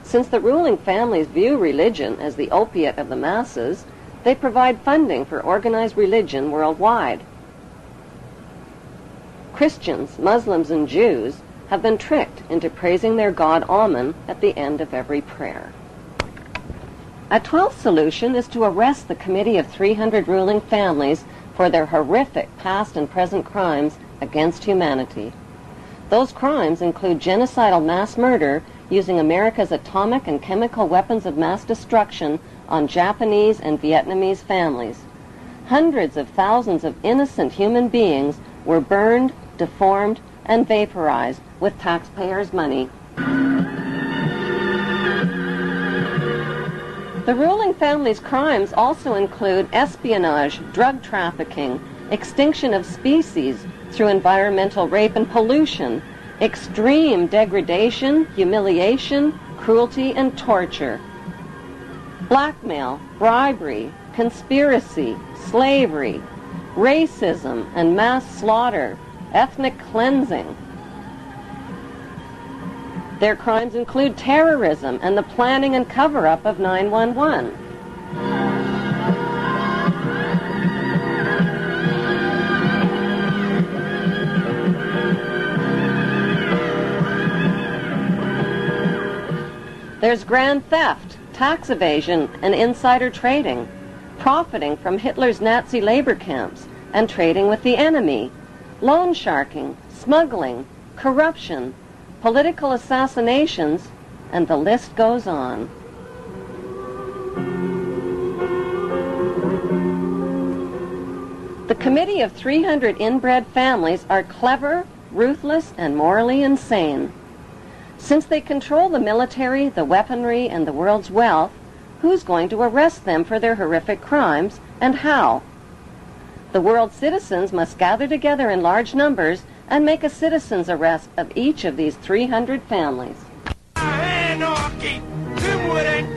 Since the ruling families view religion as the opiate of the masses, they provide funding for organized religion worldwide. Christians, Muslims, and Jews have been tricked into praising their god Amun at the end of every prayer. A 12th solution is to arrest the committee of 300 ruling families for their horrific past and present crimes against humanity. Those crimes include genocidal mass murder using America's atomic and chemical weapons of mass destruction on Japanese and Vietnamese families. Hundreds of thousands of innocent human beings were burned, deformed, and vaporized with taxpayers' money. The ruling family's crimes also include espionage, drug trafficking, extinction of species through environmental rape and pollution, extreme degradation, humiliation, cruelty, and torture, blackmail, bribery, conspiracy, slavery, racism and mass slaughter, ethnic cleansing. Their crimes include terrorism and the planning and cover-up of 9/11. There's grand theft, tax evasion, and insider trading, profiting from Hitler's Nazi labor camps and trading with the enemy, loan sharking, smuggling, corruption, political assassinations, and the list goes on. The committee of 300 inbred families are clever, ruthless, and morally insane. Since they control the military, the weaponry, and the world's wealth, who's going to arrest them for their horrific crimes, and how? The world's citizens must gather together in large numbers and make a citizen's arrest of each of these 300 families. Anarchy, him wouldn't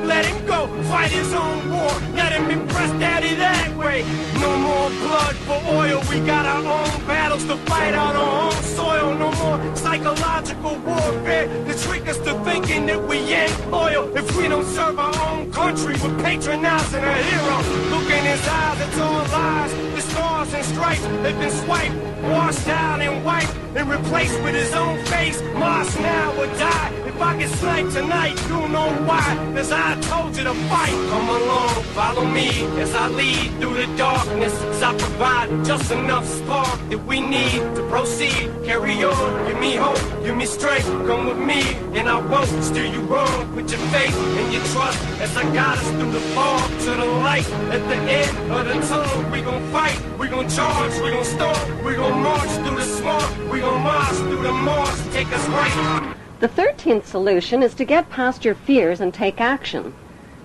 let him go fight his own war. Let him impress daddy that way. No more blood for oil. We got our own battles to fight out our own soil. No more psychological warfare to trick us to thinking that we ain't loyal. If we don't serve our own country, we're patronizing a hero. Look in his eyes, it's all lies. The stars and stripes, they've been swiped, washed out and wiped, and replaced with his own face. Mars now or die. If I get sniped tonight, you'll know why. As I told you to fight. Come along, follow me as I lead through the darkness. As I provide just enough spark that we need to proceed. Carry on, give me hope, give me strength. Come with me, and I won't steer you wrong. With your faith and your trust as I guide us through the fog to the light. At the end of the tunnel, we gon' fight, we gon' charge, we gon' storm, we gon' march through the swamp, we gon' march through the marsh, take us right. The 13th solution is to get past your fears and take action.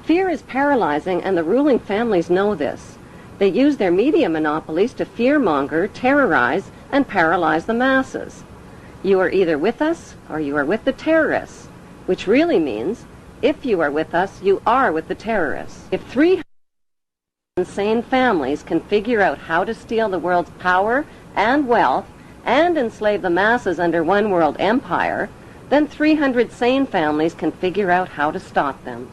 Fear is paralyzing, and the ruling families know this. They use their media monopolies to fearmonger, terrorize, and paralyze the masses. You are either with us or you are with the terrorists, which really means if you are with us, you are with the terrorists. If 300 insane families can figure out how to steal the world's power and wealth and enslave the masses under one world empire, then 300 sane families can figure out how to stop them.